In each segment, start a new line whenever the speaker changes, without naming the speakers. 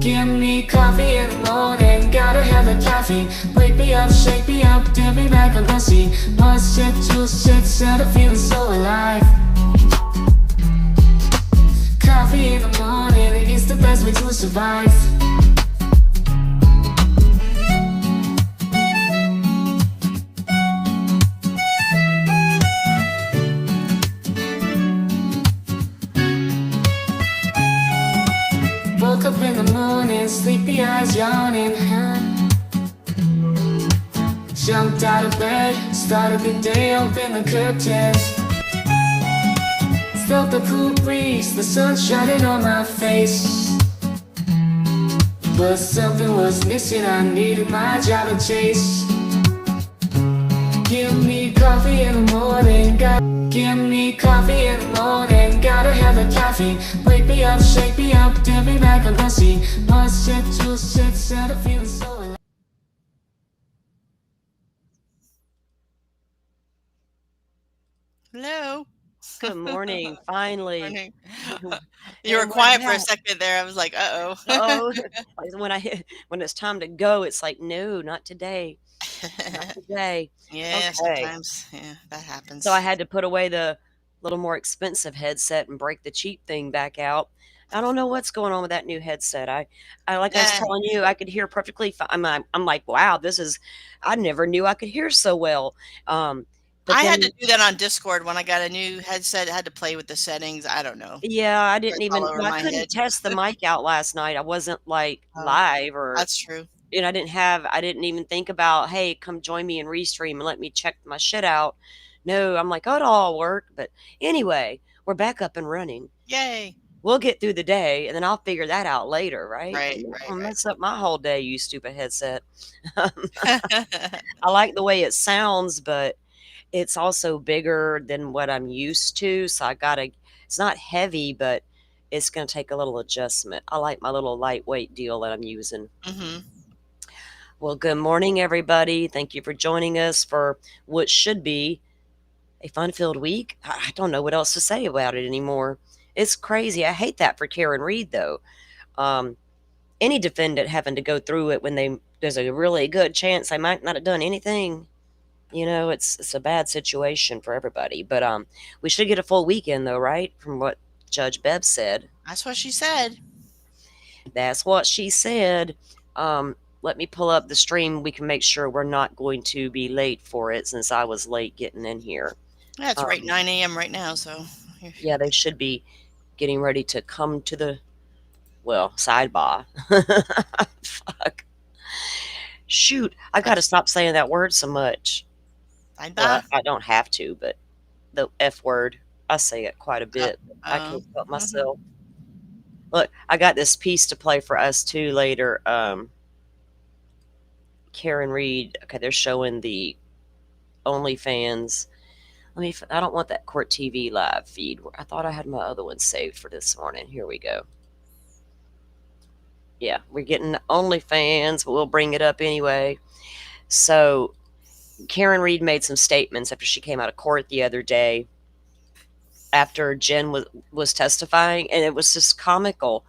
Give me coffee in the morning, gotta have the caffeine. Wake me up, shake me up, dip me like a pussy. One sip, two sips, and I'm feeling so alive. Coffee in the morning, it's the best way to survive. Woke up in the morning, sleepy eyes yawning. Jumped out of bed, started the day, opened the curtains. Felt the cool breeze, the sun shining on my face. But something was missing, I needed my job to chase. Give me coffee in the morning, give me coffee in the morning, gotta have the caffeine. Wake me up, shake me up, dip me like a pussy. One sip, two sips, and I'm feeling so alive.
Hello.
Good morning, finally.
Morning. You were
And we're
quiet for a
back.
second there. I was like, uh-oh.
Oh, when it's time to go, it's like, no, not today, not today.
Yeah,
Okay,
sometimes. Yeah, that
so I
happens.
had to put away the little more expensive headset and break the cheap thing back out. I don't know what's going on with that new headset. I like I was
Yeah,
telling you, I could hear perfectly fine. I'm like, wow, I never knew I could hear so well. Um, but
I had to
then,
do that on Discord when I got a new headset. I had to play with the settings. I don't know.
yeah, I didn't
It's all
even,
over
well, I
my head.
couldn't test the mic out last night. I wasn't like
Oh,
live or
that's true.
and I didn't even think about, hey, come join me in Restream and let me check my shit out. No, I'm like, oh, it'll all work. But anyway, we're back up and running.
Yay.
We'll get through the day and then I'll figure that out later, right?
Right,
I'm not
right,
gonna
right.
mess up my whole day, you stupid headset. I like the way it sounds, but it's also bigger than what I'm used to. So it's not heavy, but it's going to take a little adjustment. I like my little lightweight deal that I'm using.
hmm
Well, good morning, everybody. Thank you for joining us for what should be a fun filled week. I don't know what else to say about it anymore. It's crazy. I hate that for KarenRead, though. Um, any defendant having to go through it when there's a really good chance they might not have done anything. It's a bad situation for everybody. But we should get a full weekend, though, right? From what Judge Bev said.
That's what she said.
That's what she said. Let me pull up the stream. We can make sure we're not going to be late for it since I was late getting in here.
Yeah, it's right
Um,
9 a.m. right now, so
yeah, they should be getting ready to come to the, well, sidebar. Fuck. Shoot, I got to stop saying that word so much.
I'd
Well, I don't have to, but the F word, I say it quite a bit. I can't help
mhm.
myself. Look, I got this piece to play for us too later. KarenRead. Okay, they're showing the OnlyFans. I don't want that Court TV live feed. I thought I had my other one saved for this morning. Here we go. Yeah, we're getting OnlyFans, but we'll bring it up anyway. So, KarenRead made some statements after she came out of court the other day after Jen was testifying, and it was just comical.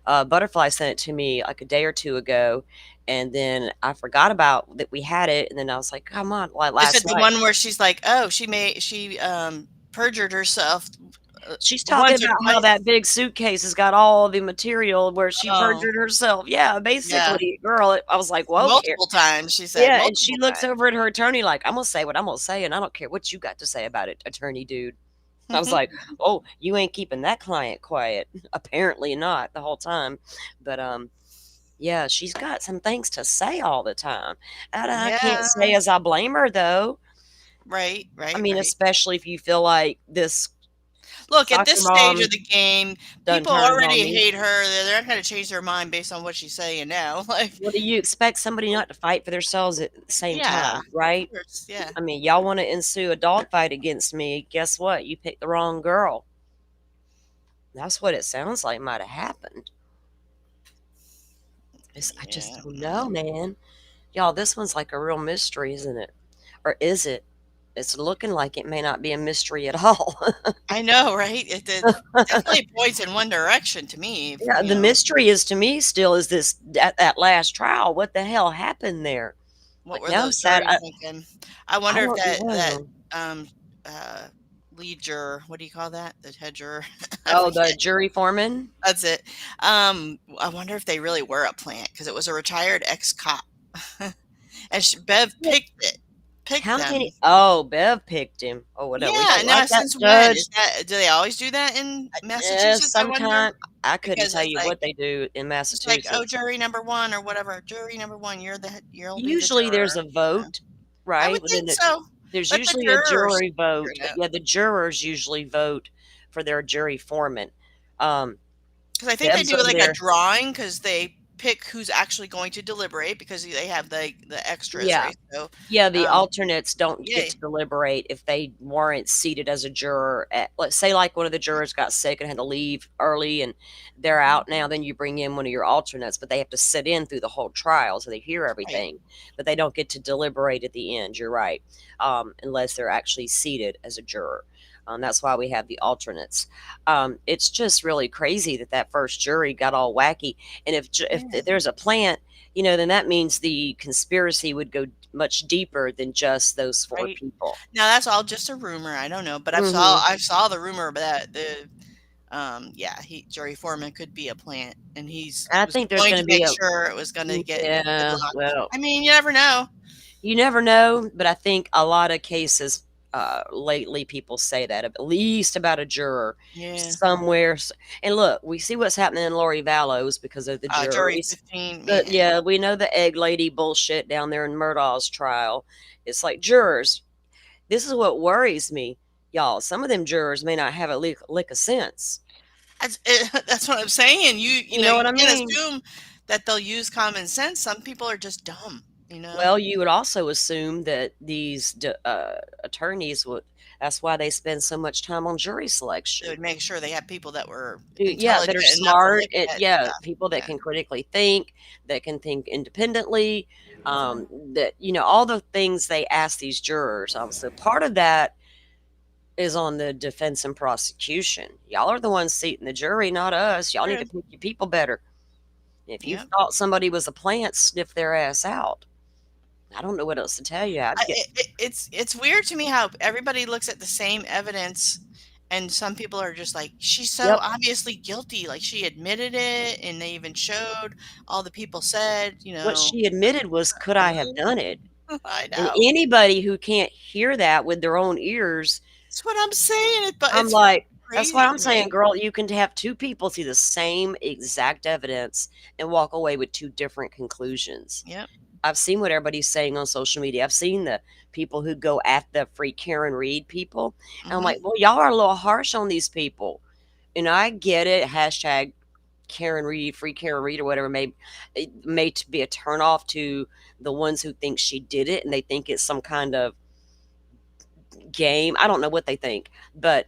Butterfly sent it to me like a day or two ago, and then I forgot about that we had it, and then I was like, "Come on!" Like
Is it
last
the
night,
one where she's like, "Oh, she perjured herself
she's talking
once or
about how
twice?"
that big suitcase has got all the material where she
Oh,
perjured herself. Yeah,
yeah,
basically, girl. I was like, "Whoa, Karen."
multiple times. She said
Yeah, and she
multiple
looks
times.
over at her attorney like, "I'm gonna say what I'm gonna say, and I don't care what you got to say about it, attorney dude." I was like, "Oh, you ain't keeping that client quiet." Apparently not the whole time, but yeah, she's got some things to say all the time. And I can't
Yeah,
say as I blame her though.
right,
I
right,
mean,
right.
especially if you feel like this
Look, at
soccer
this stage of
mom
the game,
done
people
turned on
already
me.
hate her. They're not going to change their mind based on what she's saying now. Like,
Well, do you expect somebody not to fight for themselves at the same
yeah,
time, right?
of course, yeah.
I mean, y'all want to ensue a dog fight against me. Guess what? You picked the wrong girl. That's what it sounds like might have happened. I just
Yeah.
don't know, man. Y'all, this one's like a real mystery, isn't it? Or is it? it's looking like it may not be a mystery at all.
I know, right? It definitely points in one direction to me,
Yeah, the mystery is to me still is this that last trial. What the hell happened there?
what
Like
were
now I'm
those
sad.
juries thinking? I
I
wonder if
don't
that,
know.
um, uh, lead juror, what do you call that? The head juror? I
Oh, the
forget.
jury foreman.
That's it. I wonder if they really were a plant because it was a retired ex-cop. And Bev picked
How
them.
many? Oh, Bev picked him. Oh, no, we
Yeah,
don't
now
like that
since when?
judge.
Is that do they always do that in Massachusetts, I wonder?
Sometime I couldn't
Because
tell you what they do in
it's like, "Oh,
Massachusetts.
jury number 1," or whatever, "Jury number 1, you'll be the
Usually there's
juror,"
a
you know?
vote,
I
right?
would think so,
There's
but the
usually a
jurors
jury
figure
vote.
it out.
Yeah, the jurors usually vote for their jury foreman. Um,
'Cause I think they
Bev's
do,
over
like, a
there.
drawing because they pick who's actually going to deliberate because they have the extras,
Yeah.
right? So,
Yeah, the
um,
alternates don't get
yeah,
to deliberate if they weren't seated as a juror at, let's say, like one of the jurors got sick and had to leave early and they're
mhm,
out now, then you bring in one of your alternates, but they have to sit in through the whole trial so they hear
right.
everything, but they don't get to deliberate at the end. You're right, unless they're actually seated as a juror. That's why we have the alternates. It's just really crazy that that first jury got all wacky, and if
Yeah,
there's a plant, then that means the conspiracy would go much deeper than just those 4
right.
people.
Now that's all just a rumor, I don't know, but
Mhm.
I saw the rumor that yeah, Jerry Foreman could be a plant, and
I
was
think there's
going
gonna
to
be
make
a
sure it was gonna get
yeah,
deadlocked.
well,
I mean, you never know.
you never know, but I think a lot of cases, lately, people say that at least about a juror
Yeah.
somewhere and look, we see what's happening in Lori Vallows because of the juror.
Jury 15,
But,
man.
yeah, we know the egg lady bullshit down there in Murdaugh's trial. It's like, jurors, this is what worries me, y'all. Some of them jurors may not have a lick of sense.
That's what I'm saying.
You know
You
what I
can't
mean?
assume that they'll use common sense. Some people are just dumb, you know?
Well, you would also assume that these attorneys would. That's why they spend so much time on jury
They
selection.
would make sure they have people that were
Yeah, that are
intelligent enough to
smart.
look
It,
at
yeah,
stuff.
people that
Yeah.
can critically think, that can think independently.
Mhm.
That all the things they ask these jurors. So part of that is on the defense and prosecution. Y'all are the ones seating the jury, not us. Y'all need to
True.
pick your people better. If you
Yep.
thought somebody was a plant, sniff their ass out. I don't know what else to tell you. I'd get
It's weird to me how everybody looks at the same evidence, and some people are just like, "She's so
yep.
obviously guilty." Like she admitted it, and they even showed all the people said,
What she admitted was, "Could I have
"Really?"
done it?"
I
And
know.
anybody who can't hear that with their own ears,
That's what I'm saying. But
I'm
it's
like, that's what
crazy
I'm
to me.
saying, girl. You can have 2 people see the same exact evidence and walk away with 2 different conclusions.
Yep.
I've seen what everybody's saying on social media. I've seen the people who go at the free KarenRead people. And I'm
Mhm.
like, well, y'all are a little harsh on these people. And I get it. Hashtag Karen Reed, free Karen Reed, or whatever may be a turnoff to the ones who think she did it and they think it's some kind of game. I don't know what they think, but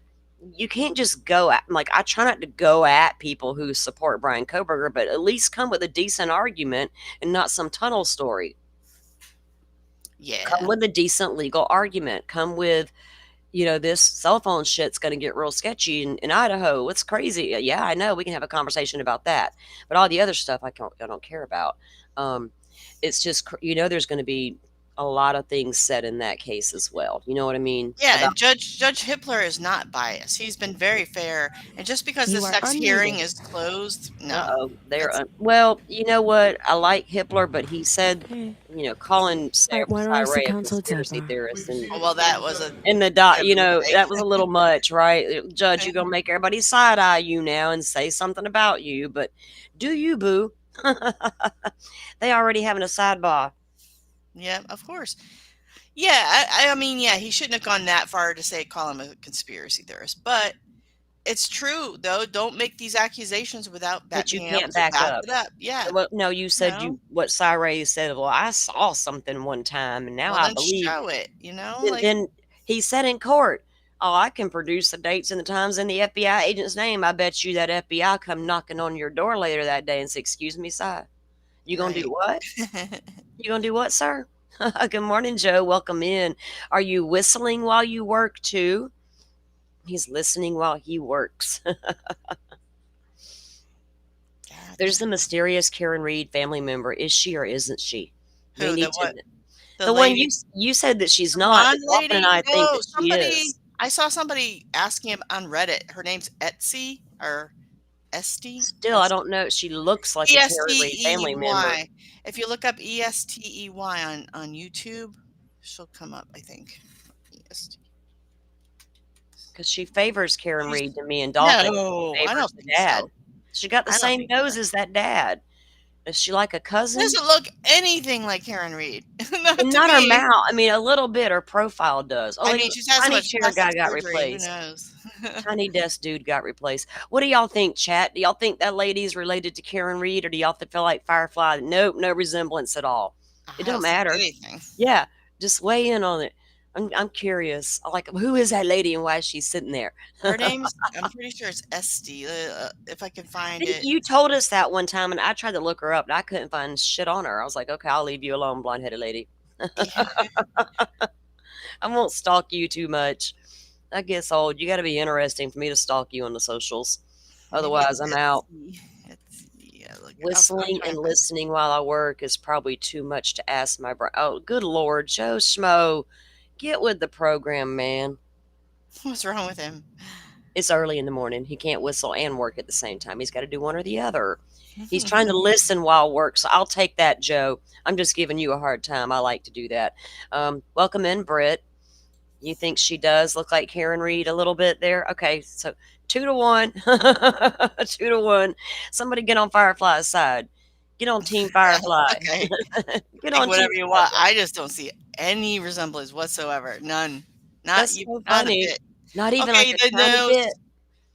you can't just go at, like, I try not to go at people who support Brian Koberger, but at least come with a decent argument and not some tunnel story. Come
Yeah.
with a decent legal argument. Come with, this cell phone shit's going to get real sketchy in Idaho. It's crazy. Yeah, I know. We can have a conversation about that. But all the other stuff I don't care about. Um, it's just, there's going to be a lot of things said in that case as well. You know what I mean?
Yeah,
About,
and Judge Hippler is not biased. He's been very fair, and just because
You
this
are
next hearing
unmuted.
is closed, no.
uh-oh,
That's
well, you know what? I like Hitler, but he said,
Okay.
calling
All right, why don't I
Ray a
cancel it
conspiracy
over?
theirist and
oh, well, that was
in the dot,
a mistake.
that was a little much, right? Judge, you're gonna make everybody side eye you now and say something about you, but do you, boo? They already having a sidebar.
Yeah, of course. Yeah, I mean, yeah, he shouldn't have gone that far to say call him a conspiracy theorist, but it's true though. Don't make these accusations without
That you
being able
can't
to
back
back
up.
it up. Yeah,
Well, no, you
you
said
know.
what Ray said. Well, I saw something one time, and now
Well,
I
then
believe.
show it. You know,
And
like
then he said in court, "Oh, I can produce the dates and the times in the FBI agent's name. I bet you that FBI come knocking on your door later that day and say, 'Excuse me, sir, you gonna
right.
do what? You gonna do what, sir?'" Good morning, Joe. Welcome in. Are you whistling while you work too? He's listening while he works. There's
Gotcha.
the mysterious Karen Read family member. Is she or isn't she? We
Who? The
need to.
what? The
The one
lady?
you said that she's
The
not, but
blonde
Dolphin and
lady?
I think
No,
that she
somebody.
is.
I saw somebody asking him on Reddit. Her name's Etsy or Esty.
Still, I don't know. She looks like
E
a
S
Karen
T
Read
E
family member
Y. If you look up ESTEY on YouTube, she'll come up. I think. EST.
because she favors Karen
She's
Read to me, and Dolphin
no. I
favors
don't
the
think
dad.
so.
She got the
I don't
same
think so.
nose as that dad. Is she like a cousin?
Doesn't look anything like Karen Read. Not
And
to
not her
me.
mouth. I mean, a little bit. Her profile does. Oh,
I
look,
mean, she's had so
tiny
much
chair
plastic
guy got
surgery. Who
replaced.
knows?
Tiny desk dude got replaced. What do y'all think, chat? Do y'all think that lady's related to Karen Read, or do y'all feel like Firefly? Nope, no resemblance at all. It
I
don't
don't see
matter.
anything.
Yeah, just weigh in on it. I'm curious. Like, who is that lady and why is she sitting there?
Her name's, I'm pretty sure it's Esty. If I can
I
find
think
it.
you told us that one time, and I tried to look her up, and I couldn't find shit on her. I was like, okay, I'll leave you alone, blonde headed lady. I won't stalk you too much. I guess old. You got to be interesting for me to stalk you on the socials.
Maybe it's
Otherwise, I'm out.
Etsy. Etsy. Yeah, look, I'm
Whistling
trying
and
to.
listening while I work is probably too much to ask my brain. Oh, good Lord, Joe Schmo, get with the program, man.
What's wrong with him?
It's early in the morning. He can't whistle and work at the same time. He's got to do one or the other. He's trying to listen while work, so I'll take that, Joe. I'm just giving you a hard time. I like to do that. Welcome in, Britt. You think she does look like Karen Read a little bit there? Okay, so 2-1. 2-1. Somebody get on Firefly's side. Get on Team Firefly.
Okay.
Get
Think
on Team
whatever you want.
Firefly.
I just don't see any resemblance whatsoever. None. Not
That's
you.
so
Not a
funny.
bit.
Not even like
Okay,
a
the
tiny
nose.
bit.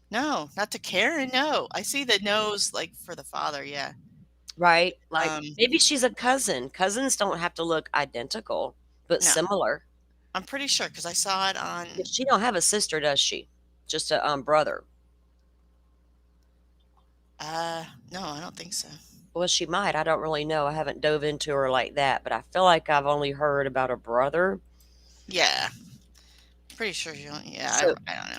No, not to Karen. No, I see the nose like for the father. Yeah.
Right? Like
Um.
maybe she's a cousin. Cousins don't have to look identical, but
No,
similar.
I'm pretty sure because I saw it on.
But she don't have a sister, does she? Just a brother.
No, I don't think so.
Well, she might. I don't really know. I haven't dove into her like that, but I feel like I've only heard about a brother.
Yeah, pretty sure you don't. Yeah,
So
I don't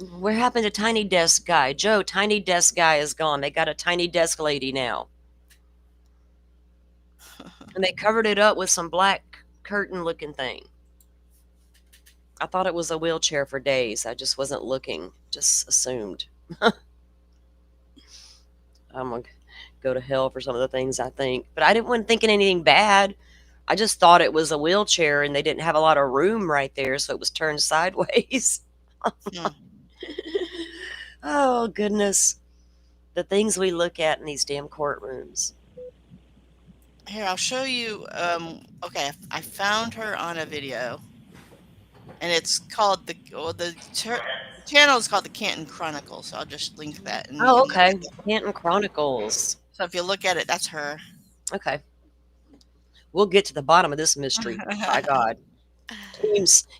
know.
what happened to Tiny Desk Guy? Joe, Tiny Desk Guy is gone. They got a Tiny Desk Lady now. And they covered it up with some black curtain looking thing. I thought it was a wheelchair for days. I just wasn't looking, just assumed. I'm going to go to hell for some of the things I think. But wasn't thinking anything bad. I just thought it was a wheelchair and they didn't have a lot of room right there, so it was turned sideways.
Hmm.
Oh, goodness. The things we look at in these damn courtrooms.
Here, I'll show you. Okay, I found her on a video, and it's called the channel is called the Canton Chronicle. So I'll just link that in
Oh,
the
okay.
video.
Canton Chronicles.
So if you look at it, that's her.
Okay. We'll get to the bottom of this mystery. By God.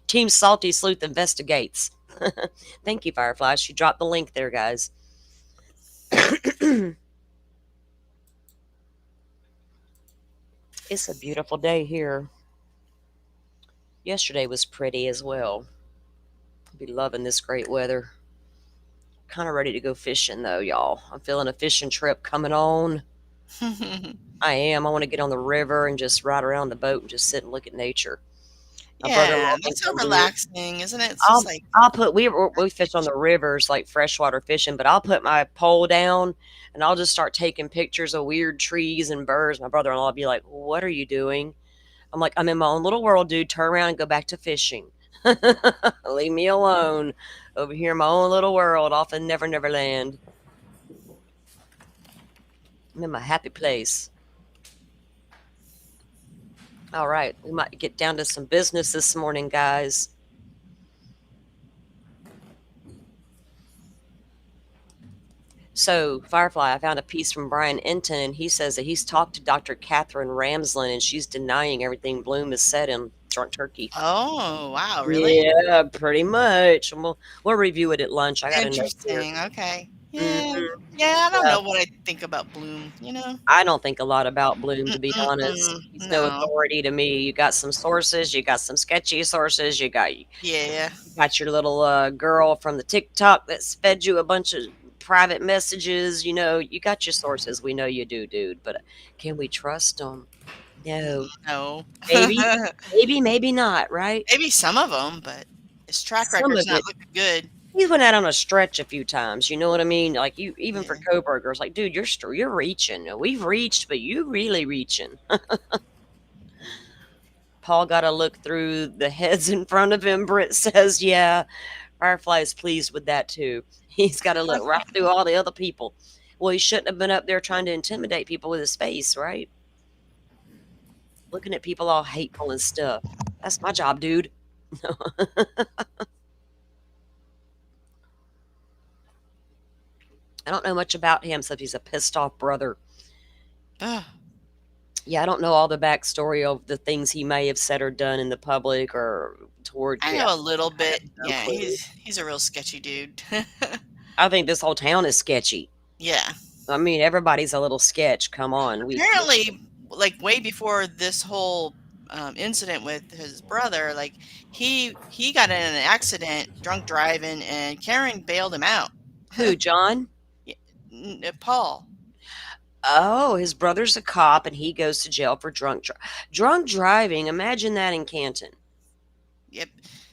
Team Salty Sleuth investigates. Thank you, Firefly. She dropped the link there, guys. It's a beautiful day here. Yesterday was pretty as well. I'll be loving this great weather. Kind of ready to go fishing, though, y'all. I'm feeling a fishing trip coming on. I am. I want to get on the river and just ride around the boat and just sit and look at nature. My
Yeah,
brother-in-law
that's
thinks
so
I'm weird.
relaxing, isn't it? It's just like
I'll put we fish on the rivers like freshwater fishing, but I'll put my pole down and I'll just start taking pictures of weird trees and birds. My brother-in-law will be like, "What are you doing?" I'm like, "I'm in my own little world, dude. Turn around and go back to fishing. Leave me alone over here in my own little world off in Never Never Land. I'm in my happy place." All right, we might get down to some business this morning, guys. So, Firefly, I found a piece from Brian Enton, and he says that he's talked to Dr. Catherine Ramslin, and she's denying everything Bloom has said in Drunk Turkey.
oh wow, really
Yeah, pretty much. And we'll review it at lunch. I got a note here.
interesting. Okay, Yeah,
Mhm.
yeah, I don't
Yeah.
know what I think about Bloom, you know?
I don't think a lot about Bloom, to be honest.
Mm-mm-mm,
He's no
no.
authority to me. You got some sources, you got some sketchy sources,
Yeah.
you got your little, girl from the TikTok that's fed you a bunch of private messages, you got your sources. We know you do, dude, but can we trust them? No.
No.
Maybe, maybe, maybe not, right?
Maybe some of them, but his track
Some
record's
of
not
it.
looking good.
He's went out on a stretch a few times, you know what I mean? Like, you even for
Yeah.
Coburgers, like, dude, you're reaching. We've reached, but you really reaching. Paul gotta look through the heads in front of him. Britt says, yeah, Firefly is pleased with that too. He's gotta look right through all the other people. Well, he shouldn't have been up there trying to intimidate people with his face, right? Looking at people all hateful and stuff. That's my job, dude. I don't know much about him except he's a pissed off brother.
Ugh.
Yeah, I don't know all the backstory of the things he may have said or done in the public or toward.
I
Yeah,
know a little
I have
bit.
no
Yeah,
clue.
he's a real sketchy dude.
I think this whole town is sketchy.
Yeah.
I mean, everybody's a little sketch. Come on,
Apparently, like way before this whole incident with his brother, like he got in an accident, drunk driving, and Karen bailed him out.
who? John?
Yeah, Paul.
Oh, his brother's a cop, and he goes to jail for drunk driving. Imagine that in Canton.
Yep.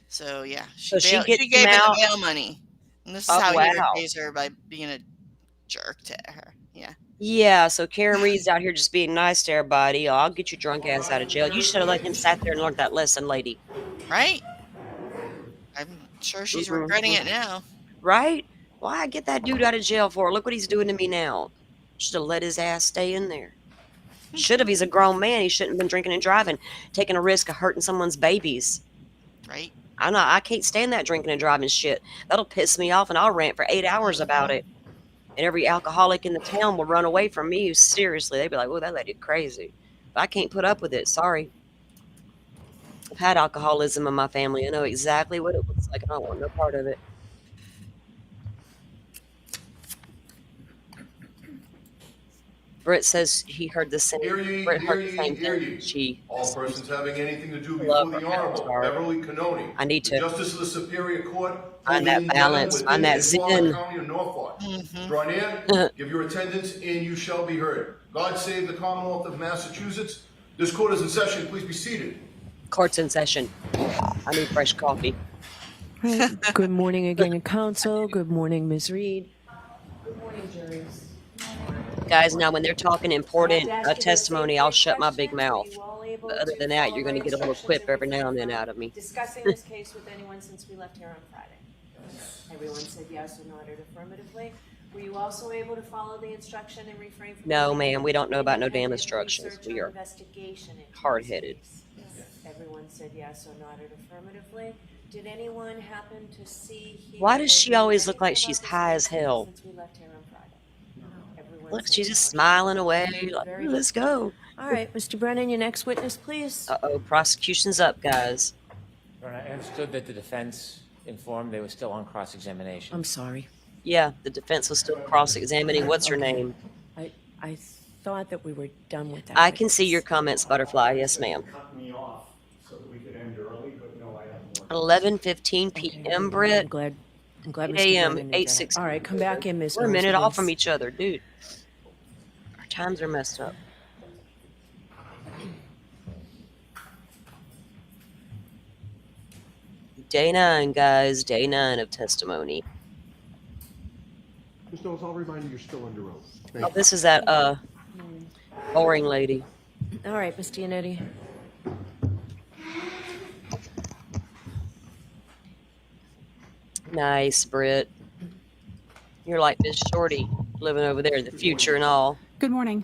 So yeah,
So she
she
gets him
gave him the
out.
bail money, and this is
Oh
how he
wow.
repays her by being a jerk to her. Yeah.
Yeah. So Karen Reed's out here just being nice to everybody. Oh, I'll get your drunk ass out of jail. You should have let him sat there and learned that lesson, lady.
Right. I'm sure she's regretting
Mhm.
it now.
Right? Why get that dude out of jail for? Look what he's doing to me now. Should have let his ass stay in there. Should have. He's a grown man. He shouldn't have been drinking and driving, taking a risk of hurting someone's babies.
Right.
I can't stand that drinking and driving shit. That'll piss me off and I'll rant for 8 hours about it. And every alcoholic in the town will run away from me. Seriously. They'd be like, oh, that lady crazy. But I can't put up with it. Sorry. I've had alcoholism in my family. I know exactly what it looks like. I don't want no part of it. Britt says he heard the same.
Hear ye,
Britt
hear
heard the
ye,
same
hear
thing.
ye.
She
All persons having anything to do
love
before the
her
Honorable
avatar.
Beverly Cannoni,
I need
the
to
Justice of the Superior Court,
find
holding
that
in Devon
balance, find
within
that
and for the
zen.
County of Norfolk.
Mm-hmm.
Draw near, give your attendance, and you shall be heard. God save the Commonwealth of Massachusetts. This court is in session. Please be seated.
Court's in session. I need fresh coffee.
Right. Good morning again, Council. Good morning, Ms. Reed. Good morning, juries.
Guys, now when they're talking important testimony, I'll shut my big mouth. But other than that, you're going to get a little quip every now and then out of me.
Discussing this case with anyone since we left here on Friday? Everyone said yes or nodded affirmatively. Were you also able to follow the instruction and refrain from...
No, ma'am, we don't know about no damn instructions. We are hard-headed.
Everyone said yes or nodded affirmatively. Did anyone happen to see...
Why does she always look like she's high as hell?
Since we left here on Friday?
Look, she's just smiling away. Like, "Ooh, let's go."
All right, Mr. Brennan, your next witness, please.
Uh-oh, prosecution's up, guys.
I understood that the defense informed they were still on cross-examination.
I'm sorry.
Yeah, the defense was still cross-examining. What's her name?
I thought that we were done with that.
I can see your comments, Butterfly. Yes, ma'am.
Cut me off so that we could end early, but no, I have more.
11:15 p.m., Britt.
I'm glad
8
Mr.
a.m.,
Brennan did that.
8:16.
All right, come back in, Ms.
We're a
Mills,
minute off
please.
from each other, dude. Our times are messed up. Day 9, guys. Day 9 of testimony.
Ms. Knowles, I'll remind you you're still under oath.
Oh, this is that boring lady.
All right, Ms. Giannetti.
Nice, Britt. You're like Miss Shorty, living over there in the future and all.
Good morning.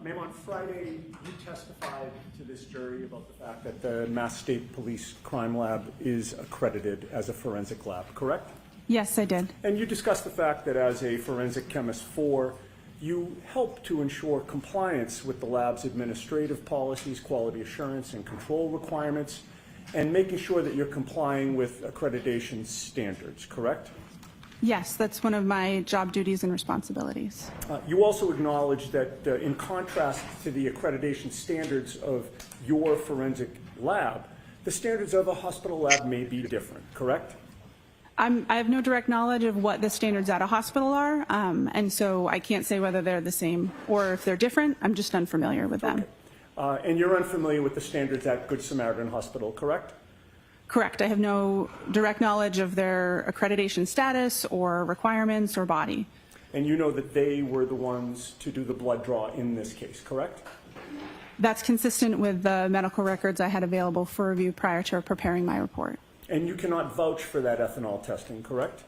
Ma'am, on Friday, you testified to this jury about the fact that the Mass State Police Crime Lab is accredited as a forensic lab, correct?
Yes, I did.
And you discussed the fact that as a forensic chemist 4, you help to ensure compliance with the lab's administrative policies, quality assurance, and control requirements, and making sure that you're complying with accreditation standards, correct?
Yes, that's one of my job duties and responsibilities.
You also acknowledge that in contrast to the accreditation standards of your forensic lab, the standards of a hospital lab may be different, correct?
I have no direct knowledge of what the standards at a hospital are, and so I can't say whether they're the same or if they're different. I'm just unfamiliar with them.
Okay. And you're unfamiliar with the standards at Good Samaritan Hospital, correct?
Correct. I have no direct knowledge of their accreditation status or requirements or body.
And you know that they were the ones to do the blood draw in this case, correct?
That's consistent with the medical records I had available for review prior to preparing my report.
And you cannot vouch for that ethanol testing, correct?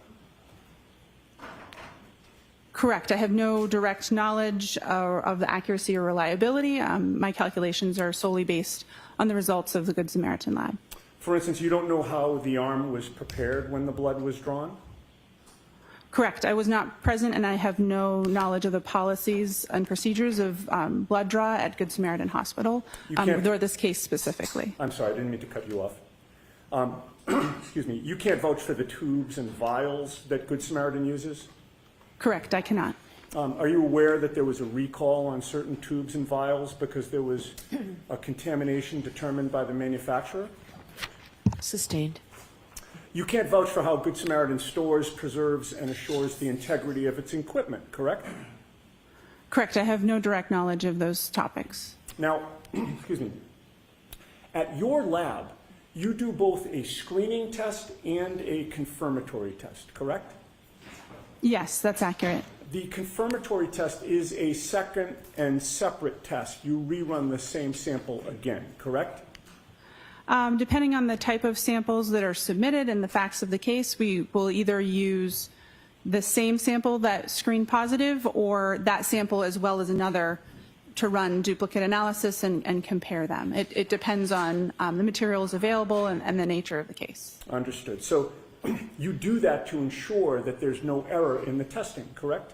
Correct. I have no direct knowledge of the accuracy or reliability. My calculations are solely based on the results of the Good Samaritan lab.
For instance, you don't know how the arm was prepared when the blood was drawn?
Correct. I was not present, and I have no knowledge of the policies and procedures of blood draw at Good Samaritan Hospital, or this case specifically.
I'm sorry, I didn't mean to cut you off. Excuse me. You can't vouch for the tubes and vials that Good Samaritan uses?
Correct. I cannot.
Are you aware that there was a recall on certain tubes and vials because there was a contamination determined by the manufacturer?
Sustained.
You can't vouch for how Good Samaritan stores, preserves, and assures the integrity of its equipment, correct?
Correct. I have no direct knowledge of those topics.
Now, excuse me, at your lab, you do both a screening test and a confirmatory test, correct?
Yes, that's accurate.
The confirmatory test is a second and separate test. You rerun the same sample again, correct?
Depending on the type of samples that are submitted and the facts of the case, we will either use the same sample that screened positive or that sample as well as another to run duplicate analysis and compare them. It depends on the materials available and the nature of the case.
Understood. So you do that to ensure that there's no error in the testing, correct?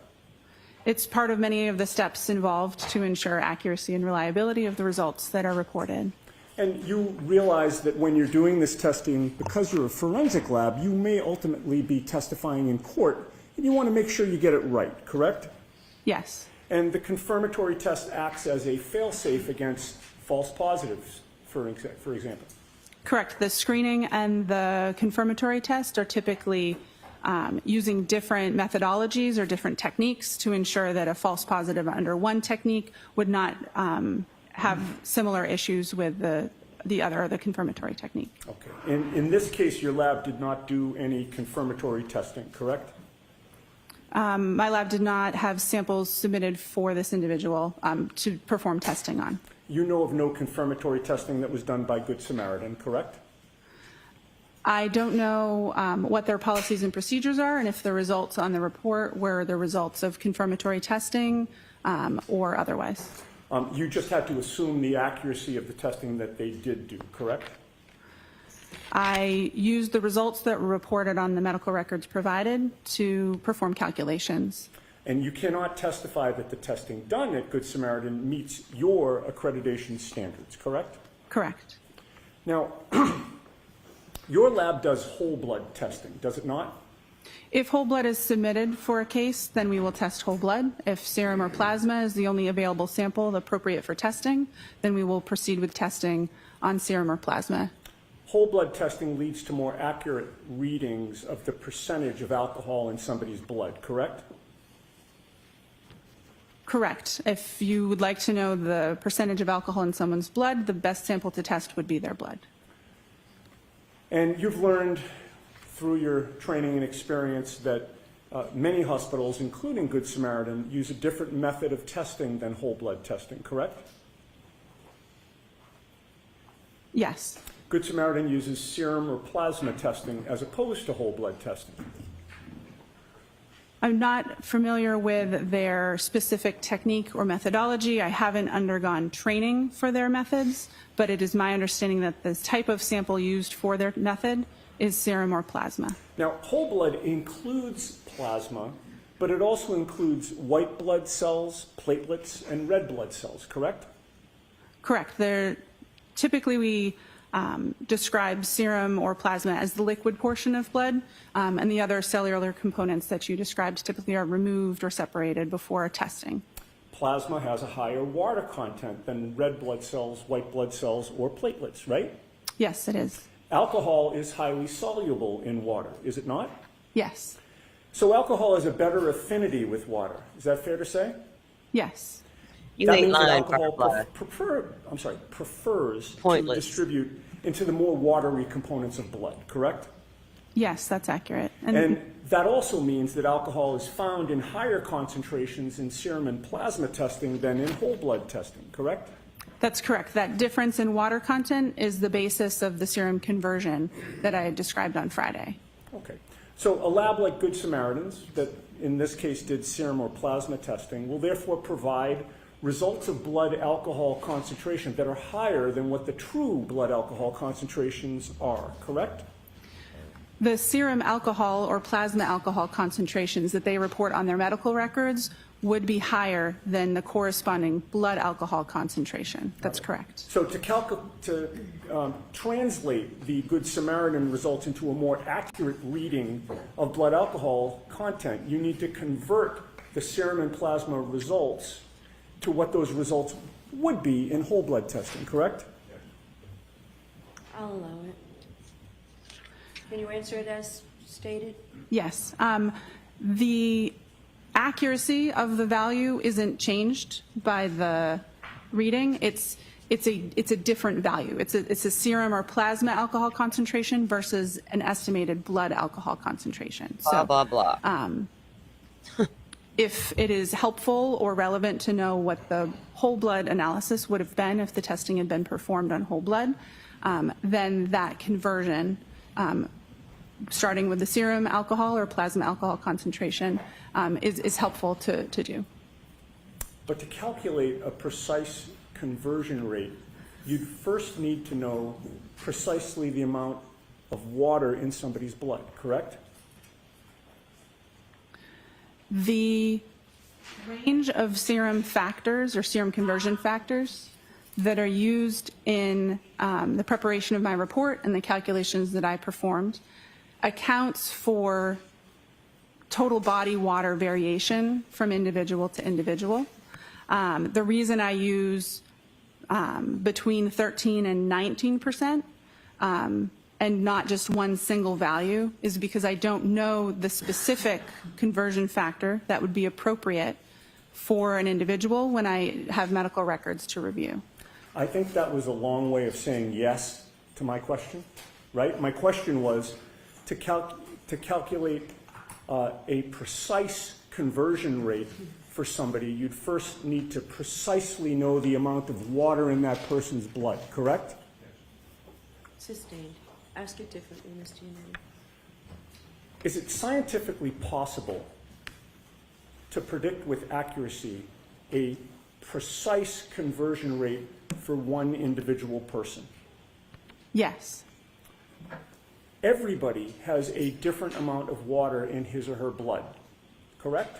It's part of many of the steps involved to ensure accuracy and reliability of the results that are reported.
And you realize that when you're doing this testing, because you're a forensic lab, you may ultimately be testifying in court, and you want to make sure you get it right, correct?
Yes.
And the confirmatory test acts as a fail-safe against false positives, for example.
Correct. The screening and the confirmatory test are typically using different methodologies or different techniques to ensure that a false positive under one technique would not have similar issues with the confirmatory technique.
Okay. In this case, your lab did not do any confirmatory testing, correct?
My lab did not have samples submitted for this individual to perform testing on.
You know of no confirmatory testing that was done by Good Samaritan, correct?
I don't know what their policies and procedures are and if the results on the report were the results of confirmatory testing or otherwise.
You just had to assume the accuracy of the testing that they did do, correct?
I used the results that were reported on the medical records provided to perform calculations.
And you cannot testify that the testing done at Good Samaritan meets your accreditation standards, correct?
Correct.
Now, your lab does whole blood testing, does it not?
If whole blood is submitted for a case, then we will test whole blood. If serum or plasma is the only available sample appropriate for testing, then we will proceed with testing on serum or plasma.
Whole blood testing leads to more accurate readings of the percentage of alcohol in somebody's blood, correct?
Correct. If you would like to know the percentage of alcohol in someone's blood, the best sample to test would be their blood.
And you've learned through your training and experience that many hospitals, including Good Samaritan, use a different method of testing than whole blood testing, correct?
Yes.
Good Samaritan uses serum or plasma testing as opposed to whole blood testing.
I'm not familiar with their specific technique or methodology. I haven't undergone training for their methods, but it is my understanding that the type of sample used for their method is serum or plasma.
Now, whole blood includes plasma, but it also includes white blood cells, platelets, and red blood cells, correct?
Correct. Typically, we describes serum or plasma as the liquid portion of blood, and the other cellular components that you described typically are removed or separated before testing.
Plasma has a higher water content than red blood cells, white blood cells, or platelets, right?
Yes, it is.
Alcohol is highly soluble in water, is it not?
Yes.
So alcohol has a better affinity with water. Is that fair to say?
Yes.
You
That
ain't
means that
lying,
alcohol
Butterfly.
prefers to
Pointless.
distribute into the more watery components of blood, correct?
Yes, that's accurate.
And that also means that alcohol is found in higher concentrations in serum and plasma testing than in whole blood testing, correct?
That's correct. That difference in water content is the basis of the serum conversion that I described on Friday.
Okay. So a lab like Good Samaritans, that in this case did serum or plasma testing, will therefore provide results of blood alcohol concentration that are higher than what the true blood alcohol concentrations are, correct?
The serum alcohol or plasma alcohol concentrations that they report on their medical records would be higher than the corresponding blood alcohol concentration. That's correct.
So to translate the Good Samaritan results into a more accurate reading of blood alcohol content, you need to convert the serum and plasma results to what those results would be in whole blood testing, correct?
I'll allow it. Can you answer it as stated?
Yes. The accuracy of the value isn't changed by the reading. It's a different value. It's a serum or plasma alcohol concentration versus an estimated blood alcohol concentration.
Blah, blah, blah.
If it is helpful or relevant to know what the whole blood analysis would have been if the testing had been performed on whole blood, then that conversion, starting with the serum alcohol or plasma alcohol concentration, is helpful to do.
But to calculate a precise conversion rate, you'd first need to know precisely the amount of water in somebody's blood, correct?
The range of serum factors or serum conversion factors that are used in the preparation of my report and the calculations that I performed accounts for total body water variation from individual to individual. The reason I use between 13 and 19% and not just one single value is because I don't know the specific conversion factor that would be appropriate for an individual when I have medical records to review.
I think that was a long way of saying yes to my question, right? My question was to calculate a precise conversion rate for somebody, you'd first need to precisely know the amount of water in that person's blood, correct?
Sustained. Ask it differently, Mr. Unity.
Is it scientifically possible to predict with accuracy a precise conversion rate for one individual person?
Yes.
Everybody has a different amount of water in his or her blood, correct?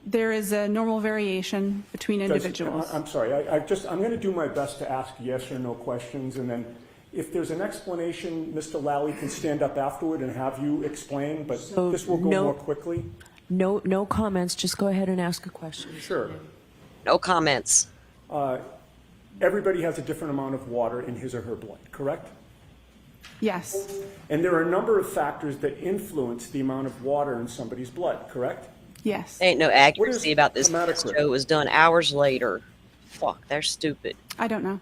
There is a normal variation between individuals.
I'm sorry, I'm going to do my best to ask yes or no questions, and then if there's an explanation, Mr. Lally can stand up afterward and have you explain, but
So
this will go more quickly.
No comments. Just go ahead and ask a question.
Sure.
No comments.
Everybody has a different amount of water in his or her blood, correct?
Yes.
And there are a number of factors that influence the amount of water in somebody's blood, correct?
Yes.
Ain't no accuracy about this.
hematocrit?
This show was done hours later. Fuck, they're stupid.
I don't know.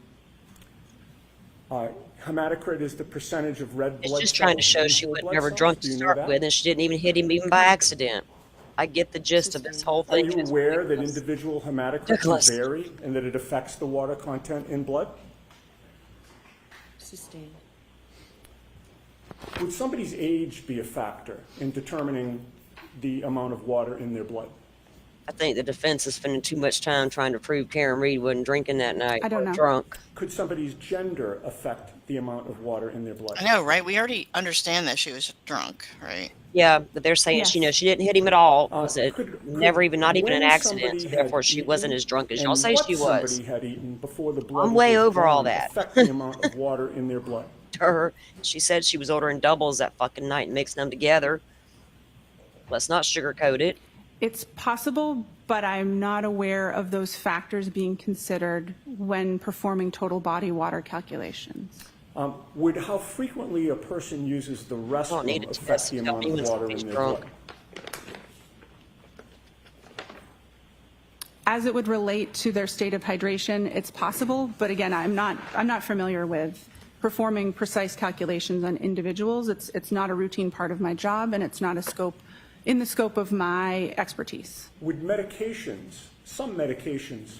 Hematocrit is the percentage of red blood
It's
cells.
just trying to show
in
she
whole
was
blood
never
cells.
drunk
Do
to
you know
start
that?
with, and she didn't even hit him even by accident. I get the gist of this whole
Are
thing.
you
It's
aware that
ridiculous.
individual hematocrits
Ridiculous.
vary and that it affects the water content in blood?
Sustained.
Would somebody's age be a factor in determining the amount of water in their blood?
I think the defense is spending too much time trying to prove Karen Read wasn't drinking that night.
I don't know.
Drunk.
Could somebody's gender affect the amount of water in their blood?
I know, right? We already understand that she was drunk, right?
Yeah, but they're saying
Yes.
she didn't hit him at all. Was it not even an
when
accident?
somebody
So
had
therefore, she wasn't
eaten
as drunk as
and
y'all say
what
she was.
somebody had eaten before the blood
I'm way
was
over all
drawn
that.
affect the amount of water in their blood.
Her, she said she was ordering doubles that fucking night and mixing them together. Let's not sugarcoat it.
It's possible, but I'm not aware of those factors being considered when performing total body water calculations.
Would how frequently a person uses the
don't need
restroom
a
affect
test
the
to tell
amount
me
of
when
water
somebody's
in their
drunk.
blood?
As it would relate to their state of hydration, it's possible, but again, I'm not familiar with performing precise calculations on individuals. It's not a routine part of my job, and it's not in the scope of my expertise.
Would medications, some medications,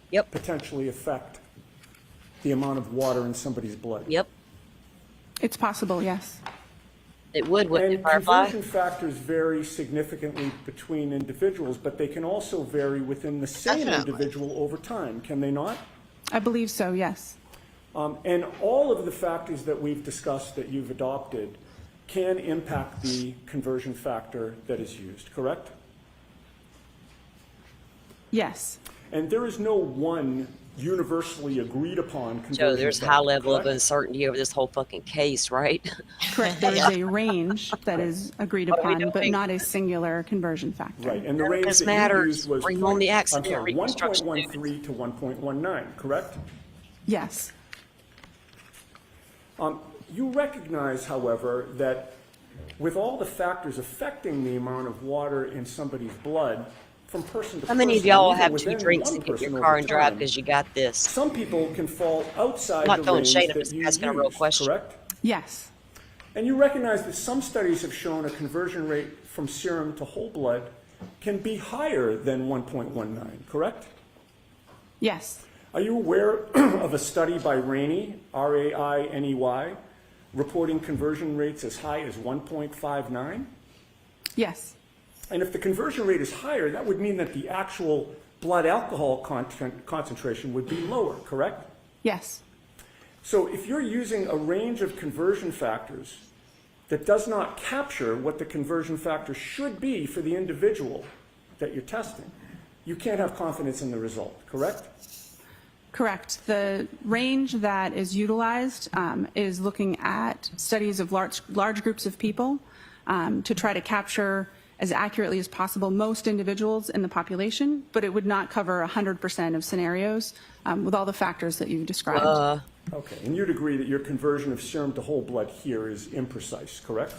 Yep.
potentially affect the amount of water in somebody's blood?
Yep.
It's possible, yes.
It wouldn't
And
it, Firefly?
conversion factors vary significantly between individuals, but they can also vary within the same
Definitely.
individual over time, can they not?
I believe so, yes.
And all of the factors that we've discussed that you've adopted can impact the conversion factor that is used, correct?
Yes.
And there is no one universally agreed upon conversion
Joe, there's
factor,
high level of
correct?
uncertainty over this whole fucking case, right?
Correct. There is a range that is agreed
What are we
upon, but
doing?
not a singular conversion factor.
Right, and the
None of
range
this
that
matters.
you used was
Bring on the accident
1.13
reconstruction
to 1.19, correct?
Yes.
You recognize, however, that with all the factors affecting the amount of water in somebody's blood, from person to person,
How many of y'all
even
have
within
2 drinks
one
and get
person
your
over
car and drive
time,
because you got this?
some people can fall outside
I'm not
the
throwing
range
shade, I'm
that
just
you
asking a real
used,
question.
correct?
Yes.
And you recognize that some studies have shown a conversion rate from serum to whole blood can be higher than 1.19, correct?
Yes.
Are you aware of a study by Rainey, R-A-I-N-E-Y, reporting conversion rates as high as 1.59?
Yes.
And if the conversion rate is higher, that would mean that the actual blood alcohol concentration would be lower, correct?
Yes.
So if you're using a range of conversion factors that does not capture what the conversion factor should be for the individual that you're testing, you can't have confidence in the result, correct?
Correct. The range that is utilized is looking at studies of large groups of people to try to capture as accurately as possible most individuals in the population, but it would not cover 100% of scenarios with all the factors that you've described.
Okay, and you'd agree that your conversion of serum to whole blood here is imprecise, correct?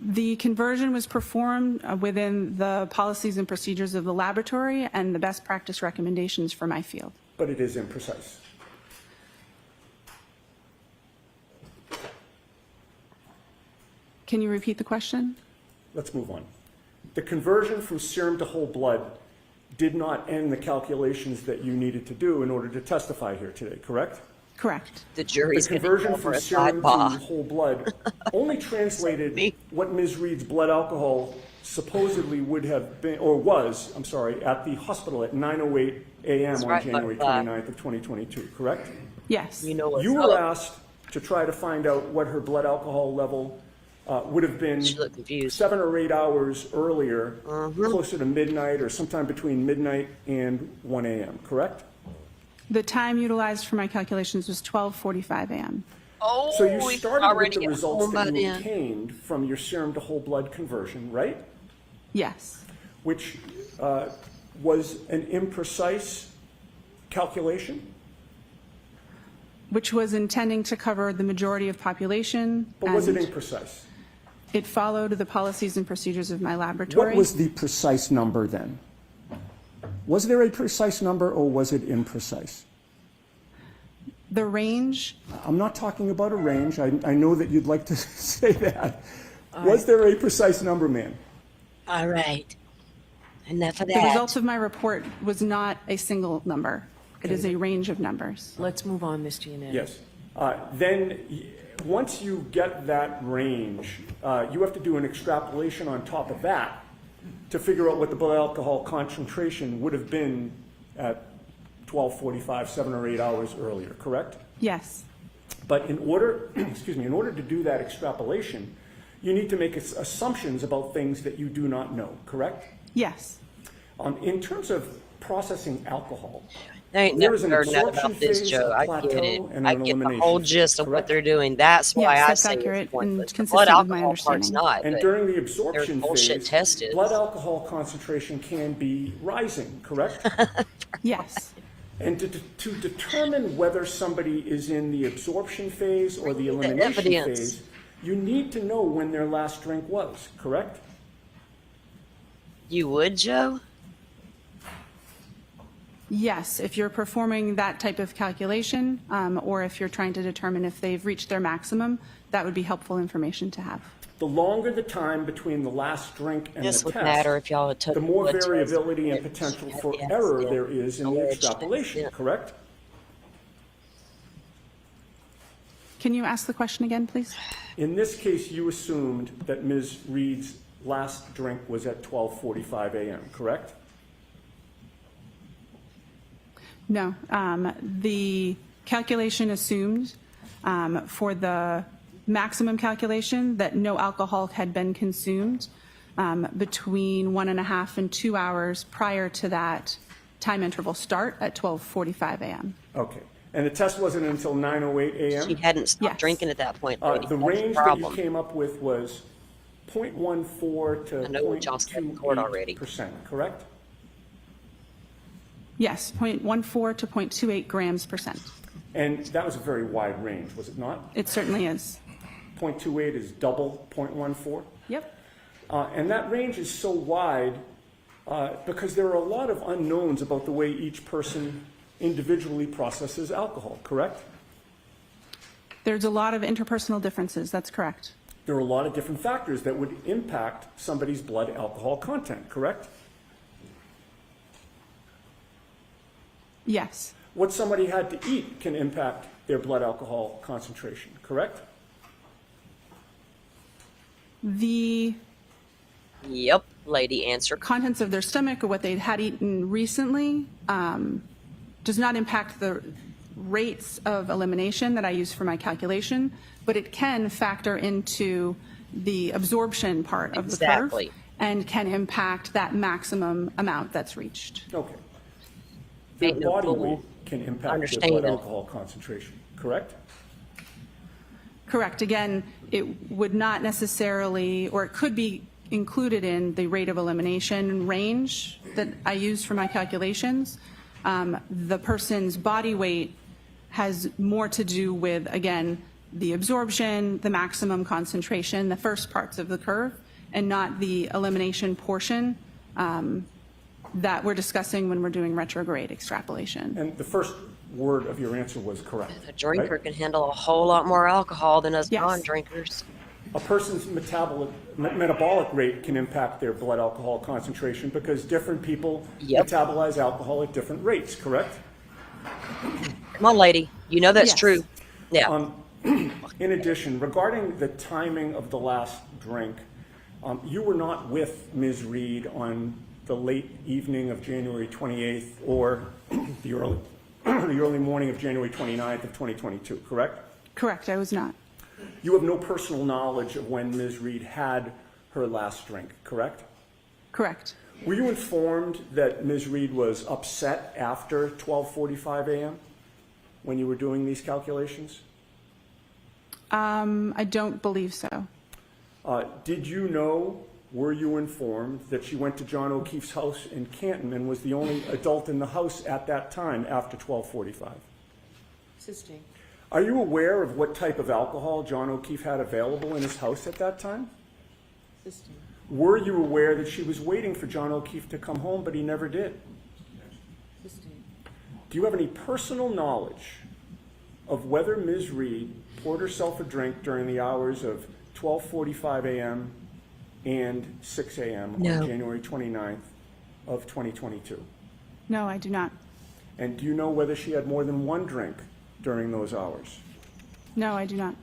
The conversion was performed within the policies and procedures of the laboratory and the best practice recommendations for my field.
But it is imprecise.
Can you repeat the question?
Let's move on. The conversion from serum to whole blood did not end the calculations that you needed to do in order to testify here today, correct?
Correct.
The
The
jury's going to
conversion
go for
from
a
serum to
sidebar.
whole blood only translated what Ms. Reed's blood alcohol supposedly would have been, or was, I'm sorry, at the hospital at 9:08 a.m.
That's
on
right,
January
butterfly.
29th of 2022, correct?
Yes.
You know what's
You were
up.
asked to try to find out what her blood alcohol level would have been
She looked confused.
7 or 8 hours earlier, closer to midnight or sometime between midnight and 1 a.m., correct?
The time utilized for my calculations was 12:45 a.m.
Oh,
So you
we
started with
already
the
get
results
home
that
by
you
then.
obtained from your serum to whole blood conversion, right?
Yes.
Which was an imprecise calculation,
Which was intending to cover the majority of population.
but was it
and
imprecise?
It followed the policies and procedures of my laboratory.
What was the precise number then? Was there a precise number or was it imprecise?
The range,
I'm not talking about a range. I know that you'd like to say that. Was there a precise number, ma'am?
All right. Enough of
the
that.
results of my report was not a single number. It is a range of numbers.
Let's move on, Ms. Giannetti.
Yes. Then, once you get that range, you have to do an extrapolation on top of that to figure out what the blood alcohol concentration would have been at 12:45, 7 or 8 hours earlier, correct?
Yes.
But in order, in order to do that extrapolation, you need to make assumptions about things that you do not know, correct?
Yes.
In terms of processing alcohol,
I ain't
there
never
is an
heard nothing
absorption
about this,
phase,
Joe.
a
I
plateau,
get it.
and
I
an
get the
elimination
whole
phase,
gist of what
correct?
they're doing. That's why
Yes,
I
that's
say
accurate
it's pointless.
and
The blood
consistent with my
alcohol part's
understanding.
not.
And
but
during the
their
absorption
bullshit
phase,
test is.
blood alcohol concentration can be rising, correct?
Yes.
And to determine whether somebody is in the absorption phase or the
Bring me the
elimination
evidence.
phase, you need to know when their last drink was, correct?
You would, Joe?
Yes, if you're performing that type of calculation, or if you're trying to determine if they've reached their maximum, that would be helpful information to have.
The longer the time between the last drink and
This
the
would
test,
matter if y'all had took
the more
blood test.
variability and potential for
Yes,
error
yeah.
there is in the
Alleged
extrapolation,
accident.
correct?
Can you ask the question again, please?
In this case, you assumed that Ms. Reed's last drink was at 12:45 a.m., correct?
No. The calculation assumed for the maximum calculation that no alcohol had been consumed between 1.5 and 2 hours prior to that time interval start at 12:45 a.m.
Okay. And the test wasn't until 9:08 a.m.?
She hadn't stopped
Yes.
drinking at that point. lady.
The
That's
range that you
problem.
came up with was 0.14 to
I know what y'all said in court already.
0.28%, correct?
Yes, 0.14 to 0.28 grams percent.
And that was a very wide range, was it not?
It certainly is.
0.28 is double 0.14?
Yep.
And that range is so wide because there are a lot of unknowns about the way each person individually processes alcohol, correct?
There's a lot of interpersonal differences. That's correct.
There are a lot of different factors that would impact somebody's blood alcohol content, correct?
Yes.
What somebody had to eat can impact their blood alcohol concentration, correct?
The
Yep, lady, answer.
contents of their stomach or what they had eaten recently does not impact the rates of elimination that I use for my calculation, but it can factor into the absorption part of the curve
Exactly.
and can impact that maximum amount that's reached.
Okay. Their
Ain't no
body
fool.
weight can impact their
Understand
blood
it.
alcohol concentration, correct?
Correct. Again, it would not necessarily, or it could be included in the rate of elimination range that I use for my calculations. The person's body weight has more to do with, again, the absorption, the maximum concentration, the first parts of the curve, and not the elimination portion that we're discussing when we're doing retrograde extrapolation.
And the first word of your answer was correct.
A drinker
right?
can handle a whole lot more alcohol than us
Yes.
non-drinkers.
A person's metabolic rate can impact their blood alcohol concentration because different people
Yep.
metabolize alcohol at different rates, correct?
Come on, lady. You know that's
Yes.
true. Yeah.
In addition, regarding the timing of the last drink, you were not with Ms. Reed on the late evening of January 28th or the early morning of January 29th of 2022, correct?
Correct, I was not.
You have no personal knowledge of when Ms. Reed had her last drink, correct?
Correct.
Were you informed that Ms. Reed was upset after 12:45 a.m. when you were doing these calculations?
I don't believe so.
Did you know, were you informed that she went to John O'Keefe's house in Canton and was the only adult in the house at that time after 12:45?
Assisting.
Are you aware of what type of alcohol John O'Keefe had available in his house at that time?
Assisting.
Were you aware that she was waiting for John O'Keefe to come home, but he never did?
Assisting.
Do you have any personal knowledge of whether Ms. Reed poured herself a drink during the hours of 12:45 a.m. and 6 a.m.
No.
on January 29th of 2022?
No, I do not.
And do you know whether she had more than one drink during those hours?
No, I do not.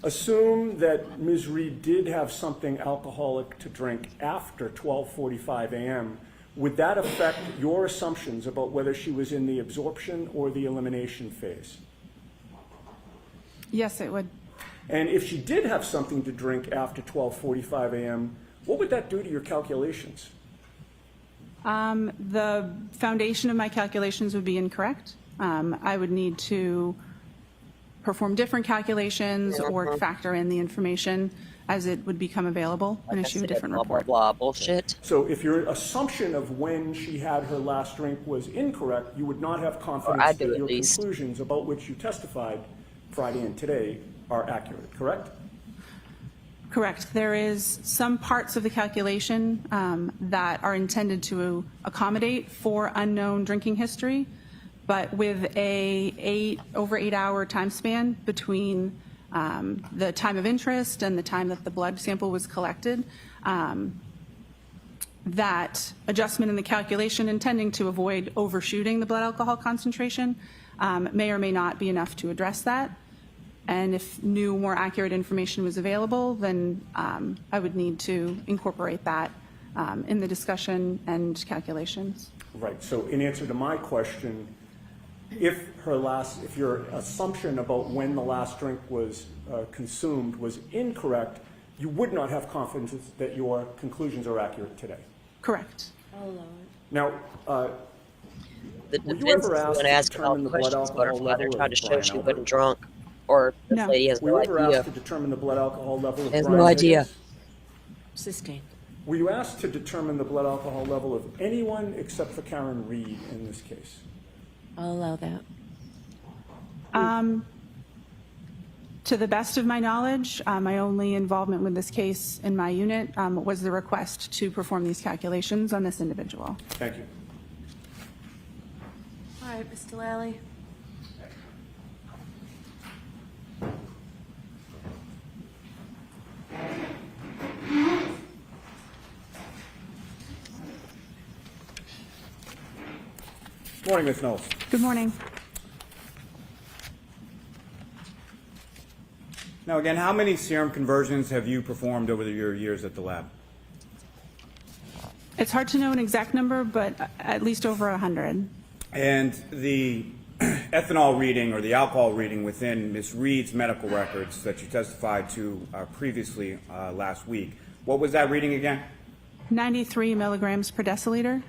Assume that Ms. Reed did have something alcoholic to drink after 12:45 a.m. Would that affect your assumptions about whether she was in the absorption or the elimination phase?
Yes, it would.
And if she did have something to drink after 12:45 a.m., what would that do to your calculations?
The foundation of my calculations would be incorrect. I would need to perform different calculations or factor in the information as it would become available and issue a different report.
Blah, bullshit.
So if your assumption of when she had her last drink was incorrect, you would not have
I
confidence
do
that
at
your
least.
conclusions about which you testified Friday and today are accurate, correct?
Correct. There is some parts of the calculation that are intended to accommodate for unknown drinking history, but with over 8 hour time span between the time of interest and the time that the blood sample was collected, that adjustment in the calculation intending to avoid overshooting the blood alcohol concentration may or may not be enough to address that. And if new, more accurate information was available, then I would need to incorporate that in the discussion and calculations.
Right. So in answer to my question, if your assumption about when the last drink was consumed was incorrect, you would not have confidence that your conclusions are accurate today.
Correct.
I'll allow it.
Now,
The
were you
defense
ever
is
asked
going
to
to ask
determine
about
the blood
questions about her
alcohol
father
level
trying
of
to show
Brian
she
Albert?
wasn't drunk, or this
No.
lady has
were you
no
ever
idea.
asked to determine the blood alcohol level of
Has
Brian
no idea.
Higgins?
Sustained.
Were you asked to determine the blood alcohol level of anyone except for KarenRead in this case?
I'll allow that.
To the best of my knowledge, my only involvement with this case in my unit was the request to perform these calculations on this individual.
Thank you.
All right, Mr. Lally.
Morning, Ms. Knowles.
Good morning.
Now, again, how many serum conversions have you performed over your years at the lab?
It's hard to know an exact number, but at least over 100.
And the ethanol reading or the alcohol reading within Ms. Reed's medical records that you testified to previously last week, what was that reading again?
93 milligrams per deciliter.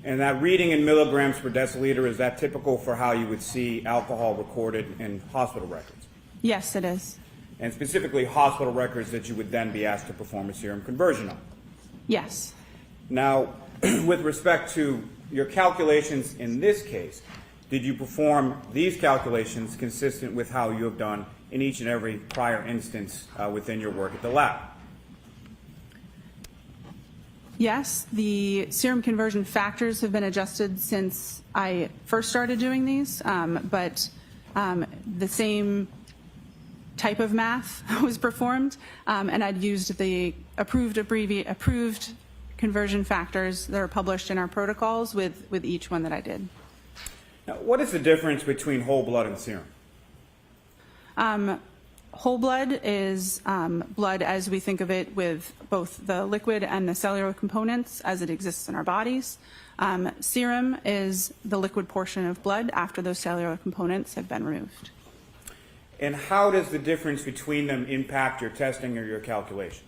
And that reading in milligrams per deciliter, is that typical for how you would see alcohol recorded in hospital records?
Yes, it is.
And specifically hospital records that you would then be asked to perform a serum conversion on?
Yes.
Now, with respect to your calculations in this case, did you perform these calculations consistent with how you have done in each and every prior instance within your work at the lab?
Yes, the serum conversion factors have been adjusted since I first started doing these, but the same type of math was performed, and I'd used the approved conversion factors that are published in our protocols with each one that I did.
Now, what is the difference between whole blood and serum?
Whole blood is blood as we think of it, with both the liquid and the cellular components as it exists in our bodies. Serum is the liquid portion of blood after those cellular components have been removed.
And how does the difference between them impact your testing or your calculations?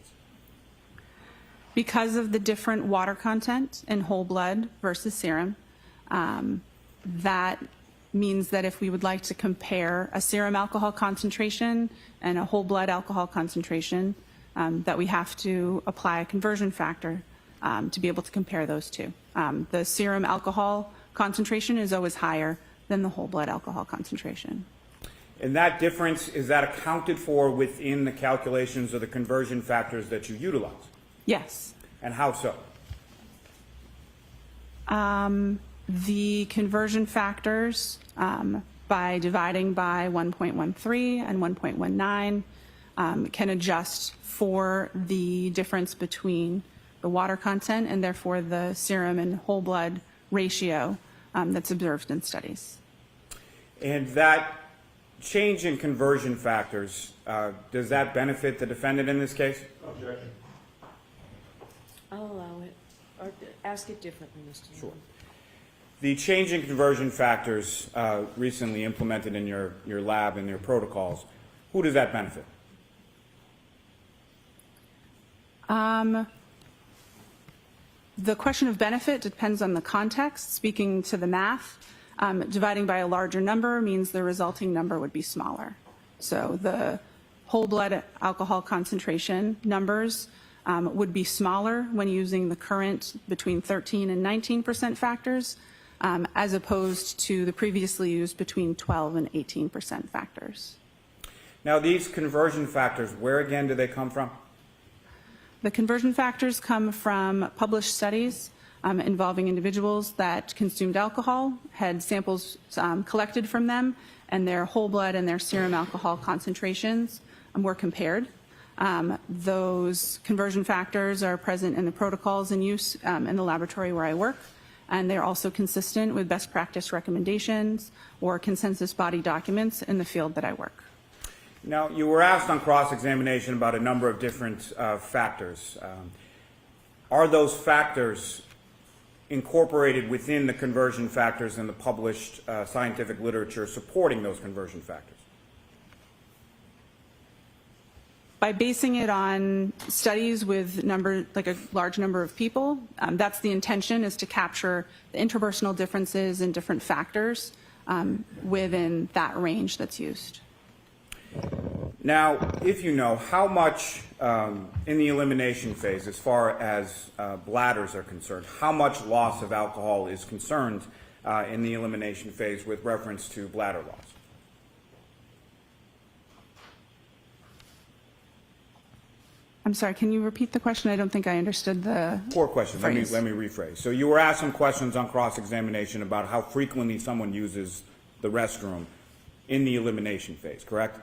Because of the different water content in whole blood versus serum, that means that if we would like to compare a serum alcohol concentration and a whole blood alcohol concentration, that we have to apply a conversion factor to be able to compare those two. The serum alcohol concentration is always higher than the whole blood alcohol concentration.
And that difference, is that accounted for within the calculations or the conversion factors that you utilize? Yes. And how so?
The conversion factors, by dividing by 1.13 and 1.19, can adjust for the difference between the water content and therefore the serum and whole blood ratio that's observed in studies.
And that change in conversion factors, does that benefit the defendant in this case?
Objection.
I'll allow it. Or ask it differently, Mr. Chairman.
Sure. The change in conversion factors recently implemented in your lab and your protocols, who does that benefit?
The question of benefit depends on the context. Speaking to the math, dividing by a larger number means the resulting number would be smaller. So the whole blood alcohol concentration numbers would be smaller when using the current between 13 and 19% factors, as opposed to the previously used between 12 and 18% factors.
Now, these conversion factors, where again do they come from?
The conversion factors come from published studies involving individuals that consumed alcohol, had samples collected from them, and their whole blood and their serum alcohol concentrations were compared. Those conversion factors are present in the protocols in use in the laboratory where I work, and they're also consistent with best practice recommendations or consensus body documents in the field that I work.
Now, you were asked on cross-examination about a number of different factors. Are those factors incorporated within the conversion factors in the published scientific literature supporting those conversion factors?
By basing it on studies with like a large number of people, that's the intention, is to capture the interpersonal differences in different factors within that range that's used.
Now, if you know, how much in the elimination phase, as far as bladders are concerned, how much loss of alcohol is concerned in the elimination phase with reference to bladder loss?
I'm sorry, can you repeat the question? I don't think I understood the
Poor question. Let
phrase.
me rephrase. So you were asked some questions on cross-examination about how frequently someone uses the restroom in the elimination phase, correct?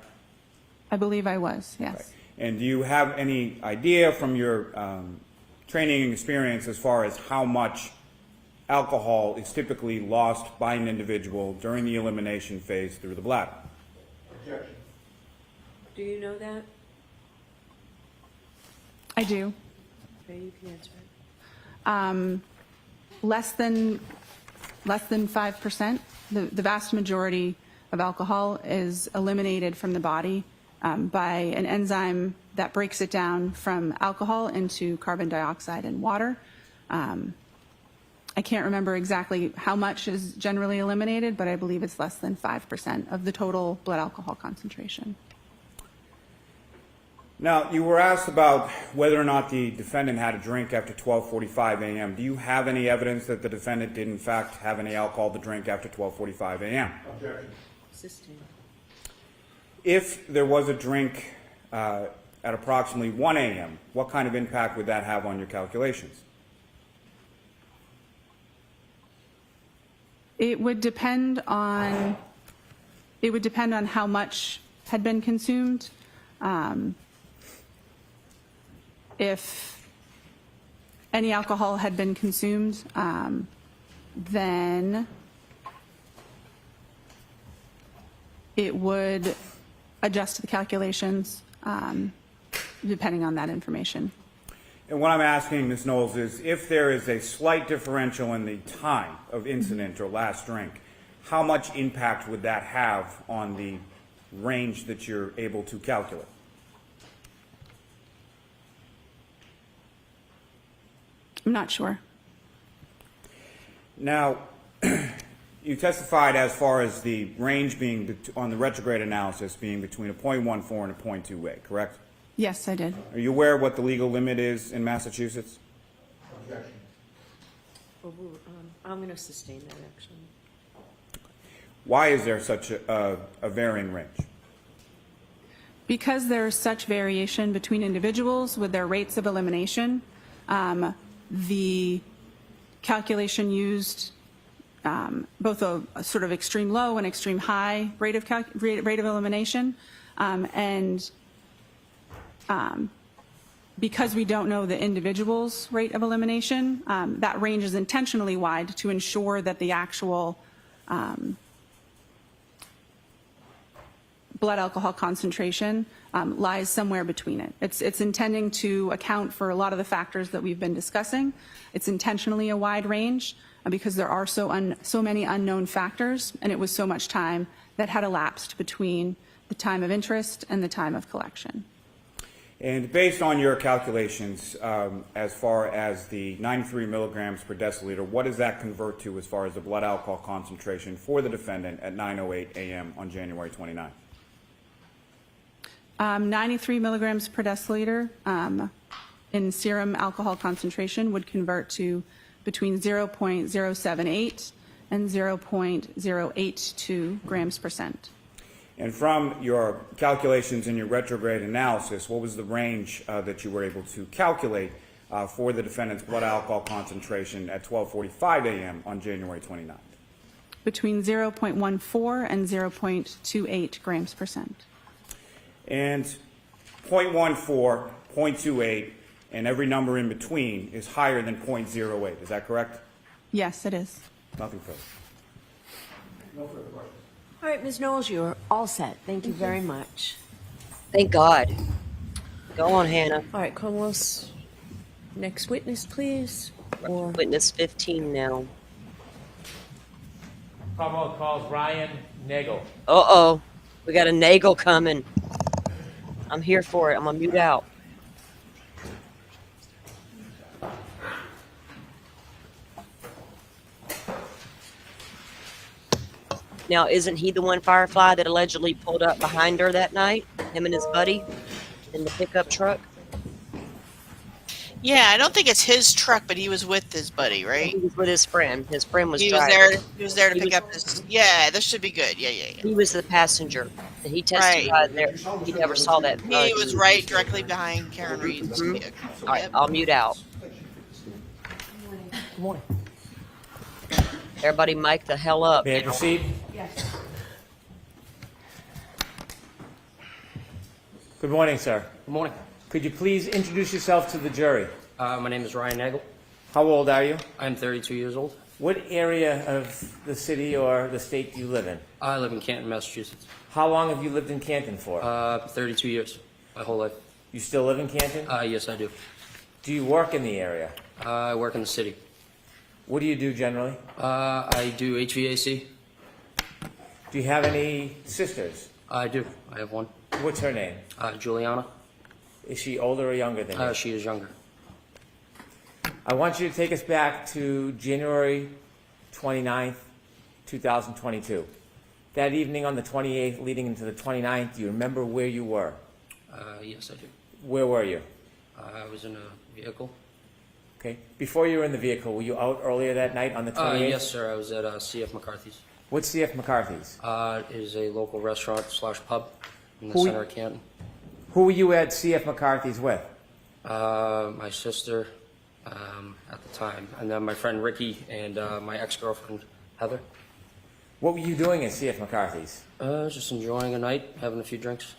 I believe I was, yes.
Right. And do you have any idea from your training and experience as far as how much alcohol is typically lost by an individual during the elimination phase through the bladder?
Objection.
Do you know that?
I do.
Okay, you can answer it.
Less than 5%. The vast majority of alcohol is eliminated from the body by an enzyme that breaks it down from alcohol into carbon dioxide and water. I can't remember exactly how much is generally eliminated, but I believe it's less than 5% of the total blood alcohol concentration.
Now, you were asked about whether or not the defendant had a drink after 12:45 a.m. Do you have any evidence that the defendant did, in fact, have any alcohol to drink after 12:45 a.m.?
Objection.
Sustain.
If there was a drink at approximately 1 a.m., what kind of impact would that have on your calculations?
It would depend on how much had been consumed. If any alcohol had been consumed, then it would adjust the calculations depending on that information.
And what I'm asking, Ms. Knowles, is if there is a slight differential in the time of incident or last drink, how much impact would that have on the range that you're able to calculate?
I'm not sure.
Now, you testified as far as the range being on the retrograde analysis being between a 0.14 and a 0.28, correct?
Yes, I did.
Are you aware what the legal limit is in Massachusetts?
Objection.
Well, I'm going to sustain that, actually.
Why is there such a varying range?
Because there is such variation between individuals with their rates of elimination, the calculation used both a sort of extreme low and extreme high rate of elimination, and because we don't know the individual's rate of elimination, that range is intentionally wide to ensure that the actual blood alcohol concentration lies somewhere between it. It's intending to account for a lot of the factors that we've been discussing. It's intentionally a wide range because there are so many unknown factors, and it was so much time that had elapsed between the time of interest and the time of collection.
And based on your calculations, as far as the 93 milligrams per deciliter, what does that convert to as far as the blood alcohol concentration for the defendant at 9:08 a.m. on January 29th?
93 milligrams per deciliter in serum alcohol concentration would convert to between 0.078 and 0.082 grams per cent.
And from your calculations and your retrograde analysis, what was the range that you were able to calculate for the defendant's blood alcohol concentration at 12:45 a.m. on January 29th?
Between 0.14 and 0.28 grams per cent.
And 0.14, 0.28, and every number in between is higher than 0.08. Is that correct?
Yes, it is.
Nothing further.
No further questions.
All right, Ms. Knowles, you're all set. Thank you very much.
Thank God. Go on, Hannah.
All right, Commonwealth's next witness, please. Or
Witness 15 now.
Commonwealth calls Ryan Nagel.
Uh-oh. We got a Nagel coming. I'm here for it. I'm going to mute out. Now, isn't he the one Firefly that allegedly pulled up behind her that night? Him and his buddy in the pickup truck?
Yeah, I don't think it's his truck, but he was with his buddy, right?
He was with his friend. His friend was
He was
driving.
there. He was there to
He
pick
was-
up his. Yeah, this should be good. Yeah.
He was the passenger. He testified there. He never saw that.
He was right directly behind KarenRead's vehicle.
All right,
Yep.
I'll mute out.
Good morning.
Everybody mic the hell up.
May I proceed?
yes.
Good morning, sir.
Good morning.
Could you please introduce yourself to the jury?
My name is Ryan Nagel.
How old are you?
I'm 32 years old.
What area of the city or the state do you live in?
I live in Canton, Massachusetts.
How long have you lived in Canton for?
32 years, my whole life.
You still live in Canton?
Yes, I do.
Do you work in the area?
I work in the city.
What do you do generally?
I do HVAC.
Do you have any sisters?
I do. I have one.
What's her name?
Juliana.
Is she older or younger than you?
She is younger.
I want you to take us back to January 29th, 2022. That evening on the 28th leading into the 29th, do you remember where you were?
Yes, I do.
Where were you?
I was in a vehicle.
Okay. Before you were in the vehicle, were you out earlier that night on the 28th?
Yes, sir. I was at CF McCarthy's.
What's CF McCarthy's?
It is a local restaurant / pub in the
Who-
center of Canton.
Who were you at CF McCarthy's with?
My sister at the time, and then my friend Ricky and my ex-girlfriend Heather.
What were you doing at CF McCarthy's?
Just enjoying a night, having a few drinks.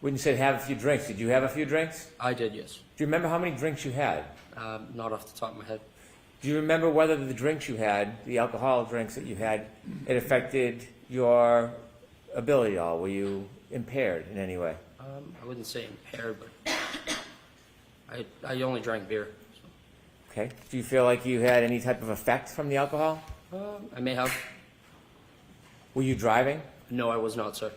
When you said have a few drinks, did you have a few drinks?
I did, yes.
Do you remember how many drinks you had?
Not off the top of my head.
Do you remember whether the drinks you had, the alcoholic drinks that you had, it affected your ability at all? Were you impaired in any way?
I wouldn't say impaired, but I only drank beer.
Okay. Do you feel like you had any type of effect from the alcohol?
I may have.
Were you driving?
No, I was not, sir.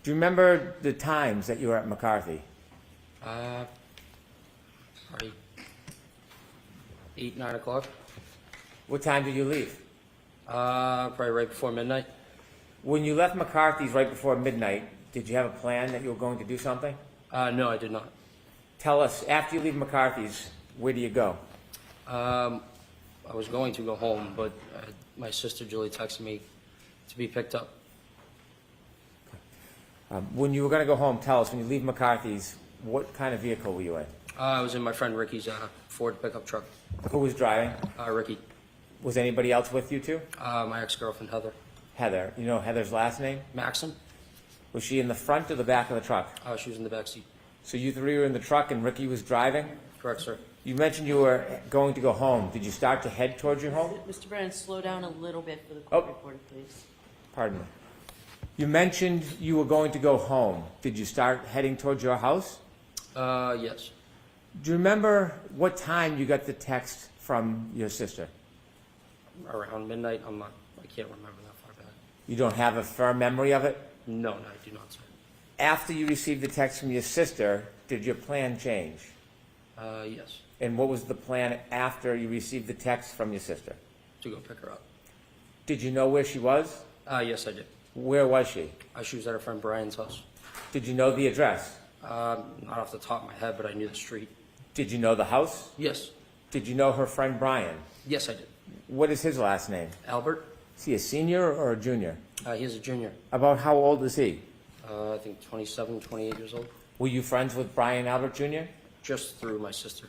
Do you remember the times that you were at McCarthy?
Probably 8, 9 o'clock.
What time did you leave?
Probably right before midnight.
When you left McCarthy's right before midnight, did you have a plan that you were going to do something?
No, I did not.
Tell us, after you leave McCarthy's, where do you go?
I was going to go home, but my sister Julie texted me to be picked up.
When you were going to go home, tell us, when you leave McCarthy's, what kind of vehicle were you in?
I was in my friend Ricky's Ford pickup truck.
Who was driving?
Ricky.
Was anybody else with you two?
My ex-girlfriend Heather.
Heather. You know Heather's last name?
Maxim.
Was she in the front or the back of the truck?
She was in the back seat.
So you three were in the truck and Ricky was driving?
Correct, sir.
You mentioned you were going to go home. Did you start to head towards your home?
Mr. Brennan, slow down a little bit for the court reporter, please.
Pardon me. You mentioned you were going to go home. Did you start heading towards your house?
Yes.
Do you remember what time you got the text from your sister?
Around midnight. I can't remember that far back.
You don't have a firm memory of it?
No, I do not, sir.
After you received the text from your sister, did your plan change?
Yes.
And what was the plan after you received the text from your sister?
To go pick her up.
Did you know where she was?
Yes, I did.
Where was she?
She was at her friend Brian's house.
Did you know the address?
Not off the top of my head, but I knew the street.
Did you know the house?
Yes.
Did you know her friend Brian?
Yes, I did.
What is his last name?
Albert.
Is he a senior or a junior?
He's a junior.
About how old is he?
I think 27, 28 years old.
Were you friends with Brian Albert Jr.?
Just through my sister.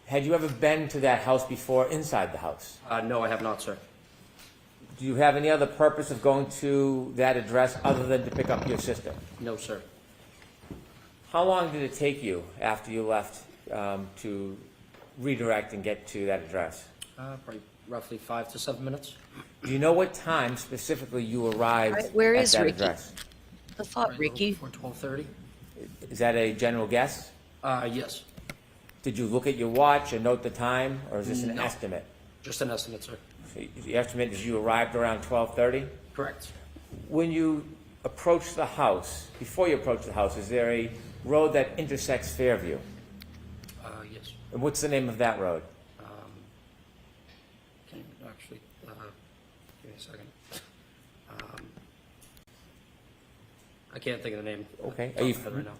Had you ever been to that house before inside the house?
No, I have not, sir.
Do you have any other purpose of going to that address other than to pick up your sister?
No, sir.
How long did it take you after you left to redirect and get to that address?
Probably roughly 5 to 7 minutes.
Do you know what time specifically you arrived
Right, where
at
is
that
Ricky?
address?
I thought Ricky.
Before 12:30.
Is that a general guess?
Yes.
Did you look at your watch and note the time, or is this an
No.
estimate?
Just an estimate, sir.
So the estimate is you arrived around 12:30?
Correct.
When you approach the house, before you approach the house, is there a road that intersects Fairview?
Yes.
And what's the name of that road?
Can you actually, give me a second. I can't think of the name.
Okay.
Are you right now?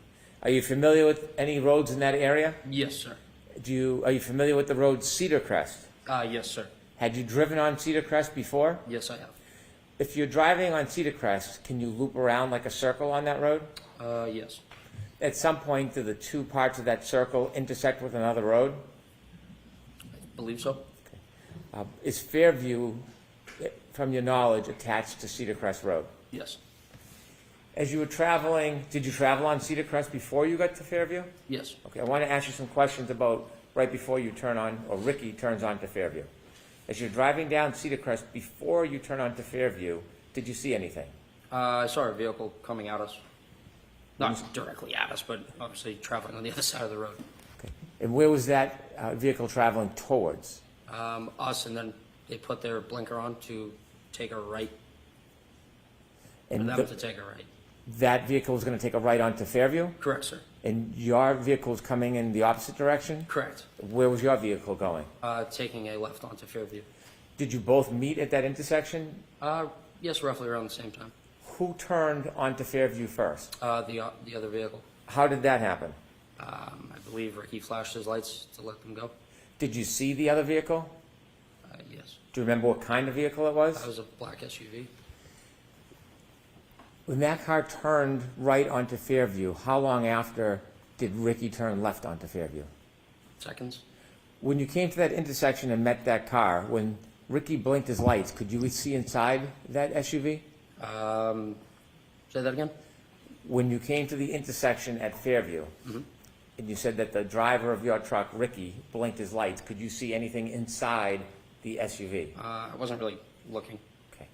Are you familiar with any roads in that area?
Yes, sir.
Are you familiar with the road Cedar Crest?
Yes, sir.
Had you driven on Cedar Crest before?
Yes, I have.
If you're driving on Cedar Crest, can you loop around like a circle on that road?
Yes.
At some point, do the two parts of that circle intersect with another road?
I believe so.
Is Fairview, from your knowledge, attached to Cedar Crest Road?
Yes.
As you were traveling, did you travel on Cedar Crest before you got to Fairview?
Yes.
Okay, I want to ask you some questions about right before you turn on, or Ricky turns on to Fairview. As you're driving down Cedar Crest before you turn on to Fairview, did you see anything?
I saw a vehicle coming at us. Not directly at us, but obviously traveling on the other side of the road.
Okay. And where was that vehicle traveling towards?
Us, and then they put their blinker on to take a right.
And
For them to take a right.
that vehicle was going to take a right onto Fairview?
Correct, sir.
And your vehicle was coming in the opposite direction?
Correct.
Where was your vehicle going?
Taking a left onto Fairview.
Did you both meet at that intersection?
Yes, roughly around the same time.
Who turned onto Fairview first?
The other vehicle.
How did that happen?
I believe Ricky flashed his lights to let them go.
Did you see the other vehicle?
Yes.
Do you remember what kind of vehicle it was?
That was a black SUV.
When that car turned right onto Fairview, how long after did Ricky turn left onto Fairview?
Seconds.
When you came to that intersection and met that car, when Ricky blinked his lights, could you see inside that SUV?
Say that again?
When you came to the intersection at Fairview, and you said that the driver of your truck, Ricky, blinked his lights, could you see anything inside the SUV?
I wasn't really looking.
Okay.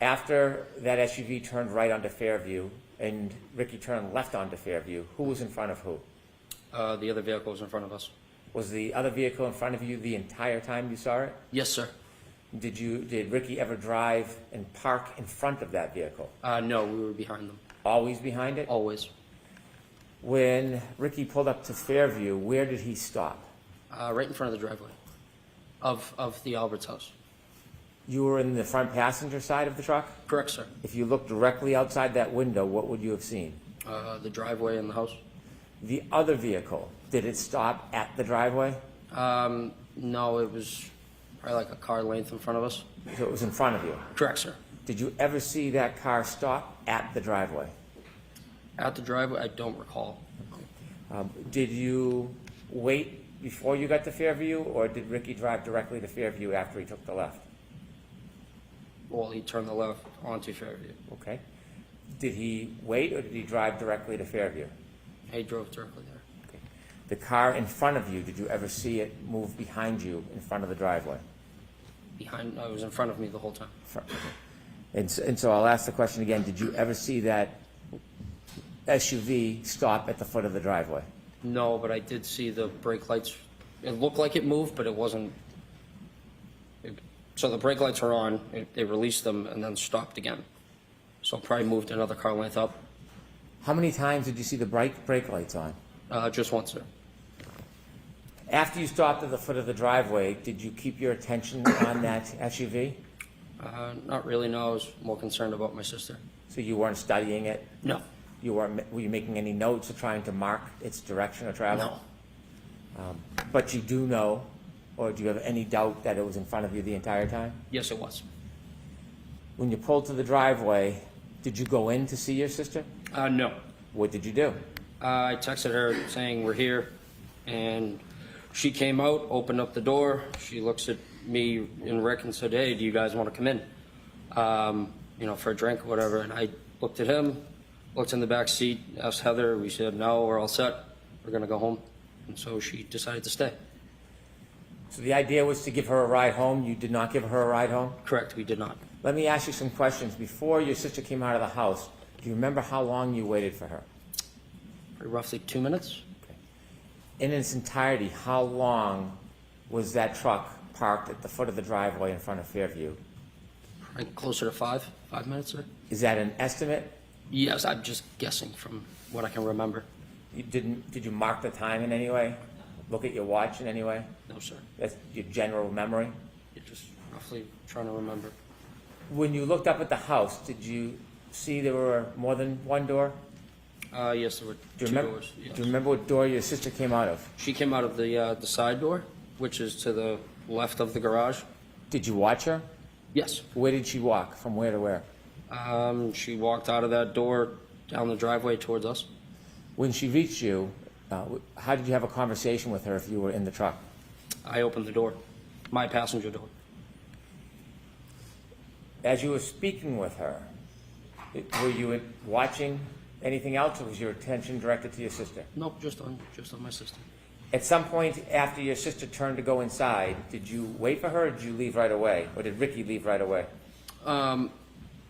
After that SUV turned right onto Fairview and Ricky turned left onto Fairview, who was in front of who?
The other vehicle was in front of us.
Was the other vehicle in front of you the entire time you saw it?
Yes, sir.
Did Ricky ever drive and park in front of that vehicle?
No, we were behind them.
Always behind it?
Always.
When Ricky pulled up to Fairview, where did he stop?
Right in front of the driveway of the Albert's house.
You were in the front passenger side of the truck?
Correct, sir.
If you looked directly outside that window, what would you have seen?
The driveway and the house.
The other vehicle, did it stop at the driveway?
No, it was probably like a car length in front of us.
So it was in front of you?
Correct, sir.
Did you ever see that car stop at the driveway?
At the driveway, I don't recall.
Did you wait before you got to Fairview, or did Ricky drive directly to Fairview after he took the left?
Well, he turned the left onto Fairview.
Okay. Did he wait, or did he drive directly to Fairview?
He drove directly there.
Okay. The car in front of you, did you ever see it move behind you in front of the driveway?
It was in front of me the whole time.
Okay. And so I'll ask the question again, did you ever see that SUV stop at the foot of the driveway?
No, but I did see the brake lights. It looked like it moved, but it wasn't. So the brake lights were on, they released them and then stopped again. So probably moved another car length up.
How many times did you see the brake lights on?
Just once, sir.
After you stopped at the foot of the driveway, did you keep your attention on that SUV?
Not really, no. I was more concerned about my sister.
So you weren't studying it?
No.
Were you making any notes or trying to mark its direction of travel?
No.
But you do know, or do you have any doubt that it was in front of you the entire time?
Yes, it was.
When you pulled to the driveway, did you go in to see your sister?
No.
What did you do?
I texted her saying we're here, and she came out, opened up the door. She looks at me and Rick and said, "Hey, do you guys want to come in? For a drink or whatever." And I looked at him, looked in the back seat, asked Heather. We said, "No, we're all set. We're going to go home." And so she decided to stay.
So the idea was to give her a ride home. You did not give her a ride home?
Correct, we did not.
Let me ask you some questions. Before your sister came out of the house, do you remember how long you waited for her?
Roughly 2 minutes.
Okay. In its entirety, how long was that truck parked at the foot of the driveway in front of Fairview?
Closer to 5 minutes, sir.
Is that an estimate?
Yes, I'm just guessing from what I can remember.
Did you mark the time in any way? Look at your watch in any way?
No, sir.
That's your general memory?
You're just roughly trying to remember.
When you looked up at the house, did you see there were more than one door?
Yes, there were two doors. Yes.
Do you remember what door your sister came out of?
She came out of the side door, which is to the left of the garage.
Did you watch her?
Yes.
Where did she walk? From where to where?
She walked out of that door down the driveway towards us.
When she reached you, how did you have a conversation with her if you were in the truck?
I opened the door, my passenger door.
As you were speaking with her, were you watching anything else, or was your attention directed to your sister?
Nope, just on my sister.
At some point after your sister turned to go inside, did you wait for her, or did you leave right away? Or did Ricky leave right away?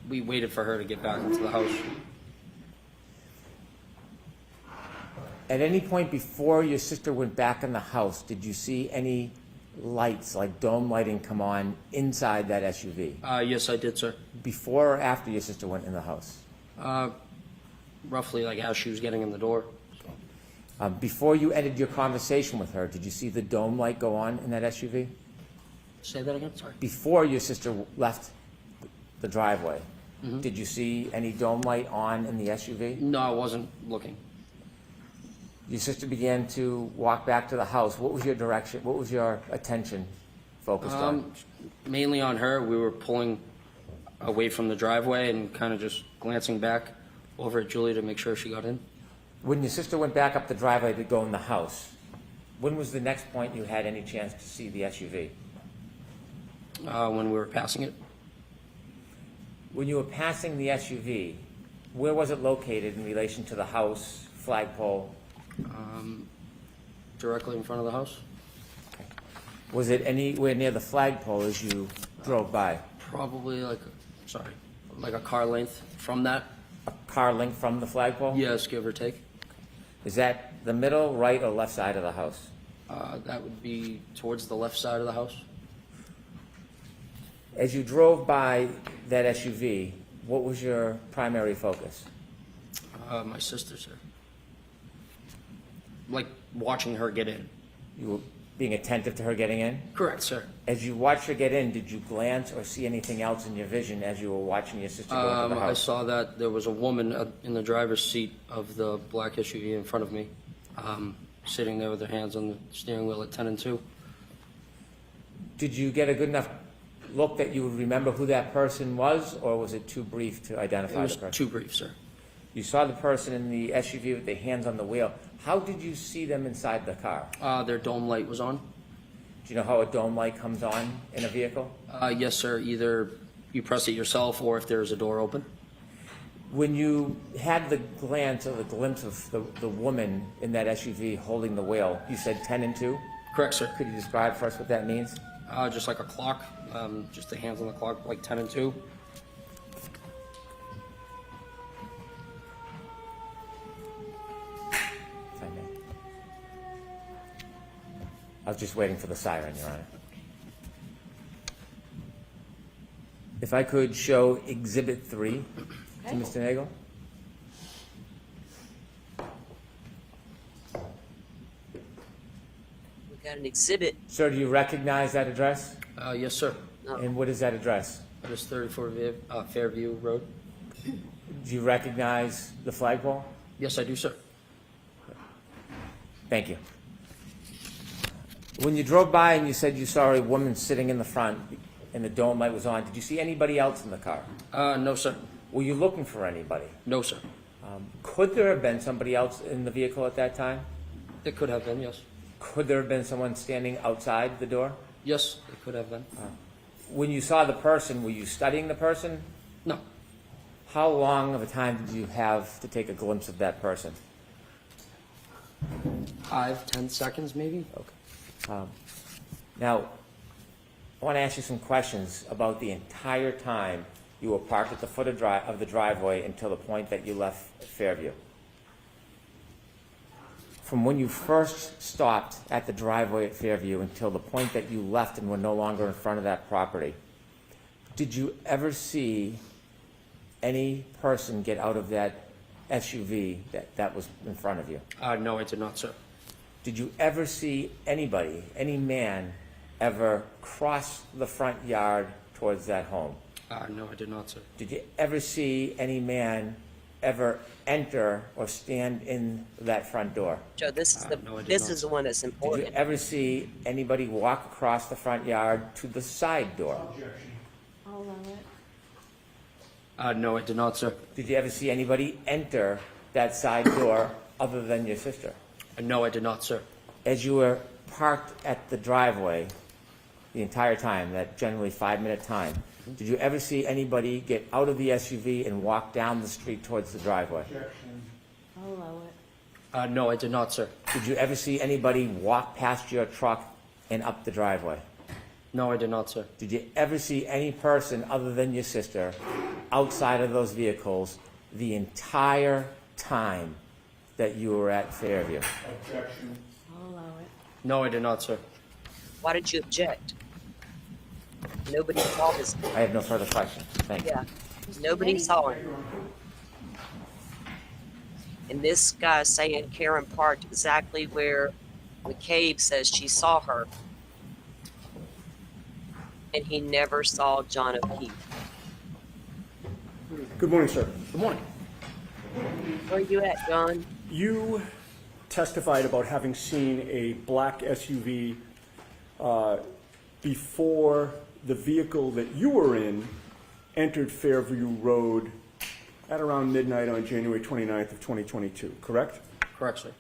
We waited for her to get back into the house.
At any point before your sister went back in the house, did you see any lights, like dome lighting, come on inside that SUV?
Yes, I did, sir.
Before or after your sister went in the house?
Roughly like as she was getting in the door.
Before you ended your conversation with her, did you see the dome light go on in that SUV?
Say that again, sorry.
Before your sister left the driveway, did you see any dome light on in the SUV?
No, I wasn't looking.
Your sister began to walk back to the house. What was your direction? What was your attention focused on?
Mainly on her. We were pulling away from the driveway and kind of just glancing back over at Julie to make sure she got in.
When your sister went back up the driveway to go in the house, when was the next point you had any chance to see the SUV?
When we were passing it.
When you were passing the SUV, where was it located in relation to the house, flagpole?
Directly in front of the house.
Was it anywhere near the flagpole as you drove by?
Probably like a car length from that.
A car length from the flagpole?
Yes, give or take.
Is that the middle, right, or left side of the house?
That would be towards the left side of the house.
As you drove by that SUV, what was your primary focus?
My sister, sir. Like watching her get in.
You were being attentive to her getting in?
Correct, sir.
As you watched her get in, did you glance or see anything else in your vision as you were watching your sister go into the house?
I saw that there was a woman in the driver's seat of the black SUV in front of me, sitting there with her hands on the steering wheel at 10 and 2.
Did you get a good enough look that you would remember who that person was, or was it too brief to identify the person?
It was too brief, sir.
You saw the person in the SUV with their hands on the wheel. How did you see them inside the car?
Their dome light was on.
Do you know how a dome light comes on in a vehicle?
Yes, sir. Either you press it yourself or if there's a door open.
When you had the glance or the glimpse of the woman in that SUV holding the wheel, you said 10 and 2?
Correct, sir.
Could you describe for us what that means?
Just like a clock, just the hands on the clock, like 10 and 2.
I was just waiting for the siren, Your Honor. If I could show Exhibit 3 to Mr. Nagel.
We got an exhibit.
Sir, do you recognize that address?
Yes, sir.
And what is that address?
That is 34 Fairview Road.
Do you recognize the flagpole?
Yes, I do, sir.
Thank you. When you drove by and you said you saw a woman sitting in the front and the dome light was on, did you see anybody else in the car?
No, sir.
Were you looking for anybody?
No, sir.
Could there have been somebody else in the vehicle at that time?
It could have been, yes.
Could there have been someone standing outside the door?
Yes, it could have been.
When you saw the person, were you studying the person?
No.
How long of a time did you have to take a glimpse of that person?
5-10 seconds, maybe.
Okay. Now, I want to ask you some questions about the entire time you were parked at the foot of the driveway until the point that you left Fairview. From when you first stopped at the driveway at Fairview until the point that you left and were no longer in front of that property, did you ever see any person get out of that SUV that was in front of you?
No, I did not, sir.
Did you ever see anybody, any man, ever cross the front yard towards that home?
No, I did not, sir.
Did you ever see any man ever enter or stand in that front door?
Joe, this is
No, I did
this
not.
is the one that's
Did
important.
you ever see anybody walk across the front yard to the side door?
I'll allow it.
No, I did not, sir.
Did you ever see anybody enter that side door other than your sister?
No, I did not, sir.
As you were parked at the driveway the entire time, that generally 5-minute time, did you ever see anybody get out of the SUV and walk down the street towards the driveway?
I'll allow it.
No, I did not, sir.
Did you ever see anybody walk past your truck and up the driveway?
No, I did not, sir.
Did you ever see any person other than your sister outside of those vehicles the entire time that you were at Fairview?
I'll allow it.
No, I did not, sir.
Why did you object? Nobody saw this.
I have no further questions. Thank you.
Yeah, nobody saw him. And this guy's saying Karen parked exactly where McCabe says she saw her. And he never saw John O'Keefe.
Good morning, sir.
Good morning.
Where are you at, John?
You testified about having seen a black SUV before the vehicle that you were in entered Fairview Road at around midnight on January 29th of 2022, correct?
Correct, sir.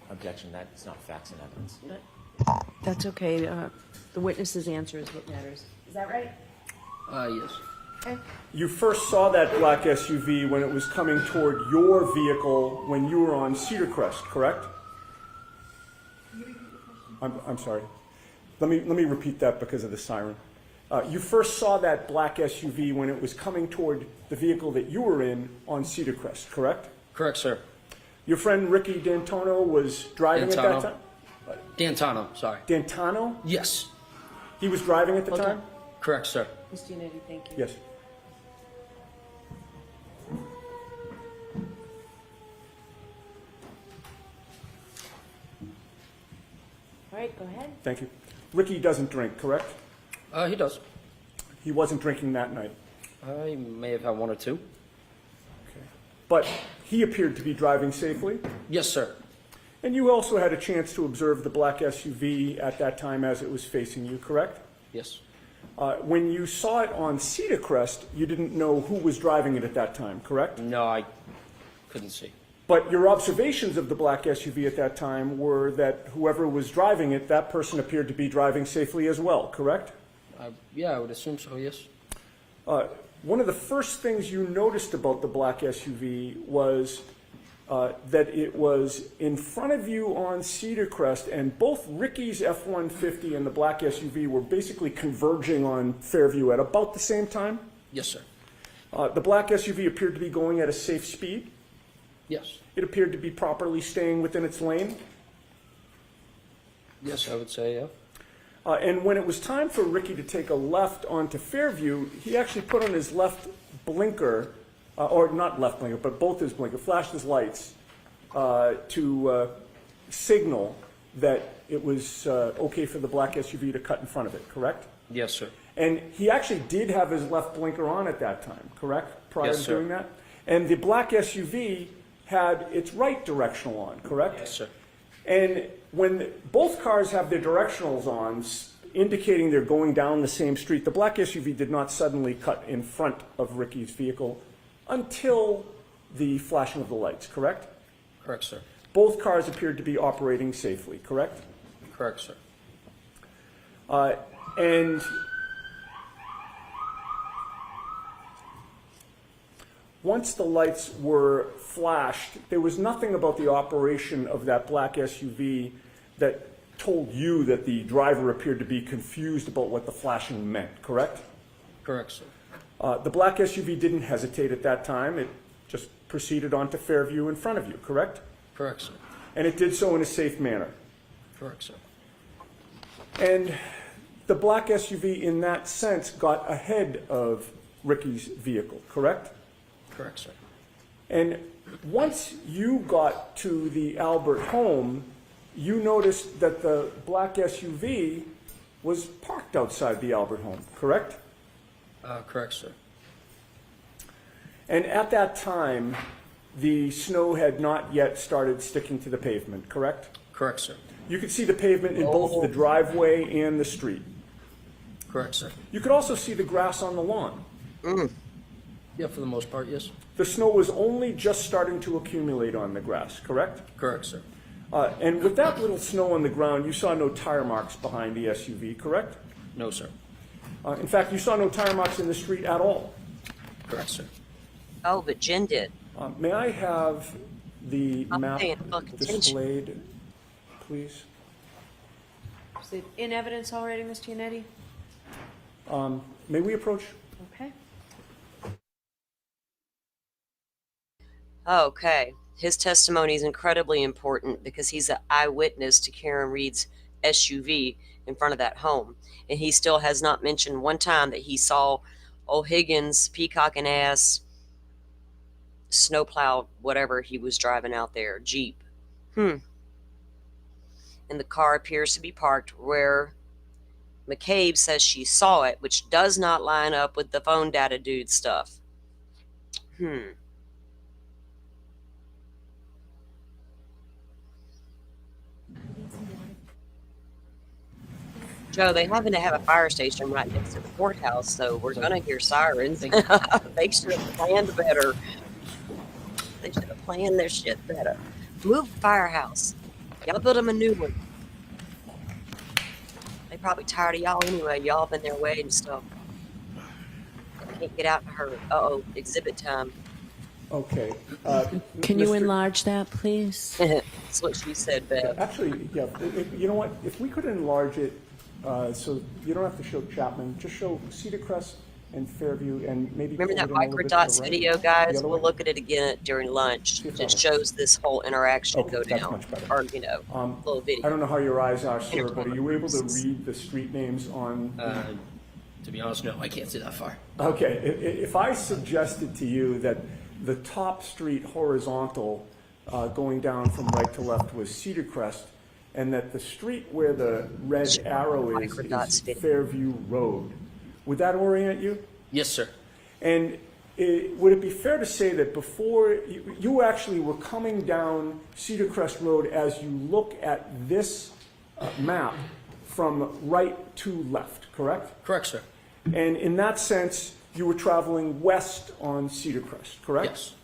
Objection, that is not facts and evidence.
That's okay. The witness's answer is what matters. Is that right?
Yes.
Okay.
You first saw that black SUV when it was coming toward your vehicle when you were on Cedar Crest, correct? I'm sorry. Let me repeat that because of the siren. You first saw that black SUV when it was coming toward the vehicle that you were in on Cedar Crest, correct?
Correct, sir.
Your friend Ricky D'Antano was driving at that time?
D'Antano, sorry.
D'Antano?
Yes.
He was driving at the
Hold on.
time?
Correct, sir.
Mr. Unity, thank you.
Yes.
All right, go ahead.
Thank you. Ricky doesn't drink, correct?
He does.
He wasn't drinking that night.
I may have had one or two.
Okay. But he appeared to be driving safely?
Yes, sir.
And you also had a chance to observe the black SUV at that time as it was facing you, correct?
Yes.
When you saw it on Cedar Crest, you didn't know who was driving it at that time, correct?
No, I couldn't see.
But your observations of the black SUV at that time were that whoever was driving it, that person appeared to be driving safely as well, correct?
Yeah, I would assume so, yes.
One of the first things you noticed about the black SUV was that it was in front of you on Cedar Crest, and both Ricky's F-150 and the black SUV were basically converging on Fairview at about the same time?
Yes, sir.
The black SUV appeared to be going at a safe speed.
Yes.
It appeared to be properly staying within its lane.
Yes, I would say, yeah.
And when it was time for Ricky to take a left onto Fairview, he actually put on his left blinker, or not left blinker, but both his blinker, flashed his lights to signal that it was okay for the black SUV to cut in front of it, correct?
Yes, sir.
And he actually did have his left blinker on at that time, correct? Prior
Yes,
to
sir.
doing that? And the black SUV had its right directional on, correct?
Yes, sir.
And when both cars have their directionals on, indicating they're going down the same street, the black SUV did not suddenly cut in front of Ricky's vehicle until the flashing of the lights, correct?
Correct, sir.
Both cars appeared to be operating safely, correct?
Correct, sir.
And once the lights were flashed, there was nothing about the operation of that black SUV that told you that the driver appeared to be confused about what the flashing meant, correct?
Correct, sir.
The black SUV didn't hesitate at that time. It just proceeded onto Fairview in front of you, correct?
Correct, sir.
And it did so in a safe manner.
Correct, sir.
And the black SUV, in that sense, got ahead of Ricky's vehicle, correct?
Correct, sir.
And once you got to the Albert home, you noticed that the black SUV was parked outside the Albert home, correct?
Correct, sir.
And at that time, the snow had not yet started sticking to the pavement, correct?
Correct, sir.
You could see the pavement in both the driveway and the street.
Correct, sir.
You could also see the grass on the lawn.
Yeah, for the most part, yes.
The snow was only just starting to accumulate on the grass, correct?
Correct, sir.
And with that little snow on the ground, you saw no tire marks behind the SUV, correct?
No, sir.
In fact, you saw no tire marks in the street at all.
Correct, sir.
Oh, but Jen did.
May I have the
I'm
map
paying fucking attention.
displayed, please?
Is it in evidence already, Mr. Yannetti?
May we approach?
Okay.
Okay. His testimony is incredibly important because he's an eyewitness to Karen Read's SUV in front of that home. And he still has not mentioned one time that he saw O'Higgins peacocking ass snowplow, whatever he was driving out there, Jeep. And the car appears to be parked where McCabe says she saw it, which does not line up with the phone data dude stuff. Joe, they happen to have a fire station right next to the courthouse, so we're going to hear sirens. They should have planned better. They should have planned their shit better. Move the firehouse. Y'all build them a new one. They probably tired of y'all anyway. Y'all been their way and stuff. They can't get out to her. Uh-oh, exhibit time.
Okay.
Can you
Mr.
enlarge that, please?
That's what she said, Bev.
Actually, yeah, you know what? If we could enlarge it so you don't have to show Chapman, just show Cedar Crest and Fairview and maybe...
Remember that
pull it a little bit to the
microdots
right?
video,
The
guys?
other
We'll
way?
look at it again during lunch.
See if
It
that
shows this whole interaction
Okay,
go
that's
down.
much better.
Or, you know, little video.
I don't know how your eyes are, sir,
Intertwined
but are you able to
purposes.
read the street names on...
To be honest, no, I can't see that far.
Okay, if I suggested to you that the top street horizontal going down from right to left was Cedar Crest, and that the street where the red arrow is Fairview Road, would that orient you?
Yes, sir.
And would it be fair to say that before you actually were coming down Cedar Crest Road as you look at this map from right to left, correct?
Correct, sir.
And in that sense, you were traveling west on Cedar Crest, correct?
Yes.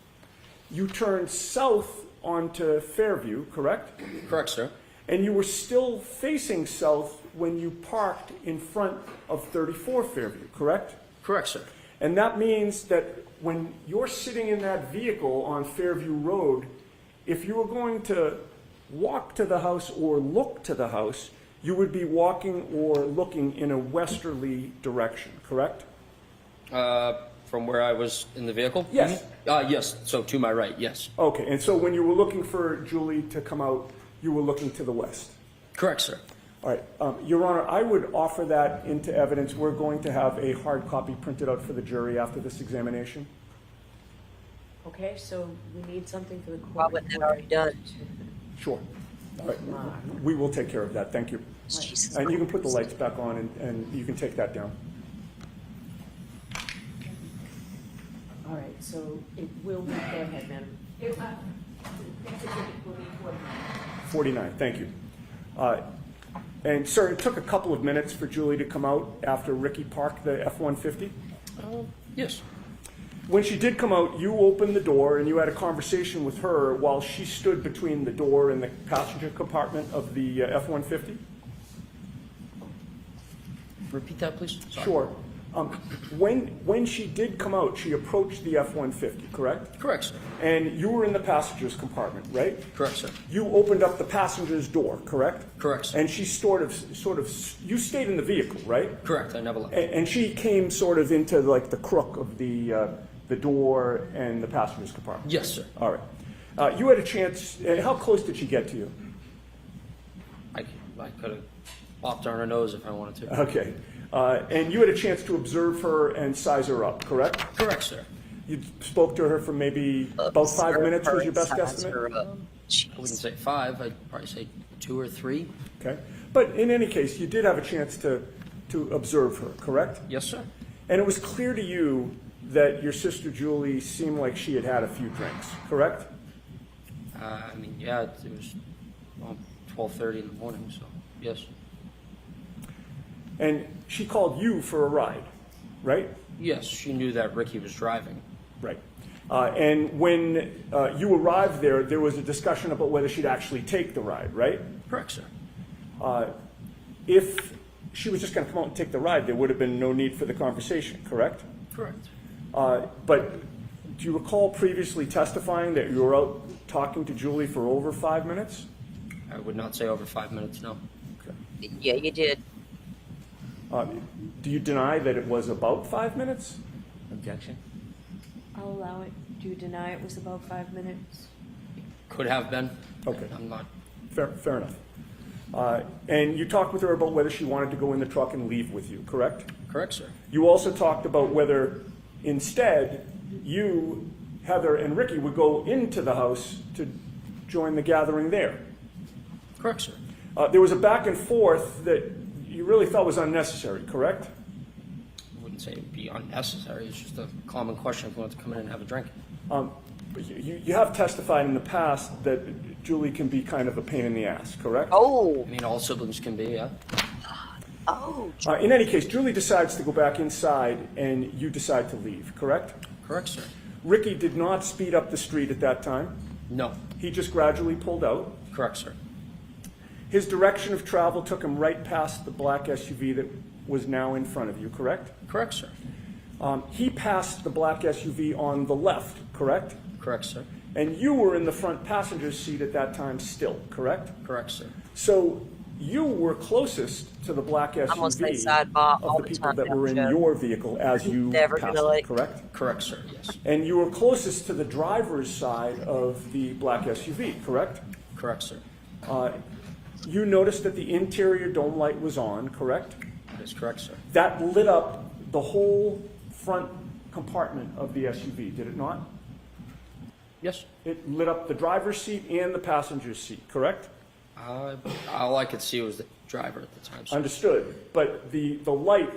You turned south onto Fairview, correct?
Correct, sir.
And you were still facing south when you parked in front of 34 Fairview, correct?
Correct, sir.
And that means that when you're sitting in that vehicle on Fairview Road, if you were going to walk to the house or look to the house, you would be walking or looking in a westerly direction, correct?
From where I was in the vehicle?
Yes.
Yes, so to my right, yes.
Okay, and so when you were looking for Julie to come out, you were looking to the west?
Correct, sir.
All right, Your Honor, I would offer that into evidence. We're going to have a hard copy printed out for the jury after this examination.
Okay, so we need something for the court.
Why wasn't that already done?
Sure. All right, we will take care of that. Thank you.
Jesus
And you can put the lights back on, and you can take that down.
All right, so it will be, go ahead, madam.
49, thank you. And sir, it took a couple of minutes for Julie to come out after Ricky parked the F-150.
Yes.
When she did come out, you opened the door and you had a conversation with her while she stood between the door and the passenger compartment of the F-150?
Repeat that, please. Sorry.
Sure. When she did come out, she approached the F-150, correct?
Correct, sir.
And you were in the passenger's compartment, right?
Correct, sir.
You opened up the passenger's door, correct?
Correct, sir.
And she you stayed in the vehicle, right?
Correct, I never left.
And she came sort of into like the crook of the door and the passenger's compartment?
Yes, sir.
All right. You had a chance, how close did she get to you?
I could have popped her on her nose if I wanted to.
Okay. And you had a chance to observe her and size her up, correct?
Correct, sir.
You spoke to her for maybe about 5 minutes was your best estimate?
I wouldn't say 5, I'd probably say 2 or 3.
Okay. But in any case, you did have a chance to observe her, correct?
Yes, sir.
And it was clear to you that your sister Julie seemed like she had had a few drinks, correct?
I mean, yeah, it was 12:30 in the morning, so yes.
And she called you for a ride, right?
Yes, she knew that Ricky was driving.
Right. And when you arrived there, there was a discussion about whether she'd actually take the ride, right?
Correct, sir.
If she was just going to come out and take the ride, there would have been no need for the conversation, correct?
Correct.
But do you recall previously testifying that you were out talking to Julie for over 5 minutes?
I would not say over 5 minutes, no.
Okay.
Yeah, you did.
Do you deny that it was about 5 minutes?
Objection?
I'll allow it. Do you deny it was about 5 minutes?
Could have been.
Okay.
I'm not.
Fair enough. And you talked with her about whether she wanted to go in the truck and leave with you, correct?
Correct, sir.
You also talked about whether instead you, Heather, and Ricky would go into the house to join the gathering there.
Correct, sir.
There was a back and forth that you really felt was unnecessary, correct?
I wouldn't say it'd be unnecessary. It's just a common question if you want to come in and have a drink.
But you have testified in the past that Julie can be kind of a pain in the ass, correct?
Oh.
I mean, all siblings can be, yeah.
Oh.
In any case, Julie decides to go back inside and you decide to leave, correct?
Correct, sir.
Ricky did not speed up the street at that time.
No.
He just gradually pulled out.
Correct, sir.
His direction of travel took him right past the black SUV that was now in front of you, correct?
Correct, sir.
He passed the black SUV on the left, correct?
Correct, sir.
And you were in the front passenger seat at that time still, correct?
Correct, sir.
So you were closest to the black SUV
gonna say sidebar all
of the
the
people
time
that
now,
were in
Joe.
your vehicle as you
Never
passed
gonna
it,
let-
correct?
Correct, sir, yes.
And you were closest to the driver's side of the black SUV, correct?
Correct, sir.
You noticed that the interior dome light was on, correct?
That is correct, sir.
That lit up the whole front compartment of the SUV, did it not?
Yes.
It lit up the driver's seat and the passenger's seat, correct?
All I could see was the driver at the time, sir.
Understood. But the light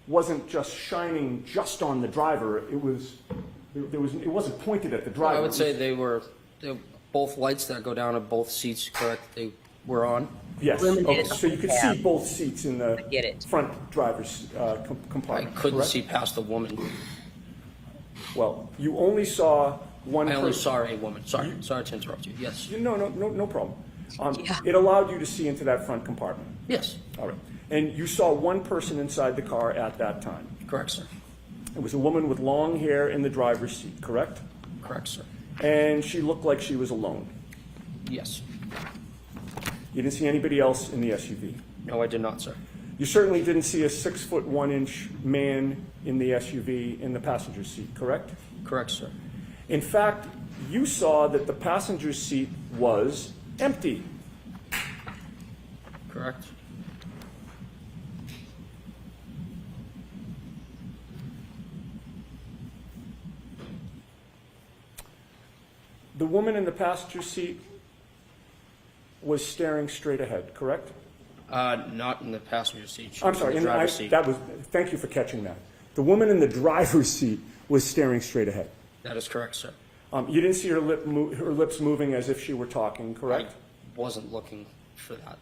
wasn't just shining just on the driver. It wasn't pointed at the driver.
I would say they were both lights that go down at both seats, correct? They were on.
Yes.
Illuminated
Okay. So you could
cab.
see both seats in the
get it.
front driver's
I
compartment.
couldn't
correct?
see past the woman.
Well, you only saw one
I only
person.
saw a woman. Sorry to interrupt you. Yes.
No problem.
Yeah.
It allowed you to see into that front compartment.
Yes.
All right. And you saw one person inside the car at that time.
Correct, sir.
It was a woman with long hair in the driver's seat, correct?
Correct, sir.
And she looked like she was alone.
Yes.
You didn't see anybody else in the SUV.
No, I did not, sir.
You certainly didn't see a 6'1" man in the SUV in the passenger seat, correct?
Correct, sir.
In fact, you saw that the passenger seat was empty.
Correct.
The woman in the passenger seat was staring straight ahead, correct?
Not in the passenger seat. She
I'm
was
sorry,
in the driver's seat.
thank you for catching that. The woman in the driver's seat was staring straight ahead.
That is correct, sir.
You didn't see her lips moving as if she were talking, correct?
I wasn't looking for that.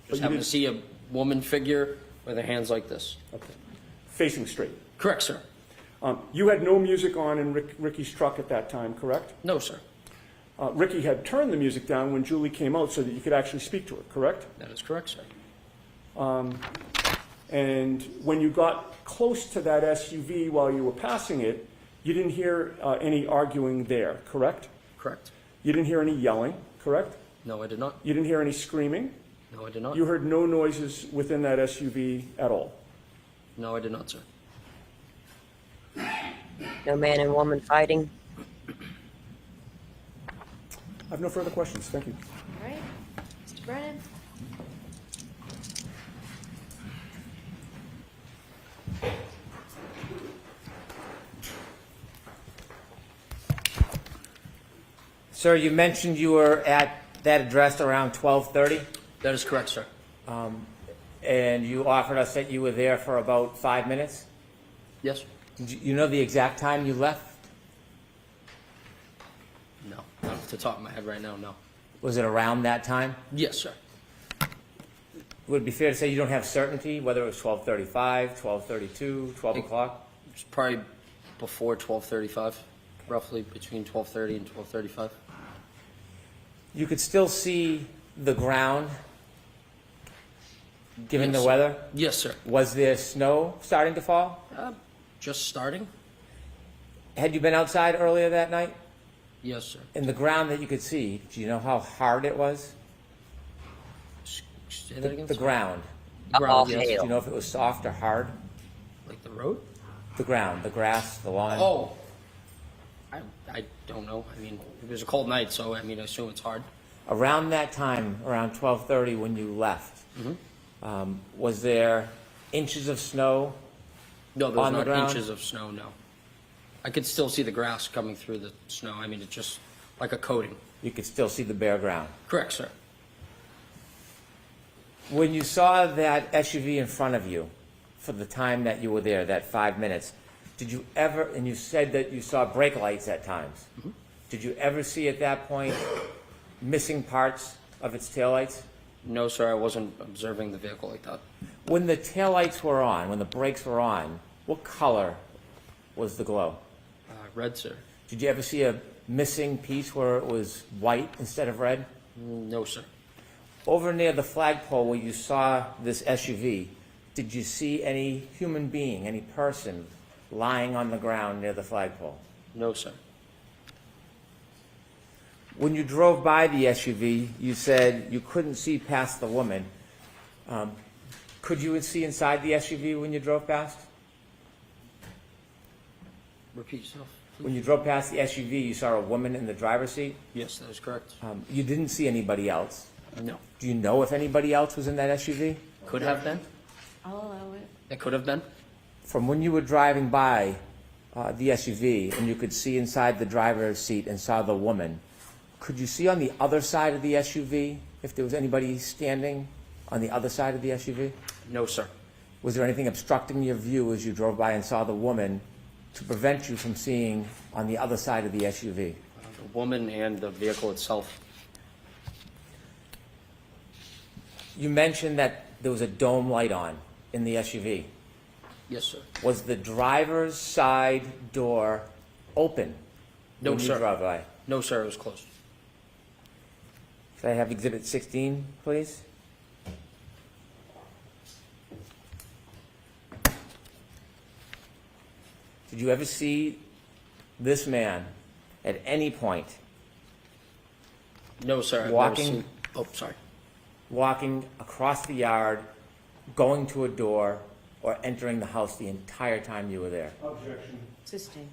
But
Just
you
happened to
didn't-
see a woman figure with her hands like this.
Okay. Facing straight.
Correct, sir.
You had no music on in Ricky's truck at that time, correct?
No, sir.
Ricky had turned the music down when Julie came out so that you could actually speak to her, correct?
That is correct, sir.
And when you got close to that SUV while you were passing it, you didn't hear any arguing there, correct?
Correct.
You didn't hear any yelling, correct?
No, I did not.
You didn't hear any screaming?
No, I did not.
You heard no noises within that SUV at all?
No, I did not, sir.
No man and woman fighting.
I have no further questions. Thank you.
All right, Mr. Brennan?
Sir, you mentioned you were at that address around 12:30,
That is correct, sir.
and you offered us that you were there for about 5 minutes.
Yes?
Did you know the exact time you left?
No. Not off the top of my head right now, no.
Was it around that time?
Yes, sir.
Would it be fair to say you don't have certainty whether it was 12:35, 12:32, 12 o'clock?
It's probably before 12:35, roughly between 12:30 and 12:35.
You could still see the ground, given
Yes,
the
sir.
weather?
Yes, sir.
Was there snow starting to fall?
Just starting?
Had you been outside earlier that night?
Yes, sir.
In the ground that you could see, do you know how hard it was?
Say that again?
The ground.
Ground,
Oh,
yes.
Do you know if it was soft or hard?
Like the road?
The ground, the grass, the lawn.
Oh. I don't know. I mean, it was a cold night, so I mean, I assume it's hard.
Around that time, around 12:30 when you left, was there inches of snow?
No, there was
On the
not
ground?
inches of snow, no. I could still see the grass coming through the snow. I mean, it's just like a coating.
You could still see the bare ground.
Correct, sir.
When you saw that SUV in front of you for the time that you were there, that 5 minutes, did you ever, and you said that you saw brake lights at times, did you ever see at that point missing parts of its taillights?
No, sir, I wasn't observing the vehicle like that.
When the taillights were on, when the brakes were on, what color was the glow?
Red, sir.
Did you ever see a missing piece where it was white instead of red?
No, sir.
Over near the flagpole where you saw this SUV, did you see any human being, any person lying on the ground near the flagpole?
No, sir.
When you drove by the SUV, you said you couldn't see past the woman. Could you see inside the SUV when you drove past?
Repeat yourself.
When you drove past the SUV, you saw a woman in the driver's seat.
Yes, that is correct.
You didn't see anybody else.
No.
Do you know if anybody else was in that SUV?
Could have been.
I'll allow it.
It could have been.
From when you were driving by the SUV and you could see inside the driver's seat and saw the woman, could you see on the other side of the SUV if there was anybody standing on the other side of the SUV?
No, sir.
Was there anything obstructing your view as you drove by and saw the woman to prevent you from seeing on the other side of the SUV?
The woman and the vehicle itself.
You mentioned that there was a dome light on in the SUV.
Yes, sir.
Was the driver's side door open
No,
when you
sir.
drove by?
No, sir, it was closed.
Could I have Exhibit 16, please? Did you ever see this man at any point
No, sir. I've never
Walking-
seen- Oh, sorry.
walking across the yard, going to a door, or entering the house the entire time you were there?
Objection.
Sustain.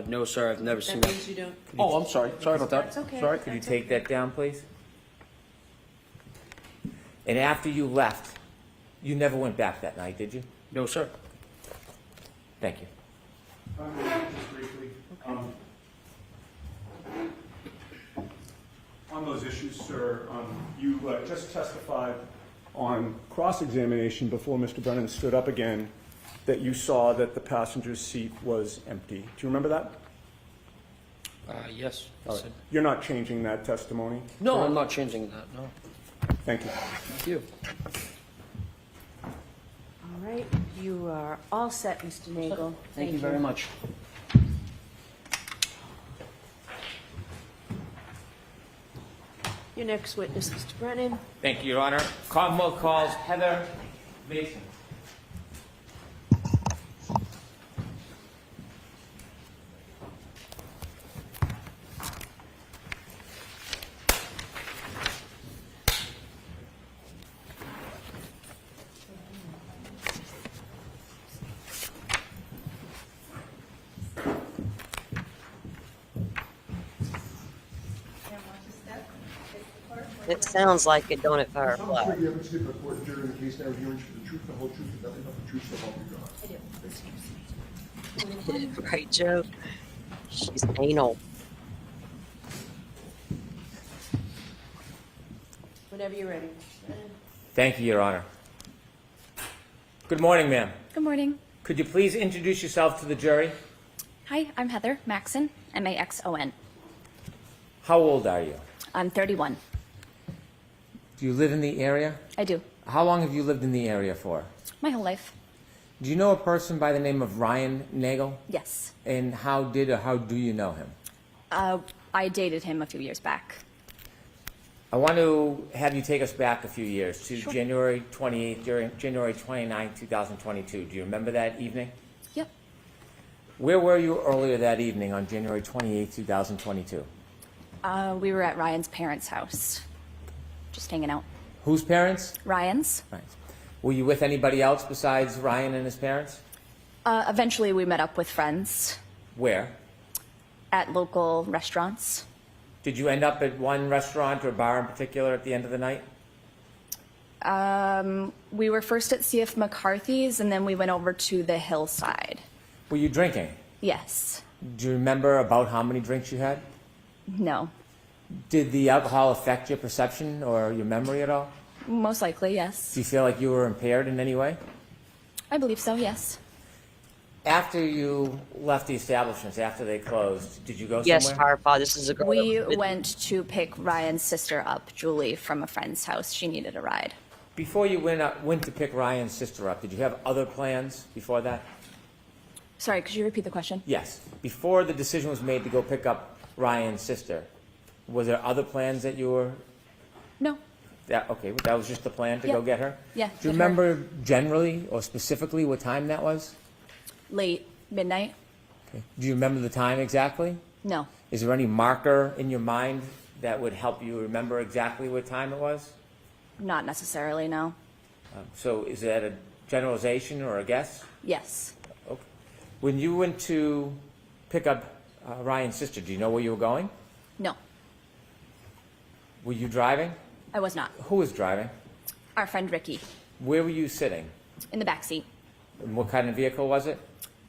No, sir, I've never seen
That
that.
means you don't.
Oh, I'm sorry. Sorry about that.
That's okay.
Sorry.
Could you
That's
take
okay.
that down, please? And after you left, you never went back that night, did you?
No, sir.
Thank you.
Just briefly, On those issues, sir, you just testified on cross-examination before Mr. Brennan stood up again that you saw that the passenger's seat was empty. Do you remember that?
Yes.
All right. You're not changing that testimony?
No,
correct?
I'm not changing that, no.
Thank you.
Thank you.
All right, you are all set, Mr. Nagel.
Thank you very much.
Your next witness, Mr. Brennan.
Thank you, Your Honor. Commonwealth calls Heather Mason.
It sounds like it, don't it,
I'm
Firefly?
sure you haven't seen the court during the case now, hearing the truth, the whole truth, and nothing but the truth, so help you God.
Right, Joe? She's anal.
Whenever you're ready, Mr. Brennan.
Thank you, Your Honor. Good morning, ma'am.
Good morning.
Could you please introduce yourself to the jury?
Hi, I'm Heather Maxon, M-A-X-O-N.
How old are you?
I'm 31.
Do you live in the area?
I do.
How long have you lived in the area for?
My whole life.
Do you know a person by the name of Ryan Nagel?
Yes.
And how do you know him?
I dated him a few years back.
I want to have you take us back a few years to
Sure.
January 28th, during January 29th, 2022. Do you remember that evening?
Yep.
Where were you earlier that evening on January 28th, 2022?
We were at Ryan's parents' house. Just hanging out.
Whose parents?
Ryan's.
Right. Were you with anybody else besides Ryan and his parents?
Eventually we met up with friends
Where?
at local restaurants.
Did you end up at one restaurant or bar in particular at the end of the night?
We were first at C.F. McCarthy's and then we went over to the hillside.
Were you drinking?
Yes.
Do you remember about how many drinks you had?
No.
Did the alcohol affect your perception or your memory at all?
Most likely, yes.
Do you feel like you were impaired in any way?
I believe so, yes.
After you left the establishments, after they closed, did you go
Yes,
somewhere?
Firefly, this is a girl.
We went to pick Ryan's sister up, Julie, from a friend's house. She needed a ride.
Before you went to pick Ryan's sister up, did you have other plans before that?
Sorry, could you repeat the question?
Yes. Before the decision was made to go pick up Ryan's sister, was there other plans that you were...
No.
Okay, that was just the plan to go
Yeah.
get her?
Yeah.
Do you
get her.
remember generally or specifically what time that was?
Late, midnight?
Okay. Do you remember the time exactly?
No.
Is there any marker in your mind that would help you remember exactly what time it was?
Not necessarily, no.
So is that a generalization or a guess?
Yes.
Okay. When you went to pick up Ryan's sister, do you know where you were going?
No.
Were you driving?
I was not.
Who was driving?
Our friend Ricky,
Where were you sitting?
in the back seat.
And what kind of vehicle was it?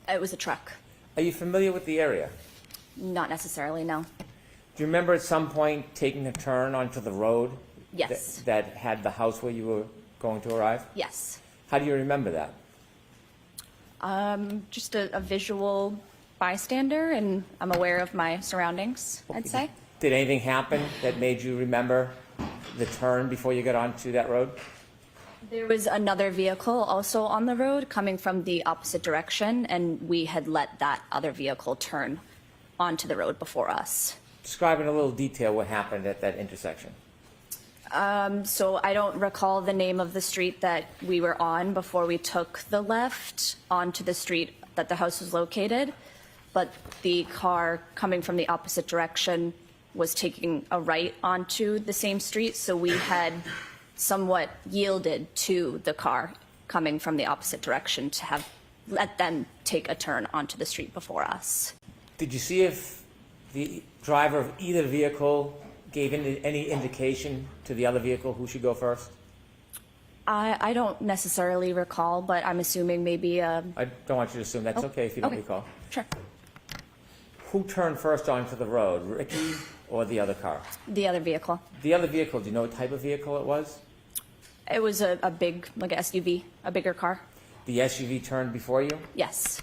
It was a truck.
Are you familiar with the area?
Not necessarily, no.
Do you remember at some point taking a turn onto the road
Yes.
that had the house where you were going to arrive?
Yes.
How do you remember that?
Just a visual bystander, and I'm aware of my surroundings, I'd say.
Did anything happen that made you remember the turn before you got onto that road?
There was another vehicle also on the road coming from the opposite direction, and we had let that other vehicle turn onto the road before us.
Describe in a little detail what happened at that intersection.
So I don't recall the name of the street that we were on before we took the left onto the street that the house was located, but the car coming from the opposite direction was taking a right onto the same street, so we had somewhat yielded to the car coming from the opposite direction to have let them take a turn onto the street before us.
Did you see if the driver of either vehicle gave any indication to the other vehicle who should go first?
I don't necessarily recall, but I'm assuming maybe
I don't want you to assume. That's okay if you don't recall.
Sure.
Who turned first onto the road, Ricky or the other car?
The other vehicle.
The other vehicle, do you know what type of vehicle it was?
It was a big, like a SUV, a bigger car.
The SUV turned before you?
Yes.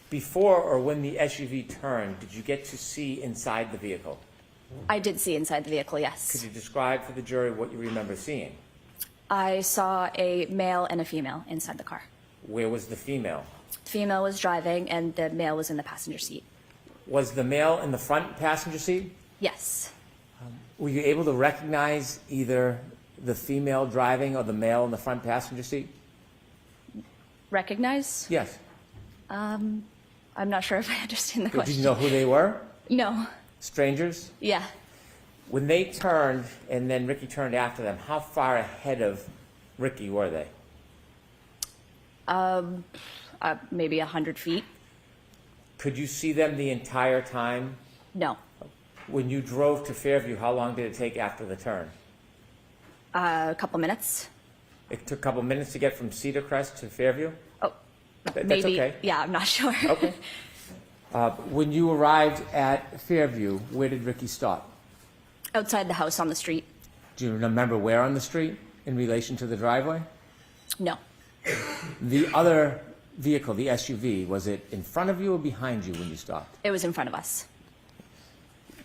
Before or when the SUV turned, did you get to see inside the vehicle?
I did see inside the vehicle, yes.
Could you describe for the jury what you remember seeing?
I saw a male and a female inside the car.
Where was the female?
The female was driving and the male was in the passenger seat.
Was the male in the front passenger seat?
Yes.
Were you able to recognize either the female driving or the male in the front passenger seat?
Recognize?
Yes.
I'm not sure if I understand the
Did
question.
you know who they were?
No.
Strangers?
Yeah.
When they turned and then Ricky turned after them, how far ahead of Ricky were they?
Maybe 100 feet.
Could you see them the entire time?
No.
When you drove to Fairview, how long did it take after the turn?
A couple minutes.
It took a couple minutes to get from Cedar Crest to Fairview?
Oh,
That's
maybe.
okay.
Yeah, I'm not sure.
Okay. When you arrived at Fairview, where did Ricky stop?
Outside the house on the street.
Do you remember where on the street in relation to the driveway?
No.
The other vehicle, the SUV, was it in front of you or behind you when you stopped?
It was in front of us.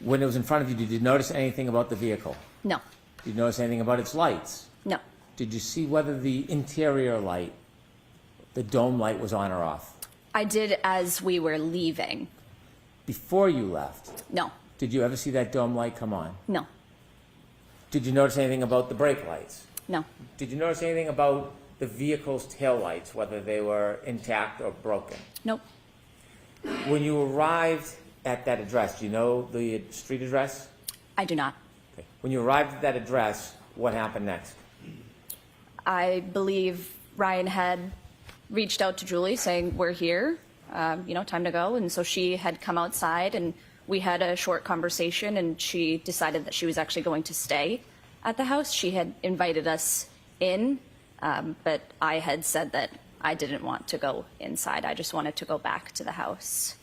When it was in front of you, did you notice anything about the vehicle?
No.
Did you notice anything about its lights?
No.
Did you see whether the interior light, the dome light, was on or off?
I did as we were leaving.
Before you left,
No.
did you ever see that dome light come on?
No.
Did you notice anything about the brake lights?
No.
Did you notice anything about the vehicle's tail lights, whether they were intact or broken?
Nope.
When you arrived at that address, do you know the street address?
I do not.
Okay. When you arrived at that address, what happened next?
I believe Ryan had reached out to Julie saying, we're here, time to go. And so she had come outside and we had a short conversation and she decided that she was actually going to stay at the house. She had invited us in, but I had said that I didn't want to go inside. I just wanted to go back to the house.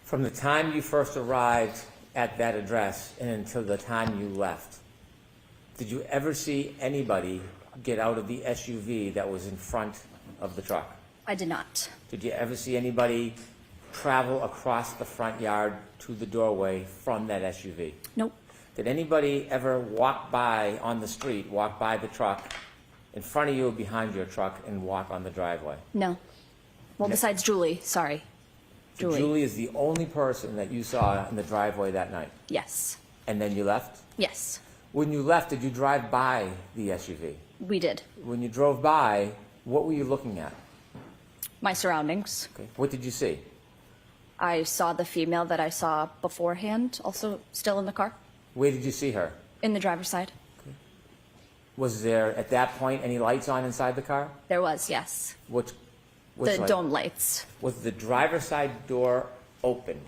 From the time you first arrived at that address and until the time you left, did you ever see anybody get out of the SUV that was in front of the truck?
I did not.
Did you ever see anybody travel across the front yard to the doorway from that SUV?
Nope.
Did anybody ever walk by on the street, walk by the truck in front of you or behind your truck and walk on the driveway?
No. Well,
No.
besides Julie, sorry.
So Julie is the only person that you saw in the driveway that night?
Yes.
And then you left?
Yes.
When you left, did you drive by the SUV?
We did.
When you drove by, what were you looking at?
My surroundings.
Okay. What did you see?
I saw the female that I saw beforehand, also still in the car,
Where did you see her?
in the driver's side.
Was there, at that point, any lights on inside the car?
There was, yes.
Which
The
light?
dome lights.
Was the driver's side door open?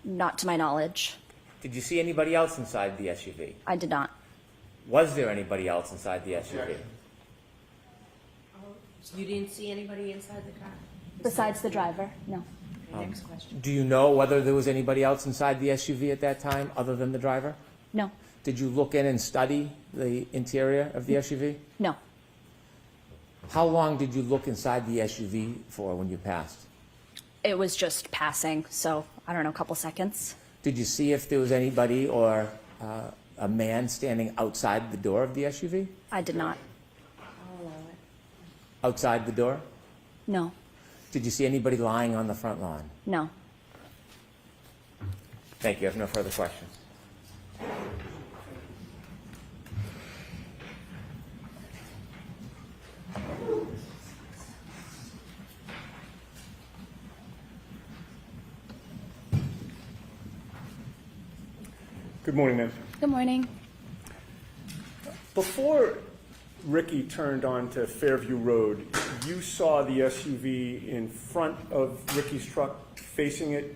Not to my knowledge.
Did you see anybody else inside the SUV?
I did not.
Was there anybody else inside the SUV?
You didn't see anybody inside the car?
Besides the driver? No.
Okay, next question.
Do you know whether there was anybody else inside the SUV at that time other than the driver?
No.
Did you look in and study the interior of the SUV?
No.
How long did you look inside the SUV for when you passed?
It was just passing, so I don't know, a couple seconds.
Did you see if there was anybody or a man standing outside the door of the SUV?
I did not.
I'll allow it.
Outside the door?
No.
Did you see anybody lying on the front lawn?
No.
Thank you. I have no further questions.
Good morning, ma'am.
Good morning.
Before Ricky turned onto Fairview Road, you saw the SUV in front of Ricky's truck, facing it,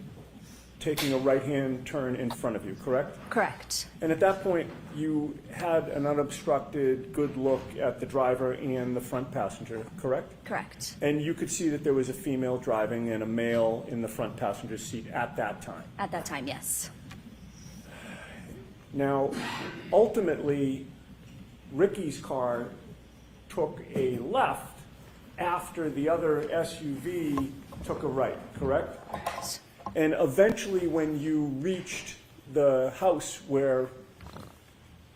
taking a right-hand turn in front of you, correct?
Correct.
And at that point, you had an unobstructed, good look at the driver and the front passenger, correct?
Correct.
And you could see that there was a female driving and a male in the front passenger seat at that time.
At that time, yes.
Now, ultimately, Ricky's car took a left after the other SUV took a right, correct? And eventually, when you reached the house where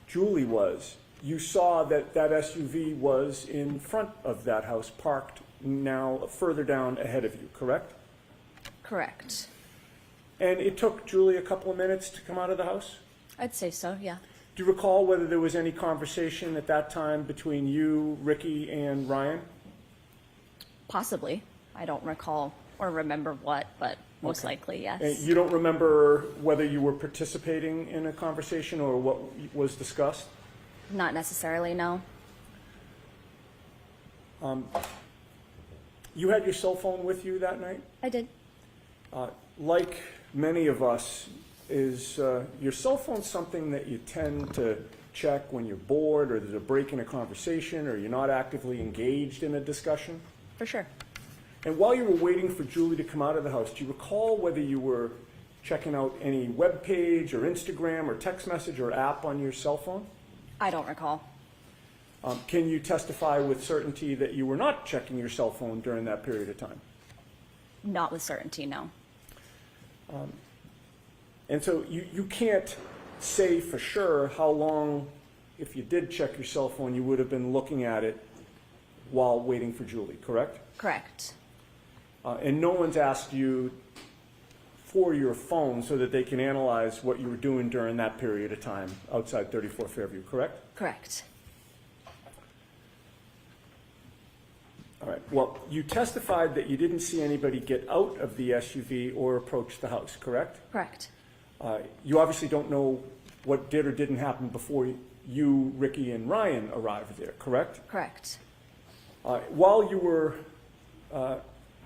Julie was, you saw that that SUV was in front of that house, parked now further down ahead of you, correct?
Correct.
And it took Julie a couple of minutes to come out of the house?
I'd say so, yeah.
Do you recall whether there was any conversation at that time between you, Ricky, and Ryan?
Possibly. I don't recall or remember what, but most likely, yes.
And you don't remember whether you were participating in a conversation or what was discussed?
Not necessarily, no.
You had your cell phone with you that night?
I did.
Like many of us, is your cell phone something that you tend to check when you're bored or there's a break in a conversation or you're not actively engaged in a discussion?
For sure.
And while you were waiting for Julie to come out of the house, do you recall whether you were checking out any web page or Instagram or text message or app on your cell phone?
I don't recall.
Can you testify with certainty that you were not checking your cell phone during that period of time?
Not with certainty, no.
And so you can't say for sure how long, if you did check your cell phone, you would have been looking at it while waiting for Julie, correct?
Correct.
And no one's asked you for your phone so that they can analyze what you were doing during that period of time outside 34 Fairview, correct?
Correct.
All right. Well, you testified that you didn't see anybody get out of the SUV or approach the house, correct?
Correct.
You obviously don't know what did or didn't happen before you, Ricky, and Ryan arrived there, correct?
Correct.
While you were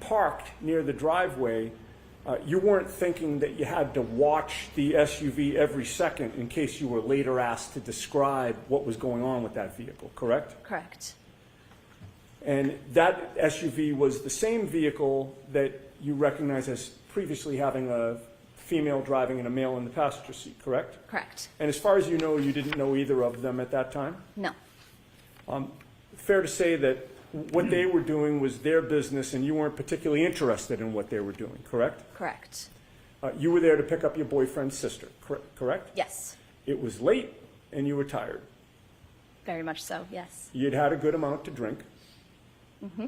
parked near the driveway, you weren't thinking that you had to watch the SUV every second in case you were later asked to describe what was going on with that vehicle, correct?
Correct.
And that SUV was the same vehicle that you recognize as previously having a female driving and a male in the passenger seat, correct?
Correct.
And as far as you know, you didn't know either of them at that time?
No.
Fair to say that what they were doing was their business and you weren't particularly interested in what they were doing, correct?
Correct.
You were there to pick up your boyfriend's sister, correct?
Yes.
It was late and you were tired.
Very much so, yes.
You'd had a good amount to drink.
Mm-hmm.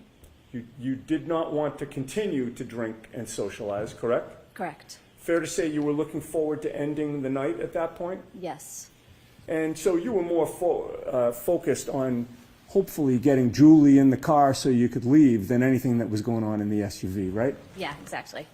You did not want to continue to drink and socialize, correct?
Correct.
Fair to say you were looking forward to ending the night at that point?
Yes.
And so you were more focused on hopefully getting Julie in the car so you could leave than anything that was going on in the SUV, right?
Yeah, exactly.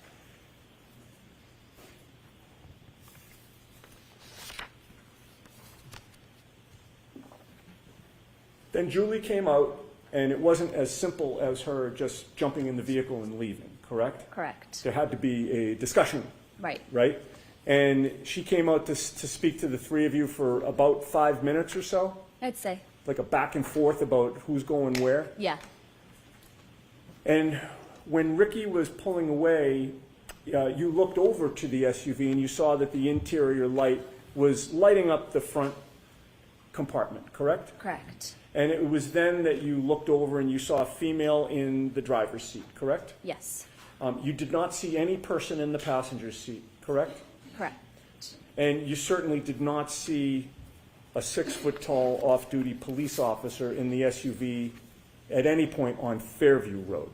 Then Julie came out, and it wasn't as simple as her just jumping in the vehicle and leaving, correct?
Correct.
There had to be a discussion,
Right.
right? And she came out to speak to the three of you for about 5 minutes or so,
I'd say.
like a back and forth about who's going where.
Yeah.
And when Ricky was pulling away, you looked over to the SUV and you saw that the interior light was lighting up the front compartment, correct?
Correct.
And it was then that you looked over and you saw a female in the driver's seat, correct?
Yes.
You did not see any person in the passenger seat, correct?
Correct.
And you certainly did not see a 6-foot-tall off-duty police officer in the SUV at any point on Fairview Road.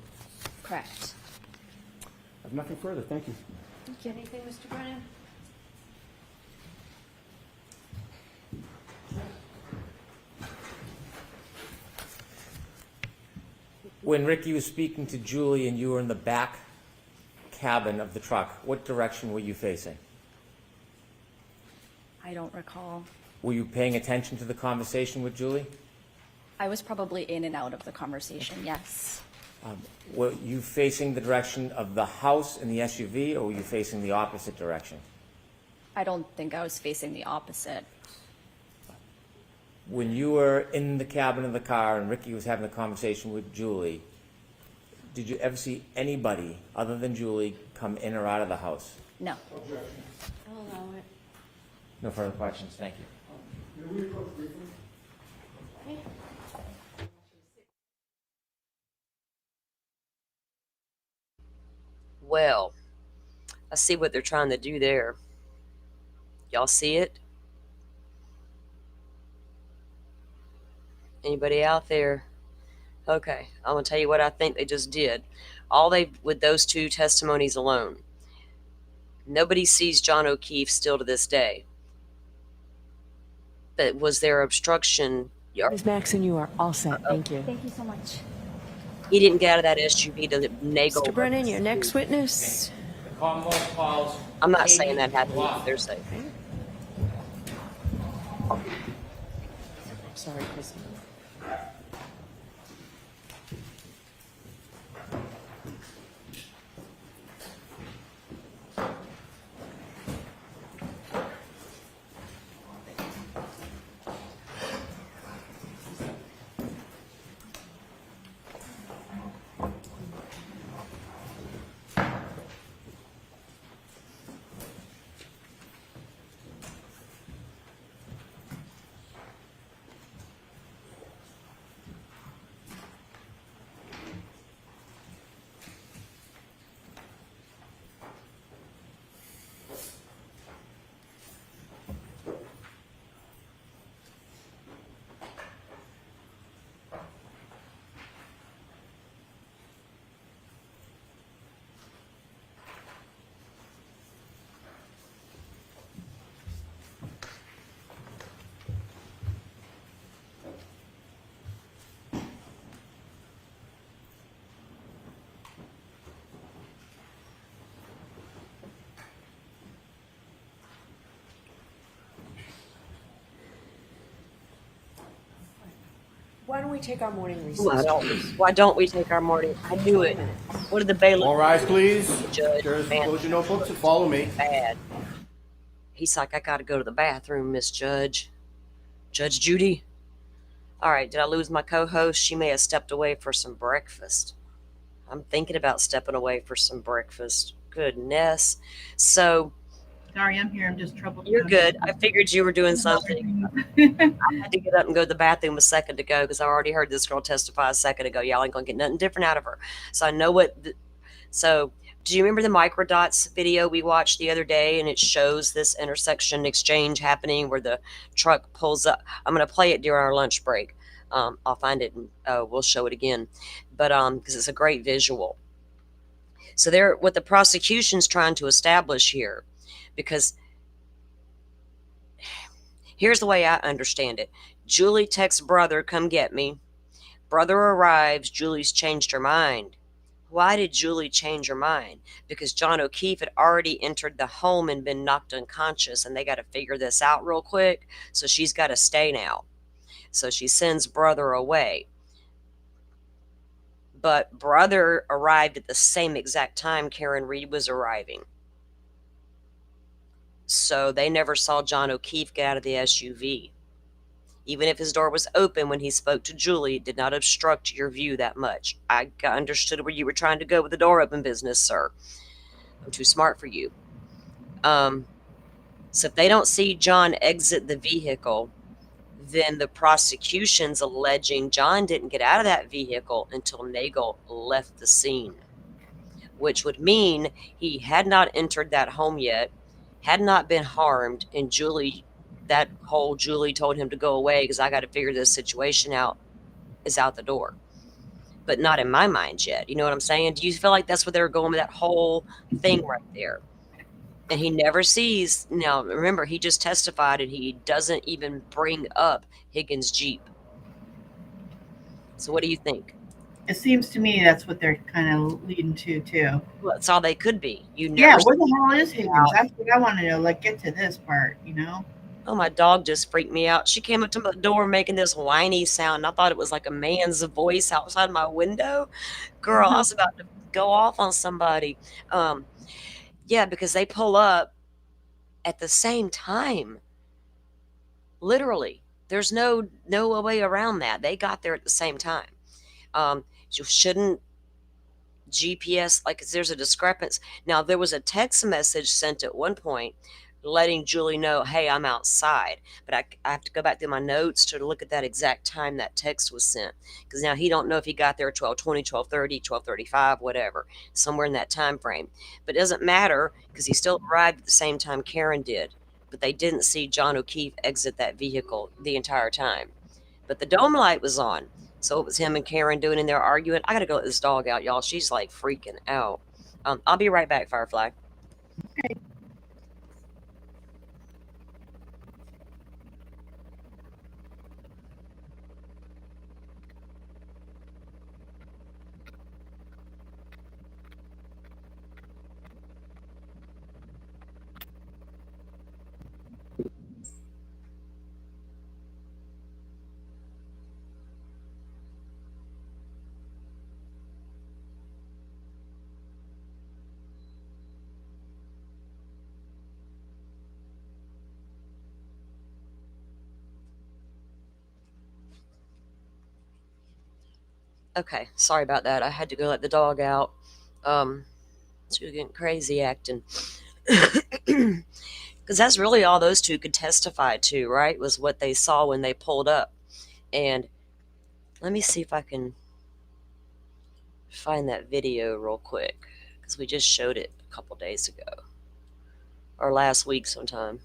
Correct.
I have nothing further. Thank you.
Thank you. Anything, Mr. Brennan?
When Ricky was speaking to Julie and you were in the back cabin of the truck, what direction were you facing?
I don't recall.
Were you paying attention to the conversation with Julie?
I was probably in and out of the conversation, yes.
Were you facing the direction of the house in the SUV, or were you facing the opposite direction?
I don't think I was facing the opposite.
When you were in the cabin of the car and Ricky was having a conversation with Julie, did you ever see anybody other than Julie come in or out of the house?
No.
I'll allow it.
No further questions. Thank you.
Well, I see what they're trying to do there. Y'all see it? Anybody out there? Okay, I'm gonna tell you what I think they just did. With those two testimonies alone, nobody sees John O'Keefe still to this day. But was there obstruction?
Ms. Maxon, you are all set. Thank you.
Thank you so much.
He didn't get out of that SUV to naggle.
Mr. Brennan, your next witness.
The Commonwealth calls.
I'm not saying that happened either. They're safe.
Sorry, Kristen. Why don't we take our morning recess?
Why don't we take our morning? I knew it. What did the bailiff?
All rise, please.
Judge,
Jurors,
man,
close your notebooks and follow me.
bad. He's like, I gotta go to the bathroom, Miss Judge. Judge Judy. All right, did I lose my co-host? She may have stepped away for some breakfast. I'm thinking about stepping away for some breakfast. Goodness. So,
sorry, I'm here. I'm just troubled.
You're good. I figured you were doing something. I had to get up and go to the bathroom a second ago because I already heard this girl testify a second ago. Y'all ain't gonna get nothing different out of her. So I know what. So do you remember the microdots video we watched the other day? And it shows this intersection exchange happening where the truck pulls up. I'm gonna play it during our lunch break. I'll find it and we'll show it again. But because it's a great visual. So what the prosecution's trying to establish here, because here's the way I understand it. Julie texts brother, come get me. Brother arrives. Julie's changed her mind. Why did Julie change her mind? Because John O'Keefe had already entered the home and been knocked unconscious, and they got to figure this out real quick. So she's got to stay now. So she sends brother away. But brother arrived at the same exact time KarenRead was arriving. So they never saw John O'Keefe get out of the SUV. Even if his door was open when he spoke to Julie, it did not obstruct your view that much. I understood where you were trying to go with the door open business, sir. I'm too smart for you. So if they don't see John exit the vehicle, then the prosecution's alleging John didn't get out of that vehicle until Nagel left the scene, which would mean he had not entered that home yet, had not been harmed, and Julie told him to go away because I got to figure this situation out, is out the door. But not in my mind yet. You know what I'm saying? Do you feel like that's where they were going with that whole thing right there? And he never sees. Now, remember, he just testified and he doesn't even bring up Higgins' Jeep. So what do you think?
It seems to me that's what they're kind of leading to, too.
Well, that's all they could be.
Yeah, where the hell is Higgins? That's what I want to know. Like, get to this part, you know?
Oh, my dog just freaked me out. She came up to the door making this whiny sound. And I thought it was like a man's voice outside my window. Girl, I was about to go off on somebody. Yeah, because they pull up at the same time. Literally. There's no way around that. They got there at the same time. You shouldn't GPS, like, there's a discrepancy. Now, there was a text message sent at one point letting Julie know, hey, I'm outside. But I have to go back through my notes to look at that exact time that text was sent. Because now he don't know if he got there at 12:20, 12:30, 12:35, whatever, somewhere in that time frame. But it doesn't matter because he still arrived at the same time Karen did. But they didn't see John O'Keefe exit that vehicle the entire time. But the dome light was on. So it was him and Karen doing in there arguing. I got to go let this dog out, y'all. She's like freaking out. I'll be right back, Firefly. Okay, sorry about that. I had to go let the dog out. She was getting crazy acting. Because that's really all those two could testify to, right? Was what they saw when they pulled up. And let me see if I can find that video real quick. Because we just showed it a couple days ago. Or last week sometime.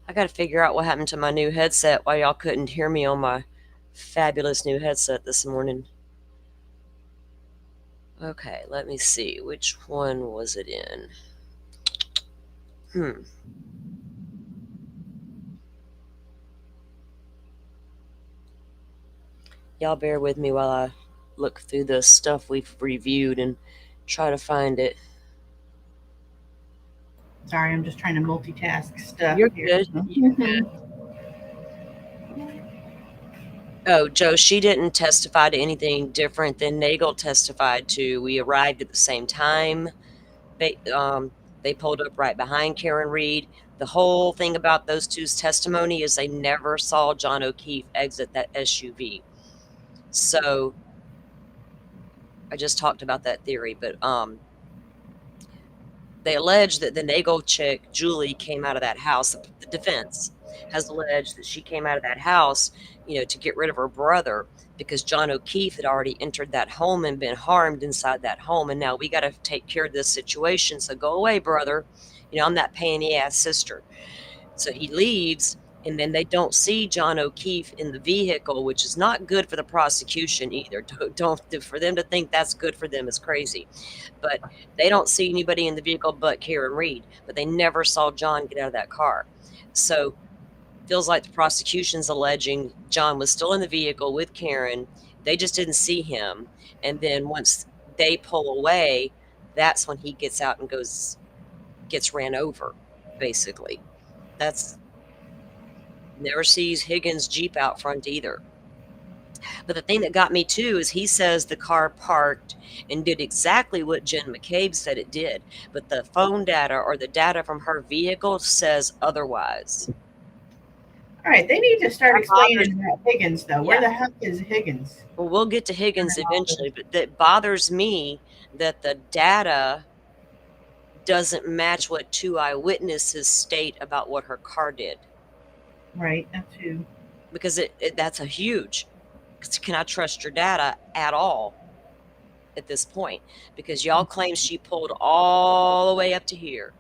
I got to figure out what happened to my new headset, why y'all couldn't hear me on my fabulous new headset this morning. Okay, let me see. Which one was it in? Y'all bear with me while I look through the stuff we've reviewed and try to find it.
Sorry, I'm just trying to multitask stuff.
You're
here.
good. You're good. Oh, Joe, she didn't testify to anything different than Nagel testified to. We arrived at the same time. They pulled up right behind KarenRead. The whole thing about those two's testimony is they never saw John O'Keefe exit that SUV. So I just talked about that theory, but they allege that the Nagel chick, Julie, came out of that house. The defense has alleged that she came out of that house, to get rid of her brother because John O'Keefe had already entered that home and been harmed inside that home. And now we got to take care of this situation. So go away, brother. I'm that pain in the ass sister. So he leaves, and then they don't see John O'Keefe in the vehicle, which is not good for the prosecution either. Don't for them to think that's good for them is crazy. But they don't see anybody in the vehicle but KarenRead. But they never saw John get out of that car. So feels like the prosecution's alleging John was still in the vehicle with Karen. They just didn't see him. And then once they pull away, that's when he gets out and gets ran over, basically. Never sees Higgins' Jeep out front either. But the thing that got me too is he says the car parked and did exactly what Jen McCabe said it did. But the phone data or the data from her vehicle says otherwise.
All right, they need to start explaining about Higgins, though. Where the heck is Higgins?
Well, we'll get to Higgins eventually, but that bothers me that the data doesn't match what two eyewitnesses state about what her car did.
Right, that too.
Because that's a huge. Can I trust your data at all at this point? Because y'all claim she pulled all the way up to here.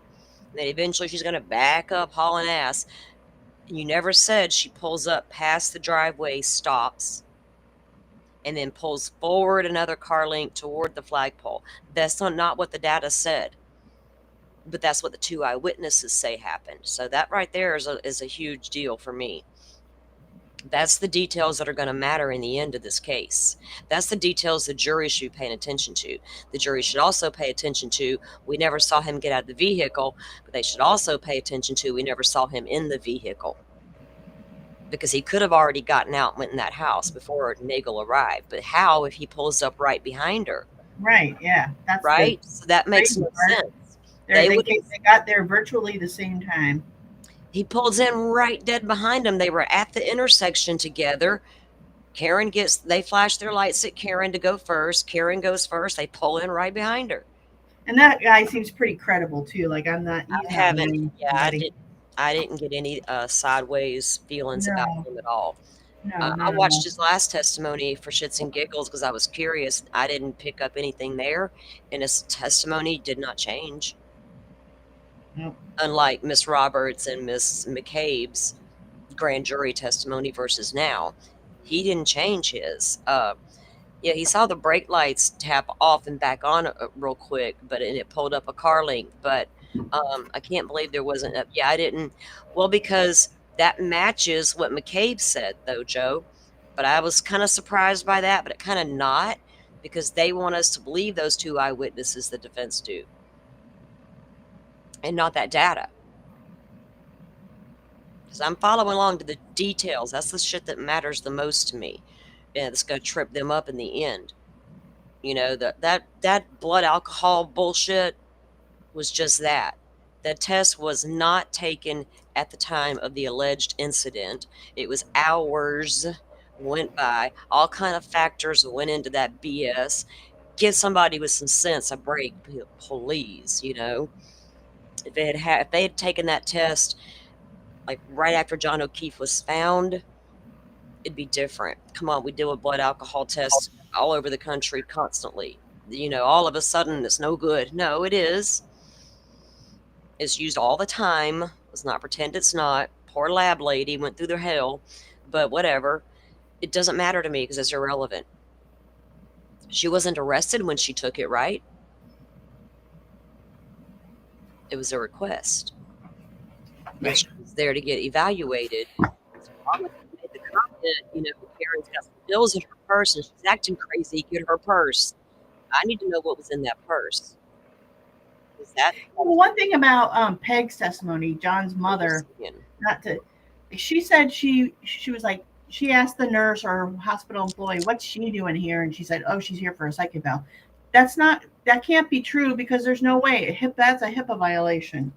And then eventually she's going to back up hauling ass. You never said she pulls up past the driveway, stops, and then pulls forward another car length toward the flagpole. That's not what the data said. But that's what the two eyewitnesses say happened. So that right there is a huge deal for me. That's the details that are going to matter in the end of this case. That's the details the jury should be paying attention to. The jury should also pay attention to, we never saw him get out of the vehicle, but they should also pay attention to, we never saw him in the vehicle. Because he could have already gotten out and went in that house before Nagel arrived. But how if he pulls up right behind her?
Right, yeah. That's
right? So that makes no sense.
They got there virtually the same time.
He pulls in right dead behind him. They were at the intersection together. They flash their lights at Karen to go first. Karen goes first. They pull in right behind her.
And that guy seems pretty credible too. Like I'm not.
I
He's not
haven't.
really
Yeah,
somebody.
I didn't get any sideways feelings about
No,
him at all.
no,
I
not at
watched
all.
his last testimony for shits and giggles because I was curious. I didn't pick up anything there, and his testimony did not change.
Nope.
Unlike Miss Roberts and Miss McCabe's grand jury testimony versus now, he didn't change his. Yeah, he saw the brake lights tap off and back on real quick, and it pulled up a car link. But I can't believe there wasn't. Yeah, I didn't. Well, because that matches what McCabe said, though, Joe. But I was kind of surprised by that, but it kind of not, because they want us to believe those two eyewitnesses, the defense do, and not that data. Because I'm following along to the details. That's the shit that matters the most to me. And it's going to trip them up in the end. You know, that blood alcohol bullshit was just that. The test was not taken at the time of the alleged incident. It was hours went by. All kind of factors went into that BS. Give somebody with some sense a break, please. You know, if they had taken that test like right after John O'Keefe was found, it'd be different. Come on, we do a blood alcohol test all over the country constantly. You know, all of a sudden it's no good. No, it is. It's used all the time. Let's not pretend it's not. Poor lab lady went through their hell, but whatever. It doesn't matter to me because it's irrelevant. She wasn't arrested when she took it, right? It was a request. And she was there to get evaluated. Made the comment, you know, Karen's got some bills in her purse and she's acting crazy. Get her purse. I need to know what was in that purse. Is that
Well, one thing about Peg's testimony, John's mother, she said she was like, she asked the nurse or hospital employee, what's she doing here? And she said, oh, she's here for a psych eval. That can't be true because there's no way. That's a HIPAA violation.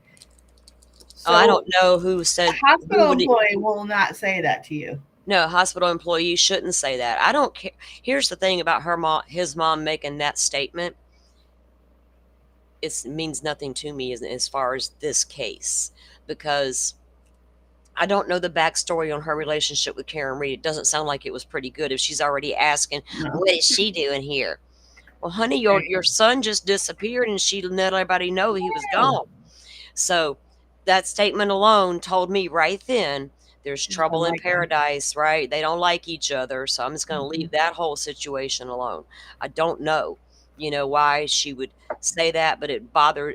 So
I don't know who said.
A hospital employee will not say that to you.
No, a hospital employee shouldn't say that. I don't care. Here's the thing about his mom making that statement. It means nothing to me as far as this case, because I don't know the backstory on her relationship with KarenRead. It doesn't sound like it was pretty good if she's already asking, what is she doing here? Well, honey, your son just disappeared and she let everybody know he was gone. So that statement alone told me right then there's trouble in paradise, right? They don't like each other. So I'm just going to leave that whole situation alone. I don't know, you know, why she would say that, but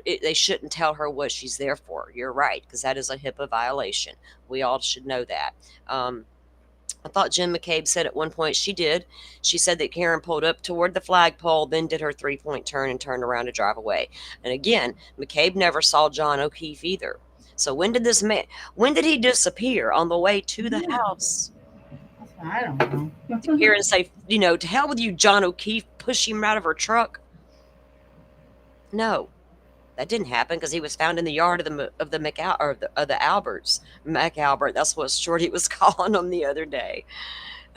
they shouldn't tell her what she's there for. You're right, because that is a HIPAA violation. We all should know that. I thought Jim McCabe said at one point she did. She said that Karen pulled up toward the flagpole, then did her 3-point turn and turned around to drive away. And again, McCabe never saw John O'Keefe either. So when did he disappear on the way to the house?
I don't know.
Did Karen say, you know, to hell with you, John O'Keefe, push him out of her truck? No, that didn't happen because he was found in the yard of the Alberts. McAlbert, that's what Shorty was calling them the other day.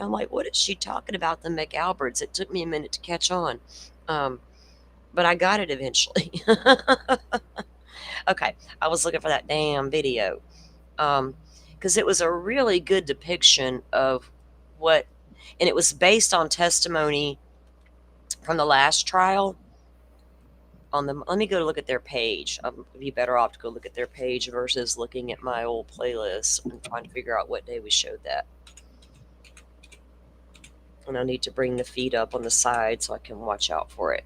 I'm like, what is she talking about, the McAlberts? It took me a minute to catch on, but I got it eventually. Okay, I was looking for that damn video because it was a really good depiction of what, and it was based on testimony from the last trial. Let me go look at their page. I'd be better off to go look at their page versus looking at my old playlist and trying to figure out what day we showed that. And I need to bring the feed up on the side so I can watch out for it.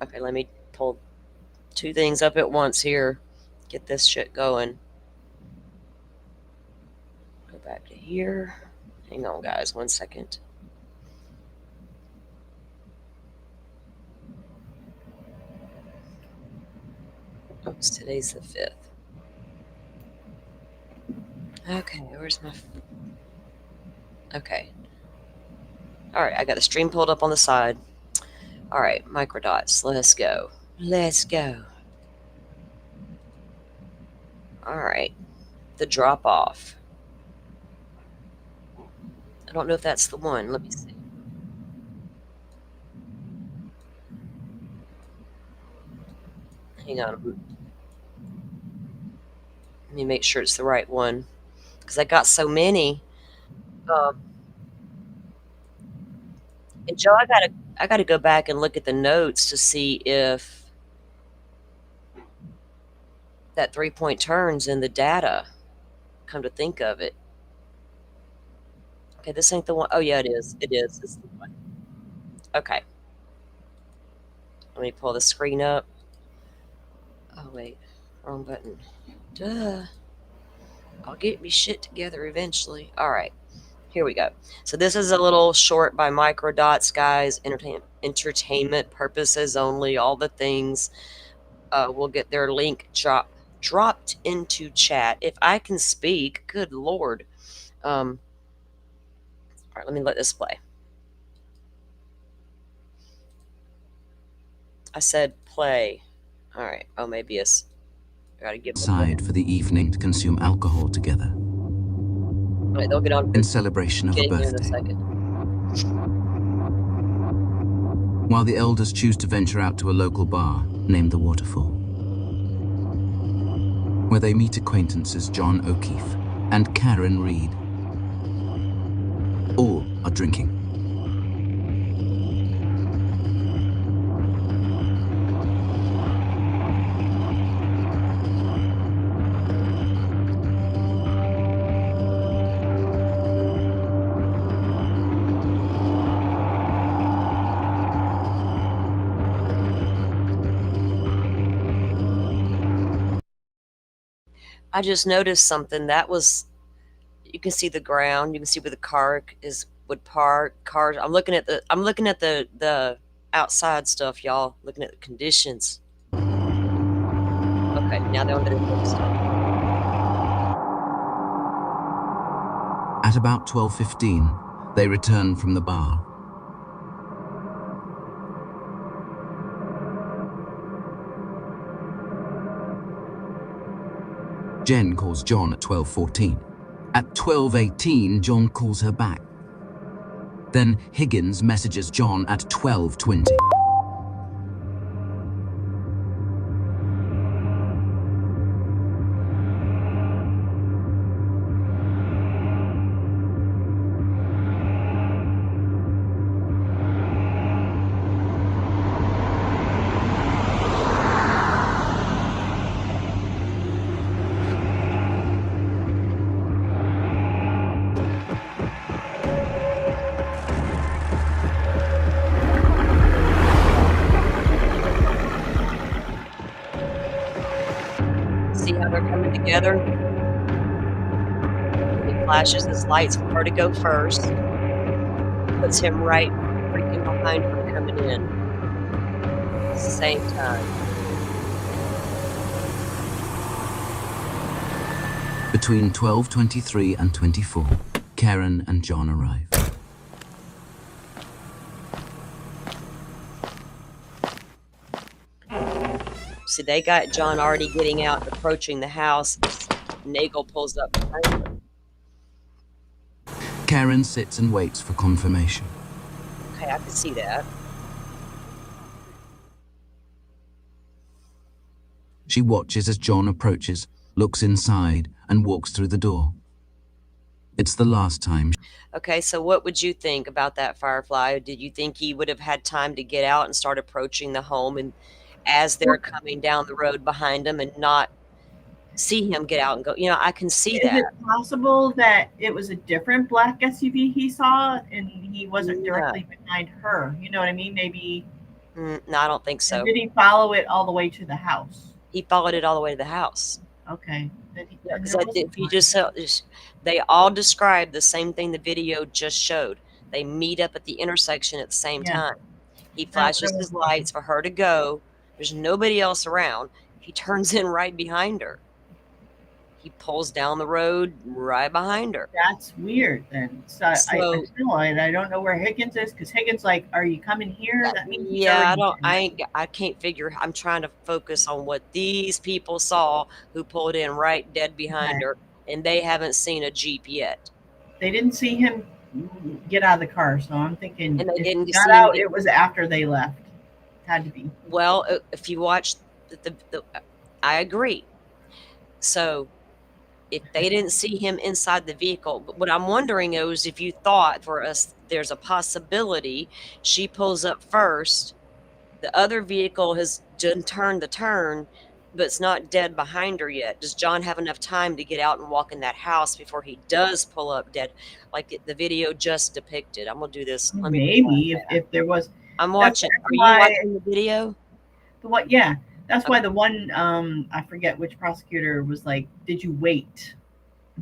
Okay, let me pull 2 things up at once here. Get this shit going. Go back to here. Hang on, guys, 1 second. Oops, today's the 5th. Okay, where's my... Okay. All right, I got the stream pulled up on the side. All right, microdots, let's go. Let's go. All right, the drop off. I don't know if that's the one. Let me see. Hang on. Let me make sure it's the right one because I got so many. And Joe, I gotta go back and look at the notes to see if that 3-point turn's in the data. Come to think of it. Okay, this ain't the one. Oh yeah, it is. It is. It's the one. Okay. Let me pull the screen up. Oh wait, wrong button. Duh. I'll get me shit together eventually. All right, here we go. So this is a little short by Microdots, guys. Entertainment purposes only. All the things. We'll get their link dropped into chat. If I can speak, good lord. All right, let me let this play. I said play. All right. Oh, maybe it's. I gotta get
Side for the evening to consume alcohol together.
Right, they'll get on
in celebration of a
in a
birthday.
second.
While the elders choose to venture out to a local bar named the Waterfall, where they meet acquaintances John O'Keefe and KarenRead. All are drinking.
I just noticed something. That was, you can see the ground. You can see where the car would park. Cars. I'm looking at the outside stuff, y'all. Looking at the conditions. Okay, now they're on the good stuff.
At about 12:15, they return from the bar. Jen calls John at 12:14. At 12:18, John calls her back. Then Higgins messages John at 12:20.
See how they're coming together? He flashes his lights for her to go first. Puts him right freaking behind her coming in. Same time.
Between 12:23 and 24, Karen and John arrive.
See, they got John already getting out, approaching the house. Nagel pulls up behind him.
Karen sits and waits for confirmation.
Okay, I can see that.
She watches as John approaches, looks inside, and walks through the door. It's the last time.
Okay, so what would you think about that, Firefly? Did you think he would have had time to get out and start approaching the home, and as they're coming down the road behind him, and not see him get out and go? You know, I can see that.
Is it possible that it was a different black SUV he saw and he wasn't directly behind her? You know what I mean? Maybe.
No, I don't think so.
Did he follow it all the way to the house?
He followed it all the way to the house.
Okay.
Because if you just, they all describe the same thing the video just showed. They meet up at the intersection at the same time. He flashes his lights for her to go. There's nobody else around. He turns in right behind her. He pulls down the road right behind her.
That's weird then. So I don't know where Higgins is, because Higgins like, are you coming here? That means
I can't figure. I'm trying to focus on what these people saw who pulled in right dead behind her, and they haven't seen a Jeep yet.
They didn't see him get out of the car, so I'm thinking
and they didn't
got out. It was after they left. Had to be.
Well, if you watch I agree. So if they didn't see him inside the vehicle, but what I'm wondering is if you thought for us, there's a possibility she pulls up first, the other vehicle has done turned the turn, but it's not dead behind her yet. Does John have enough time to get out and walk in that house before he does pull up dead, like the video just depicted? I'm gonna do this. Let me.
Maybe if there was.
I'm
That's
watching. Are you
why
watching the video?
yeah. That's why
Okay.
the one I forget which prosecutor was like, "Did you wait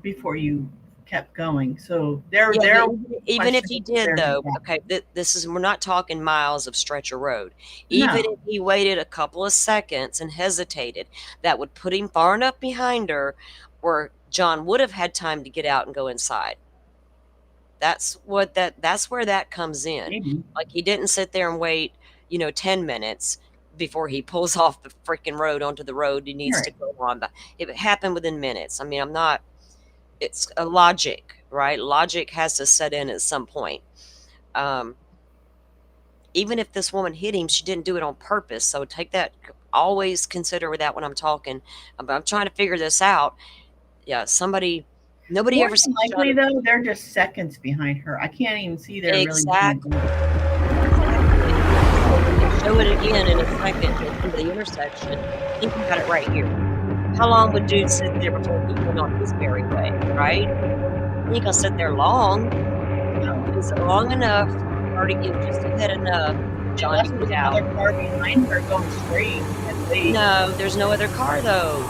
before you kept going?" So
Yeah,
they're
even if he did, though,
yeah.
okay, this is, we're not talking miles of stretcher road. Even
No.
if he waited a couple of seconds and hesitated, that would put him far enough behind her where John would have had time to get out and go inside. That's where that comes in.
Maybe.
Like, he didn't sit there and wait, 10 minutes before he pulls off the freaking road onto the road he needs to go on. But it happened within minutes. I mean, it's a logic, right? Logic has to set in at some point. Even if this woman hit him, she didn't do it on purpose. So take that, always consider that when I'm talking. I'm trying to figure this out. Yeah, nobody
More
ever
than likely though, they're just seconds behind her. I can't even see they're
Exactly.
really.
Show it again in a second at the intersection. Think about it right here. How long would dude sit there before he went on his merry way, right? He ain't gonna sit there long. Is it long enough, or to get just ahead enough for John to get out?
Another car behind her going straight.
No, there's no other car though.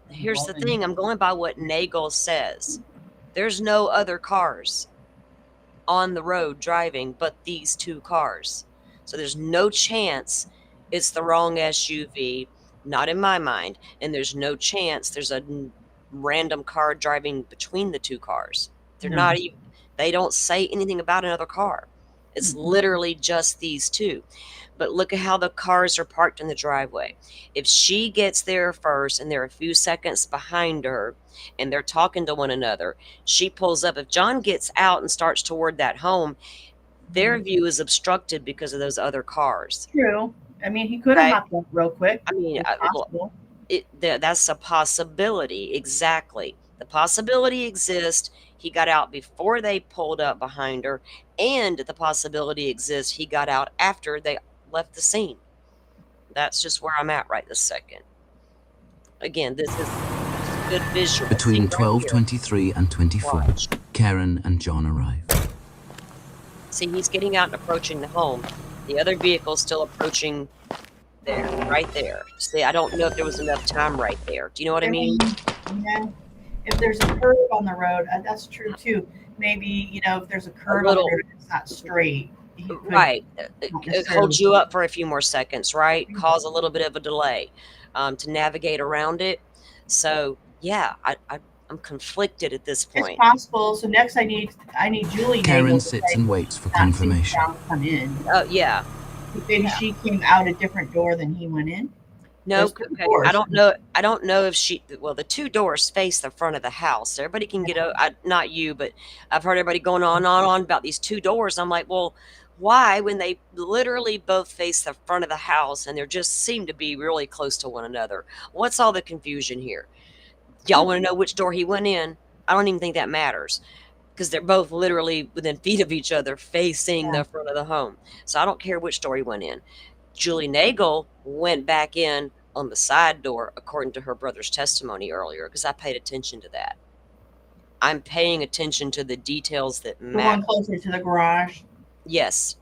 Here's the thing, I'm going by what Nagel says. There's no other cars on the road driving but these two cars. So there's no chance it's the wrong SUV, not in my mind. And there's no chance there's a random car driving between the two cars. They're
No.
not even, they don't say anything about another car. It's literally just these two. But look at how the cars are parked in the driveway. If she gets there first and they're a few seconds behind her and they're talking to one another, she pulls up. If John gets out and starts toward that home, their view is obstructed because of those other cars.
True. I mean, he could have hopped up real quick.
I mean,
It's possible.
that's a possibility. Exactly. The possibility exists. He got out before they pulled up behind her, and the possibility exists he got out after they left the scene. That's just where I'm at right this second. Again, this is good visual.
Between
See, right here.
12:23 and 24,
Watch.
Karen and John arrive.
See, he's getting out and approaching the home. The other vehicle's still approaching there, right there. See, I don't know if there was enough time right there. Do you know what I mean?
Yeah. If there's a curve on the road, that's true too. Maybe, if there's a curve on the road, it's not straight.
Right. It holds you up for a few more seconds, right? Cause a little bit of a delay to navigate around it. So, yeah, I'm conflicted at this point.
It's possible. So next I need Julie.
Karen sits and waits for confirmation.
Come in.
Oh, yeah.
Maybe she came out a different door than he went in.
No, okay. I don't know if the two doors face the front of the house. Everybody can get not you, but I've heard everybody going on about these two doors. I'm like, well, why, when they literally both face the front of the house and they just seem to be really close to one another? What's all the confusion here? Y'all want to know which door he went in? I don't even think that matters, because they're both literally within feet of each other facing the front of the home. So I don't care which door he went in. Julie Nagel went back in on the side door, according to her brother's testimony earlier, because I paid attention to that. I'm paying attention to the details that
The
matter.
one closer to the garage.
Yes.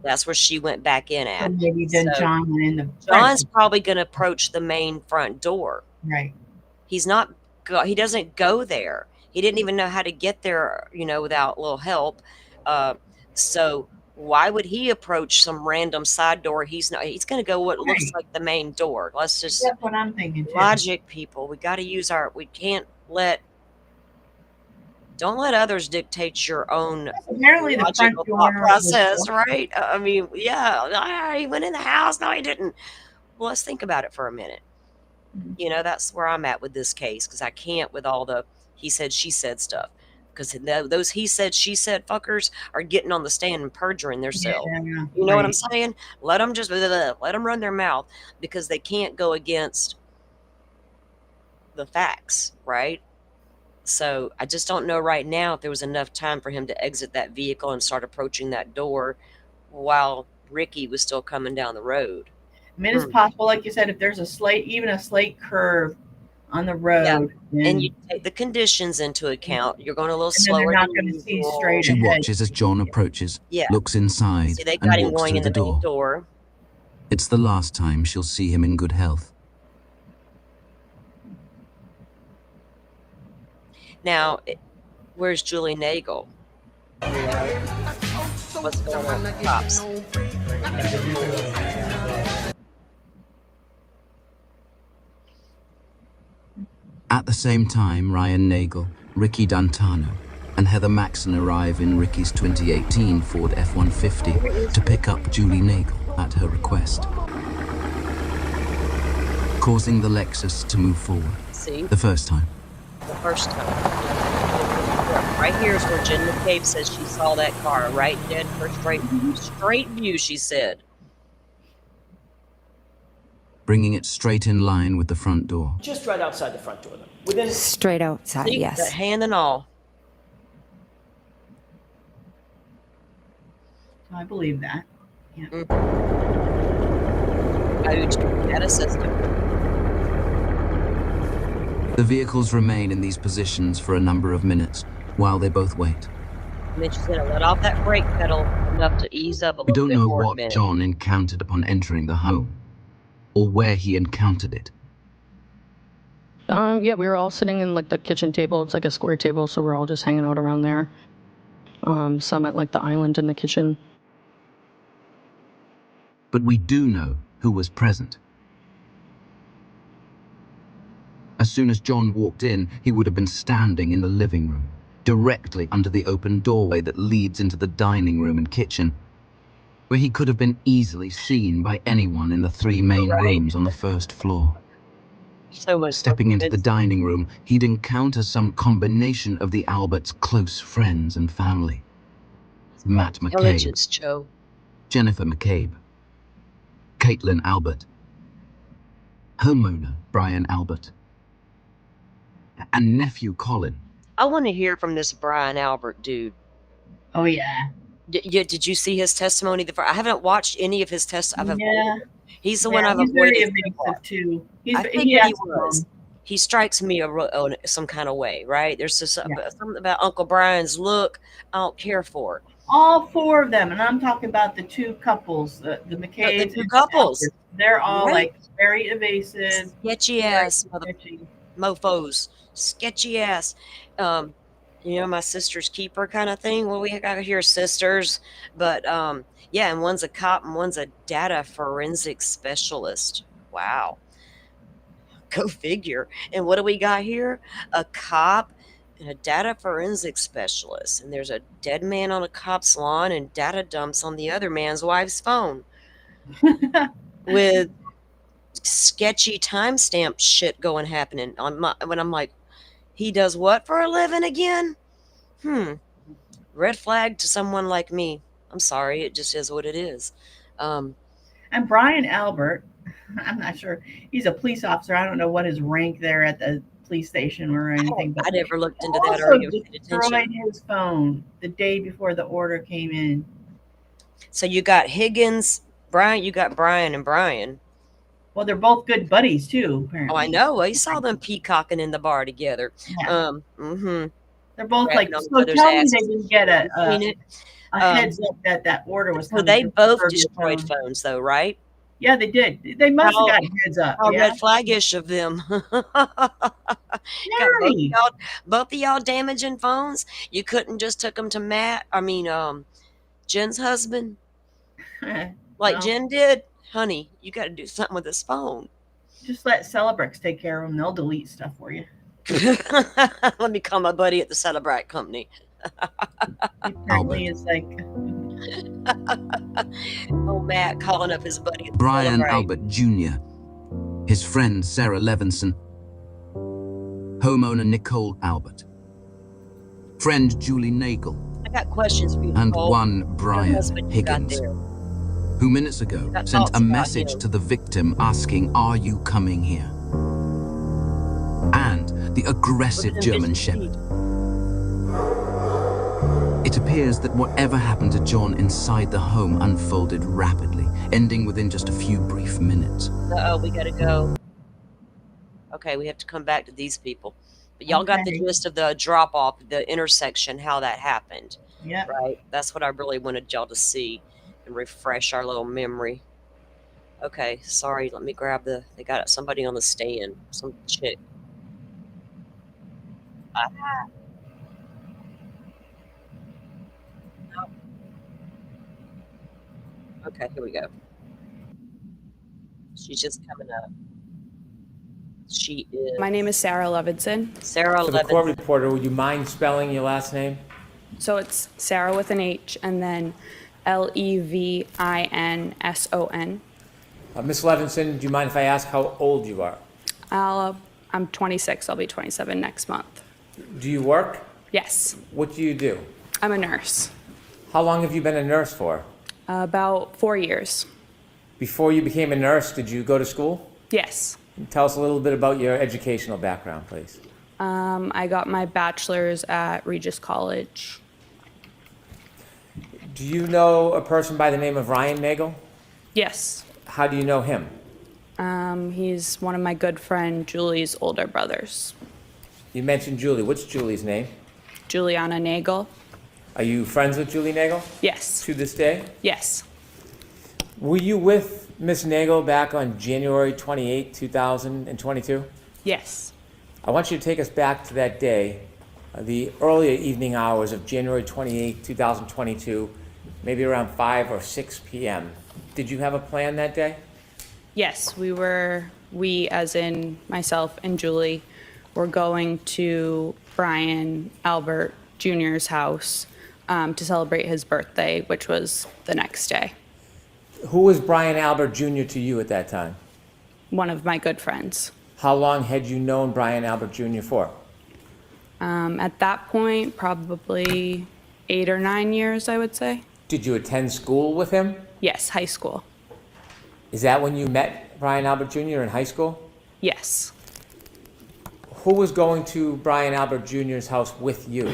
That's where she went back in at.
So maybe then John went in the front.
John's probably going to approach the main front door.
Right.
He doesn't go there. He didn't even know how to get there, without a little help. So why would he approach some random side door? He's going to go what looks like the main door. Let's just,
that's what I'm thinking too.
Logic, people. We got to use don't let others dictate your own
apparently the front
logical
door
thought process,
was
right? I mean, yeah, he went in the house. No, he didn't. Well, let's think about it for a minute. That's where I'm at with this case, because I can't with all the he said, she said stuff. because those he said, she said fuckers are getting on the stand and perjuring themselves.
Yeah,
You know what I'm
right.
saying? Let them just let them run their mouth because they can't go against the facts, right? So I just don't know right now if there was enough time for him to exit that vehicle and start approaching that door while Ricky was still coming down the road.
I mean, it's possible, like you said, if there's even a slight curve on the road,
and you take the conditions into account, you're going a little
and then they're
slower
not
than
going to see
usual.
straight
She
ahead.
watches as John approaches,
Yeah.
looks inside,
See, they
and
got him
walks
going
through
in
the
the main
door.
door.
It's the last time she'll see him in good health.
Now, where's Julie Nagel? What's going on with the cops?
At the same time, Ryan Nagel, Ricky D'Antano, and Heather Maxson arrive in Ricky's 2018 Ford F-150 to pick up Julie Nagel at her request, causing the Lexus to move forward.
See?
The first time.
The first time. Right here is where Jen McCabe says she saw that car, right? Dead for straight view, she said.
Bringing it straight in line with the front door.
Just right outside the front door, though. Within
Straight outside,
See,
yes.
the hand and all.
I believe that. Yeah.
Data system.
The vehicles remain in these positions for a number of minutes while they both wait.
And then she's going to let off that brake pedal enough to ease up a
We
little
don't
bit
know
more in a
what
minute.
John encountered upon entering the home, or where he encountered it.
Yeah, we were all sitting in like the kitchen table. It's like a square table, so we're all just hanging out around there. Some at like the island in the kitchen.
But we do know who was present. As soon as John walked in, he would have been standing in the living room, directly under the open doorway that leads into the dining room and kitchen, where he could have been easily seen by anyone in the 3 main rooms on the first floor.
So much.
Stepping into the dining room, he'd encounter some combination of the Alberts' close friends and family. Matt McCabe,
Intelligence, Joe.
Jennifer McCabe, Caitlin Albert, homeowner Brian Albert, and nephew Colin.
I want to hear from this Brian Albert dude.
Oh, yeah.
Did you see his testimony? I haven't watched any of his testimony.
Yeah.
He's the one I've
he's
avoided.
very evasive, too.
I figured he was. He strikes me some kind of way, right? There's just something about Uncle Brian's look I don't care for.
All 4 of them, and I'm talking about the 2 couples, the McCabe's.
The 2 couples.
They're all
Right.
like very evasive.
Sketchy ass mofos. Sketchy ass. You know, my sister's keeper kind of thing. Well, we got here sisters, but yeah, and one's a cop and one's a data forensic specialist. Wow. Go figure. And what do we got here? A cop and a data forensic specialist. And there's a dead man on a cop's lawn and data dumps on the other man's wife's phone with sketchy timestamp shit happening on when I'm like, he does what for a living again? Red flag to someone like me. I'm sorry, it just is what it is.
And Brian Albert, I'm not sure. He's a police officer. I don't know what his rank there at the police station or anything.
I never looked into that
also
or paid
destroyed
attention.
his phone the day before the order came in.
So you got Higgins, Brian. You got Brian and Brian.
Well, they're both good buddies too. Apparently.
Oh, I know. Well, you saw them peacocking in the bar together.
Yeah. They're both
Grabbing
like.
on
So
each other's
tell me
asses.
they didn't get a heads up that order was
So
coming.
they
to
both
preserve your
destroyed
phone.
phones, though, right?
Yeah, they did. They must have got heads up.
How
Yeah.
red flaggish of them.
Very.
Both of y'all damaging phones. You couldn't just took them to Jen's husband, like
Well,
Jen did. Honey, you got to do something with this phone.
Just let Celebrix take care of them. They'll delete stuff for you.
Let me call my buddy at the Celebrite company.
Apparently, it's like.
Oh, Matt calling up his buddy. At the
Brian
Celebrite.
Albert Jr., his friend Sarah Levinson, homeowner Nicole Albert, friend Julie Nagel,
I got questions for you,
and
Nicole.
one
What
Brian
husband you got
Higgins,
there?
who minutes ago
Got
sent
thoughts
a
about
message
him.
to the victim asking, "Are you coming here?" And the aggressive
Look at him
German
bitch
Shepherd.
feet.
It appears that whatever happened to John inside the home unfolded rapidly, ending within just a few brief minutes.
Uh-oh, we gotta go. Okay, we have to come back to these people. But y'all got the
Okay.
gist of the drop-off, the intersection, how that happened.
Yep.
Right? That's what I really wanted y'all to see and refresh our little memory. Okay, sorry, let me grab they got somebody on the stand. Some chick. Ah. No. Okay, here we go. She's just coming up. She is
My name is Sarah Levinson.
Sarah
For the court
Levinson.
reporter, would you mind spelling your last name?
So it's Sarah with an H and then Levinson.
Miss Levinson, do you mind if I ask how old you are?
I'm 26. I'll be 27 next month.
Do you work?
Yes,
What do you do?
I'm a nurse.
How long have you been a nurse for?
About 4 years.
Before you became a nurse, did you go to school?
Yes.
Tell us a little bit about your educational background, please.
I got my bachelor's at Regis College.
Do you know a person by the name of Ryan Nagel?
Yes.
How do you know him?
He's one of my good friend Julie's older brothers.
You mentioned Julie. What's Julie's name?
Juliana Nagel.
Are you friends with Julie Nagel?
Yes.
To this day?
Yes.
Were you with Miss Nagel back on January 28, 2022?
Yes.
I want you to take us back to that day, the earlier evening hours of January 28, 2022, maybe around 5 or 6 p.m. Did you have a plan that day?
Yes, we as in myself and Julie, were going to Brian Albert Jr.'s house to celebrate his birthday, which was the next day.
Who was Brian Albert Jr. to you at that time?
One of my good friends.
How long had you known Brian Albert Jr. for?
At that point, probably 8 or 9 years, I would say.
Did you attend school with him?
Yes, high school.
Is that when you met Brian Albert Jr. in high school?
Yes.
Who was going to Brian Albert Jr.'s house with you?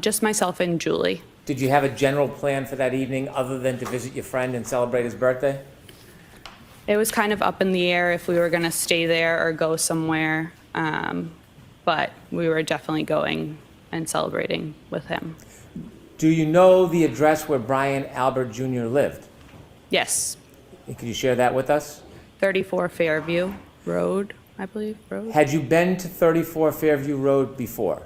Just myself and Julie.
Did you have a general plan for that evening other than to visit your friend and celebrate his birthday?
It was kind of up in the air if we were going to stay there or go somewhere, but we were definitely going and celebrating with him.
Do you know the address where Brian Albert Jr. lived?
Yes.
Could you share that with us?
34 Fairview Road, I believe. Road?
Had you been to 34 Fairview Road before?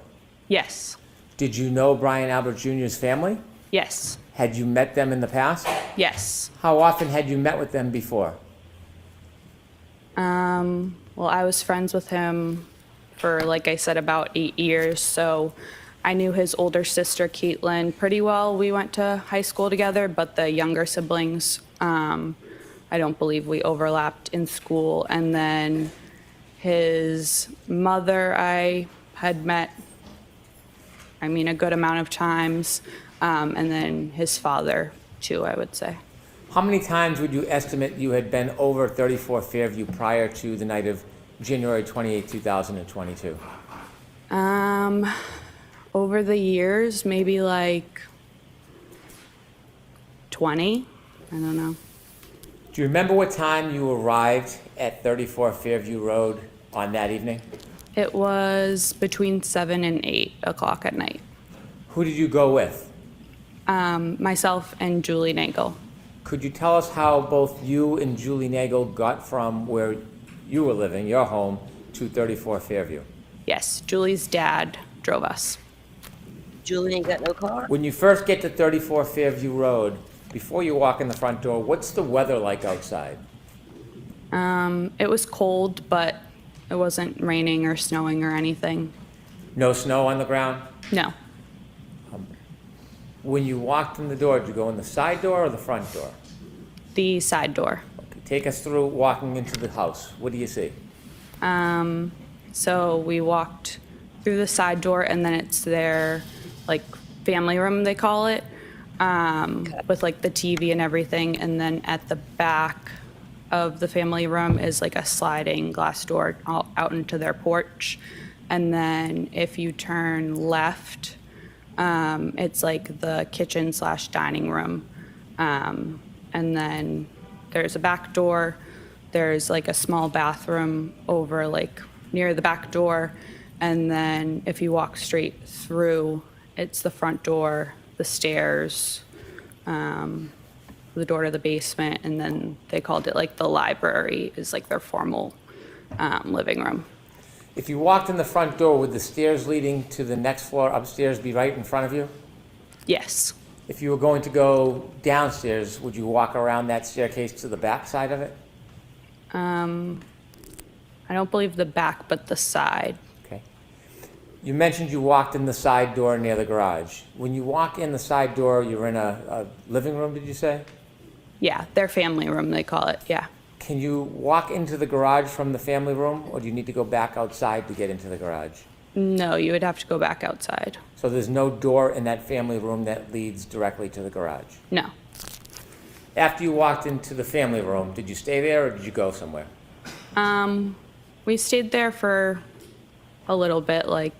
Yes.
Did you know Brian Albert Jr.'s family?
Yes.
Had you met them in the past?
Yes.
How often had you met with them before?
Well, I was friends with him for, like I said, about 8 years, so I knew his older sister, Caitlin, pretty well. We went to high school together, but the younger siblings, I don't believe we overlapped in school. And then his mother, I had met, a good amount of times, and then his father, too, I would say.
How many times would you estimate you had been over 34 Fairview prior to the night of January 28, 2022?
Over the years, maybe like 20. I don't know.
Do you remember what time you arrived at 34 Fairview Road on that evening?
It was between 7 and 8 o'clock at night.
Who did you go with?
Myself and Julie Nagel.
Could you tell us how both you and Julie Nagel got from where you were living, your home, to 34 Fairview?
Yes, Julie's dad drove us.
Julie ain't got no car?
When you first get to 34 Fairview Road, before you walk in the front door, what's the weather like outside?
It was cold, but it wasn't raining or snowing or anything.
No snow on the ground?
No.
When you walked in the door, did you go in the side door or the front door?
The side door.
Okay, take us through walking into the house. What do you see?
So we walked through the side door, and then it's their like family room, they call it, with like the TV and everything. And then at the back of the family room is like a sliding glass door out into their porch. And then if you turn left, it's like the kitchen / dining room. And then there's a back door. There's like a small bathroom over like near the back door. And then if you walk straight through, it's the front door, the stairs, the door to the basement, and then they called it like the library is like their formal living room.
If you walked in the front door, would the stairs leading to the next floor upstairs be right in front of you?
Yes.
If you were going to go downstairs, would you walk around that staircase to the back side of it?
I don't believe the back, but the side.
Okay. You mentioned you walked in the side door near the garage. When you walk in the side door, you're in a living room, did you say?
Yeah, their family room, they call it, yeah.
Can you walk into the garage from the family room, or do you need to go back outside to get into the garage?
No, you would have to go back outside.
So there's no door in that family room that leads directly to the garage?
No.
After you walked into the family room, did you stay there or did you go somewhere?
We stayed there for a little bit, like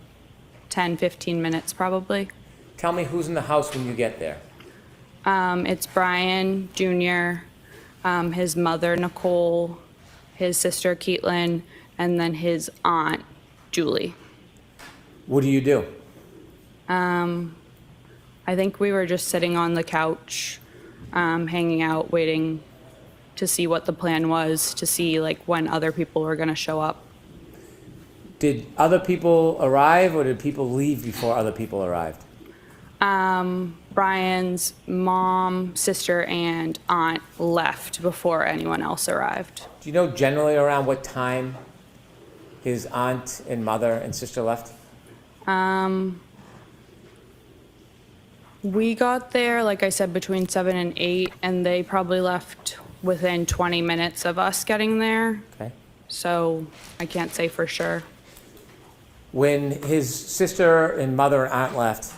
10, 15 minutes probably.
Tell me who's in the house when you get there.
It's Brian Jr., his mother, Nicole, his sister, Caitlin, and then his aunt, Julie.
What do you do?
I think we were just sitting on the couch, hanging out, waiting to see what the plan was, to see like when other people were going to show up.
Did other people arrive or did people leave before other people arrived?
Brian's mom, sister, and aunt left before anyone else arrived.
Do you know generally around what time his aunt and mother and sister left?
We got there, like I said, between 7 and 8, and they probably left within 20 minutes of us getting there.
Okay.
So I can't say for sure.
When his sister and mother and aunt left,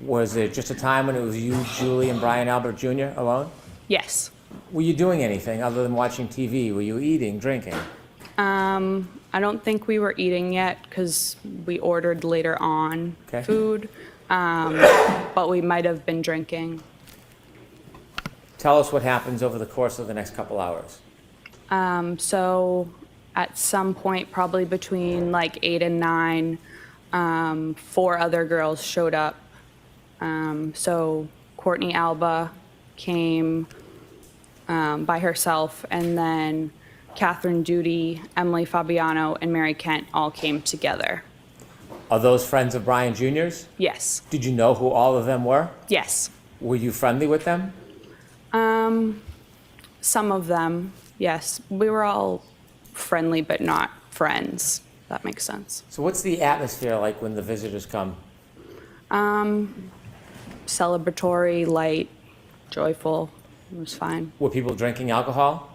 was there just a time when it was you, Julie, and Brian Albert Jr. alone?
Yes.
Were you doing anything other than watching TV? Were you eating, drinking?
I don't think we were eating yet because we ordered later on food, but we might have been drinking.
Tell us what happens over the course of the next couple hours.
So at some point, probably between like 8 and 9, 4 other girls showed up. So Courtney Alba came by herself, and then Catherine Duty, Emily Fabiano, and Mary Kent all came together.
Are those friends of Brian Jr.'s?
Yes.
Did you know who all of them were?
Yes.
Were you friendly with them?
Some of them, yes. We were all friendly, but not friends. If that makes sense.
So what's the atmosphere like when the visitors come?
Celebratory, light, joyful. It was fine.
Were people drinking alcohol?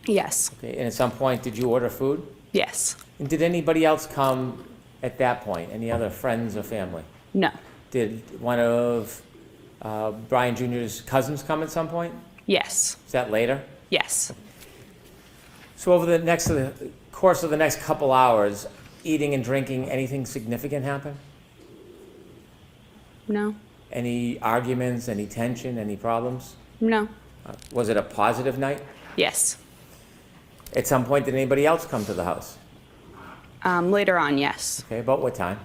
Yes.
Okay. And at some point, did you order food?
Yes.
And did anybody else come at that point? Any other friends or family?
No.
Did one of Brian Jr.'s cousins come at some point?
Yes.
Is that later?
Yes.
So over the course of the next couple hours, eating and drinking, anything significant happen?
No.
Any arguments, any tension, any problems?
No.
Was it a positive night?
Yes.
At some point, did anybody else come to the house?
Later on, yes.
Okay, about what time?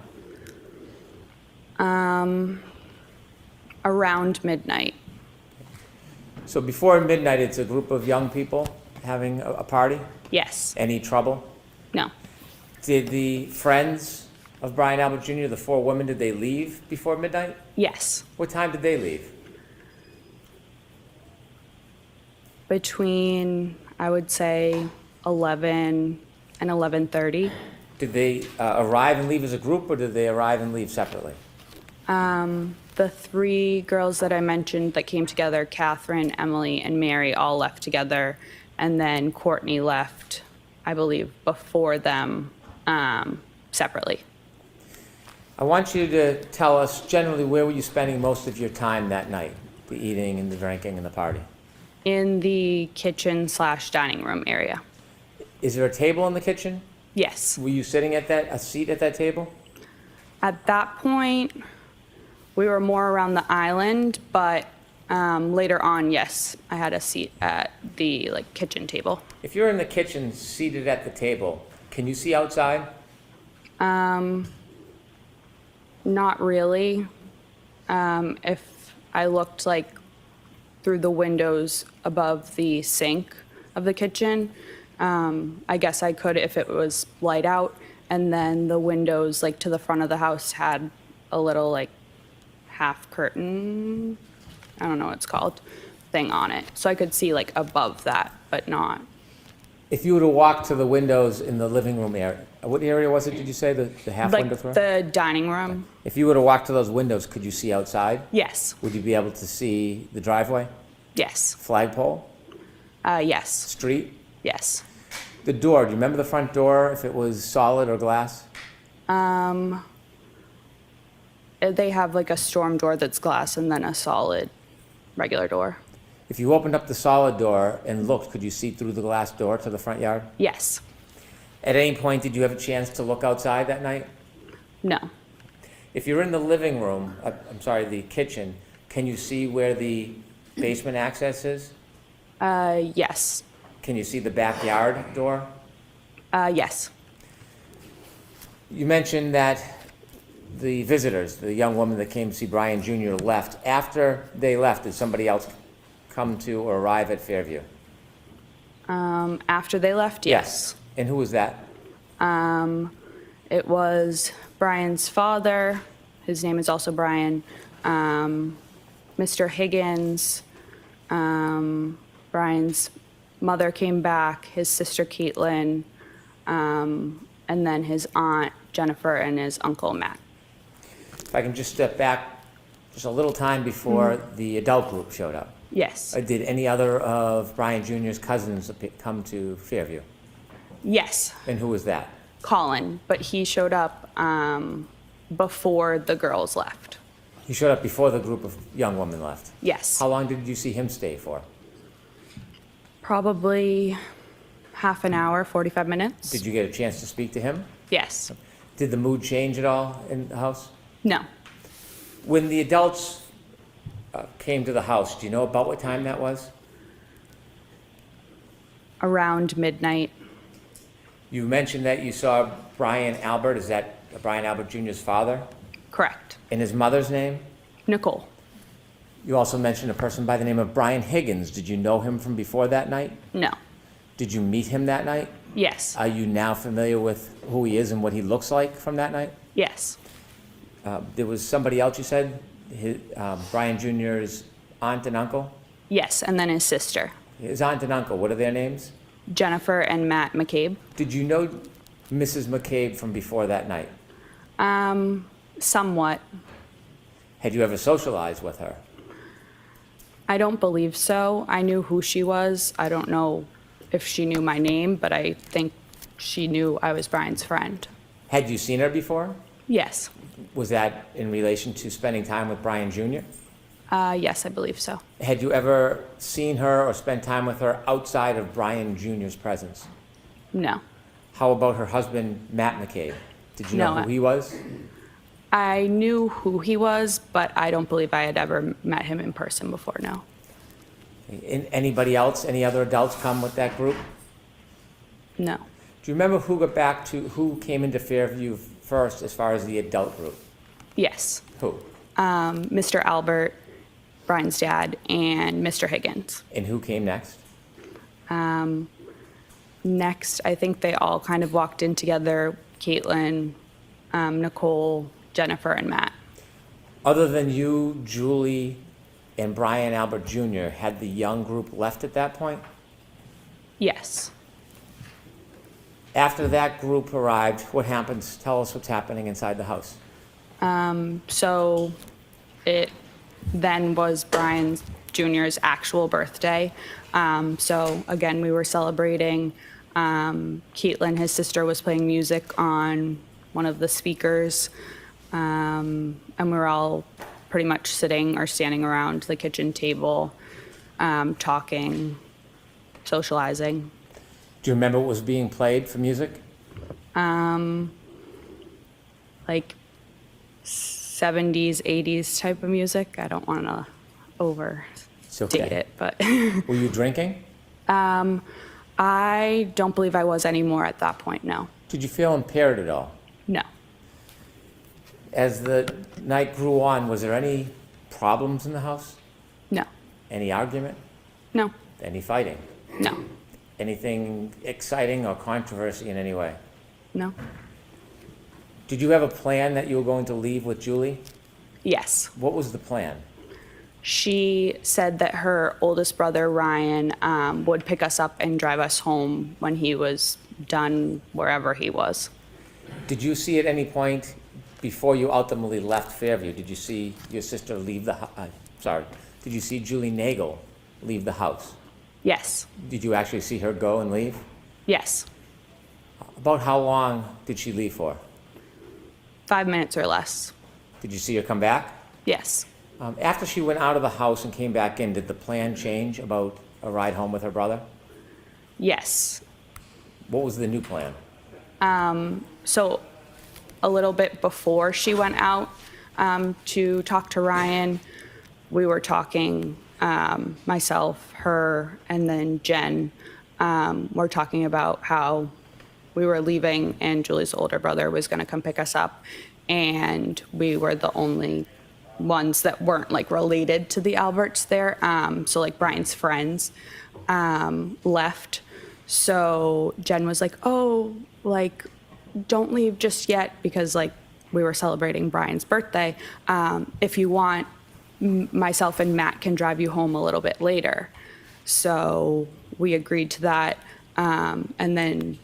Around midnight.
So before midnight, it's a group of young people having a party?
Yes.
Any trouble?
No.
Did the friends of Brian Albert Jr., the 4 women, did they leave before midnight?
Yes.
What time did they leave?
Between, I would say, 11 and 11:30.
Did they arrive and leave as a group, or did they arrive and leave separately?
The 3 girls that I mentioned that came together, Catherine, Emily, and Mary, all left together. And then Courtney left, I believe, before them separately.
I want you to tell us generally where were you spending most of your time that night, the eating and the drinking and the party?
In the kitchen/dining room area.
Is there a table in the kitchen?
Yes.
Were you sitting at a seat at that table?
At that point, we were more around the island, but later on, yes, I had a seat at the kitchen table.
If you're in the kitchen seated at the table, can you see outside?
Not really. If I looked through the windows above the sink of the kitchen, I guess I could if it was light out. And then the windows to the front of the house had a little half curtain, I don't know what it's called, thing on it. So I could see above that, but not.
If you were to walk to the windows in the living room area, what area was it, did you say, the half window through?
The dining room.
If you were to walk to those windows, could you see outside?
Yes.
Would you be able to see the driveway?
Yes.
Flagpole?
Yes.
Street?
Yes.
The door, do you remember the front door, if it was solid or glass?
They have a storm door that's glass and then a solid regular door.
If you opened up the solid door and looked, could you see through the glass door to the front yard?
Yes.
At any point, did you have a chance to look outside that night?
No.
If you're in the living room, the kitchen, can you see where the basement access is?
Yes.
Can you see the backyard door?
Yes.
You mentioned that the visitors, the young woman that came to see Brian Jr. left. After they left, did somebody else come to or arrive at Fairview?
After they left, yes.
And who was that?
It was Brian's father. His name is also Brian. Mr. Higgins. Brian's mother came back, his sister Caitlin, and then his aunt Jennifer and his uncle Matt.
If I can just step back just a little time before the adult group showed up.
Yes.
Did any other of Brian Jr.'s cousins come to Fairview?
Yes.
And who was that?
Colin, but he showed up before the girls left.
He showed up before the group of young women left?
Yes.
How long did you see him stay for?
Probably half an hour, 45 minutes.
Did you get a chance to speak to him?
Yes.
Did the mood change at all in the house?
No.
When the adults came to the house, do you know about what time that was?
Around midnight.
You mentioned that you saw Brian Albert. Is that Brian Albert Jr.'s father?
Correct.
And his mother's name?
Nicole.
You also mentioned a person by the name of Brian Higgins. Did you know him from before that night?
No.
Did you meet him that night?
Yes.
Are you now familiar with who he is and what he looks like from that night?
Yes.
There was somebody else you said? Brian Jr.'s aunt and uncle?
Yes, and then his sister.
His aunt and uncle, what are their names?
Jennifer and Matt McCabe.
Did you know Mrs. McCabe from before that night?
Somewhat.
Had you ever socialized with her?
I don't believe so. I knew who she was. I don't know if she knew my name, but I think she knew I was Brian's friend.
Had you seen her before?
Yes.
Was that in relation to spending time with Brian Jr.?
Yes, I believe so.
Had you ever seen her or spent time with her outside of Brian Jr.'s presence?
No.
How about her husband, Matt McCabe? Did you know who he was?
I knew who he was, but I don't believe I had ever met him in person before, no.
Anybody else, any other adults come with that group?
No.
Do you remember who came into Fairview first as far as the adult group?
Yes.
Who?
Mr. Albert, Brian's dad, and Mr. Higgins.
And who came next?
Next, I think they all kind of walked in together, Caitlin, Nicole, Jennifer, and Matt.
Other than you, Julie, and Brian Albert Jr., had the young group left at that point?
Yes.
After that group arrived, what happens? Tell us what's happening inside the house.
So it then was Brian Jr.'s actual birthday. So again, we were celebrating. Caitlin, his sister, was playing music on one of the speakers. And we were all pretty much sitting or standing around the kitchen table, talking, socializing.
Do you remember what was being played for music?
Like 70s, 80s type of music. I don't want to overstate it, but
Were you drinking?
I don't believe I was anymore at that point, no.
Did you feel impaired at all?
No.
As the night grew on, was there any problems in the house?
No.
Any argument?
No.
Any fighting?
No.
Anything exciting or controversy in any way?
No.
Did you have a plan that you were going to leave with Julie?
Yes.
What was the plan?
She said that her oldest brother, Ryan, would pick us up and drive us home when he was done wherever he was.
Did you see at any point before you ultimately left Fairview, did you see your sister leave the house? Did you see Julie Nagel leave the house?
Yes.
Did you actually see her go and leave?
Yes.
About how long did she leave for?
5 minutes or less.
Did you see her come back?
Yes.
After she went out of the house and came back in, did the plan change about a ride home with her brother?
Yes.
What was the new plan?
So a little bit before she went out to talk to Ryan, we were talking, myself, her, and then Jen, were talking about how we were leaving and Julie's older brother was going to come pick us up, and we were the only ones that weren't like related to the Alberts there. So like Brian's friends left. So Jen was like, oh, like, don't leave just yet, because like we were celebrating Brian's birthday. If you want, myself and Matt can drive you home a little bit later. So we agreed to that. And then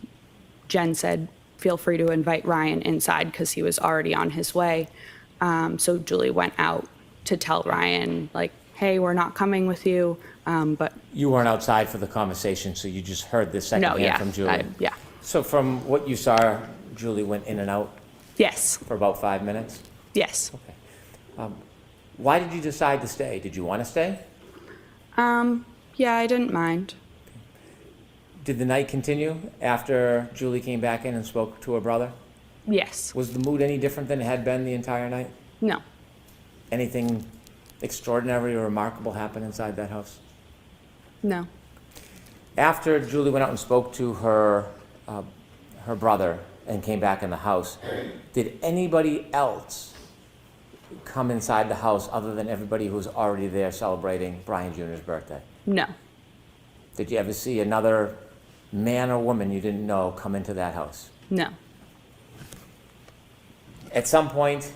Jen said, feel free to invite Ryan inside because he was already on his way. So Julie went out to tell Ryan, like, hey, we're not coming with you. But
You weren't outside for the conversation, so you just heard this secondhand from Julie.
Yeah.
So from what you saw, Julie went in and out?
Yes.
For about 5 minutes?
Yes.
Okay. Why did you decide to stay? Did you want to stay?
Yeah, I didn't mind.
Did the night continue after Julie came back in and spoke to her brother?
Yes.
Was the mood any different than it had been the entire night?
No.
Anything extraordinary or remarkable happen inside that house?
No.
After Julie went out and spoke to her brother and came back in the house, did anybody else come inside the house other than everybody who was already there celebrating Brian Jr.'s birthday?
No.
Did you ever see another man or woman you didn't know come into that house?
No.
At some point,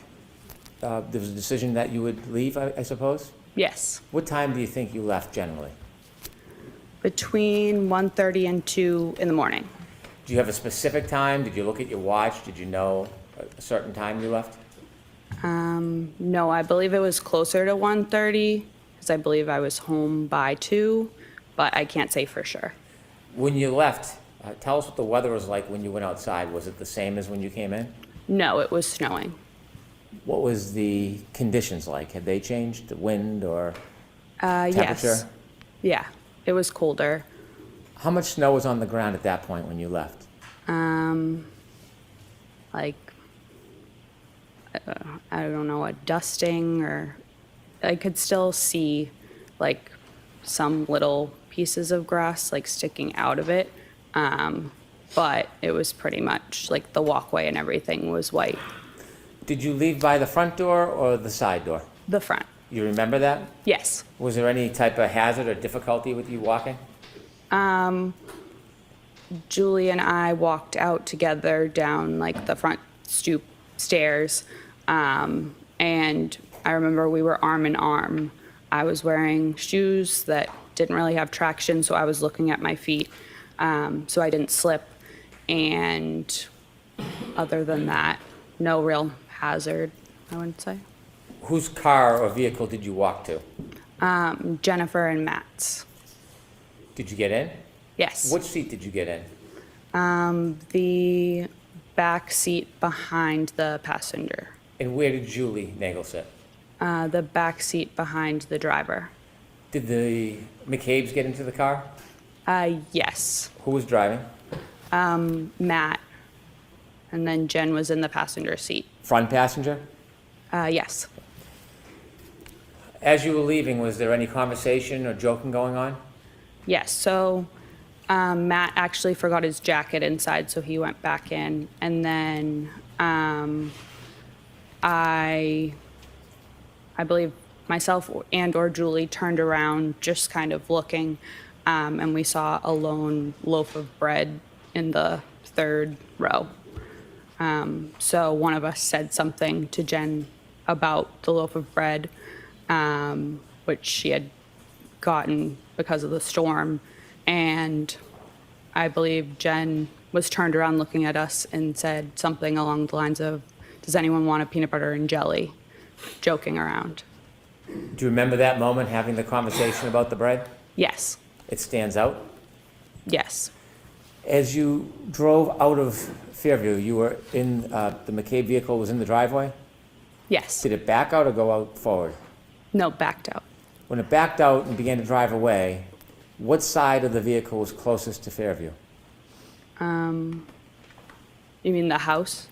there was a decision that you would leave, I suppose?
Yes.
What time do you think you left generally?
Between 1:30 and 2 in the morning.
Do you have a specific time? Did you look at your watch? Did you know a certain time you left?
No, I believe it was closer to 1:30 because I believe I was home by 2, but I can't say for sure.
When you left, tell us what the weather was like when you went outside. Was it the same as when you came in?
No, it was snowing.
What was the conditions like? Had they changed, the wind or temperature?
Yes. Yeah, it was colder.
How much snow was on the ground at that point when you left?
Like, I don't know, a dusting, or I could still see like some little pieces of grass like sticking out of it. But it was pretty much like the walkway and everything was white.
Did you leave by the front door or the side door?
The front.
You remember that?
Yes.
Was there any type of hazard or difficulty with you walking?
Julie and I walked out together down like the front stoop stairs. And I remember we were arm in arm. I was wearing shoes that didn't really have traction, so I was looking at my feet, so I didn't slip. And other than that, no real hazard, I wouldn't say.
Whose car or vehicle did you walk to?
Jennifer and Matt's.
Did you get in?
Yes.
Which seat did you get in?
The back seat behind the passenger.
And where did Julie Nagel sit?
The back seat behind the driver.
Did the McCabe's get into the car?
Yes.
Who was driving?
Matt. And then Jen was in the passenger seat.
Front passenger?
Yes.
As you were leaving, was there any conversation or joking going on?
Yes. So Matt actually forgot his jacket inside, so he went back in. And then I believe myself or Julie turned around just kind of looking, and we saw a lone loaf of bread in the third row. So one of us said something to Jen about the loaf of bread, which she had gotten because of the storm. And I believe Jen was turned around looking at us and said something along the lines of, "Does anyone want a peanut butter and jelly?" Joking around.
Do you remember that moment, having the conversation about the bread?
Yes.
It stands out?
Yes.
As you drove out of Fairview, you were in, the McCabe vehicle was in the driveway?
Yes.
Did it back out or go out forward?
No, backed out.
When it backed out and began to drive away, what side of the vehicle was closest to Fairview?
You mean the house?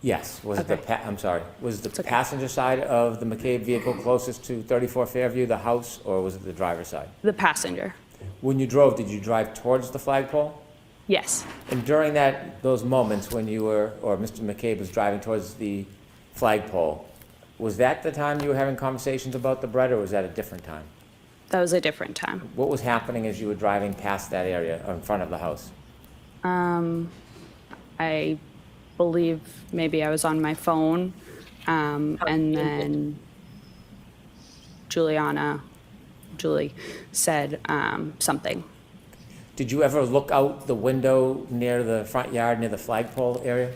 Yes. Was it
Okay.
I'm sorry. Was the passenger side of the McCabe vehicle closest to 34 Fairview, the house, or was it the driver's side?
The passenger.
When you drove, did you drive towards the flagpole?
Yes.
And during those moments when you were, or Mr. McCabe was driving towards the flagpole, was that the time you were having conversations about the bread, or was that a different time?
That was a different time.
What was happening as you were driving past that area in front of the house?
I believe maybe I was on my phone, and then Julie said something.
Did you ever look out the window near the front yard, near the flagpole area?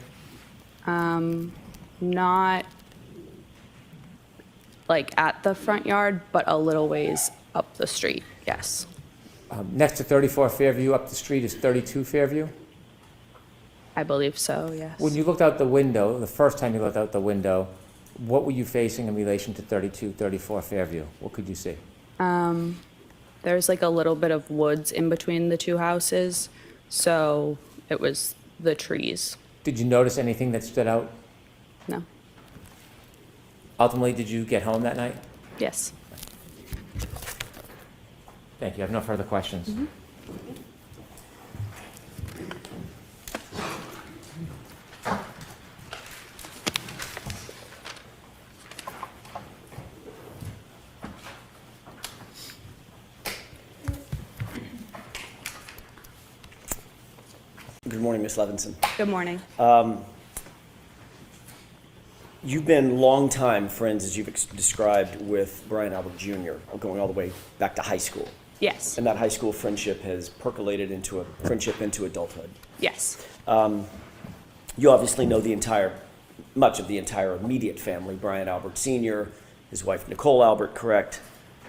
Not like at the front yard, but a little ways up the street, yes.
Next to 34 Fairview, up the street, is 32 Fairview?
I believe so, yes.
When you looked out the window, the first time you looked out the window, what were you facing in relation to 32, 34 Fairview? What could you see?
There's like a little bit of woods in between the two houses, so it was the trees.
Did you notice anything that stood out?
No.
Ultimately, did you get home that night?
Yes.
Thank you. I have no further questions.
Good morning, Ms. Levinson.
Good morning.
You've been longtime friends, as you've described, with Brian Albert Jr., going all the way back to high school.
Yes.
And that high school friendship has percolated into a friendship into adulthood.
Yes.
You obviously know much of the entire immediate family, Brian Albert Sr., his wife Nicole Albert, correct?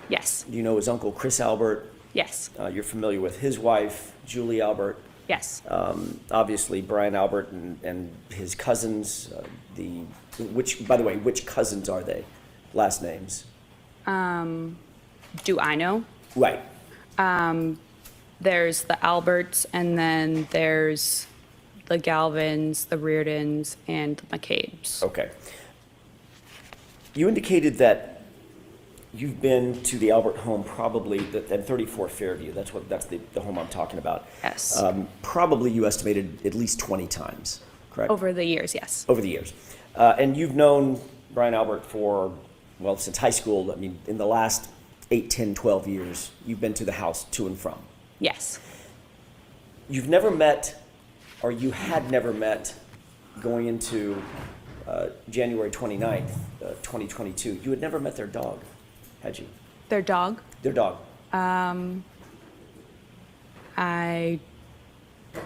Yes.
You know his uncle Chris Albert.
Yes.
You're familiar with his wife, Julie Albert.
Yes.
Obviously, Brian Albert and his cousins, by the way, which cousins are they? Last names?
Do I know?
Right.
There's the Alberts, and then there's the Galvins, the Reardons, and the McCabes.
Okay. You indicated that you've been to the Albert home probably at 34 Fairview. That's the home I'm talking about.
Yes.
Probably you estimated at least 20 times, correct?
Over the years, yes.
Over the years. And you've known Brian Albert since high school. I mean, in the last 8, 10, 12 years, you've been to the house to and from.
Yes.
You've never met, or you had never met, going into January 29th, 2022. You had never met their dog, had you?
Their dog?
Their dog.
I'm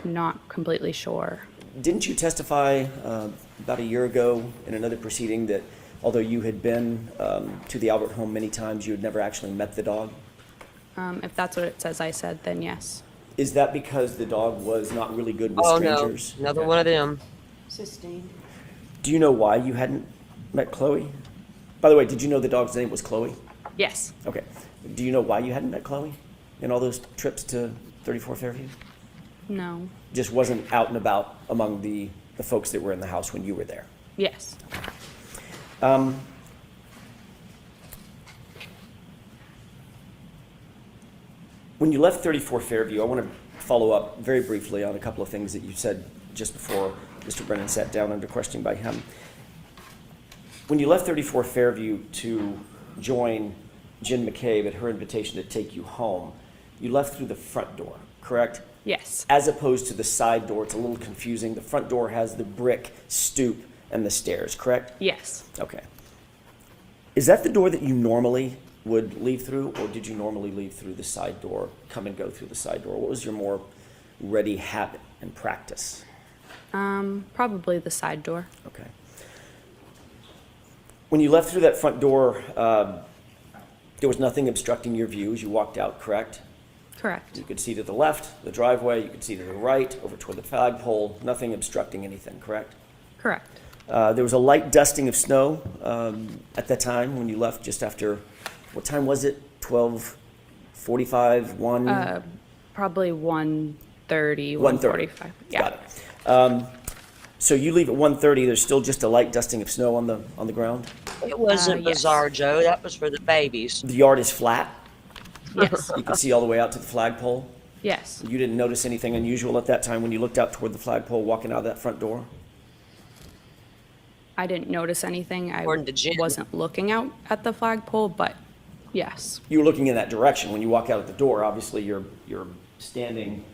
not completely sure.
Didn't you testify about a year ago in another proceeding that although you had been to the Albert home many times, you had never actually met the dog?
If that's what it says I said, then yes.
Is that because the dog was not really good with
Oh,
strangers?
no. Another one of them.
Sustained.
Do you know why you hadn't met Chloe? By the way, did you know the dog's name was Chloe?
Yes.
Okay. Do you know why you hadn't met Chloe in all those trips to 34 Fairview?
No.
Just wasn't out and about among the folks that were in the house when you were there.
Yes.
When you left 34 Fairview, I want to follow up very briefly on a couple of things that you said just before Mr. Brennan sat down under questioning by him. When you left 34 Fairview to join Jen McCabe at her invitation to take you home, you left through the front door, correct?
Yes.
As opposed to the side door, it's a little confusing. The front door has the brick stoop and the stairs, correct?
Yes.
Okay. Is that the door that you normally would leave through, or did you normally leave through the side door, come and go through the side door? What was your more ready habit and practice?
Probably the side door.
Okay. When you left through that front door, there was nothing obstructing your view as you walked out, correct?
Correct.
You could see to the left, the driveway, you could see to the right, over toward the flagpole, nothing obstructing anything, correct?
Correct.
There was a light dusting of snow at that time when you left just after, what time was it? 12:45, 1?
Probably 1:30,
1:30.
1:45. Yeah.
Got it. So you leave at 1:30, there's still just a light dusting of snow on the ground?
It wasn't
yes.
bizarre, Joe. That was for the babies.
The yard is flat?
Yes.
You can see all the way out to the flagpole?
Yes.
You didn't notice anything unusual at that time when you looked out toward the flagpole walking out of that front door?
I didn't notice anything. I
According to Jen.
wasn't looking out at the flagpole, but yes.
You were looking in that direction. When you walk out of the door, obviously you're standing,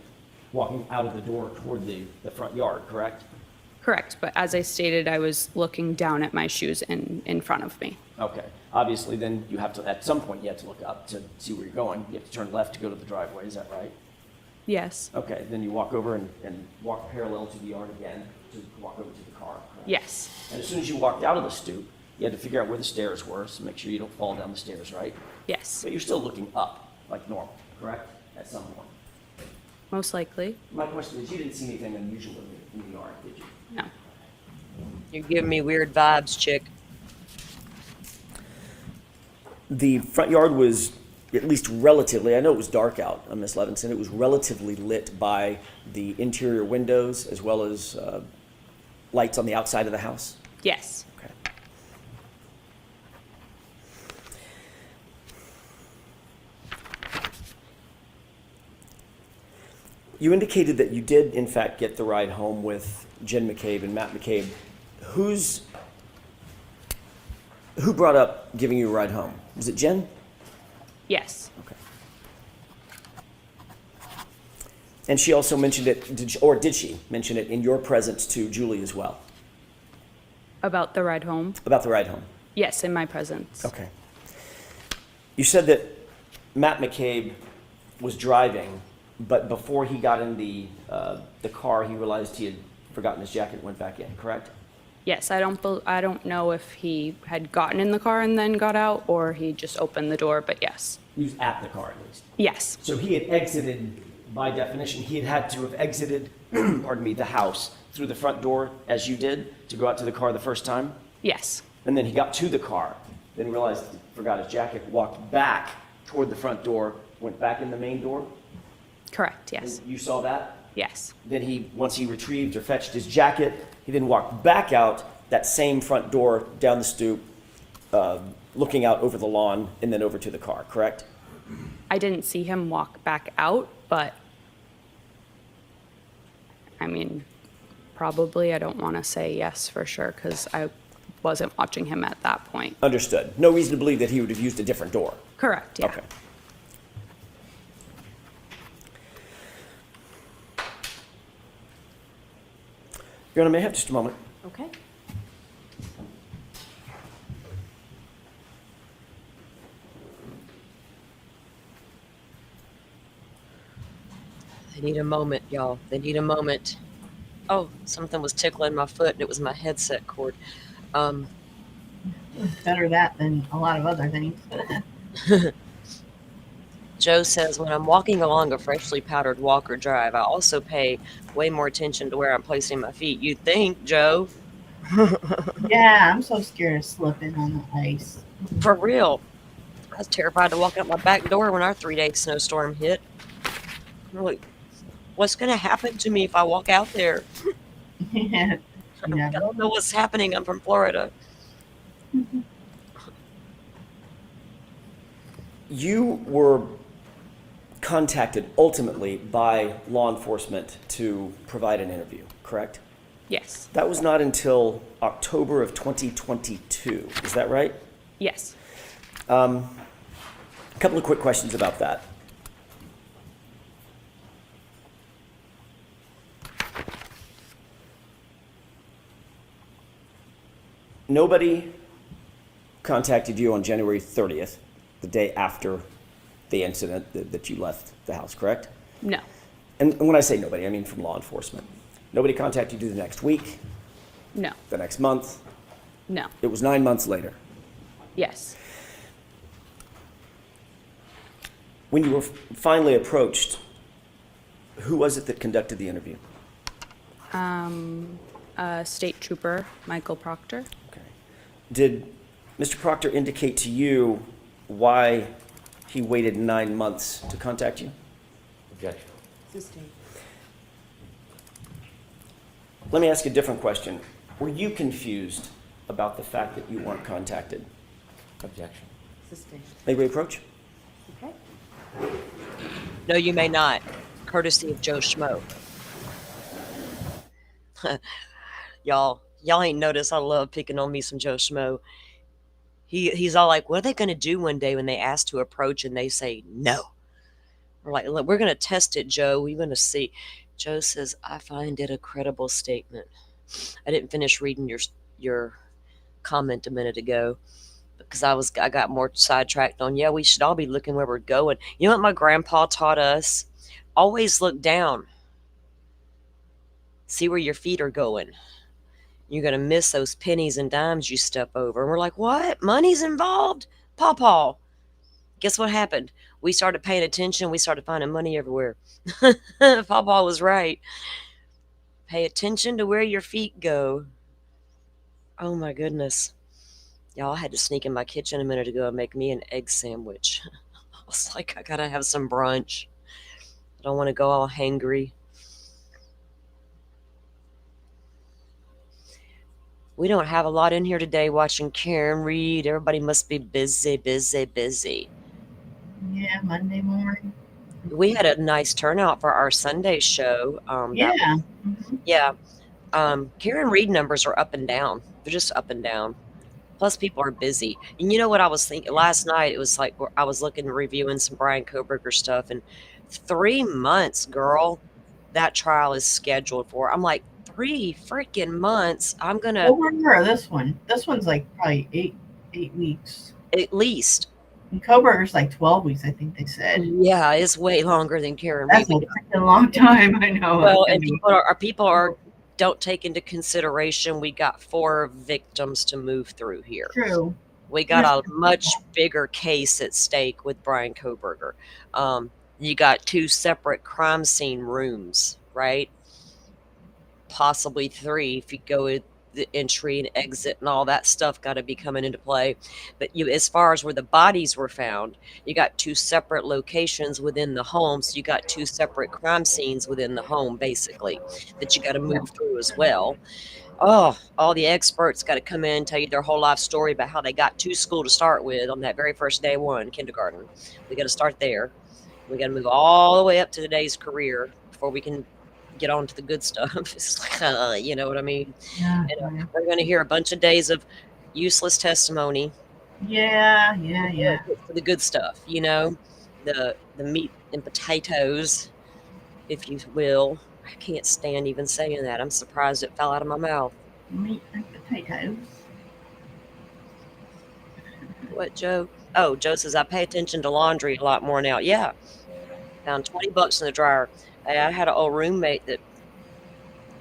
walking out of the door toward the front yard, correct?
Correct. But as I stated, I was looking down at my shoes in front of me.
Okay. Obviously, then you have to, at some point, you have to look up to see where you're going. You have to turn left to go to the driveway, is that right?
Yes.
Okay, then you walk over and walk parallel to the yard again to walk over to the car, correct?
Yes.
And as soon as you walked out of the stoop, you had to figure out where the stairs were, so make sure you don't fall down the stairs, right?
Yes.
But you're still looking up, like normal, correct? At some point.
Most likely.
My question is, you didn't see anything unusual in the yard, did you?
No.
You're giving me weird vibes, chick.
The front yard was at least relatively, I know it was dark out, Miss Levinson, it was relatively lit by the interior windows as well as lights on the outside of the house?
Yes.
Okay. You indicated that you did, in fact, get the ride home with Jen McCabe and Matt McCabe. Who brought up giving you a ride home? Was it Jen?
Yes.
Okay. And she also mentioned it, did she mention it in your presence to Julie as well?
About the ride home?
About the ride home?
Yes, in my presence.
Okay. You said that Matt McCabe was driving, but before he got in the car, he realized he had forgotten his jacket and went back in, correct?
Yes, I don't know if he had gotten in the car and then got out, or he just opened the door, but yes.
He was at the car at least.
Yes.
So he had exited, by definition, he had to have exited, pardon me, the house through the front door as you did to go out to the car the first time?
Yes.
And then he got to the car, then realized he forgot his jacket, walked back toward the front door, went back in the main door?
Correct, yes.
And you saw that?
Yes.
Then once he retrieved or fetched his jacket, he then walked back out that same front door, down the stoop, looking out over the lawn, and then over to the car, correct?
I didn't see him walk back out, but I mean, probably. I don't want to say yes for sure because I wasn't watching him at that point.
Understood. No reason to believe that he would have used a different door.
Correct, yeah.
Okay. Your Honor, may I have just a moment?
Okay.
They need a moment, y'all. They need a moment. Oh, something was tickling my foot, and it was my headset cord.
Better that than a lot of other things.
Joe says, when I'm walking along a freshly powdered walk or drive, I also pay way more attention to where I'm placing my feet. You'd think, Joe.
Yeah, I'm so scared of slipping on the ice.
For real. I was terrified to walk out my back door when our 3-day snowstorm hit. I'm like, what's going to happen to me if I walk out there?
Yeah.
I don't know what's happening. I'm from Florida.
You were contacted ultimately by law enforcement to provide an interview, correct?
Yes.
That was not until October of 2022. Is that right?
Yes.
A couple of quick questions about that. Nobody contacted you on January 30th, the day after the incident that you left the house, correct?
No.
And when I say nobody, I mean from law enforcement. Nobody contacted you the next week,
No.
the next month.
No.
It was 9 months later.
Yes.
When you were finally approached, who was it that conducted the interview?
State Trooper Michael Proctor.
Okay. Did Mr. Proctor indicate to you why he waited 9 months to contact you?
Objection.
Sustained.
Let me ask you a different question. Were you confused about the fact that you weren't contacted?
Objection.
Sustained.
May we approach?
Okay.
No, you may not. Courtesy of Joe Schmo. Y'all ain't noticed I love picking on me some Joe Schmo. He's all like, what are they going to do one day when they ask to approach and they say no? We're like, look, we're going to test it, Joe. We're going to see. Joe says, I find it a credible statement. I didn't finish reading your comment a minute ago because I got more sidetracked on, yeah, we should all be looking where we're going. You know what my grandpa taught us? Always look down. See where your feet are going. You're going to miss those pennies and dimes you step over. And we're like, what? Money's involved? Pawpaw. Guess what happened? We started paying attention. We started finding money everywhere. Pawpaw was right. Pay attention to where your feet go. Oh my goodness. Y'all, I had to sneak in my kitchen a minute ago and make me an egg sandwich. I was like, I gotta have some brunch. I don't want to go all hangry. We don't have a lot in here today watching Karen read. Everybody must be busy, busy, busy.
Yeah, Monday morning.
We had a nice turnout for our Sunday show.
Yeah.
Yeah. Karen Read numbers are up and down. They're just up and down. Plus, people are busy. And you know what I was thinking last night? It was like I was reviewing some Brian Koberger stuff, and 3 months, girl, that trial is scheduled for. I'm like, 3 freaking months. I'm gonna
Koberger or this one? This one's like probably eight weeks.
at least.
And Koberger's like 12 weeks, I think they said.
Yeah, it's way longer than Karen
That's
Read.
a freaking long time. I know.
Well, and people don't take into consideration we got 4 victims to move through here.
True.
We got a much bigger case at stake with Brian Koberger. You got 2 separate crime scene rooms, right? Possibly 3 if you go with the entry and exit and all that stuff got to be coming into play. But as far as where the bodies were found, you got 2 separate locations within the home. So you got 2 separate crime scenes within the home, basically, that you got to move through as well. Oh, all the experts got to come in and tell you their whole life story about how they got to school to start with on that very first day one, kindergarten. We got to start there. We got to move all the way up to today's career before we can get on to the good stuff. It's like, you know what I mean?
Yeah.
And, we're going to hear a bunch of days of useless testimony.
Yeah.
For the good stuff, you know, the meat and potatoes, if you will. I can't stand even saying that. I'm surprised it fell out of my mouth.
Meat and potatoes.
What, Joe? Oh, Joe says I pay attention to laundry a lot more now. Yeah. Found $20 in the dryer. I had an old roommate that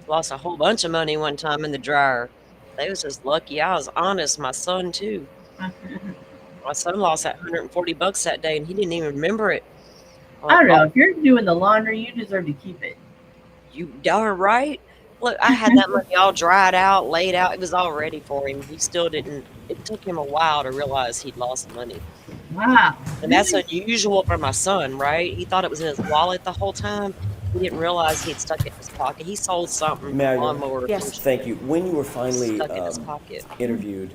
lost a whole bunch of money one time in the dryer. They was just lucky I was honest. My son, too. My son lost that $140 that day, and he didn't even remember it.
I don't know. If you're doing the laundry, you deserve to keep it.
You darn right. Look, I had that money all dried out, laid out. It was all ready for him. He still didn't. It took him a while to realize he'd lost money.
Wow.
And that's unusual for my son, right? He thought it was in his wallet the whole time. He didn't realize he'd stuck it in his pocket. He sold something,
May I
a
go?
lawnmower or
Yes.
some
Thank you. When you were finally
stuck in his pocket.
interviewed,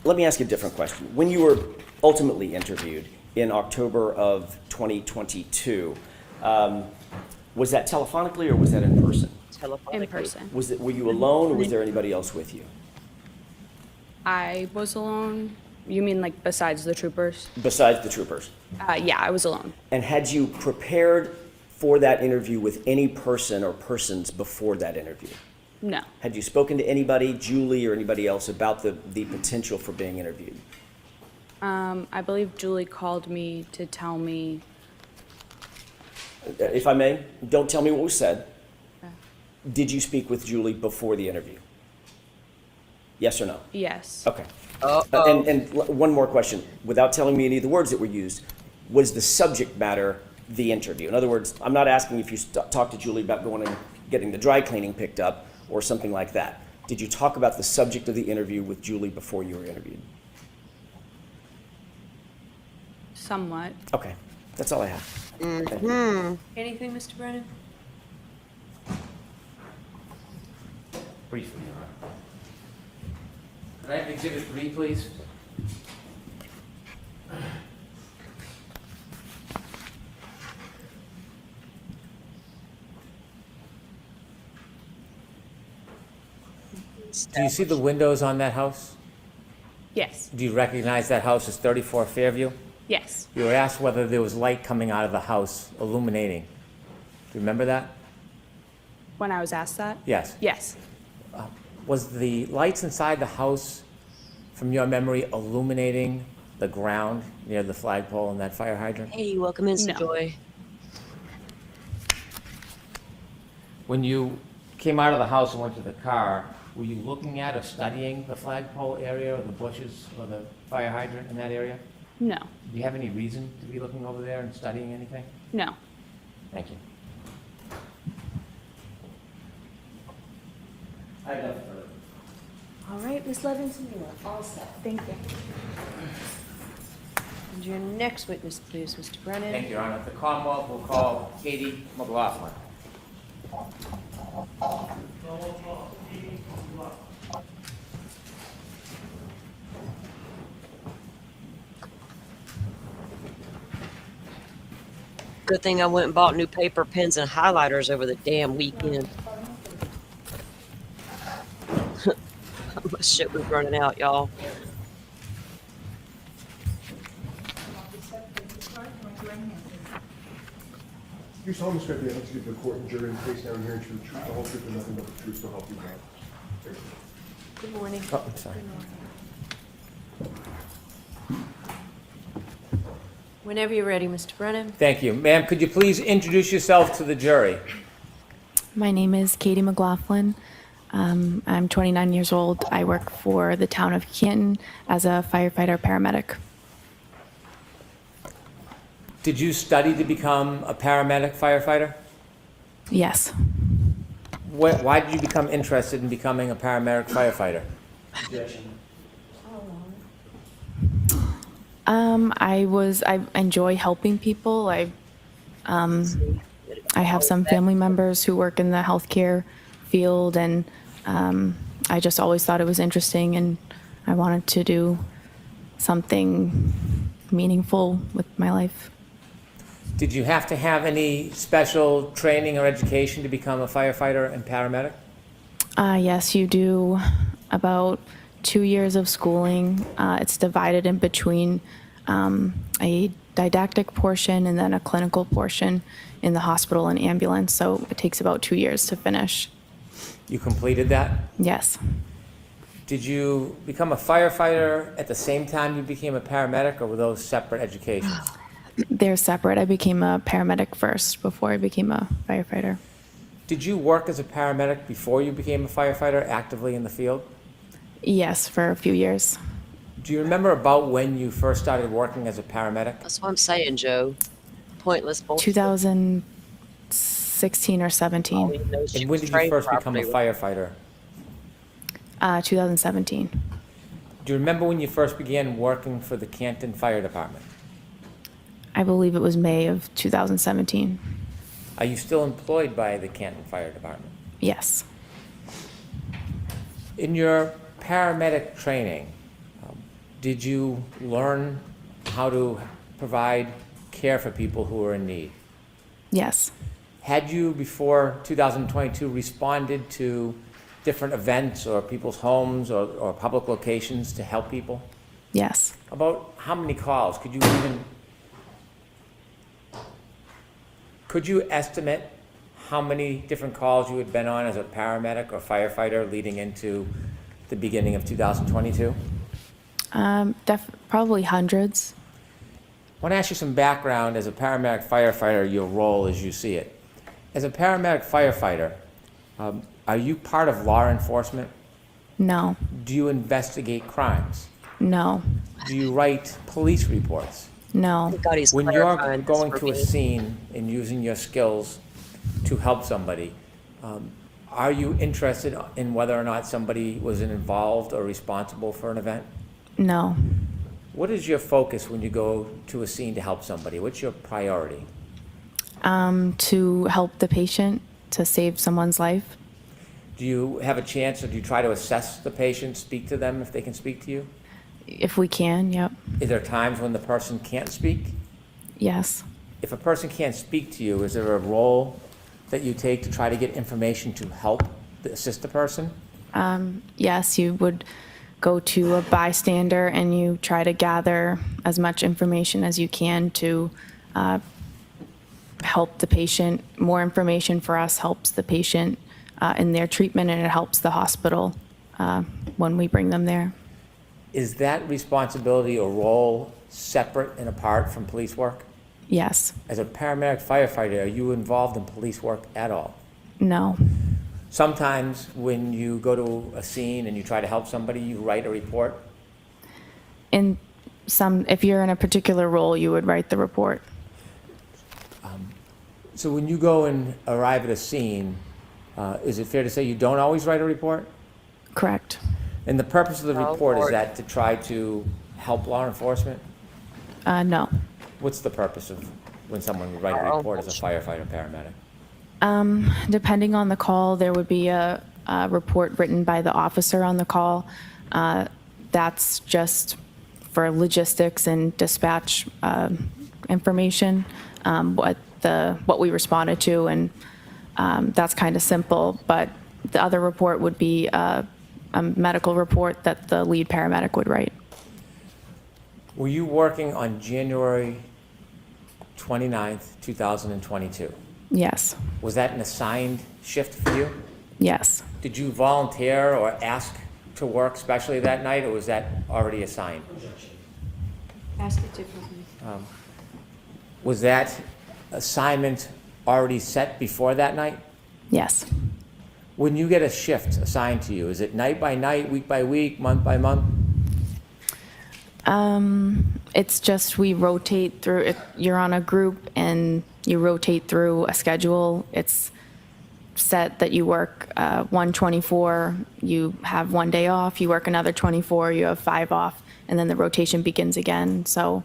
let me ask you a different question. When you were ultimately interviewed in October of 2022, was that telephonically or was that in person?
Telephonically.
In person.
Were you alone or was there anybody else with you?
I was alone. You mean like besides the troopers?
Besides the troopers?
Yeah, I was alone.
And had you prepared for that interview with any person or persons before that interview?
No.
Had you spoken to anybody, Julie or anybody else, about the potential for being interviewed?
I believe Julie called me to tell me.
If I may, don't tell me what was said. Did you speak with Julie before the interview? Yes or no?
Yes.
Okay. And one more question. Without telling me any of the words that were used, was the subject matter the interview? In other words, I'm not asking if you talked to Julie about going and getting the dry cleaning picked up or something like that. Did you talk about the subject of the interview with Julie before you were interviewed?
Somewhat.
Okay. That's all I have.
Anything, Mr. Brennan?
Briefly, Your Honor. Could I have Exhibit 3, please? Do you see the windows on that house?
Yes.
Do you recognize that house as 34 Fairview?
Yes.
You were asked whether there was light coming out of the house, illuminating. Do you remember that?
When I was asked that?
Yes.
Yes.
Was the lights inside the house, from your memory, illuminating the ground near the flagpole and that fire hydrant?
Hey, welcome in,
No.
Joy.
When you came out of the house and went to the car, were you looking at or studying the flagpole area or the bushes or the fire hydrant in that area?
No.
Do you have any reason to be looking over there and studying anything?
No.
Thank you. I have nothing further.
All right, Ms. Levinson, you are all set.
Thank you.
And your next witness, please, Mr. Brennan.
Thank you, Your Honor. The Commonwealth will call Katie McLaughlin.
Good thing I went and bought new paper, pens, and highlighters over the damn weekend. My shit was running out, y'all.
You solemnly swear to be able to give the court and jury in the case now and hearing the truth, the whole truth, and nothing but the truth to help you God.
Good morning.
Oh, I'm sorry.
Whenever you're ready, Mr. Brennan.
Thank you. Ma'am, could you please introduce yourself to the jury?
My name is Katie McLaughlin. I'm 29 years old. I work for the town of Canton as a firefighter paramedic.
Did you study to become a paramedic firefighter?
Yes.
Why did you become interested in becoming a paramedic firefighter?
I enjoy helping people. I have some family members who work in the healthcare field, and I just always thought it was interesting, and I wanted to do something meaningful with my life.
Did you have to have any special training or education to become a firefighter and paramedic?
Yes, you do about 2 years of schooling. It's divided in between a didactic portion and then a clinical portion in the hospital and ambulance, so it takes about 2 years to finish.
You completed that?
Yes.
Did you become a firefighter at the same time you became a paramedic, or were those separate educations?
They're separate. I became a paramedic first before I became a firefighter.
Did you work as a paramedic before you became a firefighter, actively in the field?
Yes, for a few years.
Do you remember about when you first started working as a paramedic?
That's what I'm saying, Joe. Pointless bullshit.
2006 16 or 17.
And when did you first become a firefighter?
2017.
Do you remember when you first began working for the Canton Fire Department?
I believe it was May of 2017.
Are you still employed by the Canton Fire Department?
Yes.
In your paramedic training, did you learn how to provide care for people who are in need?
Yes.
Had you, before 2022, responded to different events or people's homes or public locations to help people?
Yes.
About how many calls? Could you estimate how many different calls you had been on as a paramedic or firefighter leading into the beginning of 2022?
Probably hundreds.
I want to ask you some background as a paramedic firefighter, your role as you see it. As a paramedic firefighter, are you part of law enforcement?
No.
Do you investigate crimes?
No.
Do you write police reports?
No.
When you're going to a scene and using your skills to help somebody, are you interested in whether or not somebody was involved or responsible for an event?
No.
What is your focus when you go to a scene to help somebody? What's your priority?
To help the patient, to save someone's life.
Do you have a chance, or do you try to assess the patient, speak to them if they can speak to you?
If we can, yep.
Is there times when the person can't speak?
Yes.
If a person can't speak to you, is there a role that you take to try to get information to help assist the person?
Yes, you would go to a bystander and you try to gather as much information as you can to help the patient. More information for us helps the patient in their treatment, and it helps the hospital when we bring them there.
Is that responsibility or role separate and apart from police work?
Yes.
As a paramedic firefighter, are you involved in police work at all?
No.
Sometimes when you go to a scene and you try to help somebody, you write a report?
If you're in a particular role, you would write the report.
So when you go and arrive at a scene, is it fair to say you don't always write a report?
Correct.
And the purpose of the report, is that to try to help law enforcement?
No.
What's the purpose of when someone would write a report as a firefighter paramedic?
Depending on the call, there would be a report written by the officer on the call. That's just for logistics and dispatch information, what we responded to, and that's kind of simple. But the other report would be a medical report that the lead paramedic would write.
Were you working on January 29th, 2022?
Yes.
Was that an assigned shift for you?
Yes.
Did you volunteer or ask to work specially that night, or was that already assigned?
Ask it differently.
Was that assignment already set before that night?
Yes.
When you get a shift assigned to you, is it night by night, week by week, month by month?
It's just we rotate through it. You're on a group and you rotate through a schedule. It's set that you work 124, you have 1 day off, you work another 24, you have 5 off, and then the rotation begins again. So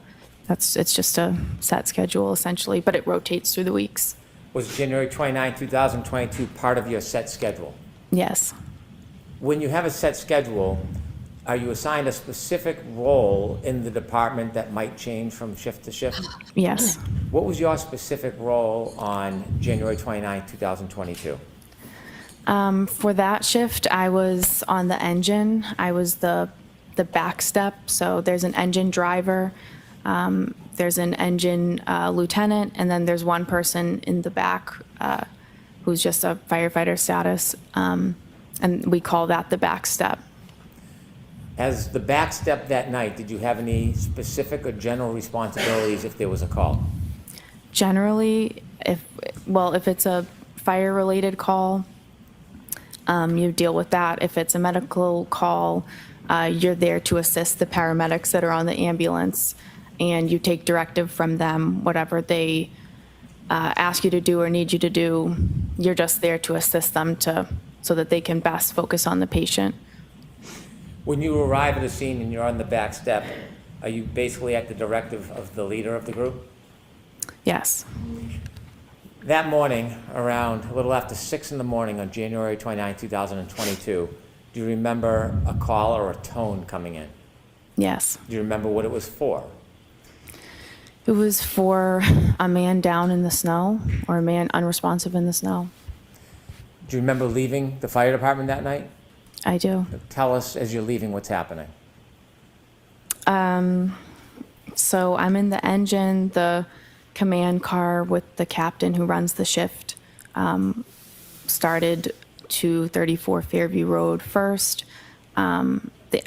it's just a set schedule essentially, but it rotates through the weeks.
Was January 29, 2022 part of your set schedule?
Yes.
When you have a set schedule, are you assigned a specific role in the department that might change from shift to shift?
Yes.
What was your specific role on January 29, 2022?
For that shift, I was on the engine. I was the back step. So there's an engine driver, there's an engine lieutenant, and then there's one person in the back who's just a firefighter status, and we call that the back step.
As the back step that night, did you have any specific or general responsibilities if there was a call?
Generally, if it's a fire-related call, you deal with that. If it's a medical call, you're there to assist the paramedics that are on the ambulance, and you take directive from them, whatever they ask you to do or need you to do. You're just there to assist them so that they can best focus on the patient.
When you arrive at the scene and you're on the back step, are you basically at the directive of the leader of the group?
Yes.
That morning, around a little after 6 in the morning on January 29, 2022, do you remember a call or a tone coming in?
Yes.
Do you remember what it was for?
It was for a man down in the snow or a man unresponsive in the snow.
Do you remember leaving the fire department that night?
I do.
Tell us as you're leaving what's happening.
So I'm in the engine, the command car with the captain who runs the shift started to 34 Fairview Road first. The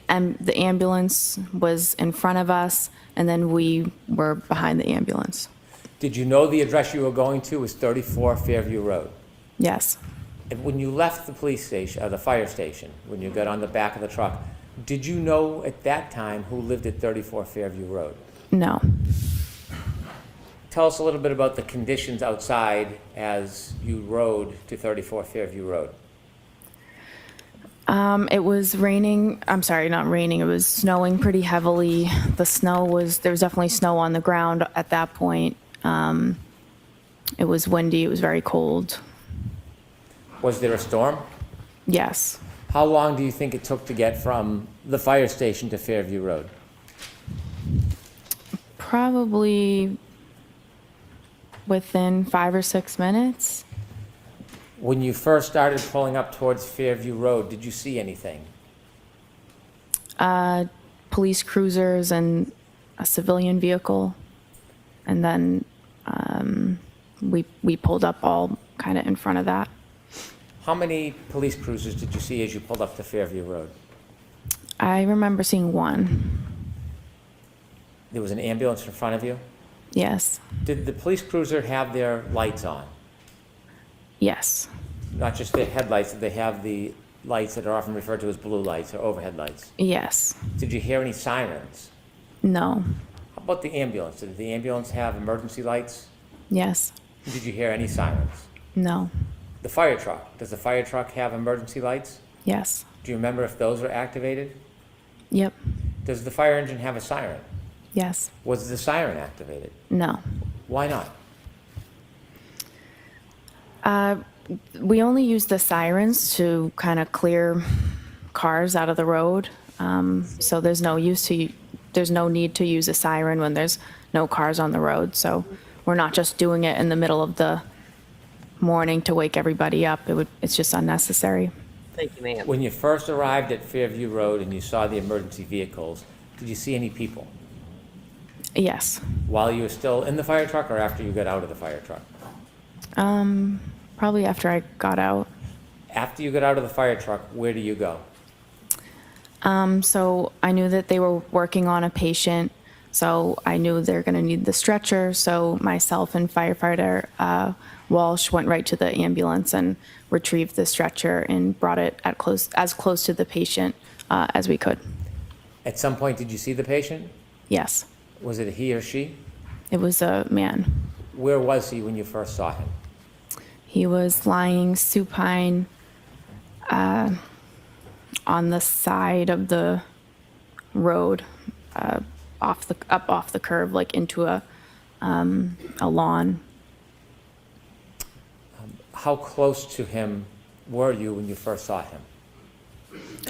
ambulance was in front of us, and then we were behind the ambulance.
Did you know the address you were going to was 34 Fairview Road?
Yes.
And when you left the police station, or the fire station, when you got on the back of the truck, did you know at that time who lived at 34 Fairview Road?
No.
Tell us a little bit about the conditions outside as you rode to 34 Fairview Road.
It was raining. I'm sorry, not raining. It was snowing pretty heavily. There was definitely snow on the ground at that point. It was windy. It was very cold.
Was there a storm?
Yes.
How long do you think it took to get from the fire station to Fairview Road?
Probably within 5 or 6 minutes.
When you first started pulling up towards Fairview Road, did you see anything?
Police cruisers and a civilian vehicle. And then we pulled up all kind of in front of that.
How many police cruisers did you see as you pulled up to Fairview Road?
I remember seeing one.
There was an ambulance in front of you?
Yes.
Did the police cruiser have their lights on?
Yes.
Not just their headlights, did they have the lights that are often referred to as blue lights or overhead lights?
Yes.
Did you hear any sirens?
No.
How about the ambulance? Did the ambulance have emergency lights?
Yes.
Did you hear any sirens?
No.
The fire truck, does the fire truck have emergency lights?
Yes.
Do you remember if those were activated?
Yep.
Does the fire engine have a siren?
Yes.
Was the siren activated?
No.
Why not?
We only use the sirens to kind of clear cars out of the road. So there's no need to use a siren when there's no cars on the road. So we're not just doing it in the middle of the morning to wake everybody up. It's just unnecessary.
Thank you, ma'am.
When you first arrived at Fairview Road and you saw the emergency vehicles, did you see any people?
Yes.
While you were still in the fire truck or after you got out of the fire truck?
Probably after I got out.
After you got out of the fire truck, where do you go?
So I knew that they were working on a patient, so I knew they're going to need the stretcher. So myself and firefighter Walsh went right to the ambulance and retrieved the stretcher and brought it as close to the patient as we could.
At some point, did you see the patient?
Yes.
Was it a he or she?
It was a man.
Where was he when you first saw him?
He was lying supine on the side of the road, up off the curb, like into a lawn.
How close to him were you when you first saw him?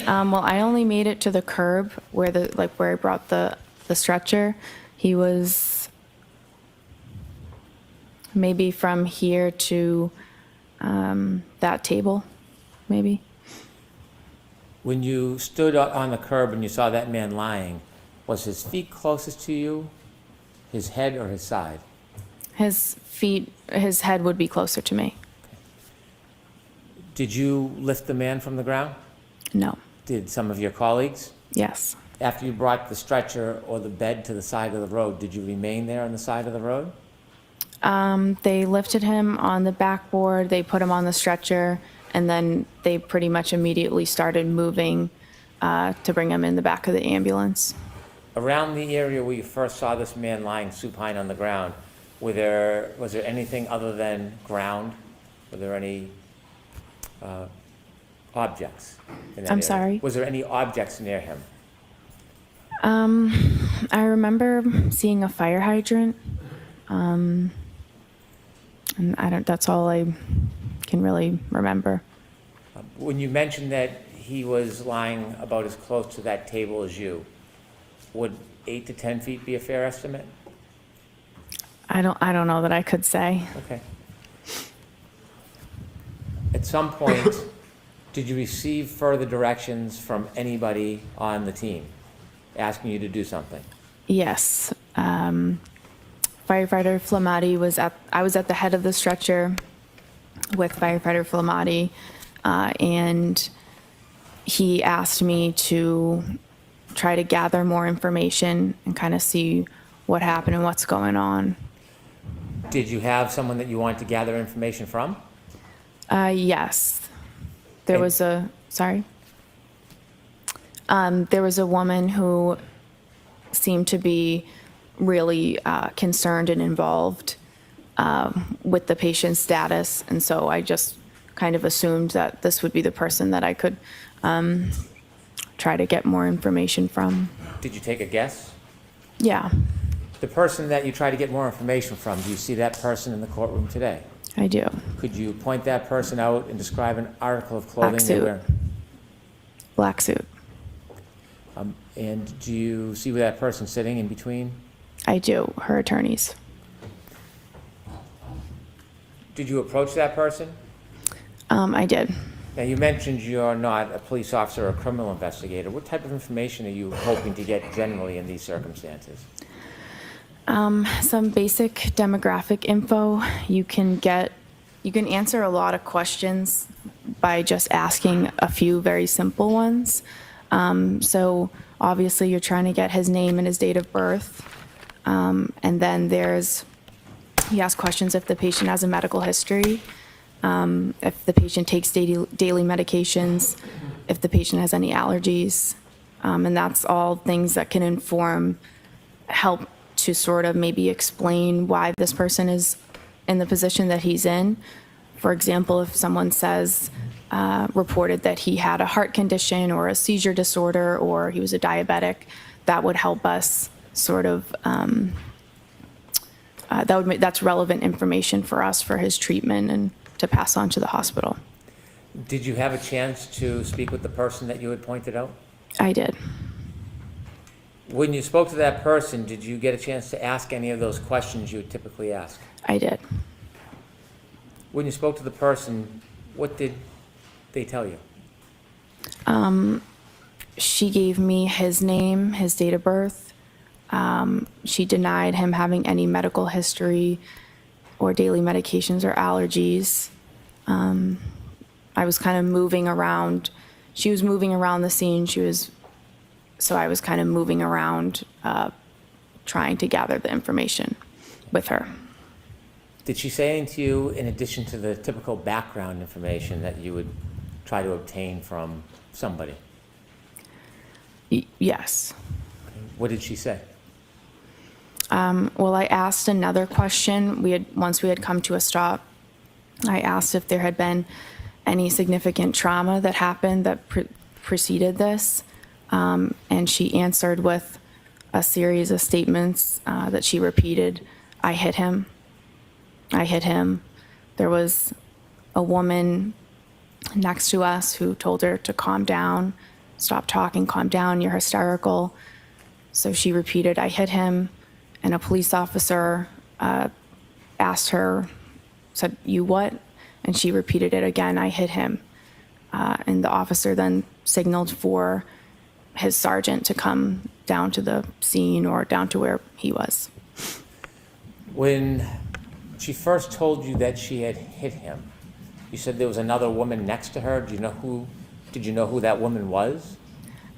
Well, I only made it to the curb where I brought the stretcher. He was maybe from here to that table, maybe.
When you stood on the curb and you saw that man lying, was his feet closest to you, his head, or his side?
His head would be closer to me.
Did you lift the man from the ground?
No.
Did some of your colleagues?
Yes.
After you brought the stretcher or the bed to the side of the road, did you remain there on the side of the road?
They lifted him on the backboard, they put him on the stretcher, and then they pretty much immediately started moving to bring him in the back of the ambulance.
Around the area where you first saw this man lying supine on the ground, Was there anything other than ground? Were there any objects in that
I'm
area?
sorry?
Was there any objects near him?
I remember seeing a fire hydrant. And that's all I can really remember.
When you mentioned that he was lying about as close to that table as you, would 8 to 10 feet be a fair estimate?
I don't know that I could say.
Okay. At some point, did you receive further directions from anybody on the team asking you to do something?
Yes. Firefighter Flamati I was at the head of the stretcher with Firefighter Flamati, and he asked me to try to gather more information and kind of see what happened and what's going on.
Did you have someone that you wanted to gather information from?
Yes. There was a woman who seemed to be really concerned and involved with the patient's status, and so I just kind of assumed that this would be the person that I could try to get more information from.
Did you take a guess?
Yeah,
The person that you try to get more information from, do you see that person in the courtroom today?
I do.
Could you point that person out and describe an article of clothing
Black
they
suit.
wear?
Black suit.
And do you see where that person's sitting in between?
I do. Her attorneys.
Did you approach that person?
I did.
Now, you mentioned you're not a police officer or a criminal investigator. What type of information are you hoping to get generally in these circumstances?
Some basic demographic info. You can answer a lot of questions by just asking a few very simple ones. So obviously you're trying to get his name and his date of birth. And then you ask questions if the patient has a medical history, if the patient takes daily medications, if the patient has any allergies. And that's all things that can help to sort of maybe explain why this person is in the position that he's in. For example, if someone says, reported that he had a heart condition or a seizure disorder or he was a diabetic, that would help us sort of, that's relevant information for us for his treatment and to pass on to the hospital.
Did you have a chance to speak with the person that you had pointed out?
I did.
When you spoke to that person, did you get a chance to ask any of those questions you would typically ask?
I did.
When you spoke to the person, what did they tell you?
She gave me his name, his date of birth. She denied him having any medical history or daily medications or allergies. I was kind of moving around. She was moving around the scene. So I was kind of moving around, trying to gather the information with her.
Did she say anything to you in addition to the typical background information that you would try to obtain from somebody?
Yes.
What did she say?
Well, I asked another question. Once we had come to a stop, I asked if there had been any significant trauma that happened that preceded this. And she answered with a series of statements that she repeated. I hit him. I hit him. There was a woman next to us who told her to calm down, stop talking, calm down, you're hysterical. So she repeated, I hit him. And a police officer asked her, said, you what? And she repeated it again, I hit him. And the officer then signaled for his sergeant to come down to the scene or down to where he was.
When she first told you that she had hit him, you said there was another woman next to her. Did you know who that woman was?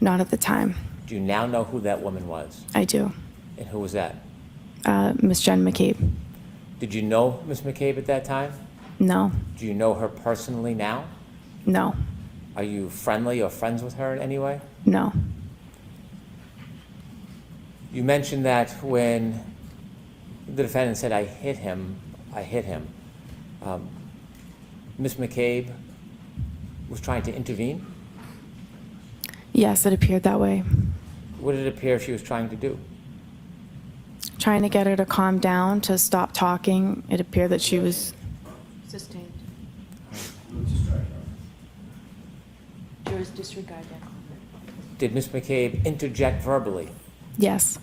Not at the time.
Do you now know who that woman was?
I do.
And who was that?
Miss Jen McCabe.
Did you know Miss McCabe at that time?
No.
Do you know her personally now?
No.
Are you friendly or friends with her in any way?
No.
You mentioned that when The defendant said, I hit him. Ms. McCabe was trying to intervene?
Yes, it appeared that way.
What did it appear she was trying to do?
Trying to get her to calm down, to stop talking. It appeared that she was...
Sustained. Jurors disregard that comment.
Did Ms. McCabe interject verbally?
Yes.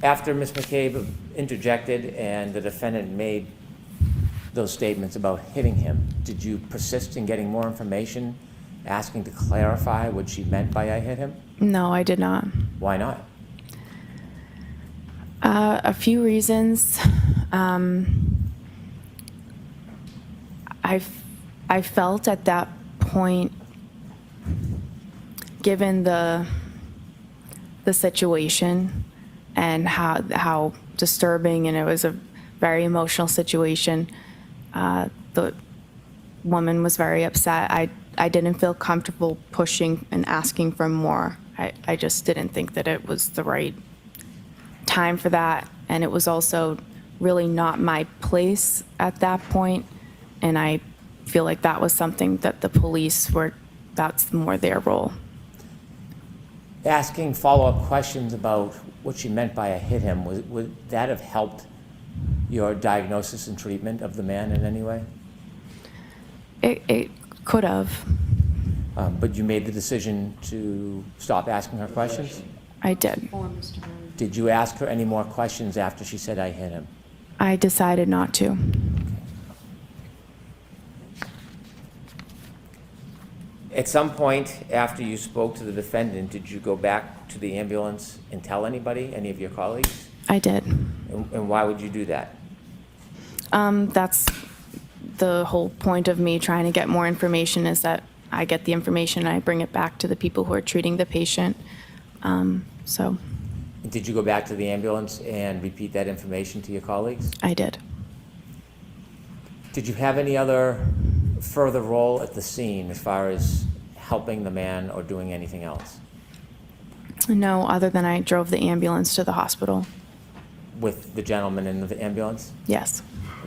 After Ms. McCabe interjected and the defendant made those statements about hitting him, did you persist in getting more information, asking to clarify what she meant by I hit him?
No, I did not.
Why not?
A few reasons. I felt at that point, given the situation and how disturbing, and it was a very emotional situation, the woman was very upset. I didn't feel comfortable pushing and asking for more. I just didn't think that it was the right time for that, and it was also really not my place at that point, and I feel like that was something that the police that's more their role.
Asking follow-up questions about what she meant by I hit him, would that have helped your diagnosis and treatment of the man in any way?
It could have.
But you made the decision to stop asking her questions?
I did.
Did you ask her any more questions after she said I hit him?
I decided not to.
At some point after you spoke to the defendant, did you go back to the ambulance and tell anybody, any of your colleagues?
I did.
And why would you do that?
That's the whole point of me trying to get more information, is that I get the information and I bring it back to the people who are treating the patient. So.
Did you go back to the ambulance and repeat that information to your colleagues?
I did.
Did you have any other further role at the scene as far as helping the man or doing anything else?
No, other than I drove the ambulance to the hospital.
With the gentleman in the ambulance?
Yes.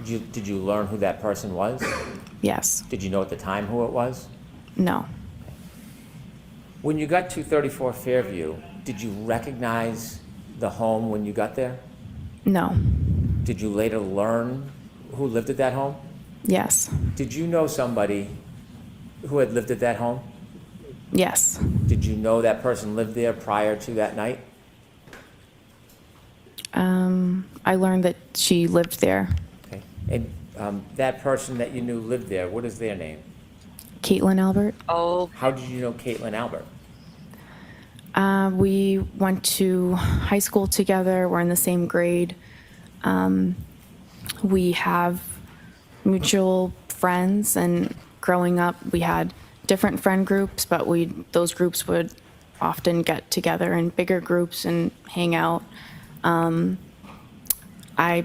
Did you learn who that person was?
Yes.
Did you know at the time who it was?
No.
When you got to 34 Fairview, did you recognize the home when you got there?
No.
Did you later learn who lived at that home?
Yes.
Did you know somebody who had lived at that home?
Yes.
Did you know that person lived there prior to that night?
I learned that she lived there.
Okay. And that person that you knew lived there, what is their name?
Caitlin Albert.
Oh.
How did you know Caitlin Albert?
We went to high school together. We're in the same grade. We have mutual friends, and growing up we had different friend groups, but those groups would often get together in bigger groups and hang out. I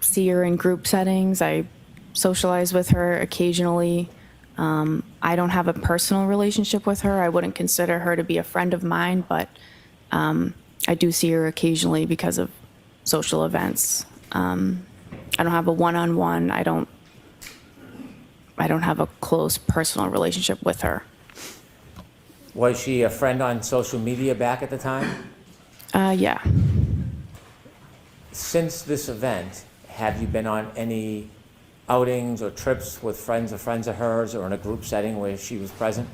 see her in group settings. I socialize with her occasionally. I don't have a personal relationship with her. I wouldn't consider her to be a friend of mine, but I do see her occasionally because of social events. I don't have a one-on-one. I don't have a close personal relationship with her.
Was she a friend on social media back at the time?
Yeah.
Since this event, have you been on any outings or trips with friends of hers, or in a group setting where she was present?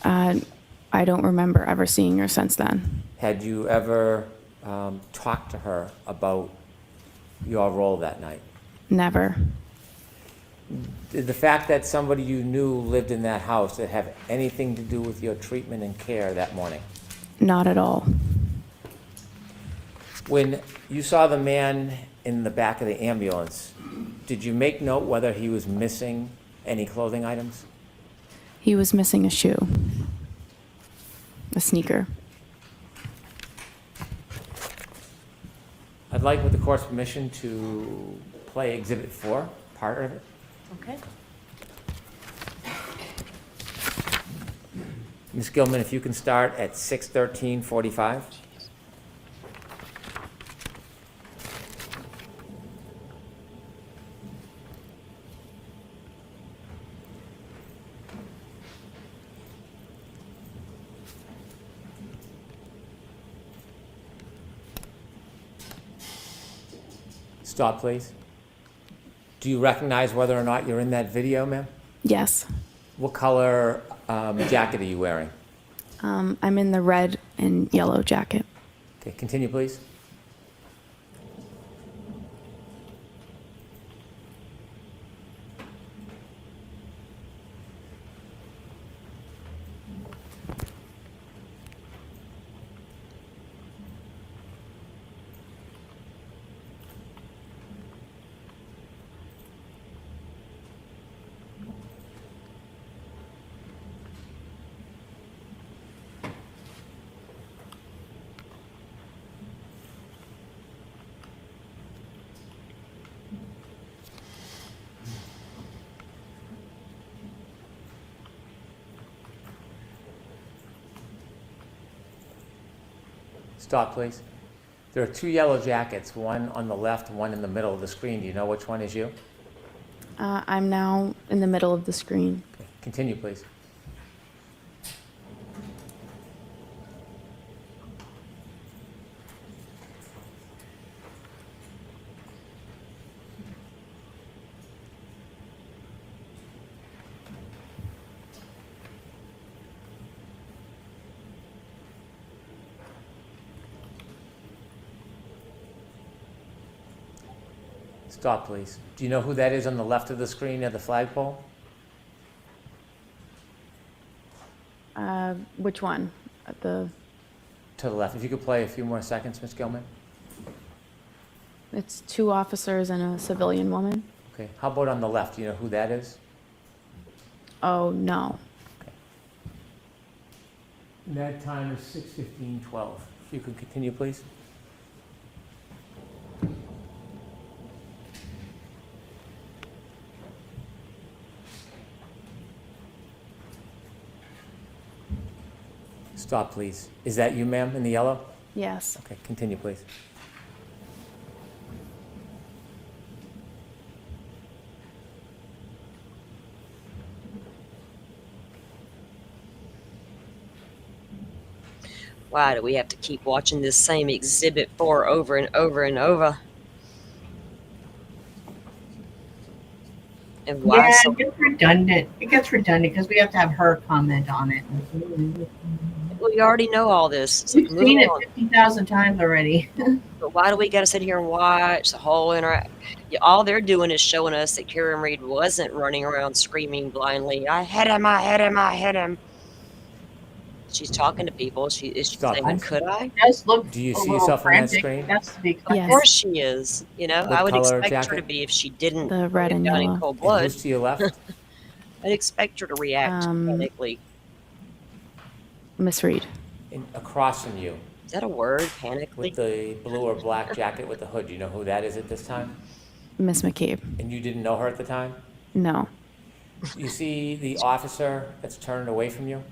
I don't remember ever seeing her since then.
Had you ever talked to her about your role that night?
Never.
Did the fact that somebody you knew lived in that house that have anything to do with your treatment and care that morning?
Not at all.
When you saw the man in the back of the ambulance, did you make note whether he was missing any clothing items?
He was missing a shoe, a sneaker.
I'd like, with the court's permission, to play Exhibit 4, part of it.
Okay.
Ms. Gilman, if you can start at 6:13:45. Stop, please. Do you recognize whether or not you're in that video, ma'am?
Yes.
What color jacket are you wearing?
I'm in the red and yellow jacket.
Okay, continue, please. Stop, please. There are two yellow jackets, one on the left, one in the middle of the screen. Do you know which one is you?
I'm now in the middle of the screen.
Okay, continue, please. Stop, please. Do you know who that is on the left of the screen near the flagpole?
Which one?
To the left. If you could play a few more seconds, Ms. Gilman.
It's 2 officers and a civilian woman.
Okay. How about on the left? Do you know who that is?
Oh, no.
And that time is 6:15:12. If you could continue, please. Stop, please. Is that you, ma'am, in the yellow?
Yes.
Okay, continue, please.
Why do we have to keep watching this same Exhibit 4 over and over and over? And why
Yeah,
so?
it gets redundant. It gets redundant because we have to have her comment on it.
We already know all this. It's like,
We've seen
move
it
on.
50,000 times already.
But why do we got to sit here and watch the whole all they're doing is showing us that KarenRead wasn't running around screaming blindly, I hit him, I hit him, I hit him. She's talking to people. Is she
Stop,
saying,
please.
could I?
Does look
Do you
a
see
little
yourself on that
frantic.
screen?
That's to be
Of
Yes.
course she is. You know,
What
I would
color
expect her to
jacket?
be if she didn't
The red
break
and
down in
yellow.
cold
And
blood.
who's to your left?
I'd expect her to react panically.
Miss Reed.
Across from you,
Is that a word, panically?
with the blue or black jacket with the hood. Do you know who that is at this time?
Miss McCabe.
And you didn't know her at the time?
No.
You see the officer that's turned away from you?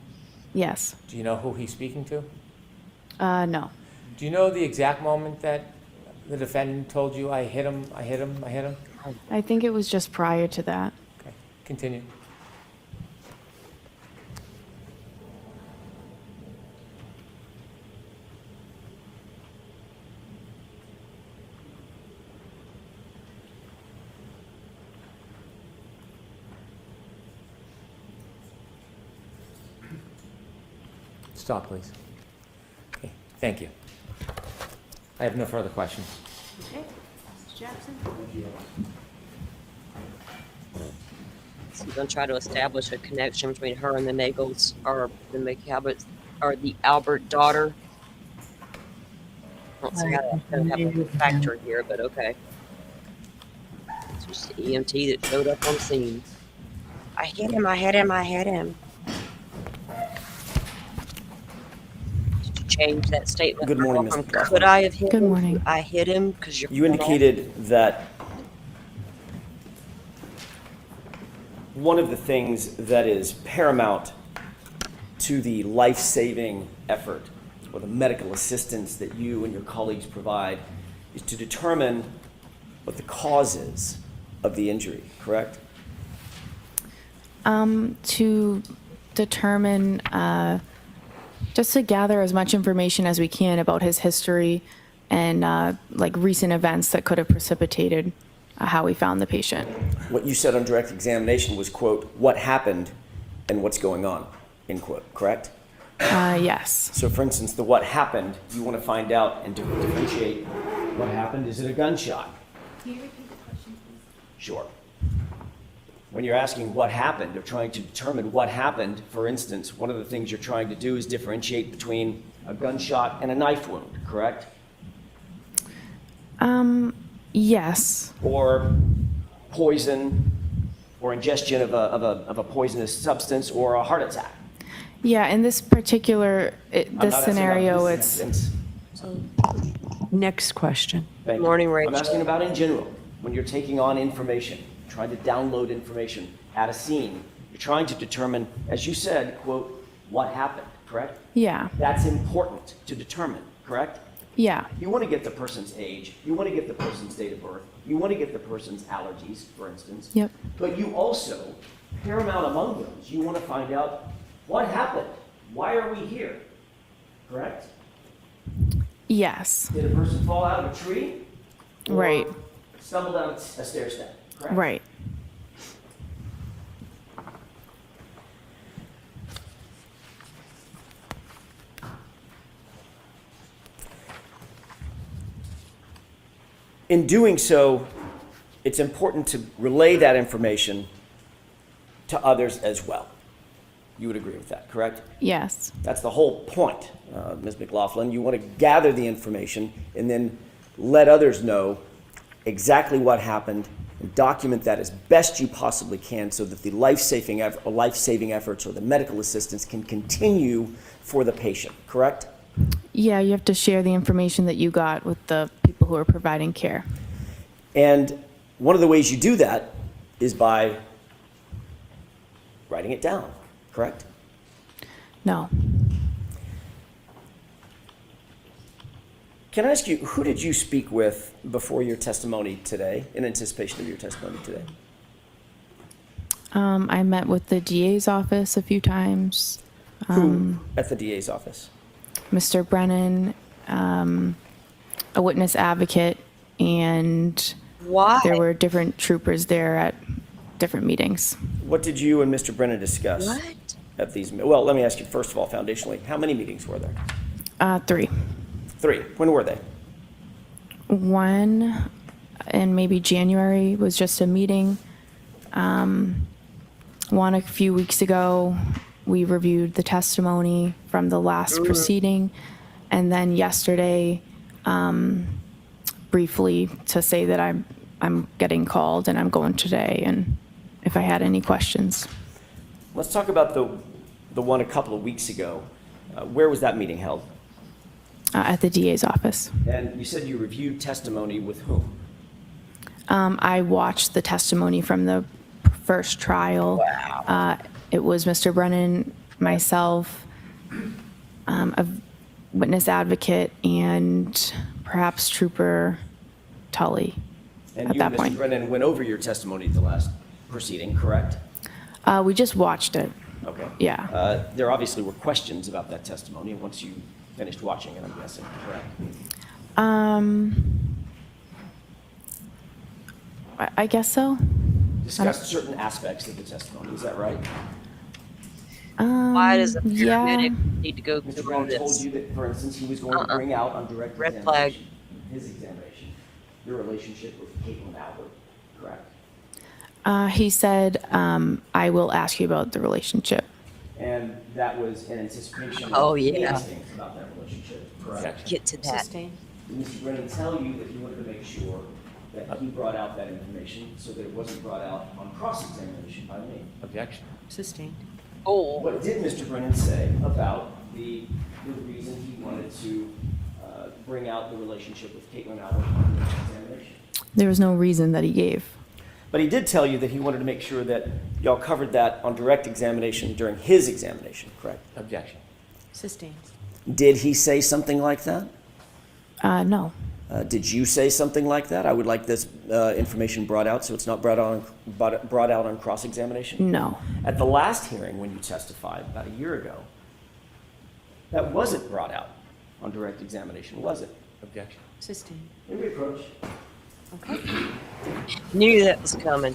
Yes.
Do you know who he's speaking to?
No.
Do you know the exact moment that the defendant told you, I hit him, I hit him, I hit him?
I think it was just prior to that.
Okay, continue. Stop, please. Okay, thank you. I have no further questions.
Okay, Mr. Jackson?
So you're going to try to establish a connection between her and the Nagels, or the McCabe, or the Albert daughter. I don't see how that's going to have a factor here, but okay. It's just the EMT that showed up on scene. I hit him, I hit him, I hit him. Did you change that statement?
Good morning,
from
Mr. Blackman.
could I have hit
Good
him?
morning.
I hit him because you're.
You indicated that one of the things that is paramount to the life-saving effort or the medical assistance that you and your colleagues provide is to determine what the cause is of the injury, correct?
To determine, just to gather as much information as we can about his history and like recent events that could have precipitated how we found the patient.
What you said on direct examination was, quote, what happened and what's going on, end quote, correct?
Yes.
So for instance, the what happened, you want to find out and to differentiate what happened. Is it a gunshot?
Can you repeat the question, please?
Sure. When you're asking what happened, or trying to determine what happened, for instance, one of the things you're trying to do is differentiate between a gunshot and a knife wound, correct?
Yes.
Or poison, or ingestion of a poisonous substance, or a heart attack.
Yeah, in this particular,
I'm
this
not asking
scenario,
about
it's,
this instance.
Next question.
Thank you.
Morning,
I'm
Rachel.
asking about in general, when you're taking on information, trying to download information at a scene, you're trying to determine, as you said, quote, what happened, correct?
yeah,
That's important to determine, correct?
yeah,
You want to get the person's age, you want to get the person's date of birth, you want to get the person's allergies, for instance.
Yep.
But you also, paramount among those, you want to find out what happened, why are we here, correct?
yes,
Did a person fall out of a tree? Or
right,
stumble down a stair step, correct?
right.
In doing so, it's important to relay that information to others as well. You would agree with that, correct?
Yes.
That's the whole point, Ms. McLaughlin. You want to gather the information and then let others know exactly what happened and document that as best you possibly can so that the life-saving efforts or the medical assistance can continue for the patient, correct?
Yeah, you have to share the information that you got with the people who are providing care.
And one of the ways you do that is by writing it down, correct?
No.
Can I ask you, who did you speak with before your testimony today, in anticipation of your testimony today?
I met with the DA's office a few times.
Who at the DA's office?
Mr. Brennan, a witness advocate, and
Why?
there were different troopers there at different meetings.
What did you and Mr. Brennan discuss
What?
at these? Well, let me ask you first of all, foundationally, how many meetings were there?
3.
3. When were they?
One in maybe January was just a meeting. One a few weeks ago, we reviewed the testimony from the last proceeding. And then yesterday, briefly to say that I'm getting called and I'm going today, and if I had any questions.
Let's talk about the one a couple of weeks ago. Where was that meeting held?
At the DA's office.
And you said you reviewed testimony with whom?
I watched the testimony from the first trial.
Wow.
It was Mr. Brennan, myself, a witness advocate, and perhaps Trooper Tully
And
at
you
that
and Mr.
point.
Brennan went over your testimony at the last proceeding, correct?
We just watched it.
Okay.
Yeah.
There obviously were questions about that testimony once you finished watching it, I'm guessing, correct?
I guess so.
Discussed certain aspects of the testimony, is that right?
Why does a
yeah.
paramedic need to go
Mr.
through
Brennan told
this?
you that, for instance, he was going to bring out on direct
Red flag.
examination, his examination, your relationship with Caitlin Albert, correct?
He said, I will ask you about the relationship.
And that was in anticipation
Oh,
of
yeah.
things about that relationship, correct?
Get to that.
Sustained.
Did Mr. Brennan tell you that he wanted to make sure that he brought out that information so that it wasn't brought out on cross-examination by me?
Objection.
Sustained.
Oh,
What did Mr. Brennan say about the reason he wanted to bring out the relationship with Caitlin Albert on the examination?
There was no reason that he gave.
But he did tell you that he wanted to make sure that y'all covered that on direct examination during his examination, correct?
Objection.
Sustained.
Did he say something like that?
No.
Did you say something like that? I would like this information brought out so it's not brought out on cross-examination?
No.
At the last hearing when you testified about a year ago, that wasn't brought out on direct examination, was it?
Objection.
Sustained.
Maybe approach.
Okay.
Knew that was coming.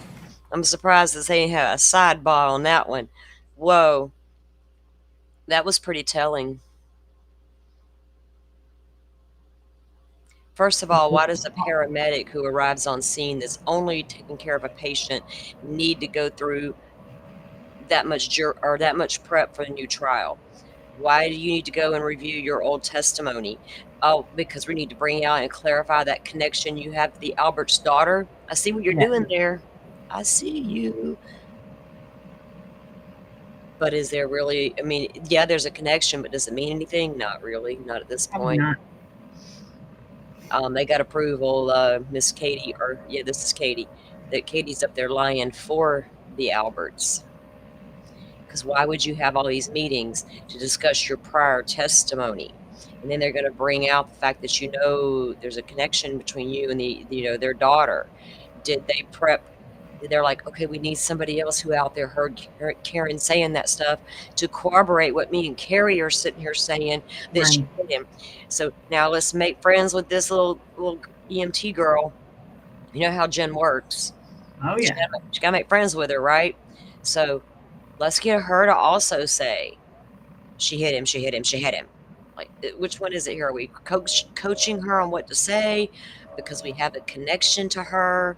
I'm surprised that they had a sidebar on that one. Whoa. That was pretty telling. First of all, why does a paramedic who arrives on scene that's only taking care of a patient need to go through that much that much prep for a new trial? Why do you need to go and review your old testimony? Oh, because we need to bring out and clarify that connection you have to the Albert's daughter. I see what you're doing there. I see you. But is there really, I mean, yeah, there's a connection, but does it mean anything? Not really, not at this point.
not.
They got approval, Miss Katie, or yeah, this is Katie, that Katie's up there lying for the Alberts. Because why would you have all these meetings to discuss your prior testimony? And then they're going to bring out the fact that there's a connection between you and their daughter. Did they prep? They're like, okay, we need somebody else who out there heard Karen saying that stuff to corroborate what me and Carrie are sitting here saying that she did him. So now let's make friends with this little EMT girl. You know how Jen works.
Oh yeah.
She gotta make friends with her, right? So let's get her to also say, she hit him, she hit him, she hit him. Like, which one is it here? Are we coaching her on what to say because we have a connection to her?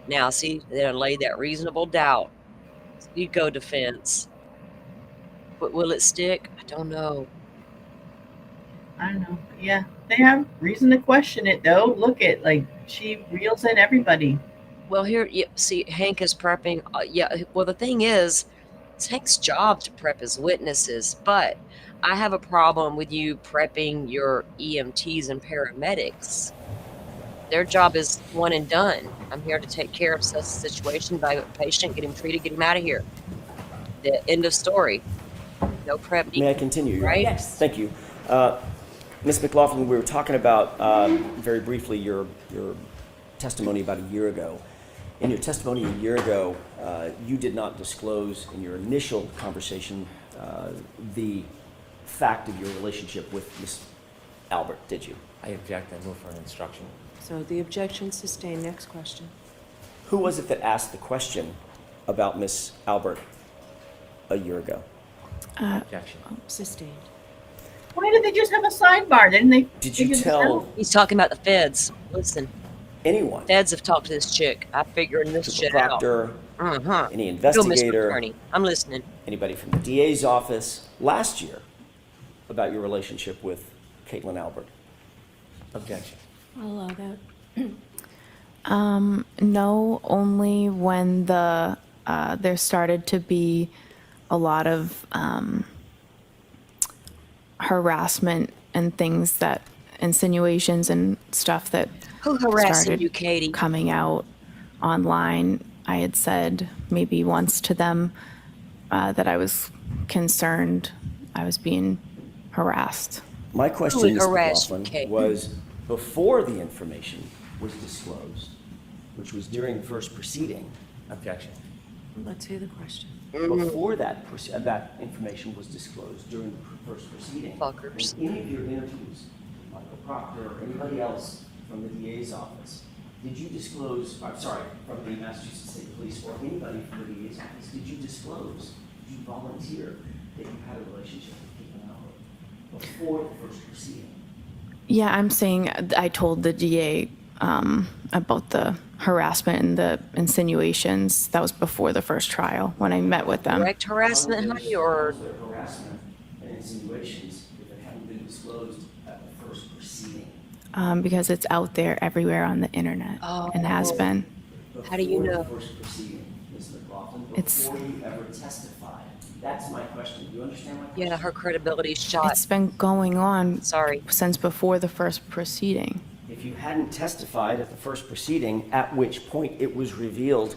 Now, see, they done laid that reasonable doubt. You go defense. But will it stick? I don't know.
I don't know. Yeah, they have reason to question it, though. Look at, she reels in everybody.
Well, here, see, Hank is prepping. Well, the thing is, it's Hank's job to prep his witnesses, but I have a problem with you prepping your EMTs and paramedics. Their job is one and done. I'm here to take care of such a situation by a patient, get him treated, get him out of here. The end of story. No prep.
May I continue?
Right?
Yes.
Thank you. Ms. McLaughlin, we were talking about, very briefly, your testimony about a year ago. In your testimony a year ago, you did not disclose in your initial conversation the fact of your relationship with Ms. Albert, did you?
I object. I move for an instruction.
So the objection sustained. Next question.
Who was it that asked the question about Miss Albert a year ago?
Objection.
Sustained.
Why did they just have a sidebar? Didn't they?
Did you
figure this
tell
out?
He's talking about the feds. Listen,
anyone?
feds have talked to this chick. I figured this
The
shit
proctor,
out.
any
Go, Mr.
investigator,
Attorney. I'm listening.
anybody from the DA's office last year about your relationship with Caitlin Albert?
Objection.
I'll allow that.
No, only when there started to be a lot of harassment and things insinuations and stuff that
Who harassing
started
you, Katie?
coming out online. I had said maybe once to them that I was concerned I was being harassed.
My question,
Who
Ms.
harassed you,
McLaughlin,
Kate?
was before the information was disclosed, which was during the first proceeding.
Objection.
Let's hear the question.
Before that information was disclosed during the first proceeding,
Fuckers.
in any of your interviews, Michael Proctor or anybody else from the DA's office, did you disclose, I'm sorry, from the Massachusetts State Police or anybody from the DA's office, did you disclose, did you volunteer that you had a relationship with Caitlin Albert before the first proceeding?
Yeah, I'm saying I told the DA about the harassment and the insinuations. That was before the first trial when I met with them.
Direct harassment, honey, or
Harassment and insinuations if it hadn't been disclosed at the first proceeding.
Because it's out there everywhere on the internet and has been.
How do you know?
Before the first proceeding, Ms. McLaughlin,
It's-
before you ever testified. That's my question. Do you understand my question?
Yeah, her credibility's shot.
It's been going on
Sorry.
since before the first proceeding.
If you hadn't testified at the first proceeding, at which point it was revealed,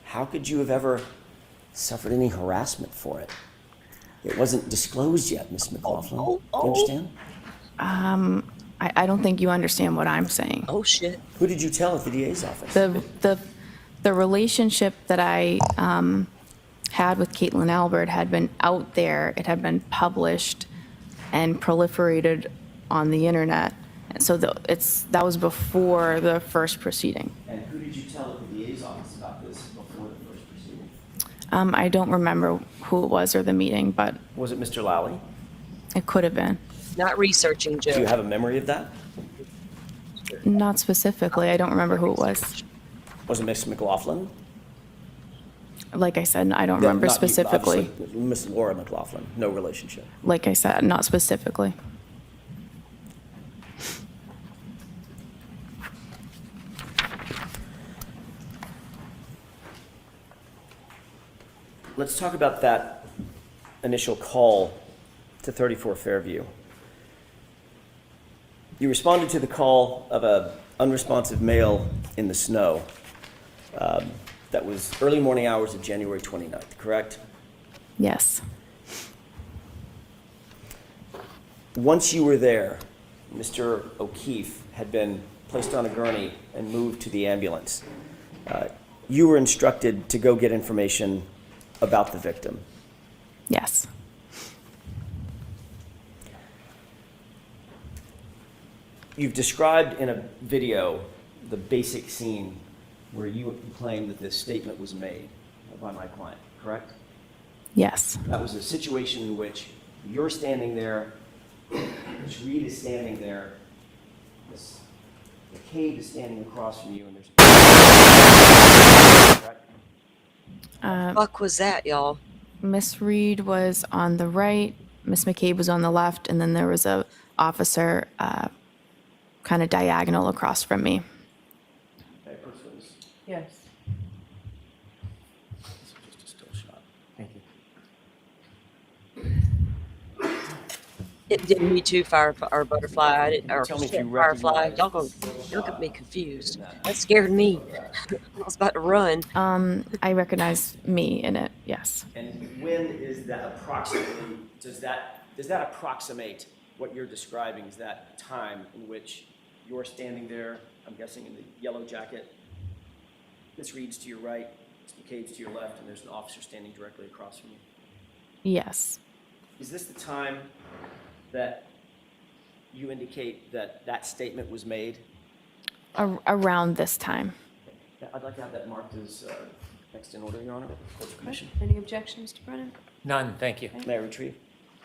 how could you have ever suffered any harassment for it? It wasn't disclosed yet, Ms. McLaughlin. Do you understand?
I don't think you understand what I'm saying.
Oh, shit.
Who did you tell at the DA's office?
The relationship that I had with Caitlin Albert had been out there. It had been published and proliferated on the internet. So that was before the first proceeding.
And who did you tell at the DA's office about this before the first proceeding?
I don't remember who it was or the meeting, but
Was it Mr. Lally?
it could have been.
Not researching, Joe.
Do you have a memory of that?
Not specifically. I don't remember who it was.
Was it Miss McLaughlin?
Like I said, I don't
Yeah,
remember
not you,
specifically.
obviously, Miss Laura McLaughlin, no relationship.
Like I said, not specifically.
Let's talk about that initial call to 34 Fairview. You responded to the call of an unresponsive male in the snow. That was early morning hours of January 29th, correct?
Yes.
Once you were there, Mr. O'Keefe had been placed on a gurney and moved to the ambulance. You were instructed to go get information about the victim.
Yes.
You've described in a video the basic scene where you claim that this statement was made by my client, correct?
Yes.
That was a situation in which you're standing there, Ms. Reed is standing there, Ms. McCabe is standing across from you, and there's...
fuck was that, y'all?
Miss Reed was on the right, Miss McCabe was on the left, and then there was a officer kind of diagonal across from me.
Okay, first witness.
Yes.
Just a still shot. Thank you.
It did me too, fire or butterfly, or
Tell me if you
firefly.
recognize-
Y'all gonna be confused. That scared me. I was about to run.
I recognize me in it, yes.
And when is that approximately, does that approximate what you're describing? Is that time in which you're standing there, I'm guessing in the yellow jacket, Ms. Reed's to your right, Ms. McCabe's to your left, and there's an officer standing directly across from you?
Yes.
Is this the time that you indicate that that statement was made?
Around this time.
Yeah, I'd like to have that marked as next in order, Your Honor. Court of Commission.
Any objection, Mr. Brennan?
None, thank you.
May I retrieve?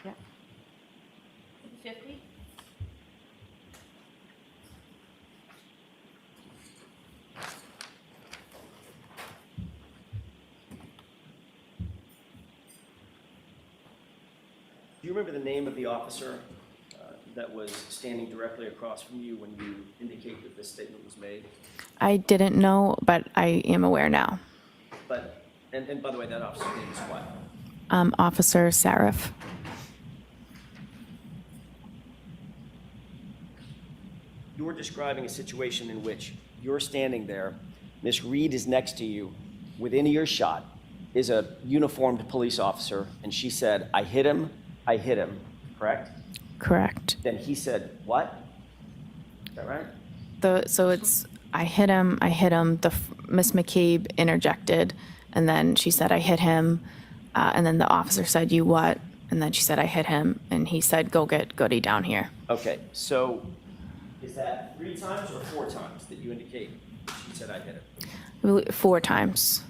Yeah. 50?
Do you remember the name of the officer that was standing directly across from you when you indicate that this statement was made?
I didn't know, but I am aware now.
But, and by the way, that officer's name is what?
Officer Sarif.
You were describing a situation in which you're standing there, Miss Reed is next to you, within earshot is a uniformed police officer, and she said, I hit him, correct?
Correct.
Then he said, what? Is that right?
So it's, I hit him, Miss McCabe interjected, and then she said, I hit him, and then the officer said, you what? And then she said, I hit him, and he said, go get Goody down here.
Okay, so is that 3 times or 4 times that you indicate she said I hit him?
4 times.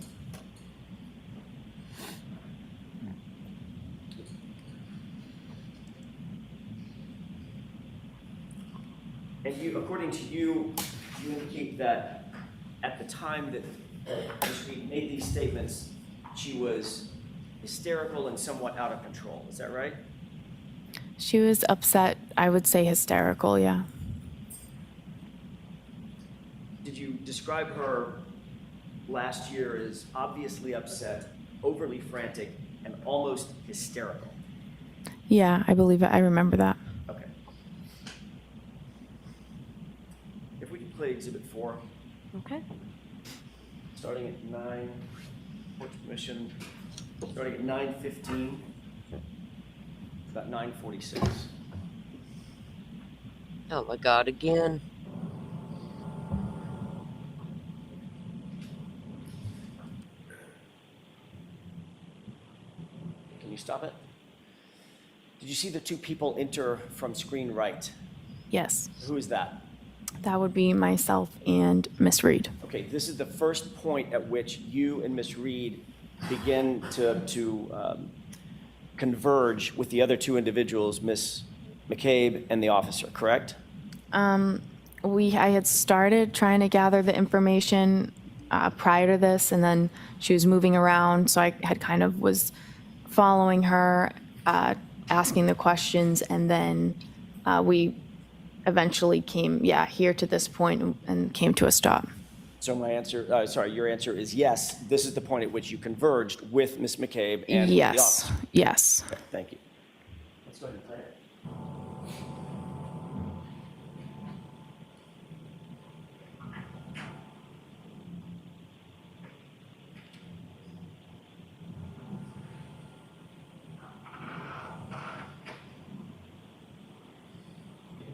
And you, according to you, you indicate that at the time that Ms. Reed made these statements, she was hysterical and somewhat out of control. Is that right?
She was upset, I would say hysterical, yeah.
Did you describe her last year as obviously upset, overly frantic, and almost hysterical?
Yeah, I believe it. I remember that.
Okay. If we could play Exhibit 4.
Okay.
Starting at 9, Court Commission, starting at 9:15, about 9:46.
Oh my God, again.
Can you stop it? Did you see the 2 people enter from screen right?
Yes.
Who is that?
That would be myself and Miss Reed.
Okay, this is the first point at which you and Miss Reed begin to converge with the other two individuals, Miss McCabe and the officer, correct?
I had started trying to gather the information prior to this, and then she was moving around, so I had kind of was following her, asking the questions, and then we eventually came, here to this point and came to a stop.
So your answer is yes. This is the point at which you converged with Miss McCabe and the officer.
Yes.
Okay, thank you. Let's go ahead and play it.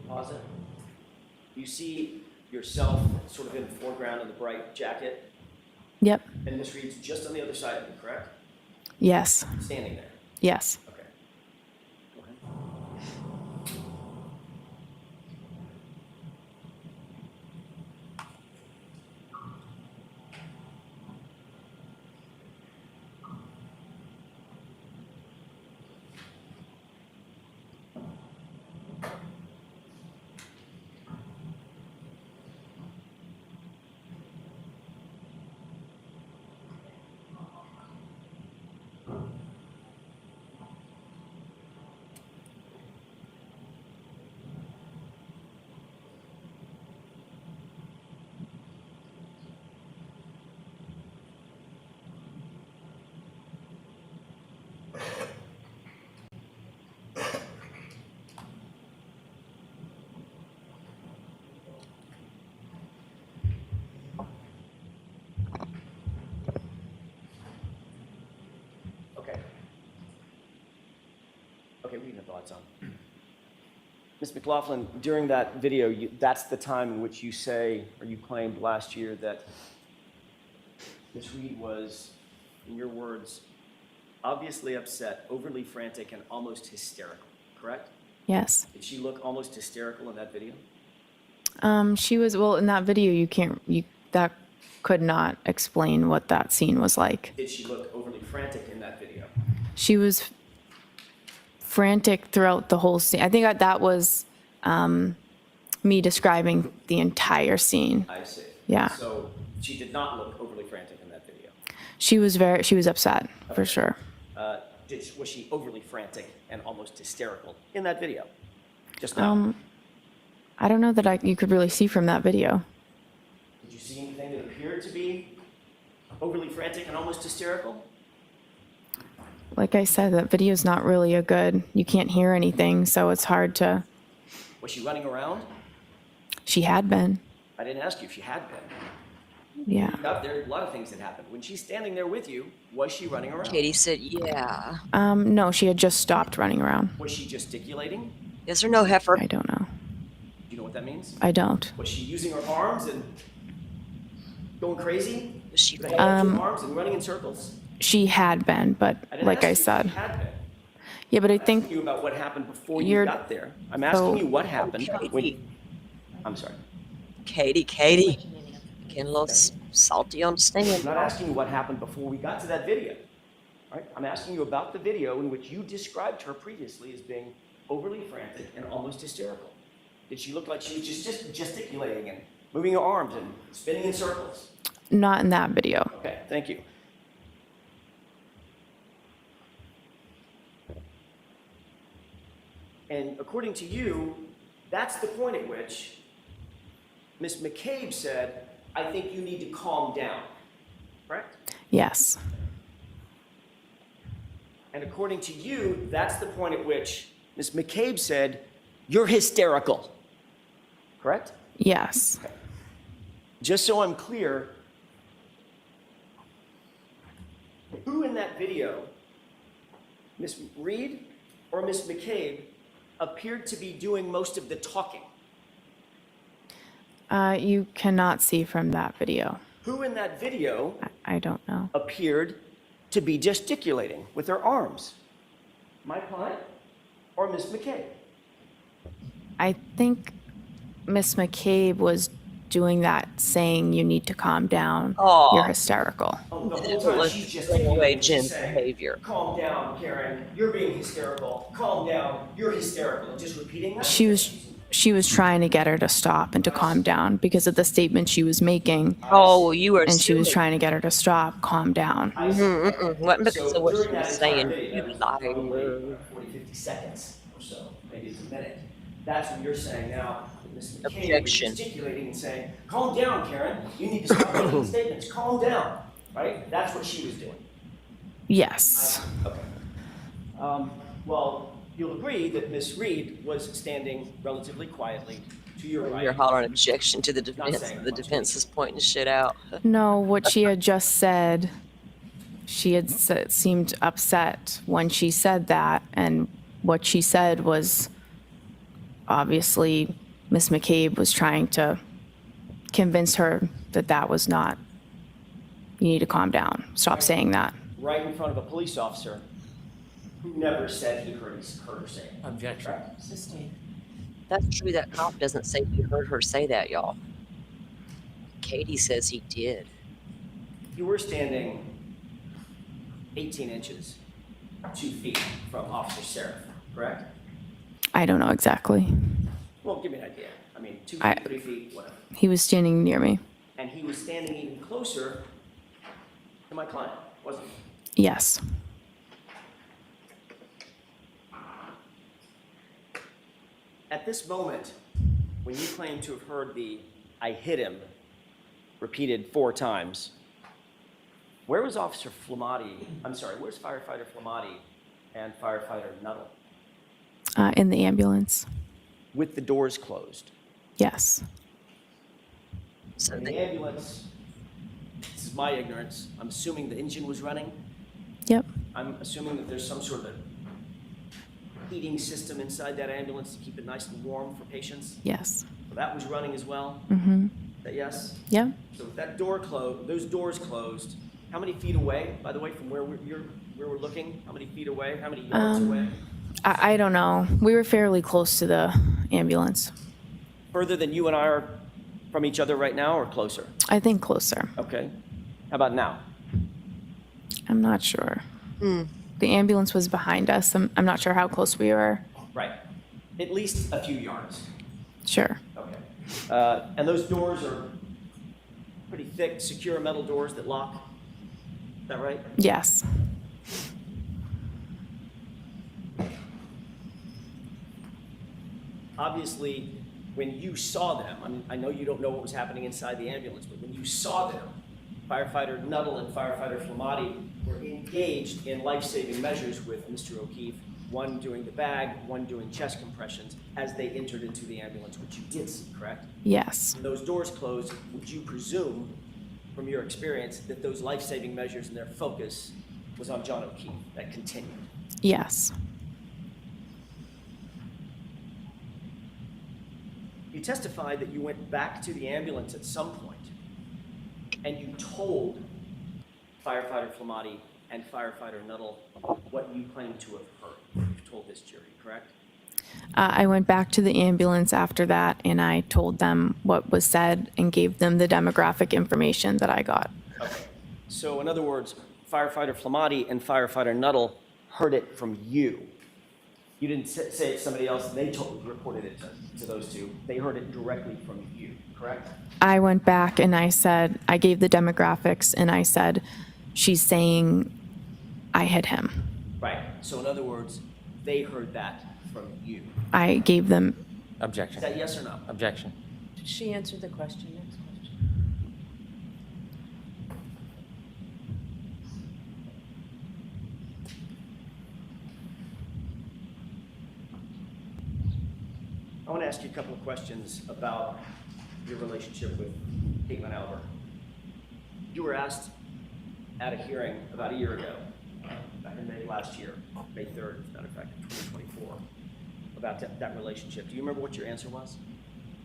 Pause it. You see yourself sort of in the foreground in the bright jacket,
Yep.
and Miss Reed's just on the other side of you, correct?
Yes.
Standing there.
Yes.
Okay. Go ahead. Okay, we can have thoughts on. Ms. McLaughlin, during that video, that's the time in which you say, or you claimed last year that Ms. Reed was, in your words, obviously upset, overly frantic, and almost hysterical, correct?
Yes.
Did she look almost hysterical in that video?
She was, well, in that video, that could not explain what that scene was like.
Did she look overly frantic in that video?
She was frantic throughout the whole scene. I think that was me describing the entire scene.
I see.
Yeah.
So she did not look overly frantic in that video?
She was upset, for sure.
Was she overly frantic and almost hysterical in that video? Just now?
I don't know that you could really see from that video.
Did you see anything that appeared to be overly frantic and almost hysterical?
Like I said, that video is not really you can't hear anything, so it's hard to.
Was she running around?
She had been.
I didn't ask you if she had been.
Yeah.
There are a lot of things that happened. When she's standing there with you, was she running around?
Katie said, yeah.
No, she had just stopped running around.
Was she gesticulating?
Yes or no, heifer?
I don't know.
Do you know what that means?
I don't.
Was she using her arms and going crazy?
Was she
with her arms and running in circles?
She had been, but like I said. Yeah, but I think.
I'm asking you about what happened before you got there. I'm asking you what happened when. I'm sorry.
Katie. Getting a little salty on stand.
I'm not asking you what happened before we got to that video. All right? I'm asking you about the video in which you described her previously as being overly frantic and almost hysterical. Did she look like she was just gesticulating and moving her arms and spinning in circles?
Not in that video.
Okay, thank you. And according to you, that's the point at which Ms. McCabe said, I think you need to calm down, correct?
Yes.
And according to you, that's the point at which Ms. McCabe said, you're hysterical, correct?
Yes.
Okay. Just so I'm clear, who in that video, Ms. Reed or Ms. McCabe, appeared to be doing most of the talking?
You cannot see from that video.
Who in that video
I don't know.
appeared to be gesticulating with their arms? My client or Ms. McCabe?
I think Miss McCabe was doing that, saying you need to calm down.
Aw.
You're hysterical.
Oh, the whole
It
time
was
she's
throwing away
gesticulating, she's
Jen's
saying,
behavior.
calm down, Karen, you're being hysterical. Calm down, you're hysterical. And just repeating that?
She was trying to get her to stop and to calm down because of the statement she was making.
Oh, well, you were
And she was
assuming.
trying to get her to stop, calm down.
Wasn't because
So
of what she
during that
was
entire
saying.
video,
You
that was
liar.
probably 40, 50 seconds or so, maybe it's a minute. That's what you're saying now. Ms. McCabe is
Objection.
gesticulating and saying, calm down, Karen. You need to stop making statements. Calm down. Right? That's what she was doing.
Yes.
Okay. Well, you'll agree that Ms. Reed was standing relatively quietly to your right.
You're hollering objection to the defense.
saying
The defense is pointing shit out.
No, what she had just said, she had seemed upset when she said that. And what she said was obviously Miss McCabe was trying to convince her that that was not, you need to calm down. Stop saying that.
Right in front of a police officer who never said he heard her say it.
Objection.
Sustained.
That's true. That cop doesn't say he heard her say that, y'all. Katie says he did.
You were standing 18 inches, 2 feet from Officer Seraph, correct?
I don't know exactly.
Well, give me an idea. I mean, 2 feet,
I-
3 feet, whatever.
He was standing near me.
And he was standing even closer to my client, wasn't he?
Yes.
At this moment, when you claim to have heard the "I hit him" repeated 4 times, where was Officer Flamati? I'm sorry, where's Firefighter Flamati and Firefighter Nuttall?
In the ambulance.
With the doors closed.
Yes.
So
In the ambulance, this is my ignorance, I'm assuming the engine was running.
Yep.
I'm assuming that there's some sort of a heating system inside that ambulance to keep it nice and warm for patients.
Yes.
So that was running as well.
Mm-hmm.
Is that yes?
Yep.
So with that door closed, those doors closed, how many feet away, by the way, from where we're looking? How many feet away? How many yards away?
I don't know. We were fairly close to the ambulance.
Further than you and I are from each other right now, or closer?
I think closer.
Okay. How about now?
I'm not sure. The ambulance was behind us. I'm not sure how close we were.
Right. At least a few yards.
Sure.
Okay. And those doors are pretty thick, secure metal doors that lock. Is that right?
Yes.
Obviously, when you saw them, I know you don't know what was happening inside the ambulance, but when you saw them, Firefighter Nuttall and Firefighter Flamati were engaged in life-saving measures with Mr. O'Keefe, one doing the bag, one doing chest compressions, as they entered into the ambulance, which you did see, correct?
Yes.
When those doors closed, would you presume, from your experience, that those life-saving measures and their focus was on John O'Keefe, that continued?
Yes.
You testified that you went back to the ambulance at some point and you told Firefighter Flamati and Firefighter Nuttall what you claim to have heard. You've told this jury, correct?
I went back to the ambulance after that and I told them what was said and gave them the demographic information that I got.
Okay. So in other words, Firefighter Flamati and Firefighter Nuttall heard it from you. You didn't say it to somebody else, they reported it to those two. They heard it directly from you, correct?
I went back and I said, I gave the demographics and I said, she's saying I hit him.
Right. So in other words, they heard that from you.
I gave them.
Objection.
Is that yes or no?
Objection.
She answered the question. Next question.
I want to ask you a couple of questions about your relationship with Caitlin Albert. You were asked at a hearing about a year ago, back in May last year, May 3rd, as a matter of fact, 2024, about that relationship. Do you remember what your answer was?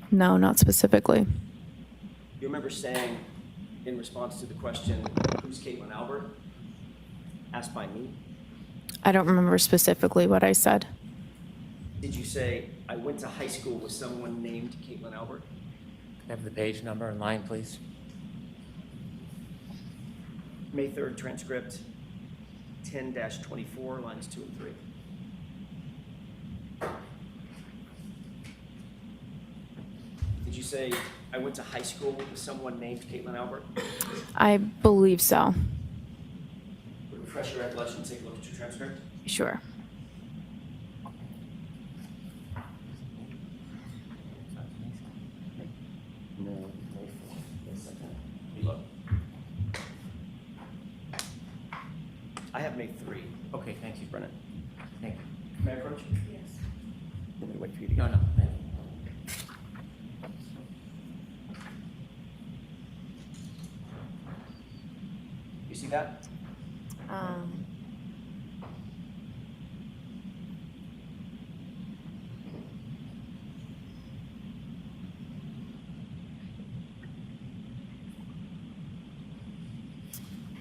No, not specifically.
Do you remember saying, in response to the question, who's Caitlin Albert, asked by me?
I don't remember specifically what I said.
Did you say, I went to high school with someone named Caitlin Albert?
Can I have the page number and line, please?
May 3rd transcript, 10-24, lines 2 and 3. Did you say, I went to high school with someone named Caitlin Albert?
I believe so.
Refresh your recollection, take a look at your transcript.
Sure.
No, May 4th. Wait a second. You look. I have May 3.
Okay, thank you.
Brennan.
Thank you.
May I approach?
Yes.
Let me wait for you to
No,
get
no, thank you.
You see that?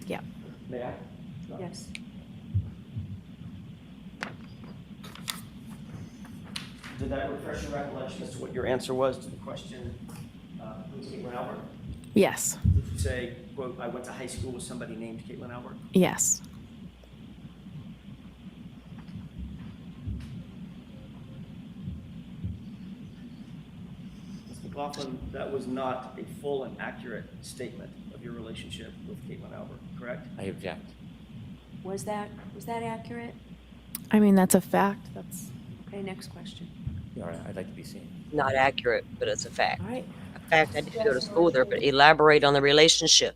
Yeah.
May I?
Yes.
Did that refresh your recollection as to what your answer was to the question, who's Caitlin Albert?
Yes.
Did you say, quote, I went to high school with somebody named Caitlin Albert?
Yes.
Ms. McLaughlin, that was not a full and accurate statement of your relationship with Caitlin Albert, correct?
I object.
Was that accurate?
I mean, that's a fact. That's
Okay, next question.
All right, I'd like to be seen.
Not accurate, but it's a fact.
All right.
A fact, I didn't go to school there, but elaborate on the relationship.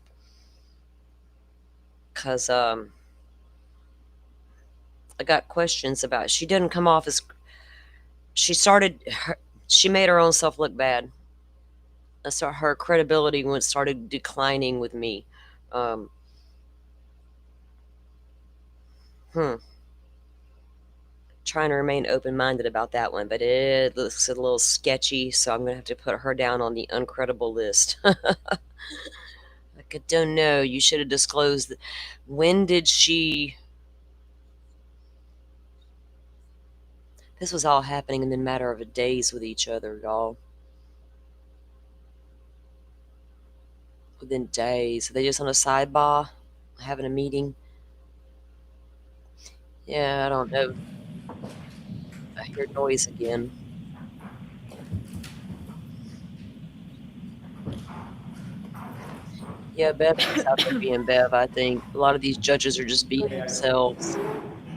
Because I got questions about, she didn't come off as, she made her own self look bad. So her credibility started declining with me. Trying to remain open-minded about that one, but it looks a little sketchy, so I'm gonna have to put her down on the uncredible list. Like, I don't know, you should have disclosed. When did she... This was all happening in a matter of days with each other, y'all. Within days. Are they just on a sidebar? Having a meeting? Yeah, I don't know. I hear noise again. Yeah, Bev is out there being Bev, I think. A lot of these judges are just being themselves.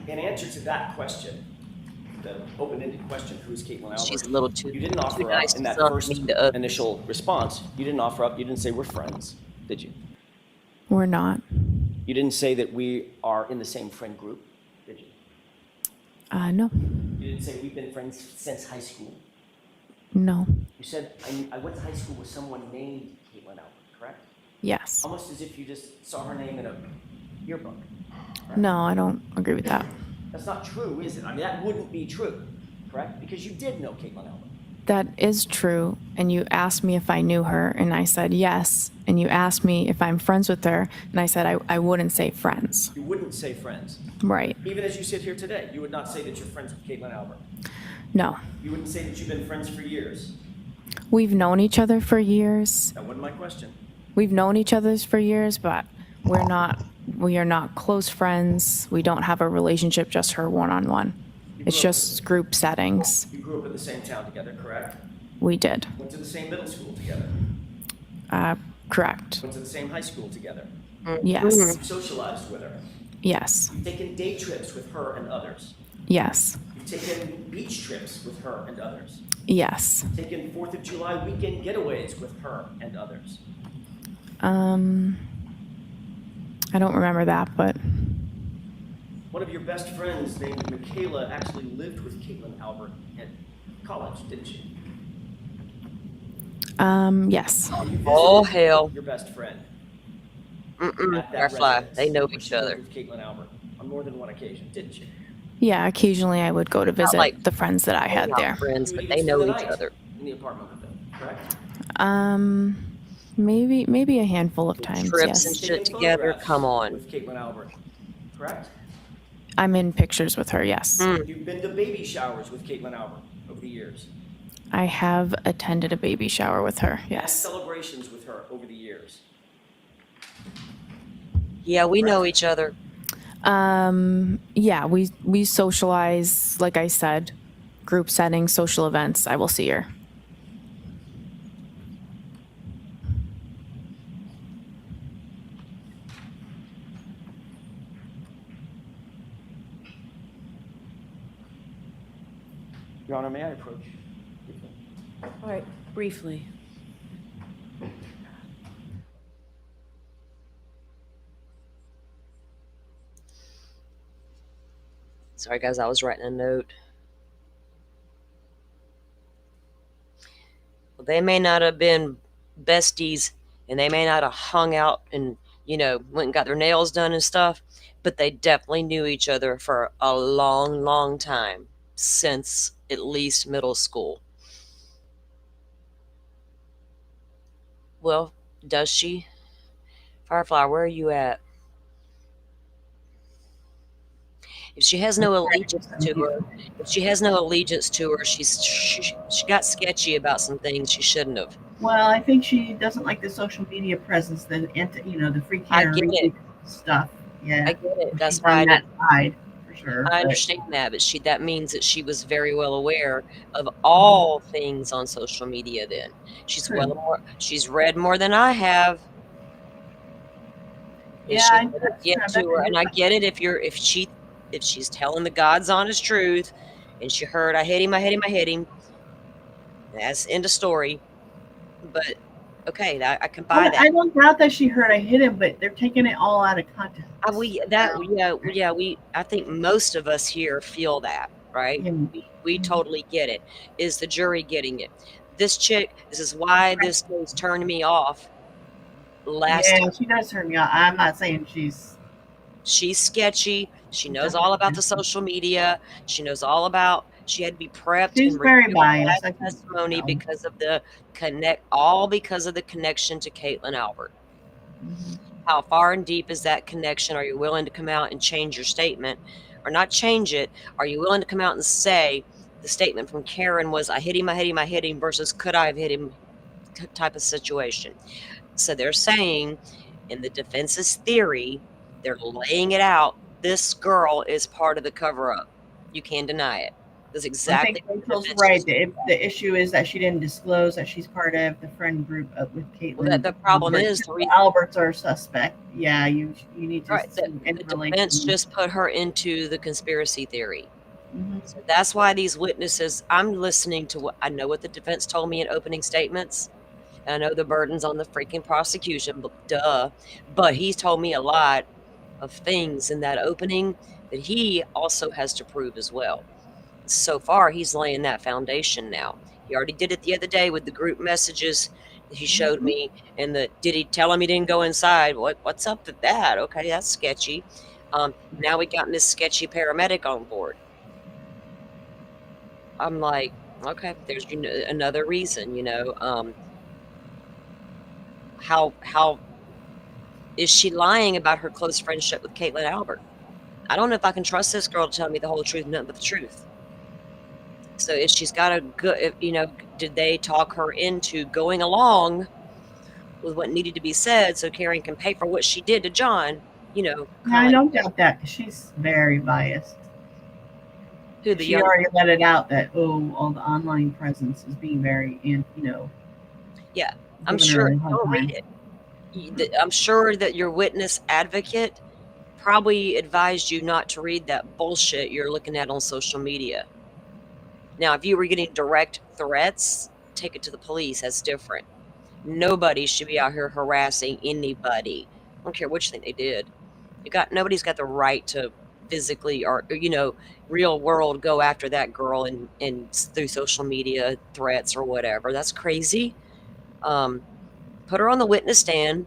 In answer to that question, the open-ended question, who is Caitlin Albert?
She's a little too
You didn't offer
too
up
nice
in
to
that
sound
first
mean to others.
initial response. You didn't offer up. You didn't say we're friends, did you?
We're not.
You didn't say that we are in the same friend group, did you?
No.
You didn't say we've been friends since high school.
No.
You said I went to high school with someone named Caitlin Albert, correct?
Yes.
Almost as if you just saw her name in a yearbook.
No, I don't agree with that.
That's not true, is it? I mean, that wouldn't be true, correct? Because you did know Caitlin Albert.
That is true. And you asked me if I knew her, and I said yes. And you asked me if I'm friends with her, and I said I wouldn't say friends.
You wouldn't say friends.
Right.
Even as you sit here today, you would not say that you're friends with Caitlin Albert.
No.
You wouldn't say that you've been friends for years.
We've known each other for years.
That wasn't my question.
We've known each other for years, but we are not close friends. We don't have a relationship, just her one-on-one. It's just group settings.
You grew up in the same town together, correct?
We did.
Went to the same middle school together.
Correct.
Went to the same high school together.
Yes.
You socialized with her.
Yes.
You've taken day trips with her and others.
Yes.
You've taken beach trips with her and others.
Yes.
Taken 4th of July weekend getaways with her and others.
I don't remember that, but
One of your best friends named Michaela actually lived with Caitlin Albert at college, didn't she?
yes.
And you visited
Oh, hell.
Your best friend.
Mm-mm. Firefly. They know each
She lived
other.
with Caitlin Albert on more than one occasion, didn't you?
Yeah, occasionally I would go to visit
like-
the friends that I had
Not
there.
friends,
You
but
would
they
spend
know
the
each
night
other.
In the apartment with them, correct?
Maybe a handful of times,
Trips and
yes.
shit together. Come on.
With Caitlin Albert, correct?
I'm in pictures with her, yes.
You've been to baby showers with Caitlin Albert over the years.
I have attended a baby shower with her,
And
yes.
celebrations with her over the years.
Yeah, we know each other.
Yeah, we socialize, like I said, group settings, social events. I will see her.
Your Honor, may I approach?
All right, briefly.
Sorry, guys, I was writing a note. Well, they may not have been besties, and they may not have hung out and, went and got their nails done and stuff, but they definitely knew each other for a long, long time, since at least middle school. Well, does she? Firefly, where are you at? If she has no allegiance to her, she got sketchy about some things she shouldn't have.
Well, I think she doesn't like the social media presence, the free KarenRead stuff. Yeah,
I get it. That's
she's
why
on that side for sure.
I understand that, but that means that she was very well aware of all things on social media. Then she's read more than I have.
Yeah,
and I get it if she's telling the God's honest truth, and she heard I hit him. That's end of story. But okay, I can buy that.
I don't doubt that she heard I hit him, but they're taking it all out of context.
I think most of us here feel that, right? We totally get it. Is the jury getting it? This chick, this is why this thing's turned me off.
She does turn me off. I'm not saying she's
sketchy. She knows all about the social media. She knows all about. She had to be prepped.
She's very biased.
Testimony because of the because of the connection to Caitlin Albert.
Mm-hmm.
How far and deep is that connection? Are you willing to come out and change your statement, or not change it? Are you willing to come out and say the statement from Karen was I hit him versus could I have hit him type of situation? So they're saying, in the defense's theory, they're laying it out. This girl is part of the cover-up. You can't deny it. That's exactly.
I think Rachel's right. The issue is that she didn't disclose that she's part of the friend group with Caitlin.
Well, the problem is
the Alberts are suspect. Yeah, you need to.
Right. The defense just put her into the conspiracy theory.
Mm-hmm.
So that's why these witnesses. I'm listening to what I know. What the defense told me in opening statements. I know the burden's on the freaking prosecution, but he's told me a lot of things in that opening that he also has to prove as well. So far, he's laying that foundation now. He already did it the other day with the group messages that he showed me, and did he tell him he didn't go inside? What's up with that? Okay, that's sketchy. Now we got Miss Sketchy Paramedic on board. I'm like, okay, there's another reason, How is she lying about her close friendship with Caitlin Albert? I don't know if I can trust this girl to tell me the whole truth, nothing but the truth. So if she's got a good, did they talk her into going along with what needed to be said so Karen can pay for what she did to John?
I don't doubt that because she's very biased. She already let it out that all the online presence is being very,
Yeah, I'm sure. Don't read it. I'm sure that your witness advocate probably advised you not to read that bullshit you're looking at on social media. Now, if you were getting direct threats, take it to the police. That's different. Nobody should be out here harassing anybody. I don't care which thing they did. Nobody's got the right to physically or real world go after that girl and through social media threats or whatever. That's crazy. Put her on the witness stand,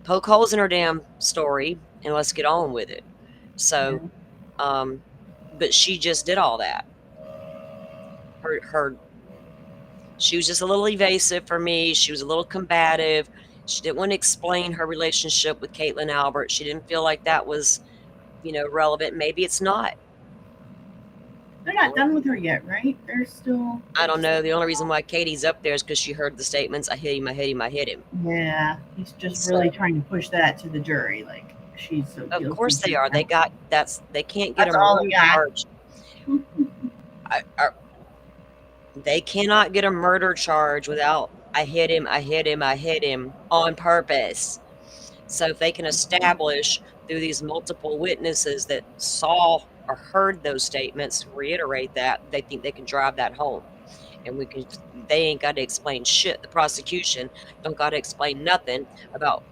poke holes in her damn story, and let's get on with it. So, but she just did all that. She was just a little evasive for me. She was a little combative. She didn't want to explain her relationship with Caitlin Albert. She didn't feel like that was relevant. Maybe it's not.
They're not done with her yet, right? They're still.
I don't know. The only reason why Katie's up there is because she heard the statements, I hit him, I hit him, I hit him.
Yeah, he's just really trying to push that to the jury. Like, she's so guilty.
Of course they are. They can't get
That's
a
all
murder
we got.
charge. They cannot get a murder charge without I hit him, I hit him, I hit him on purpose. So if they can establish through these multiple witnesses that saw or heard those statements, reiterate that, they think they can drive that home. And they ain't got to explain shit. The prosecution don't got to explain nothing about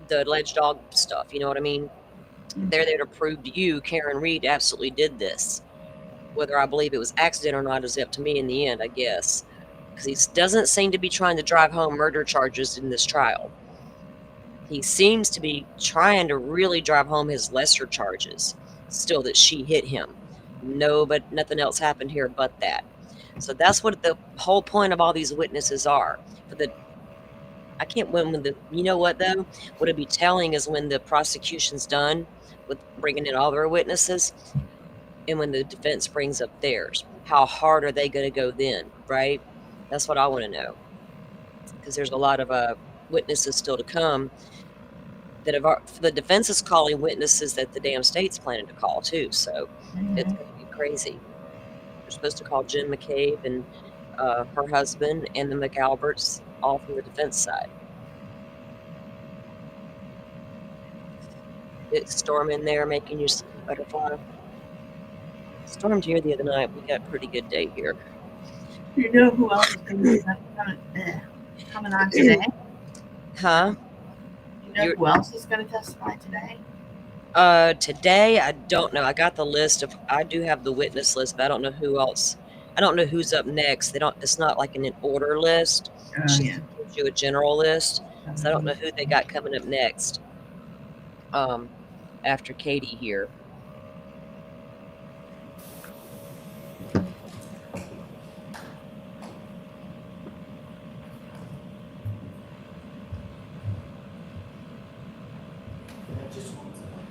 the alleged dog stuff. You know what I mean? They're there to prove to you, KarenRead absolutely did this. Whether I believe it was accident or not is up to me in the end, I guess. Because he doesn't seem to be trying to drive home murder charges in this trial. He seems to be trying to really drive home his lesser charges, still that she hit him. No, but nothing else happened here but that. So that's what the whole point of all these witnesses are. I can't win with you know what though? What it'd be telling is when the prosecution's done with bringing in all their witnesses, and when the defense brings up theirs, how hard are they going to go then, right? That's what I want to know. Because there's a lot of witnesses still to come that the defense is calling witnesses that the damn state's planning to call too. So it's going to be crazy. They're supposed to call Jen McCabe and her husband and the McAlberts, all from the defense side. It's storming there, making you butterfly. Stormed here the other night. We got a pretty good day here.
You know who else is going to be coming on today?
Huh?
You know who else is going to testify today?
Today, I don't know. I got the list I do have the witness list, but I don't know who else. I don't know who's up next. It's not like an order list. She gives you a general list. So I don't know who they got coming up next. After Katie here.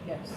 Yes.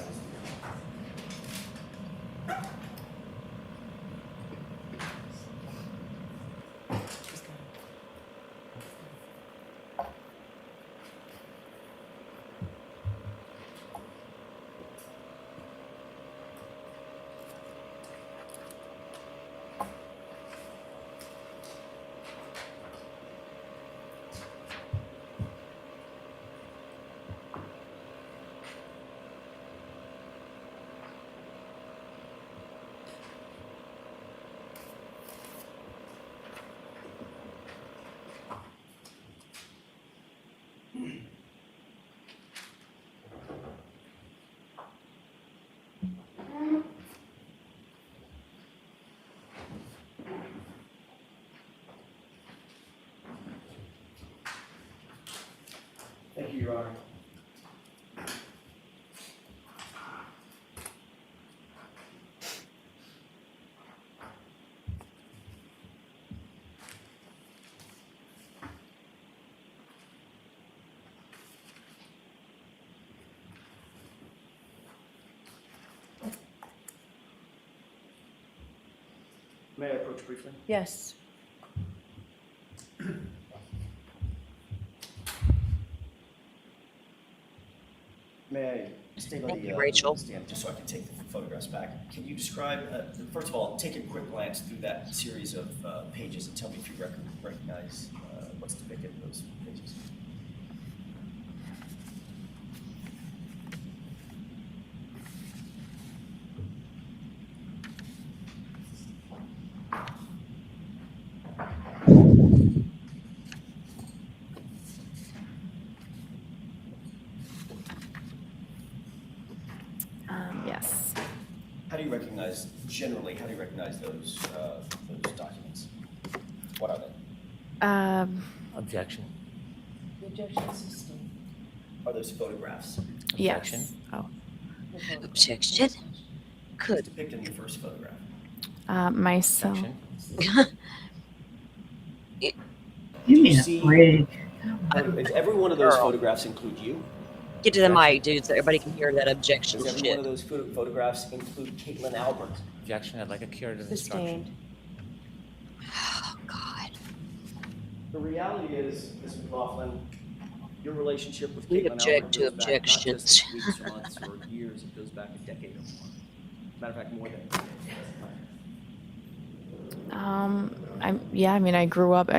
Thank you, Your Honor. May I approach briefly?
Yes.
May I stay by
Thank
the
you, Rachel.
stand just so I can take the photographs back? Can you describe, first of all, take a quick glance through that series of pages and tell me if you recognize what's depicted in those pages?
Yes.
How do you recognize, generally, how do you recognize those documents? What are they?
Objection.
The objection sustained.
Are those photographs?
Yes. Oh.
Objection? Good.
Depicted in your first photograph.
Myself.
You mean
see,
a prig.
Does every one of those photographs include you?
Get to the mic, dude, so everybody can hear that objection
Does every one
shit.
of those photographs include Caitlin Albert?
Objection, I'd like a curative
Sustained.
instruction.
Oh, God.
The reality is, Ms. McLaughlin, your relationship with
We'd
Caitlin
object
Albert
to
goes back not
objections.
just weeks or months or years, it goes back a decade or more. Matter of fact, more than a decade.
I grew up,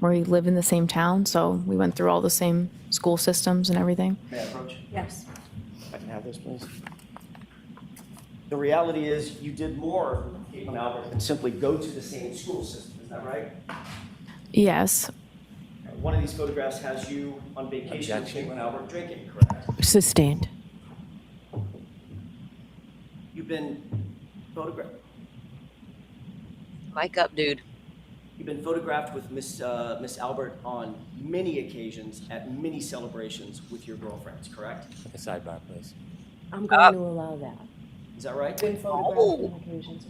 we live in the same town, so we went through all the same school systems and everything.
May I approach?
Yes.
If I can have this, please. The reality is, you did more with Caitlin Albert than simply go to the same school system, is that right?
Yes,
One of these photographs has you on vacation with
Objection.
Caitlin Albert drinking, correct?
Sustained.
You've been photographed.
Mic up, dude.
You've been photographed with Miss Albert on many occasions at many celebrations with your girlfriends, correct?
A sidebar, please.
I'm going to allow that.
Is that right?
Been photographed on occasions.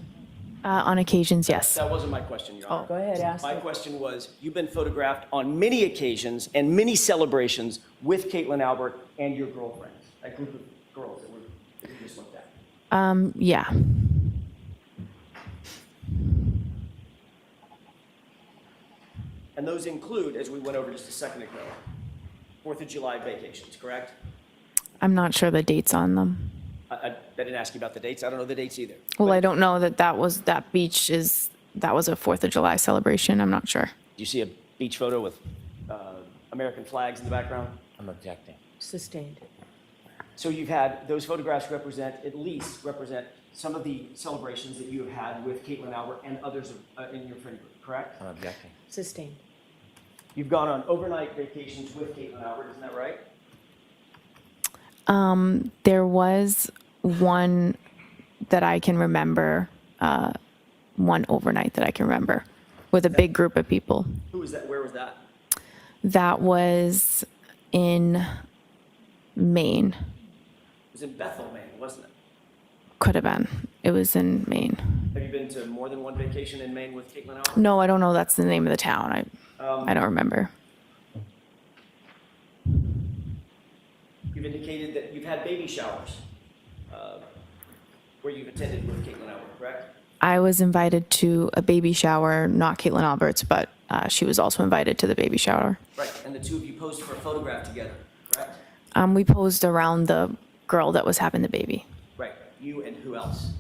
on occasions, yes.
That wasn't my question, Your Honor.
Go ahead, ask
My
it.
question was, you've been photographed on many occasions and many celebrations with Caitlin Albert and your girlfriends, that group of girls that we just looked at.
Yeah.
And those include, as we went over just a second ago, 4th of July vacations, correct?
I'm not sure the dates on them.
I didn't ask you about the dates. I don't know the dates either.
Well, I don't know that was a 4th of July celebration. I'm not sure.
Do you see a beach photo with American flags in the background?
I'm objecting.
Sustained.
So you've had, those photographs represent some of the celebrations that you have had with Caitlin Albert and others in your friend group, correct?
I'm objecting.
Sustained.
You've gone on overnight vacations with Caitlin Albert, isn't that right?
There was one that I can remember, one overnight that I can remember with a big group of people.
Who was that? Where was that?
That was in Maine.
It was in Bethel, Maine, wasn't it?
Could have been. It was in Maine.
Have you been to more than one vacation in Maine with Caitlin Albert?
No, I don't know. That's the name of the town. I don't remember.
You've indicated that you've had baby showers where you've attended with Caitlin Albert, correct?
I was invited to a baby shower, not Caitlin Albert's, but she was also invited to the baby shower.
Right, and the two of you posed for a photograph together, correct?
We posed around the girl that was having the baby.
Right, you and who else?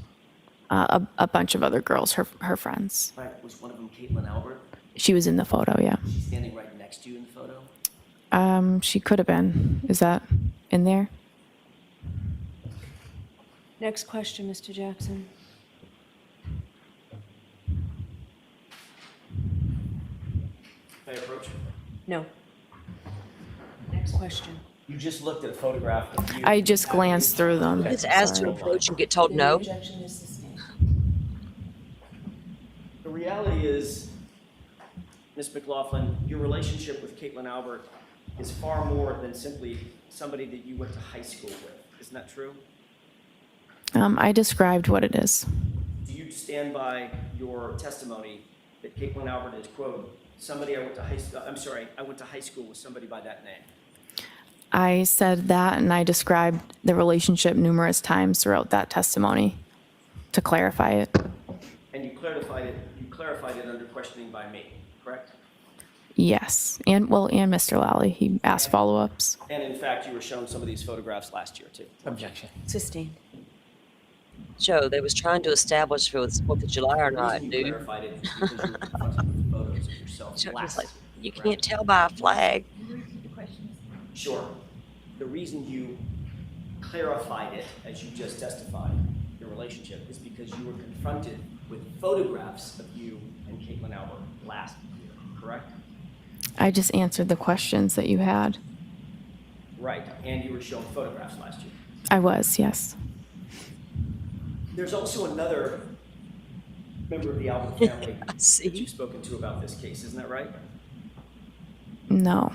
A bunch of other girls, her friends.
Right, was one of them Caitlin Albert?
She was in the photo, yeah.
She's standing right next to you in the photo?
She could have been. Is that in there?
Next question, Mr. Jackson.
May I approach?
No. Next question.
You just looked at a photograph of you.
I just glanced through them.
It's asked to
Sorry.
approach and get told no.
Objection is sustained.
The reality is, Ms. McLaughlin, your relationship with Caitlin Albert is far more than simply somebody that you went to high school with. Isn't that true?
I described what it is.
Do you stand by your testimony that Caitlin Albert is, quote, somebody I went to high school with somebody by that name?
I said that, and I described the relationship numerous times throughout that testimony to clarify it.
And you clarified it under questioning by me, correct?
Yes, and Mr. Lally, he asked follow-ups.
And in fact, you were shown some of these photographs last year, too.
Objection.
Sustained.
Joe, they was trying to establish if it was 4th of July or
The
not,
reason you
dude.
clarified it is because you were confronted with photos of yourself
Joe was
last
like,
year,
you
correct?
can't tell by a flag.
Sure. The reason you clarified it, as you just testified, your relationship, is because you were confronted with photographs of you and Caitlin Albert last year, correct?
I just answered the questions that you had.
Right, and you were shown photographs last year.
I was, yes.
There's also another member of the Albert family
I see.
that you've spoken to about this case, isn't that right?
No.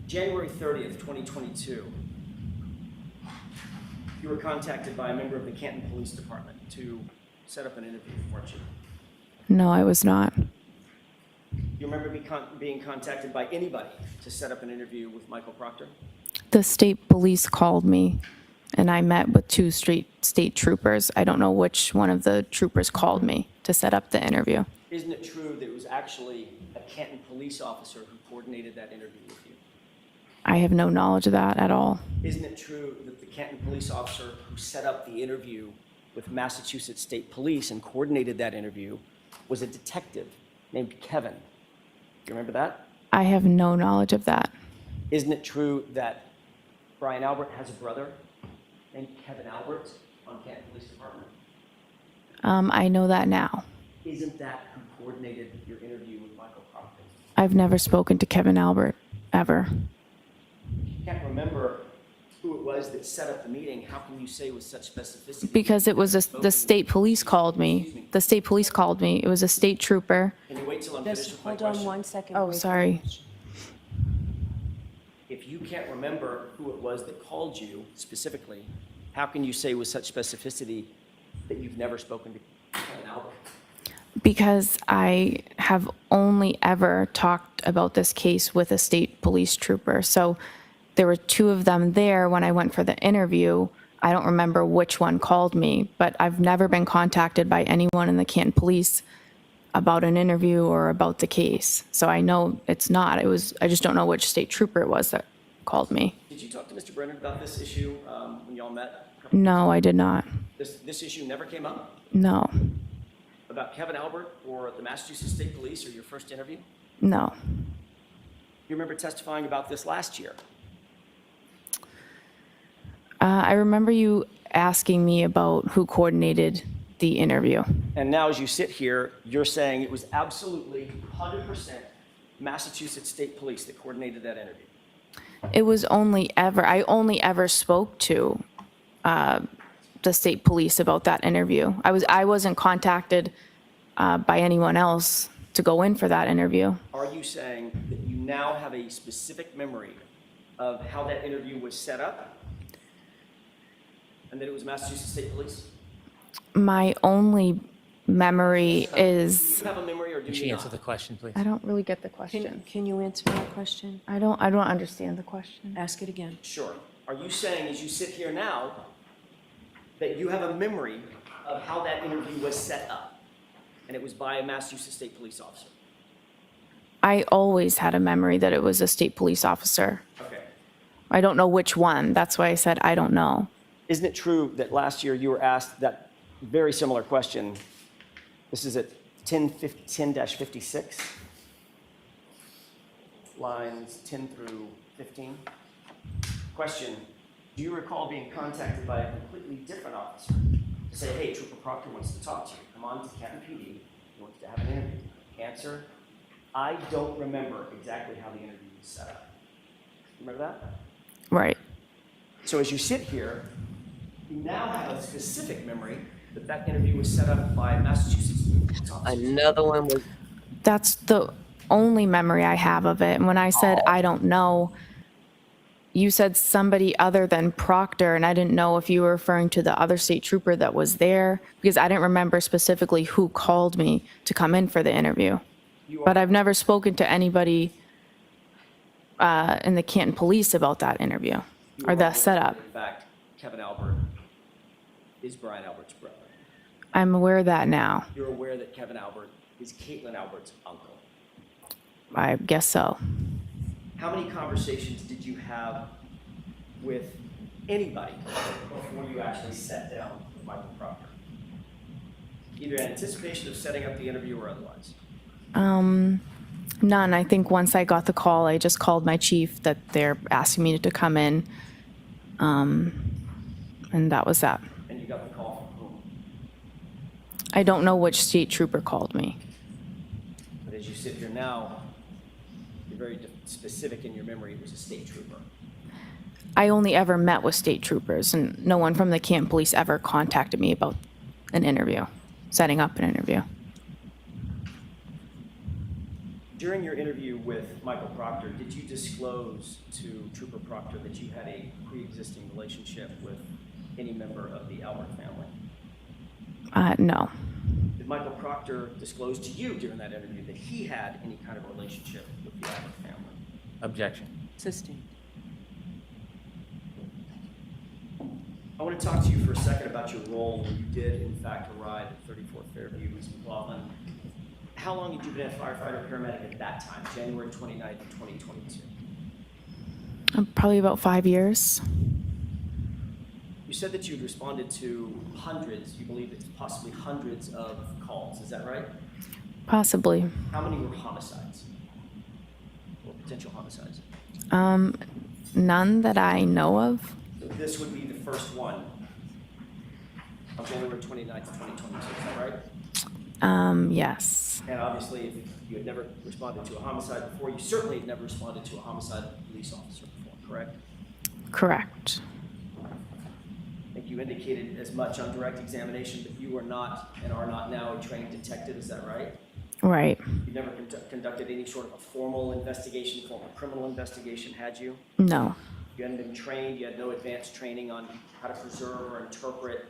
January 30th, 2022, you were contacted by a member of the Canton Police Department to set up an interview, weren't you?
No, I was not.
You remember being contacted by anybody to set up an interview with Michael Proctor?
The state police called me, and I met with two state troopers. I don't know which one of the troopers called me to set up the interview.
Isn't it true that it was actually a Canton police officer who coordinated that interview with you?
I have no knowledge of that at all.
Isn't it true that the Canton police officer who set up the interview with Massachusetts State Police and coordinated that interview was a detective named Kevin? Do you remember that?
I have no knowledge of that.
Isn't it true that Brian Albert has a brother named Kevin Albert on Canton Police Department?
I know that now.
Isn't that who coordinated your interview with Michael Proctor?
I've never spoken to Kevin Albert, ever.
You can't remember who it was that set up the meeting. How can you say with such specificity?
Because it was the state police called me. The state police called me. It was a state trooper.
Can you wait till I'm finished with my
Hold
question?
on 1 second.
Oh,
wait.
sorry.
If you can't remember who it was that called you specifically, how can you say with such specificity that you've never spoken to Kevin Albert?
Because I have only ever talked about this case with a state police trooper. So there were two of them there when I went for the interview. I don't remember which one called me, but I've never been contacted by anyone in the Canton Police about an interview or about the case. So I know it's not. I just don't know which state trooper it was that called me.
Did you talk to Mr. Brennan about this issue when y'all met?
No, I did not.
This issue never came up?
No,
About Kevin Albert or the Massachusetts State Police or your first interview?
no.
You remember testifying about this last year?
I remember you asking me about who coordinated the interview.
And now as you sit here, you're saying it was absolutely 100% Massachusetts State Police that coordinated that interview.
I only ever spoke to the state police about that interview. I wasn't contacted by anyone else to go in for that interview.
Are you saying that you now have a specific memory of how that interview was set up? And that it was Massachusetts State Police?
My only memory is,
Do you have a memory or do
Can
you
she
not?
answer the question, please?
I don't really get the question.
Can you answer my question?
I don't understand the question.
Ask it again.
Sure. Are you saying as you sit here now that you have a memory of how that interview was set up and it was by a Massachusetts State Police officer?
I always had a memory that it was a state police officer.
Okay.
I don't know which one. That's why I said I don't know.
Isn't it true that last year you were asked that very similar question? This is at 10-56, lines 10 through 15. Question, do you recall being contacted by a completely different officer to say, hey, Trooper Proctor wants to talk to you. Come on to Canton PD. He wants to have an interview. Answer, I don't remember exactly how the interview was set up. Remember that?
Right.
So as you sit here, you now have a specific memory that that interview was set up by Massachusetts.
Another one was
That's the only memory I have of it. And when I said I don't know, you said somebody other than Proctor, and I didn't know if you were referring to the other state trooper that was there, because I didn't remember specifically who called me to come in for the interview. But I've never spoken to anybody in the Canton Police about that interview or that setup.
In fact, Kevin Albert is Brian Albert's brother.
I'm aware of that now.
You're aware that Kevin Albert is Caitlin Albert's uncle.
I guess so.
How many conversations did you have with anybody before you actually sat down with Michael Proctor? Either in anticipation of setting up the interview or otherwise?
None. I think once I got the call, I just called my chief that they're asking me to come in. And that was that.
And you got the call from whom?
I don't know which state trooper called me.
But as you sit here now, you're very specific in your memory. It was a state trooper.
I only ever met with state troopers, and no one from the Canton Police ever contacted me about an interview, setting up an interview.
During your interview with Michael Proctor, did you disclose to Trooper Proctor that you had a pre-existing relationship with any member of the Albert family?
No.
Did Michael Proctor disclose to you during that interview that he had any kind of relationship with the Albert family?
Objection.
Sustained.
I want to talk to you for a second about your role when you did, in fact, arrive at 34 Fairview, Ms. McLaughlin. How long had you been a firefighter paramedic at that time, January 29th, 2022?
Probably about 5 years.
You said that you'd responded to hundreds, you believe it's possibly hundreds of calls, is that right?
Possibly.
How many were homicides or potential homicides?
None that I know of.
So this would be the first one on January 29th, 2022, is that right?
Yes.
And obviously, if you had never responded to a homicide before, you certainly had never responded to a homicide of a police officer before, correct?
Correct.
I think you indicated as much on direct examination that you are not and are not now a trained detective, is that right?
Right.
You never conducted any sort of a formal investigation, formal criminal investigation, had you?
No.
You hadn't been trained, you had no advanced training on how to preserve or interpret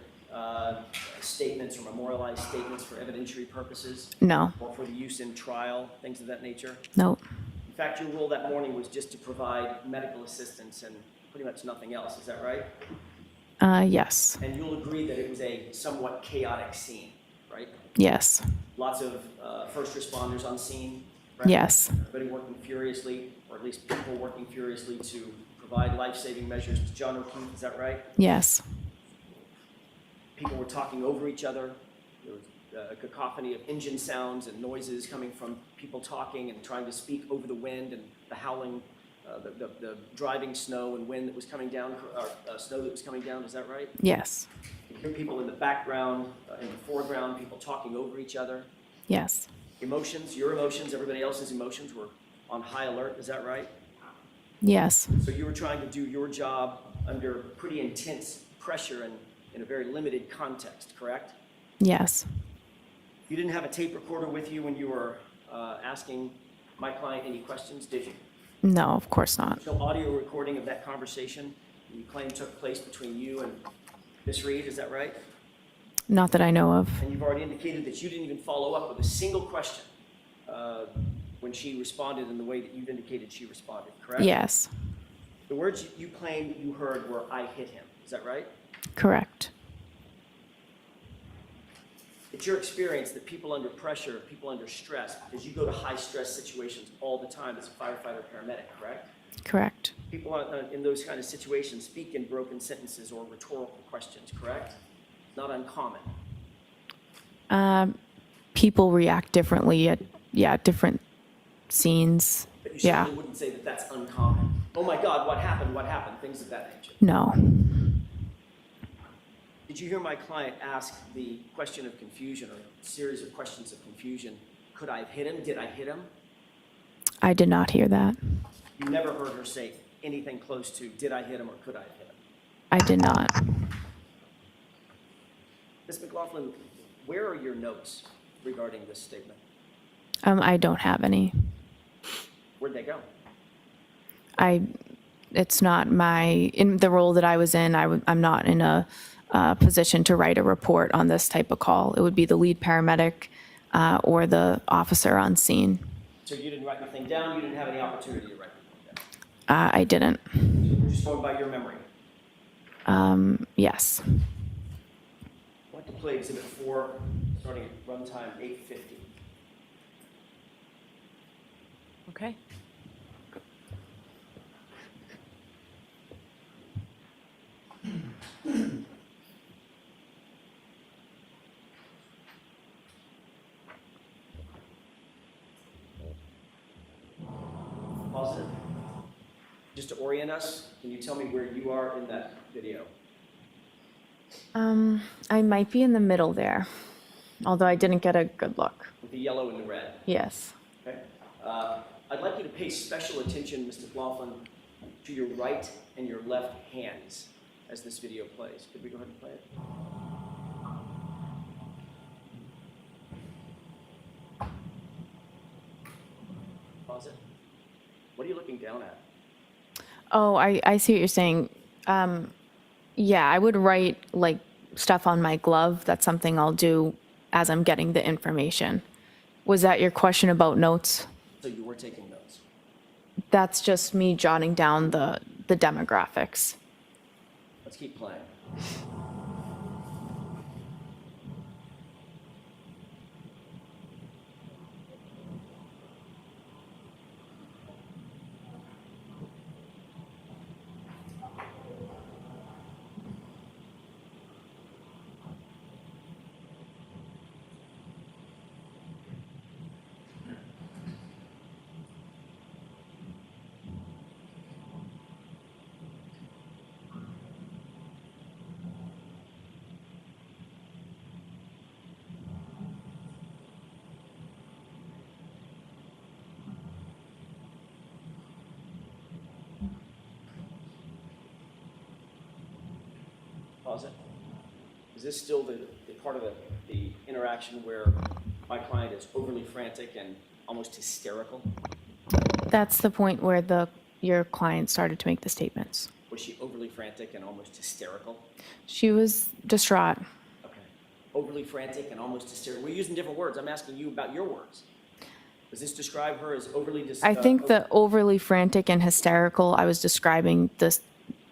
statements or memorialize statements for evidentiary purposes?
No.
Or for the use in trial, things of that nature?
Nope.
In fact, your role that morning was just to provide medical assistance and pretty much nothing else, is that right?
Yes.
And you'll agree that it was a somewhat chaotic scene, right?
Yes.
Lots of first responders on scene, right?
Yes.
Everybody working furiously, or at least people working furiously to provide life-saving measures to John O'Keefe, is that right?
Yes.
People were talking over each other. There was a cacophony of engine sounds and noises coming from people talking and trying to speak over the wind and the howling, the driving snow and wind that was coming down, or snow that was coming down, is that right?
Yes.
You hear people in the background, in the foreground, people talking over each other.
Yes.
Emotions, your emotions, everybody else's emotions were on high alert, is that right?
Yes.
So you were trying to do your job under pretty intense pressure and in a very limited context, correct?
Yes.
You didn't have a tape recorder with you when you were asking my client any questions, did you?
No, of course not.
There's no audio recording of that conversation you claim took place between you and Miss Reed, is that right?
Not that I know of.
And you've already indicated that you didn't even follow up with a single question when she responded in the way that you've indicated she responded, correct?
Yes.
The words you claimed you heard were, "I hit him," is that right?
Correct.
It's your experience that people under pressure, people under stress, because you go to high-stress situations all the time as a firefighter paramedic, correct?
Correct.
People in those kind of situations speak in broken sentences or rhetorical questions, correct? Not uncommon.
People react differently at different scenes.
But you certainly wouldn't say that that's uncommon. Oh my God, what happened? What happened? Things of that nature.
No.
Did you hear my client ask the question of confusion or a series of questions of confusion? Could I have hit him? Did I hit him?
I did not hear that.
You never heard her say anything close to, did I hit him or could I have hit him?
I did not.
Ms. McLaughlin, where are your notes regarding this statement?
I don't have any.
Where'd they go?
It's not in the role that I was in, I'm not in a position to write a report on this type of call. It would be the lead paramedic or the officer on scene.
So you didn't write anything down, you didn't have any opportunity to write anything down?
I didn't.
You're just going by your memory?
Yes.
I want to play Exhibit 4, starting at runtime 8:50.
Okay.
Pause it. Just to orient us, can you tell me where you are in that video?
I might be in the middle there, although I didn't get a good look.
With the yellow and the red?
Yes.
Okay. I'd like you to pay special attention, Mr. McLaughlin, to your right and your left hands as this video plays. Could we go ahead and play it? Pause it. What are you looking down at?
Oh, I see what you're saying. Yeah, I would write like stuff on my glove. That's something I'll do as I'm getting the information. Was that your question about notes?
So you were taking notes.
That's just me jotting down the demographics.
Let's keep playing. Pause it. Is this still the part of the interaction where my client is overly frantic and almost hysterical?
That's the point where your client started to make the statements.
Was she overly frantic and almost hysterical?
She was distraught.
Okay. Overly frantic and almost hysterical. We're using different words. I'm asking you about your words. Does this describe her as overly
I think the overly frantic and hysterical, I was describing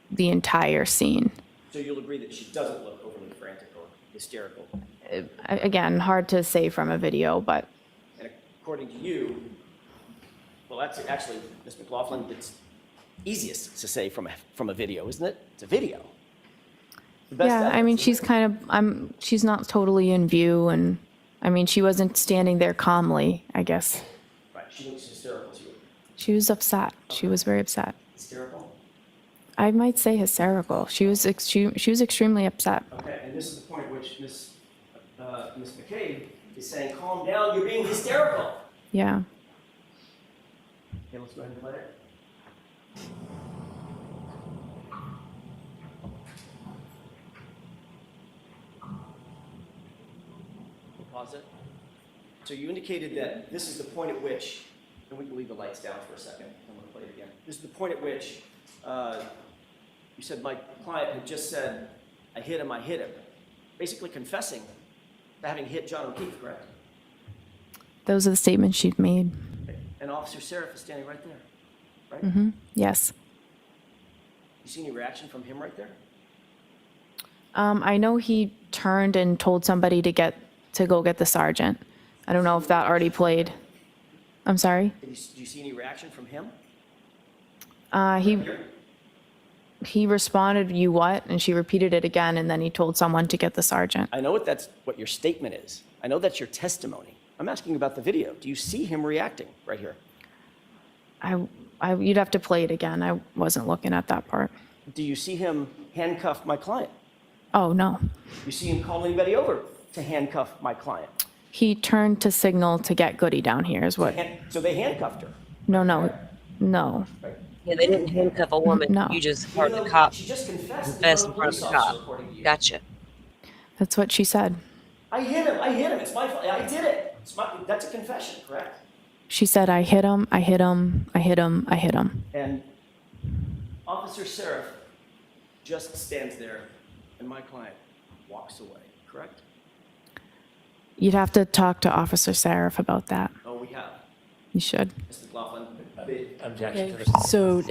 the entire scene.
So you'll agree that she doesn't look overly frantic or hysterical?
Again, hard to say from a video, but...
And according to you, well, that's actually, Ms. McLaughlin, it's easiest to say from a video, isn't it? It's a video.
Yeah, I mean, she's she's not totally in view, and I mean, she wasn't standing there calmly, I guess.
Right, she looks hysterical to you.
She was upset. She was very upset.
Hysterical?
I might say hysterical. She was extremely upset.
Okay, and this is the point at which Ms. McCabe is saying, calm down, you're being hysterical.
Yeah.
Okay, let's go ahead and play it. We'll pause it. So you indicated that this is the point at which, and we can leave the lights down for a second. I'm going to play it again. This is the point at which you said my client had just said, I hit him, basically confessing to having hit John O'Keefe, correct?
Those are the statements she'd made.
Okay. And Officer Seraph is standing right there, right?
Mm-hmm. Yes.
You see any reaction from him right there?
I know he turned and told somebody to go get the sergeant. I don't know if that already played. I'm sorry?
Do you see any reaction from him?
He responded, "You what?" And she repeated it again, and then he told someone to get the sergeant.
I know that's what your statement is. I know that's your testimony. I'm asking about the video. Do you see him reacting right here?
You'd have to play it again. I wasn't looking at that part.
Do you see him handcuff my client?
Oh, no.
You see him call anybody over to handcuff my client?
He turned to signal to get Goody down here is what.
So they handcuffed her?
No.
Yeah, they didn't handcuff a woman.
No.
You just heard the cop
She just confessed
in front of the cop. Gotcha.
That's what she said.
I hit him. It's my fault. I did it. That's a confession, correct?
She said, I hit him.
And Officer Seraph just stands there, and my client walks away, correct?
You'd have to talk to Officer Seraph about that.
Oh, we have.
You should.
Mr. McLaughlin.
Objection.
Okay, so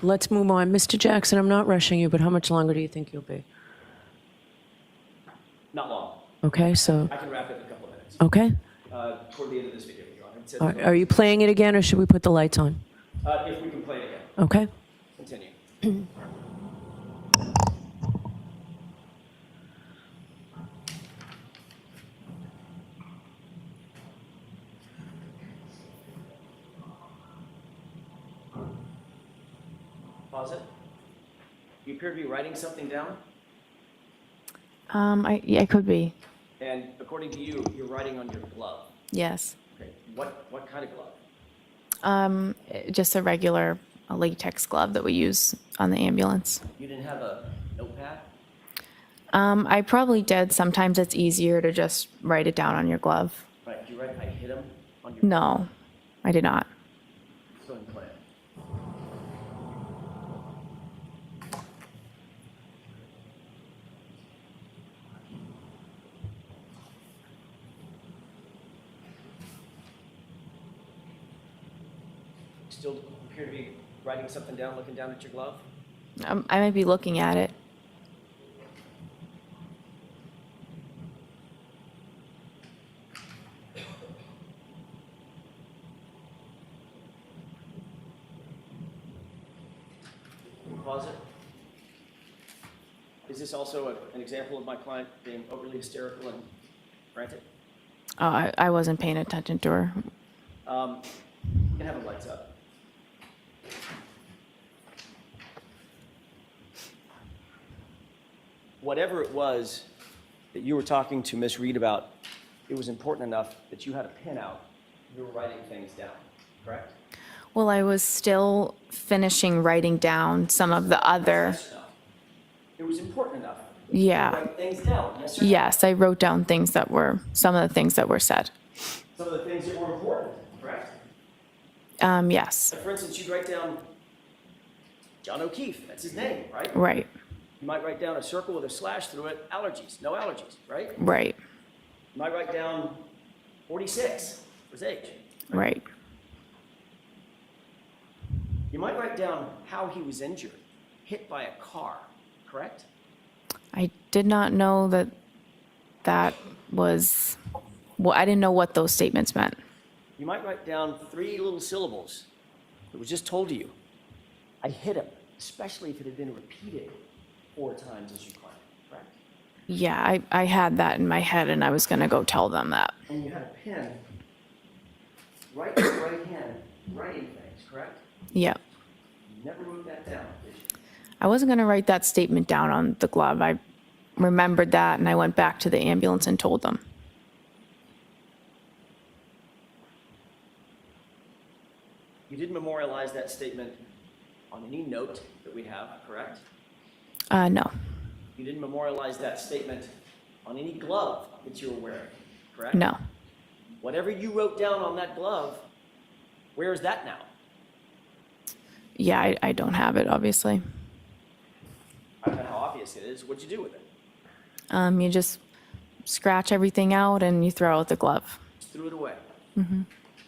let's move on. Mr. Jackson, I'm not rushing you, but how much longer do you think you'll be?
Not long.
Okay, so,
I can wrap it in a couple of minutes.
okay.
Toward the end of this video, Your Honor.
Are you playing it again, or should we put the lights on?
If we can play it again.
Okay.
Continue. Pause it. You appear to be writing something down,
I could be.
and according to you, you're writing on your glove.
Yes.
Okay. What kind of glove?
Just a regular latex glove that we use on the ambulance.
You didn't have a notepad?
I probably did. Sometimes it's easier to just write it down on your glove.
Right. Did you write I hit him on your
No, I did not.
Let's go ahead and play it. still appear to be writing something down, looking down at your glove?
I might be looking at it.
Pause it. Is this also an example of my client being overly hysterical and frantic?
Oh, I wasn't paying attention to her.
You can have the lights up. Whatever it was that you were talking to Miss Reed about, it was important enough that you had a pin out. You were writing things down, correct?
Well, I was still finishing writing down some of the other.
Yes, no. It was important enough.
Yeah.
To write things down. Yes, or no?
Yes, I wrote down things that were, some of the things that were said.
Some of the things that were important, correct?
Yes.
For instance, you'd write down John O'Keefe. That's his name, right?
Right.
You might write down a circle with a slash through it, allergies, no allergies, right?
Right.
You might write down 46 for his age.
Right.
You might write down how he was injured, hit by a car, correct?
I did not know that that was, well, I didn't know what those statements meant.
You might write down 3 little syllables that was just told to you. I hit him, especially if it had been repeated 4 times as you claimed, correct?
Yeah, I had that in my head and I was going to go tell them that.
And you had a pen right in your right hand writing things, correct?
Yeah.
You never wrote that down, did you?
I wasn't going to write that statement down on the glove. I remembered that and I went back to the ambulance and told them.
You did memorialize that statement on any note that we have, correct?
No.
You didn't memorialize that statement on any glove that you were wearing, correct?
No.
Whatever you wrote down on that glove, where is that now?
Yeah, I don't have it, obviously.
I don't know how obvious it is. What'd you do with it?
You just scratch everything out and you throw out the glove.
Just threw it away.
Mm-hmm.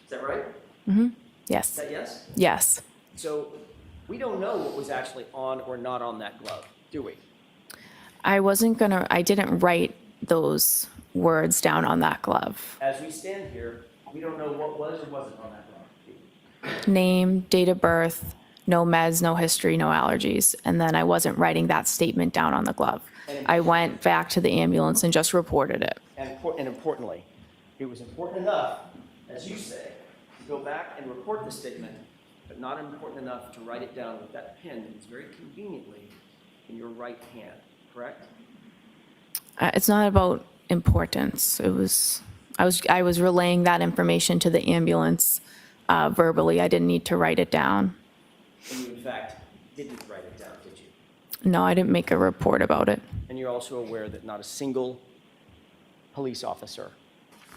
Is that right?
Mm-hmm. Yes.
Is that yes?
Yes.
So we don't know what was actually on or not on that glove, do we?
I didn't write those words down on that glove.
As we stand here, we don't know what was or wasn't on that glove.
Name, date of birth, no meds, no history, no allergies. And then I wasn't writing that statement down on the glove. I went back to the ambulance and just reported it.
And importantly, it was important enough, as you say, to go back and report the statement, but not important enough to write it down with that pen that is very conveniently in your right hand, correct?
It's not about importance. I was relaying that information to the ambulance verbally. I didn't need to write it down.
And you, in fact, didn't write it down, did you?
No, I didn't make a report about it.
And you're also aware that not a single police officer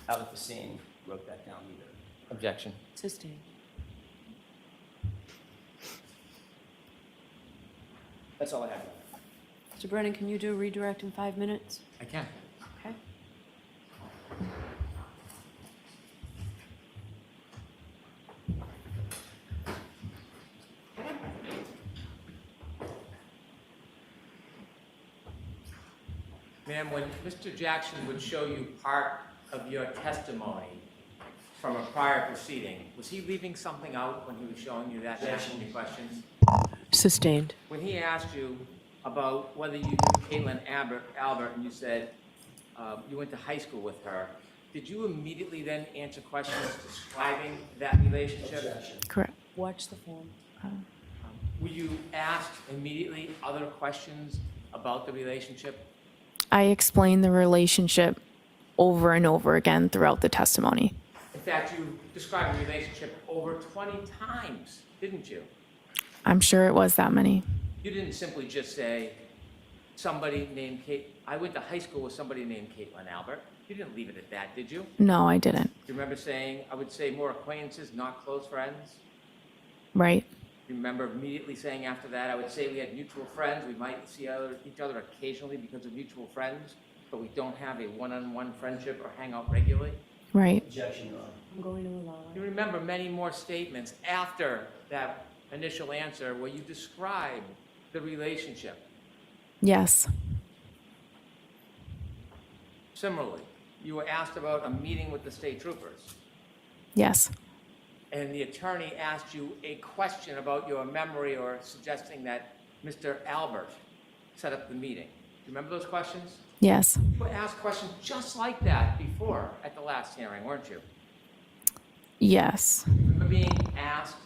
out at the scene wrote that down either.
Objection.
Sustained.
That's all I have.
Mr. Brennan, can you do a redirect in 5 minutes?
I can.
Okay.
Ma'am, when Mr. Jackson would show you part of your testimony from a prior proceeding, was he leaving something out when he was showing you that, asking you questions?
Sustained.
When he asked you about whether you knew Caitlin Albert and you said you went to high school with her, did you immediately then answer questions describing that relationship?
Correct.
Watch the form.
Were you asked immediately other questions about the relationship?
I explained the relationship over and over again throughout the testimony.
In fact, you described the relationship over 20 times, didn't you?
I'm sure it was that many.
You didn't simply just say, somebody named Kate. I went to high school with somebody named Caitlin Albert. You didn't leave it at that, did you?
No, I didn't.
Do you remember saying, I would say more acquaintances, not close friends?
Right.
You remember immediately saying after that, I would say we had mutual friends. We might see each other occasionally because of mutual friends, but we don't have a one-on-one friendship or hang out regularly?
Right.
Objection, Your Honor.
I'm going to allow
You remember many more statements after that initial answer where you describe the relationship.
Yes.
Similarly, you were asked about a meeting with the state troopers,
Yes.
and the attorney asked you a question about your memory or suggesting that Mr. Albert set up the meeting. Do you remember those questions?
Yes.
You were asked questions just like that before at the last hearing, weren't you?
Yes.
Remember being asked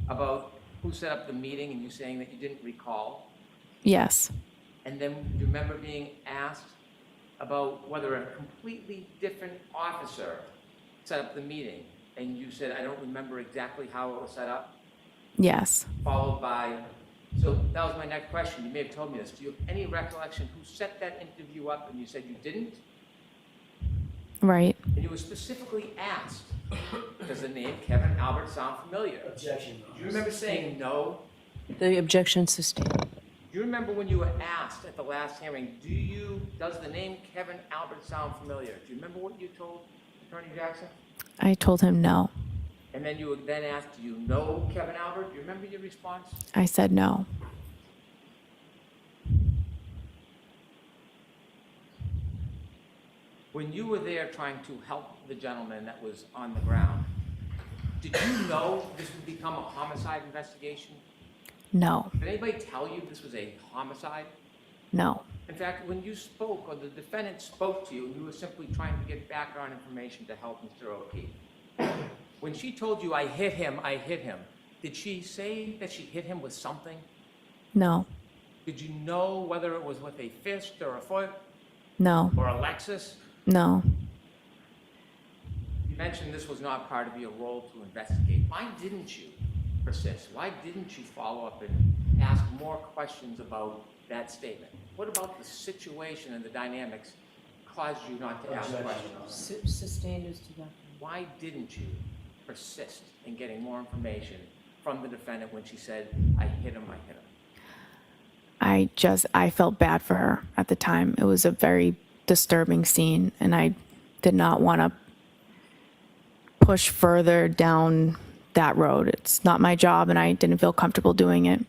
about who set up the meeting and you saying that you didn't recall?
Yes.
And then do you remember being asked about whether a completely different officer set up the meeting and you said, I don't remember exactly how it was set up?
Yes.
Followed by, so that was my next question. You may have told me this. Do you have any recollection who set that interview up and you said you didn't?
Right.
And you were specifically asked, does the name Kevin Albert sound familiar?
Objection.
Do you remember saying no?
The objection sustained.
Do you remember when you were asked at the last hearing, does the name Kevin Albert sound familiar? Do you remember what you told Attorney Jackson?
I told him no.
And then you were then asked, do you know Kevin Albert? Do you remember your response?
I said no.
When you were there trying to help the gentleman that was on the ground, did you know this would become a homicide investigation?
No.
Did anybody tell you this was a homicide?
No.
In fact, when you spoke, or the defendant spoke to you, you were simply trying to get background information to help Mr. O'Keefe. When she told you, I hit him, did she say that she hit him with something?
No.
Did you know whether it was with a fist or a foot
No.
or a Lexus?
No.
You mentioned this was not part of your role to investigate. Why didn't you persist? Why didn't you follow up and ask more questions about that statement? What about the situation and the dynamics caused you not to ask questions?
Sustained is to that.
Why didn't you persist in getting more information from the defendant when she said, I hit him?
I felt bad for her at the time. It was a very disturbing scene, and I did not want to push further down that road. It's not my job, and I didn't feel comfortable doing it.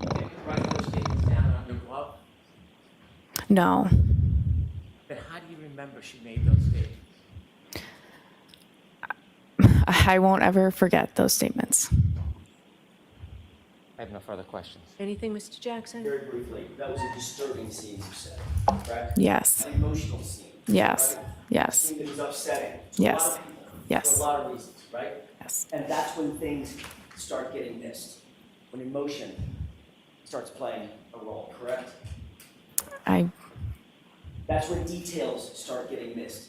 Did you write those statements down on your glove?
No.
Then how do you remember she made those statements?
I won't ever forget those statements.
I have no further questions.
Anything, Mr. Jackson?
Very briefly, that was a disturbing scene, you said, correct?
Yes.
An emotional scene.
Yes.
Right?
Yes.
A scene that was upsetting.
Yes.
A lot of people.
Yes.
For a lot of reasons, right?
Yes.
And that's when things start getting missed. When emotion starts playing a role, correct? That's when details start getting missed.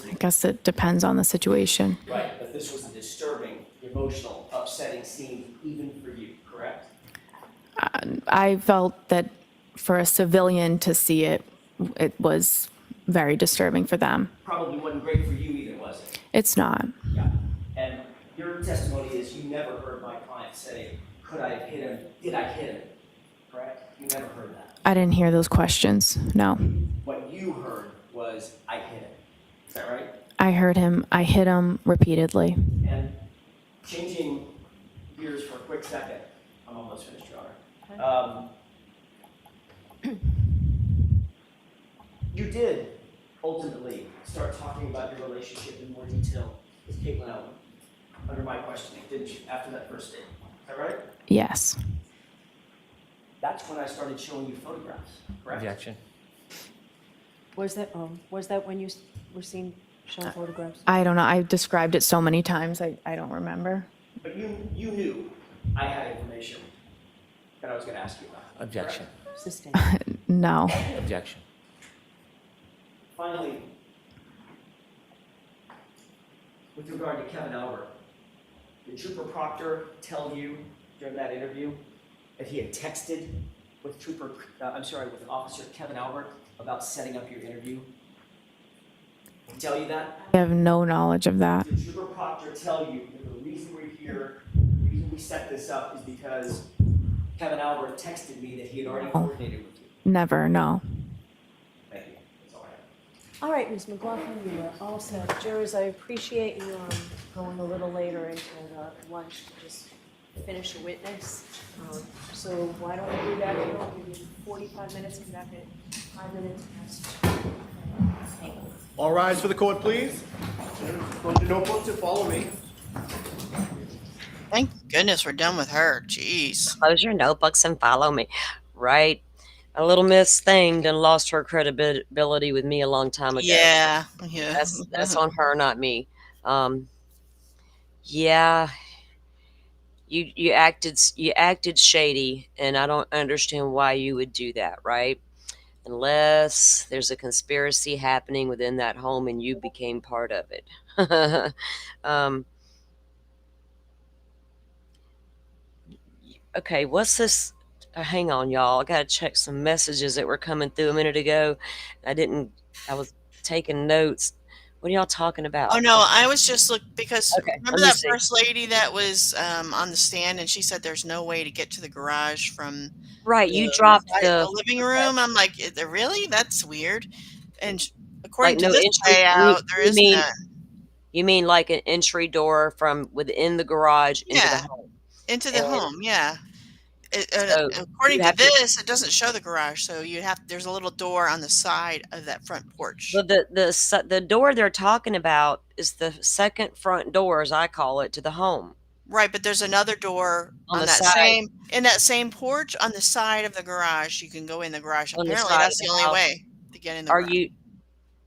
I guess it depends on the situation.
Right, but this was a disturbing, emotional, upsetting scene even for you, correct?
I felt that for a civilian to see it, it was very disturbing for them.
Probably wasn't great for you either, was it?
It's not.
Yeah. And your testimony is you never heard my client say, could I have hit him? Did I hit him? Correct? You never heard that.
I didn't hear those questions. No.
What you heard was, I hit him. Is that right?
I heard him. I hit him repeatedly.
And changing gears for a quick second. I'm almost finished, Your Honor. You did ultimately start talking about your relationship in more detail with Caitlin Allen under my questioning, didn't you, after that first date? Is that right?
Yes.
That's when I started showing you photographs, correct?
Objection.
Was that when you were seen showing photographs?
I don't know. I described it so many times. I don't remember.
But you knew I had information that I was going to ask you about.
Objection.
Sustained.
No.
Objection.
Finally, with regard to Kevin Albert, did Trooper Proctor tell you during that interview that he had texted with with Officer Kevin Albert about setting up your interview? Did he tell you that?
I have no knowledge of that.
Did Trooper Proctor tell you that the reason we're here, the reason we set this up is because Kevin Albert texted me that he had already coordinated with you?
Never, no.
Thank you. That's all I have.
All right, Ms. McLaughlin, you are all set. Jurors, I appreciate you going a little later into lunch to just finish a witness. So why don't we do that? We'll give you 45 minutes, come back at 5 minutes past.
All rise for the court, please. Close your notebooks and follow me.
Thank goodness we're done with her. Jeez.
Close your notebooks and follow me. Right. A little Miss Thing done lost her credibility with me a long time ago.
Yeah.
That's on her, not me. Yeah. You acted shady, and I don't understand why you would do that, right? Unless there's a conspiracy happening within that home and you became part of it. Okay, what's this? Hang on, y'all. I gotta check some messages that were coming through a minute ago. I was taking notes. What are y'all talking about?
Oh no, I was just because
Okay,
remember
let me
that
see.
first lady that was on the stand and she said there's no way to get to the garage from
Right, you dropped
the living room. I'm like, really? That's weird. And according
like
to
no
this
entry.
layout, there is none.
You mean like an entry door from within the garage into the home?
Into the home, yeah.
So
According
you
to
have to.
this, it doesn't show the garage, so there's a little door on the side of that front porch.
Well, the door they're talking about is the second front door, as I call it, to the home.
Right, but there's another door
On the
that
side.
in that same porch on the side of the garage. You can go in the garage.
On the
Apparently,
side
that's
of
the
the
only
house.
way to get in the
Are
garage.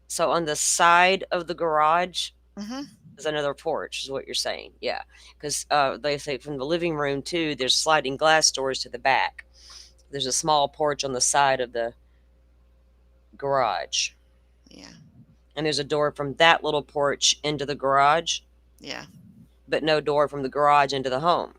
so on the side of the garage?
Mm-hmm.
Is another porch, is what you're saying. Yeah, because they say from the living room too, there's sliding glass doors to the back. There's a small porch on the side of the garage.
Yeah.
And there's a door from that little porch into the garage.
Yeah.
But no door from the garage into the home.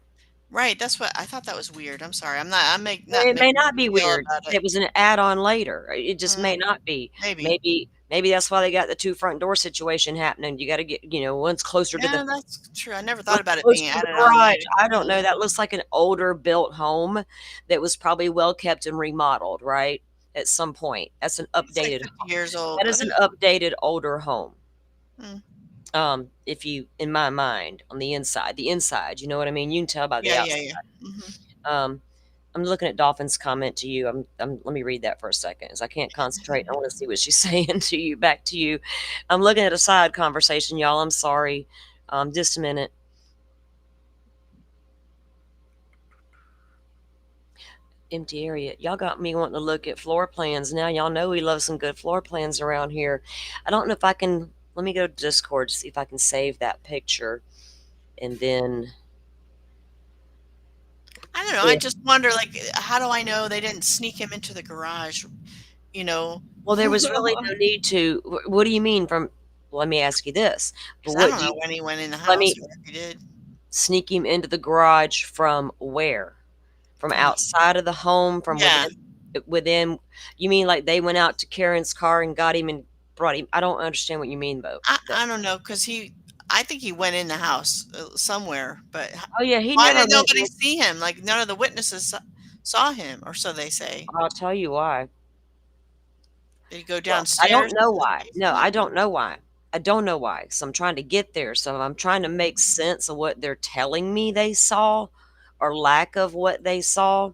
Right, that's what I thought. That was weird. I'm sorry.
It may not be weird.
About
It was an add-on later. It just may not be. Maybe that's why they got the two front door situation happening. You got to get, one's closer to the.
Yeah, that's true. I never thought about it
closer
being
to the
added on
garage.
later.
I don't know. That looks like an older built home that was probably well kept and remodeled, right? At some point. That's an updated
home. Years old.
That is an updated older home.
Hmm.
If you, in my mind, on the inside, you know what I mean? You can tell by the outside.
Yeah. Mm-hmm.
I'm looking at Dolphin's comment to you. Let me read that for a second, as I can't concentrate. I want to see what she's saying to you. Back to you. I'm looking at a side conversation, y'all. I'm sorry. Just a minute. Empty area. Y'all got me wanting to look at floor plans now. Y'all know we love some good floor plans around here. I don't know if I can. Let me go to Discord to see if I can save that picture, and then.
I don't know. I just wonder, how do I know they didn't sneak him into the garage?
Well, there was really no need to. What do you mean from? Let me ask you this.
I don't know when he went in the house. Or if he did.
Sneak him into the garage from where? From outside of the home? From within? You mean like they went out to Karen's car and got him and brought him? I don't understand what you mean, though.
I don't know, because I think he went in the house somewhere, but
oh yeah,
why did nobody see him? Like none of the witnesses saw him, or so they say.
I'll tell you why.
Did he go downstairs?
I don't know why. No, I don't know why. I don't know why. So I'm trying to get there. So I'm trying to make sense of what they're telling me they saw, or lack of what they saw.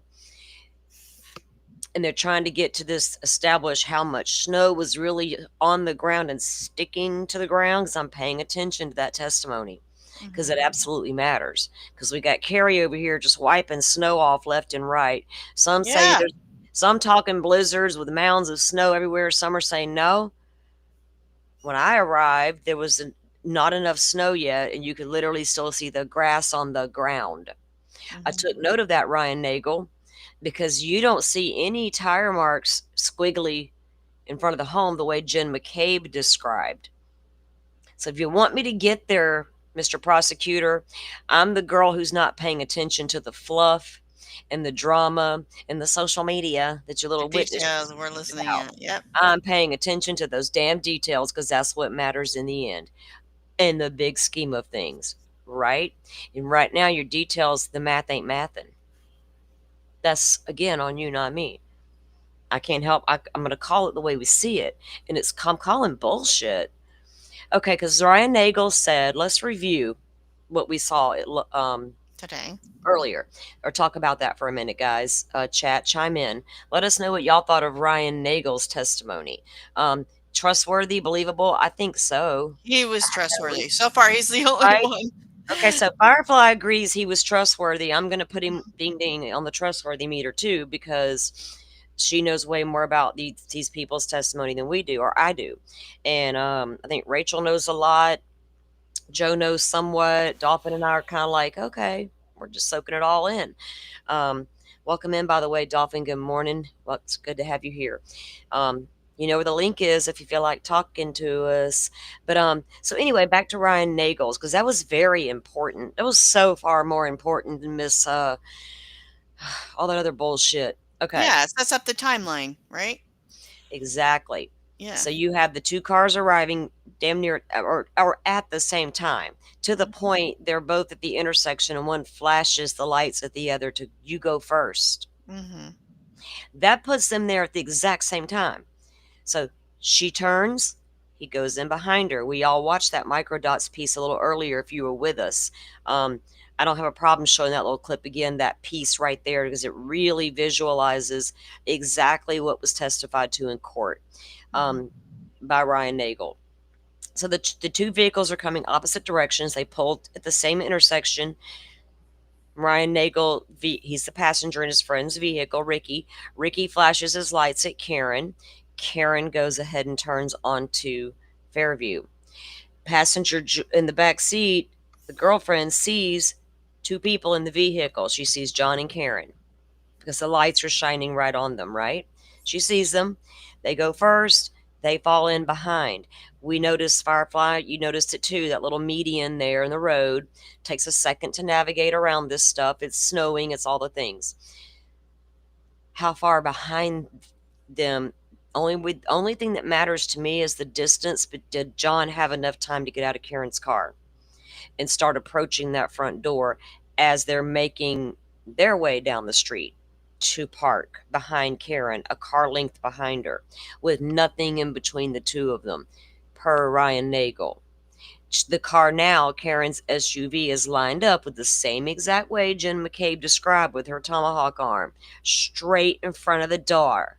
And they're trying to get to this, establish how much snow was really on the ground and sticking to the ground, because I'm paying attention to that testimony, because it absolutely matters. Because we got Carrie over here just wiping snow off left and right. Some say some talking blizzards with mounds of snow everywhere. Some are saying no. When I arrived, there was not enough snow yet, and you could literally still see the grass on the ground. I took note of that, Ryan Nagel, because you don't see any tire marks squiggly in front of the home the way Jen McCabe described. So if you want me to get there, Mr. Prosecutor, I'm the girl who's not paying attention to the fluff and the drama and the social media that your little witness
details we're listening at. Yep.
I'm paying attention to those damn details, because that's what matters in the end, in the big scheme of things, right? And right now, your details, the math ain't mathin'. That's, again, on you, not me. I can't help. I'm going to call it the way we see it, and I'm calling bullshit. Okay, because Ryan Nagel said, let's review what we saw
Today.
earlier, or talk about that for a minute, guys. Chat, chime in. Let us know what y'all thought of Ryan Nagel's testimony. Trustworthy, believable? I think so.
He was trustworthy. So far, he's the only
Right?
one.
Okay, so Firefly agrees he was trustworthy. I'm going to put him ding ding on the trustworthy meter too, because she knows way more about these people's testimony than we do, or I do. And I think Rachel knows a lot. Joe knows somewhat. Dolphin and I are kind of like, okay, we're just soaking it all in. Welcome in, by the way, Dolphin. Good morning. Well, it's good to have you here. You know where the link is if you feel like talking to us. But so anyway, back to Ryan Nagels, because that was very important. That was so far more important than Miss all that other bullshit. Okay.
Yeah, it sets up the timeline, right?
Exactly.
Yeah.
So you have the two cars arriving damn near or at the same time, to the point they're both at the intersection and one flashes the lights at the other to you go first.
Mm-hmm.
That puts them there at the exact same time. So she turns, he goes in behind her. We all watched that microdots piece a little earlier if you were with us. I don't have a problem showing that little clip again, that piece right there, because it really visualizes exactly what was testified to in court by Ryan Nagel. So the two vehicles are coming opposite directions. They pulled at the same intersection. Ryan Nagel, he's the passenger in his friend's vehicle, Ricky. Ricky flashes his lights at Karen. Karen goes ahead and turns onto Fairview. Passenger in the back seat, the girlfriend sees two people in the vehicle. She sees John and Karen because the lights are shining right on them, right? She sees them. They go first. They fall in behind. We noticed, Firefly, you noticed it too, that little median there in the road. Takes a second to navigate around this stuff. It's snowing. It's all the things. How far behind them? Only thing that matters to me is the distance, but did John have enough time to get out of Karen's car and start approaching that front door as they're making their way down the street to park behind Karen, a car length behind her, with nothing in between the two of them, per Ryan Nagel. The car now, Karen's SUV, is lined up with the same exact way Jen McCabe described with her tomahawk arm, straight in front of the door.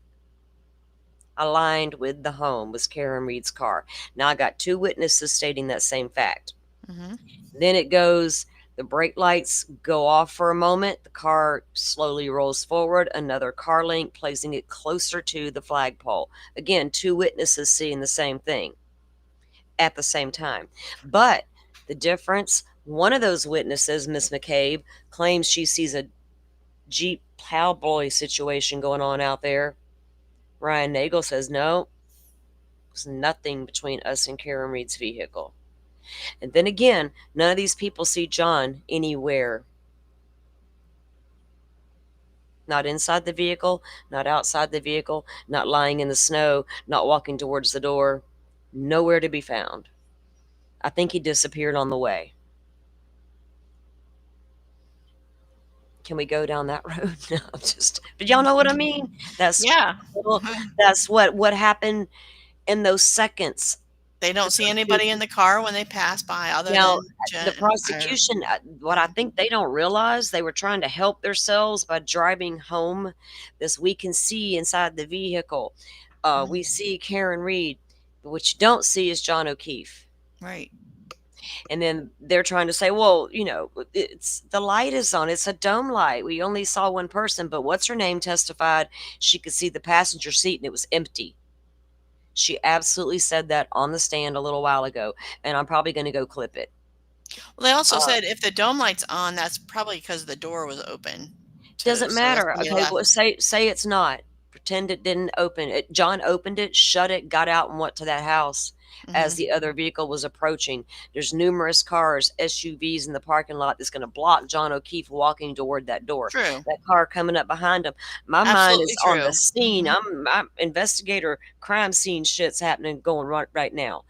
Aligned with the home was KarenRead's car. Now I got two witnesses stating that same fact.
Mm-hmm.
Then it goes, the brake lights go off for a moment. The car slowly rolls forward, another car link, placing it closer to the flagpole. Again, two witnesses seeing the same thing at the same time. But the difference, one of those witnesses, Miss McCabe, claims she sees a Jeep plowboy situation going on out there. Ryan Nagel says, no, there's nothing between us and KarenRead's vehicle. And then again, none of these people see John anywhere. Not inside the vehicle, not outside the vehicle, not lying in the snow, not walking towards the door. Nowhere to be found. I think he disappeared on the way. Can we go down that road? No, but y'all know what I mean? That's what happened in those seconds.
They don't see anybody in the car when they pass by other than Jen,
the prosecution. What I think they don't realize, they were trying to help themselves by driving home. This we can see inside the vehicle. We see KarenRead, but what you don't see is John O'Keefe.
Right.
And then they're trying to say, well, it's the light is on. It's a dome light. We only saw one person, but what's her name testified she could see the passenger seat and it was empty. She absolutely said that on the stand a little while ago, and I'm probably going to go clip it.
Well, they also said if the dome light's on, that's probably because the door was open.
Doesn't matter. Okay, well, say it's not. Pretend it didn't open it. John opened it, shut it, got out, and went to that house as the other vehicle was approaching. There's numerous cars, SUVs in the parking lot that's going to block John O'Keefe walking toward that door.
True.
That car coming up behind him. My mind is on the scene. I'm investigator crime scene shit's happening going right now.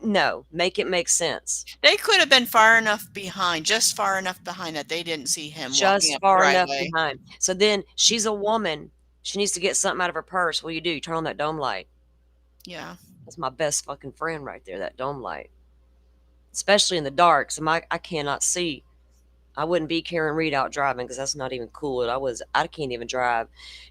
No, make it make sense.
They could have been far enough behind, just far enough behind that they didn't see him
Just
walking up
far
the
enough
driveway.
behind. So then she's a woman. She needs to get something out of her purse. What do? You turn on that dome light.
Yeah.
That's my best fucking friend right there, that dome light. Especially in the dark. So I cannot see. I wouldn't be Karen Read out driving because that's not even cool. I can't even drive.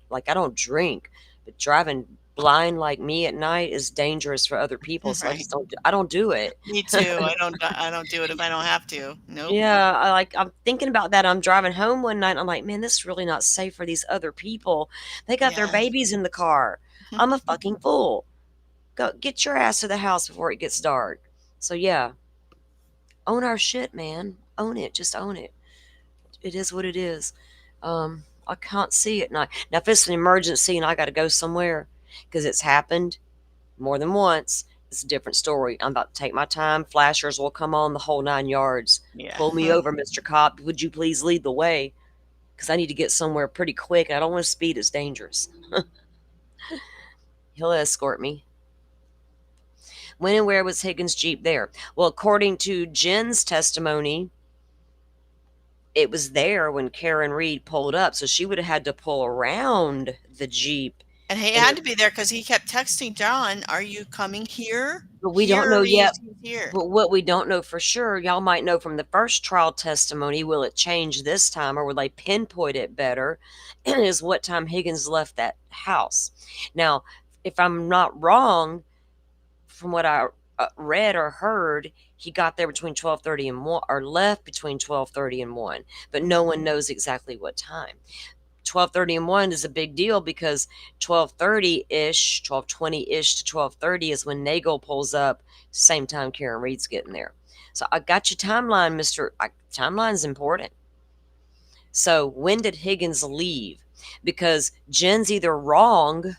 Like, I don't drink, but driving blind like me at night is dangerous for other people. So
Right.
I don't do it.
Me too. I don't do it if I don't have to. Nope.
Yeah, I'm thinking about that. I'm driving home one night. And I'm like, man, this is really not safe for these other people. They got their
Yeah.
babies in the car. I'm a fucking fool. Go get your ass to the house before it gets dark. So yeah, own our shit, man. Own it. Just own it. It is what it is. I can't see at night. Now, if it's an emergency and I got to go somewhere, because it's happened more than once, it's a different story. I'm about to take my time. Flashers will come on, the whole 9 yards.
Yeah.
Pull me over, Mr. Cop. Would you please lead the way? Because I need to get somewhere pretty quick, and I don't want to speed. It's dangerous. He'll escort me. When and where was Higgins' Jeep there? Well, according to Jen's testimony, it was there when Karen Read pulled up, so she would have had to pull around the Jeep.
And he had to be there because he kept texting John, "Are you coming here?"
But we don't
Here
know
means
yet.
he's here.
But what we don't know for sure, y'all might know from the first trial testimony, will it change this time or will they pinpoint it better, is what time Higgins left that house. Now, if I'm not wrong, from what I read or heard, he got there between 12:30 and 1, or left between 12:30 and 1, but no one knows exactly what time. 12:30 and 1 is a big deal because 12:30-ish, 12:20-ish to 12:30 is when Nagel pulls up, same time Karen Read's getting there. So I got your timeline, Mr. Timeline's important. So when did Higgins leave? Because Jen's either wrong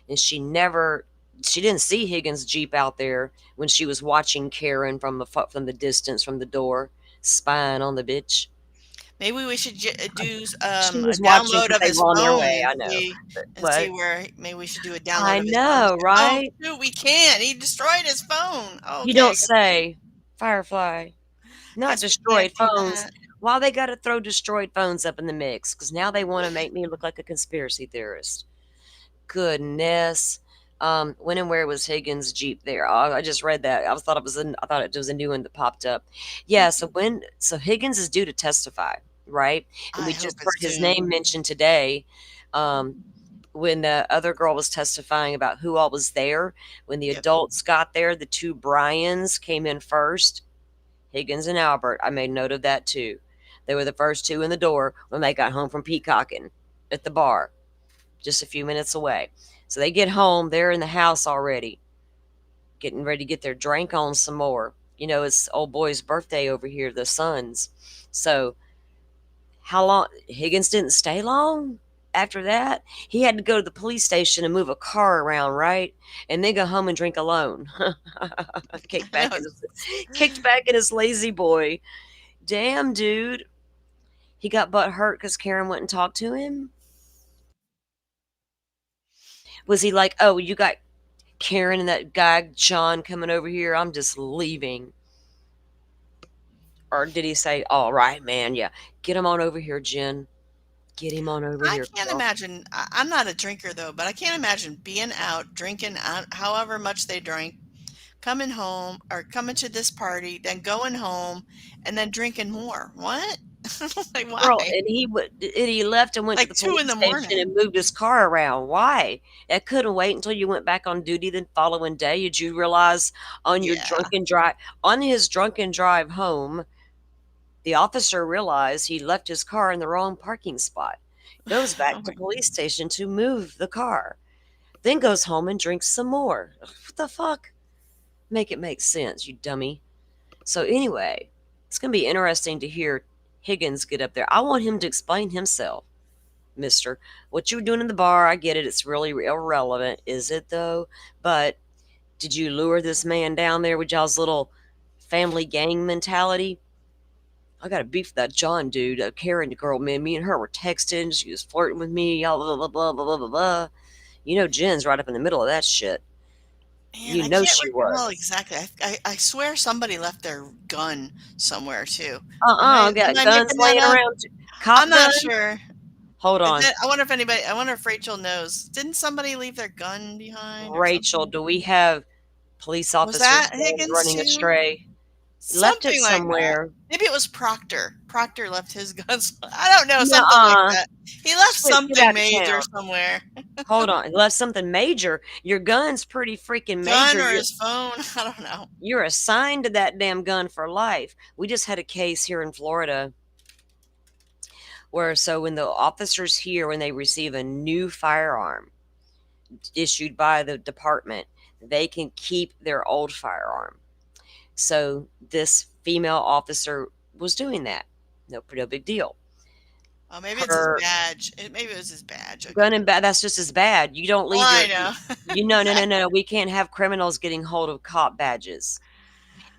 and she didn't see Higgins' Jeep out there when she was watching Karen from the distance from the door, spying on the bitch.
Maybe we should do
She
a
was watching
download
'cause
of
they
his
were on their
phone
way, I
and
know.
see
What?
where maybe we should do a download
I
of his phone.
know, right?
Oh, shoot, we can't. He destroyed his phone. Oh,
You
okay.
don't say. Firefly. Not
Guess we can't
destroyed
do
phones.
that.
Why they got to throw destroyed phones up in the mix? Because now they want to make me look like a conspiracy theorist. Goodness. When and where was Higgins' Jeep there? Oh, I just read that. I thought it was a new one that popped up. Yeah. So Higgins is due to testify, right? And we
I
just
hope
heard
it's
his
soon.
name mentioned today. When the other girl was testifying about who all was there, when the adults got there, the two Bryans came in first, Higgins and Albert. I made note of that too. They were the first two in the door when they got home from peacocking at the bar, just a few minutes away. So they get home, they're in the house already, getting ready to get their drink on some more. You know, it's old boy's birthday over here, the son's. So how long? Higgins didn't stay long after that. He had to go to the police station and move a car around, right? And then go home and drink alone. kicked back in his lazy boy. Damn, dude. He got butt hurt because Karen went and talked to him? Was he like, oh, you got Karen and that guy John coming over here, I'm just leaving? Or did he say, all right, man, yeah, get him on over here, Jen. Get him on over here.
I can't imagine. I'm not a drinker though, but I can't imagine being out drinking, however much they drank, coming home or coming to this party, then going home, and then drinking more. What? Like why?
Girl, and he left and went
Like
to the
2 in
police
the
station
morning.
and moved his car around. Why? It couldn't wait until you went back on duty the following day. Did you realize on his drunken drive home, the officer realized he left his car in the wrong parking spot. Goes back to police station to move the car. Then goes home and drinks some more. What the fuck? Make it make sense, you dummy. So anyway, it's going to be interesting to hear Higgins get up there. I want him to explain himself. Mister, what you were doing in the bar, I get it. It's really irrelevant. Is it though? But did you lure this man down there with y'all's little family gang mentality? I got a beef with that John dude, a Karen girl, man. Me and her were texting. She was flirting with me. Y'all blah, blah, blah, blah, blah, blah, blah. You know Jen's right up in the middle of that shit.
Man,
You
I
know
can't
she
recall
was.
exactly. I swear somebody left their gun somewhere too.
Got
Am I
guns
making that
laying
up?
around. Cop
I'm not
guns?
sure.
Hold on.
I wonder if Rachel knows. Didn't somebody leave their gun behind or
Rachel,
something?
do we have police
Was
officers
that Higgins
running
too?
astray? Left it
Something like that.
somewhere.
Maybe it was Proctor. Proctor left his guns. I don't know, something like
Nuh-uh.
that. He left
Sweet, get
something
out of
major
town.
somewhere.
Hold on. Left something major. Your gun's pretty freaking
Gun
major.
or his phone. I don't know.
You're assigned to that damn gun for life. We just had a case here in Florida where, so when the officers here, when they receive a new firearm issued by the department, they can keep their old firearm. So this female officer was doing that. No big deal.
Oh, maybe it's his badge. Maybe it was his badge. Okay.
Gun and bad. That's just as bad. You don't leave.
I know.
No. We can't have criminals getting hold of cop badges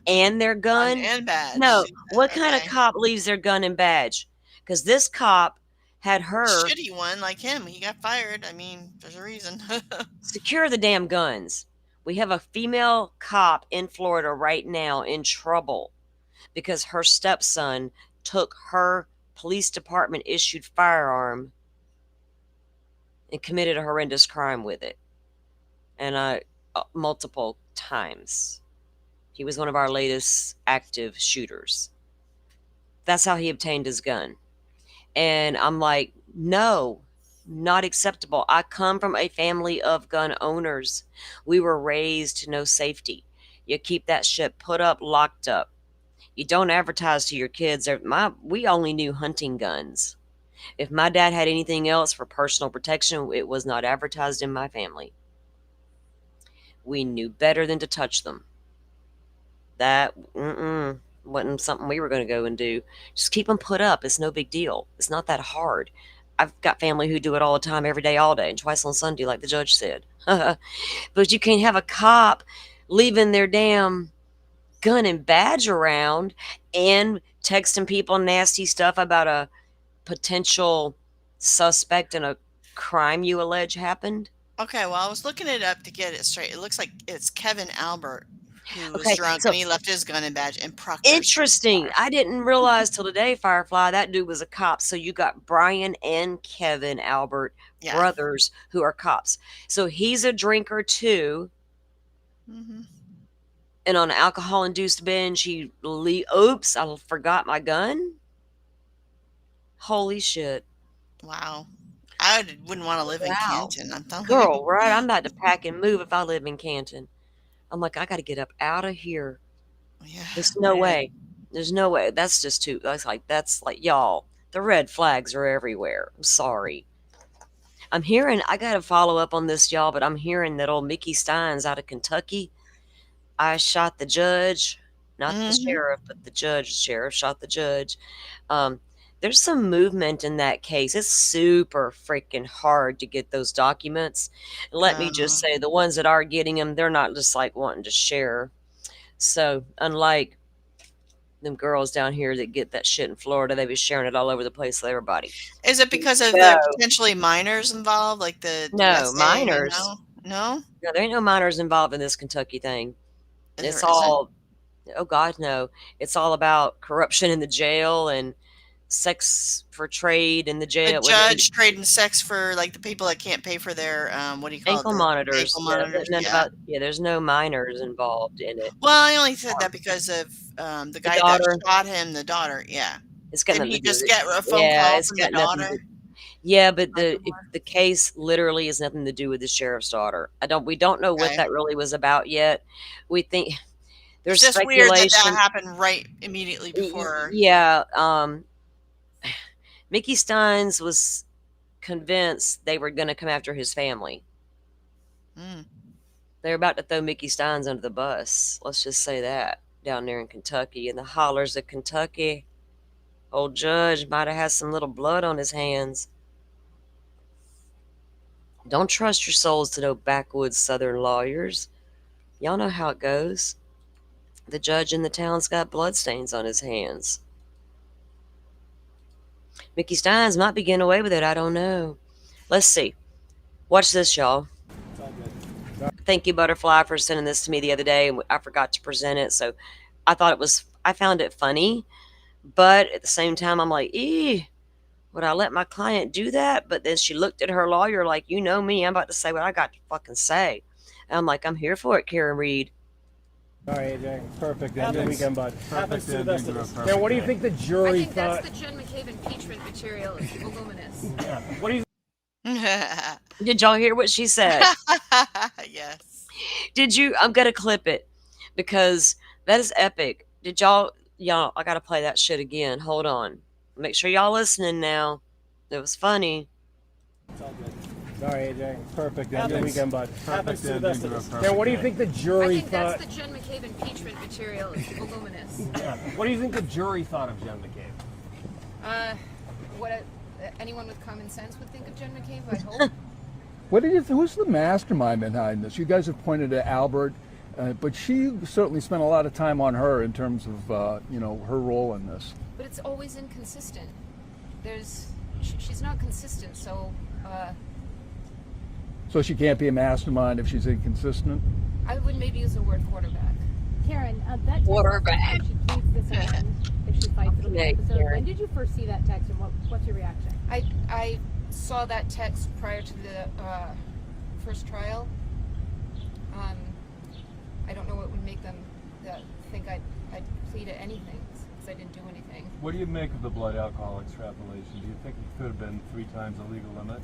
and their gun
and badge.
No. What kind of cop leaves their gun and badge? Because this cop had her
shitty one like him. He got fired. I mean, there's a reason.
secure the damn guns. We have a female cop in Florida right now in trouble because her stepson took her police department issued firearm and committed a horrendous crime with it. And multiple times. He was one of our latest active shooters. That's how he obtained his gun. And I'm like, no, not acceptable. I come from a family of gun owners. We were raised to know safety. You keep that shit put up, locked up. You don't advertise to your kids. We only knew hunting guns. If my dad had anything else for personal protection, it was not advertised in my family. We knew better than to touch them. That wasn't something we were going to go and do. Just keep them put up. It's no big deal. It's not that hard. I've got family who do it all the time, every day, all day, and twice on Sunday, like the judge said. But you can't have a cop leaving their damn gun and badge around and texting people nasty stuff about a potential suspect in a crime you allege happened.
Okay, well, I was looking it up to get it straight. It looks like it's Kevin Albert who was
Okay,
drunk
so
and he left his gun and badge in Proctor.
interesting. I didn't realize till today, Firefly, that dude was a cop. So you got Brian and Kevin Albert, brothers, who are cops. So he's a drinker too.
Mm-hmm.
And on an alcohol-induced binge, oops, I forgot my gun. Holy shit.
Wow. I wouldn't want to live in Canton. I'm telling
Girl,
you.
right? I'm about to pack and move if I live in Canton. I'm like, I got to get up out of here.
Yeah.
There's no way. There's no way. That's just too, that's like, y'all, the red flags are everywhere. I'm sorry. I'm hearing, I got to follow up on this, y'all, but I'm hearing that old Mickey Stein's out of Kentucky. I shot the judge, not the sheriff, but the sheriff shot the judge. There's some movement in that case. It's super freaking hard to get those documents. Let me just say, the ones that are getting them, they're not just like wanting to share. So unlike them girls down here that get that shit in Florida, they be sharing it all over the place with everybody.
Is it because of the potentially minors involved, like the
no minors?
No,
there ain't no minors involved in this Kentucky thing. It's all, oh God, no. It's all about corruption in the jail and sex for trade in the jail.
The judge trading sex for like the people that can't pay for their what do you call
ankle
it?
monitors.
Ankle monitors.
There's no minors involved in it.
Well, I only said that because of the guy that shot him, the daughter. Yeah.
It's got
Didn't he just get a phone call from the daughter?
Yeah, but the case literally has nothing to do with the sheriff's daughter. We don't know what that really was about yet. We think there's
just
speculation.
Weird that happened right immediately before.
Yeah. Mickey Steins was convinced they were going to come after his family. They're about to throw Mickey Steins under the bus. Let's just say that, down there in Kentucky, in the hollers of Kentucky. Old judge might have had some little blood on his hands. Don't trust your souls to no backwoods southern lawyers. Y'all know how it goes. The judge in the town's got bloodstains on his hands. Mickey Steins might be getting away with it. I don't know. Let's see. Watch this, y'all. Thank you, Butterfly, for sending this to me the other day. I forgot to present it, so I found it funny, but at the same time, I'm like, would I let my client do that? But then she looked at her lawyer like, you know me, I'm about to say what I got to fucking say. And I'm like, I'm here for it, Karen Read.
All right, AJ. Perfect
Happens-
ending weekend, bud. Happens to the best of us.
perfect
Now, what do you
day.
think the jury
I think
thought?
that's the Jen McCabe impeachment material. It's voluminous.
Yeah. What do you?
Did y'all hear what she said?
Yes.
Did you? I'm gonna clip it because that is epic. Did y'all? I gotta play that shit again. Hold on. Make sure y'all listening now. It was funny.
Sorry, AJ. Perfect ending
Happens-
weekend, bud. Happens to the best of
ending
us.
to a
Now, what do you
perfect
think the
I
jury
think
thought?
that's the Jen McCabe impeachment material. It's voluminous.
Yeah. What do you think the jury thought of Jen McCabe?
What anyone with common sense would think of Jen McCabe, I hope.
What do you? Who's the mastermind behind this? You guys have pointed to Albert, but she certainly spent a lot of time on her in terms of her role in this.
But it's always inconsistent. She's not consistent, so
So she can't be a mastermind if she's inconsistent.
I would maybe use the word quarterback.
Karen, that
Quarterback.
text she pleads the stand if she fights it'll be
Okay,
episode.
Karen.
When did you first see that text and what's your reaction?
I saw that text prior to the first trial. I don't know what would make them think I'd plead to anything because I didn't do anything.
What do you make of the blood alcohol extrapolation? Do you think it could have been 3 times the legal limit?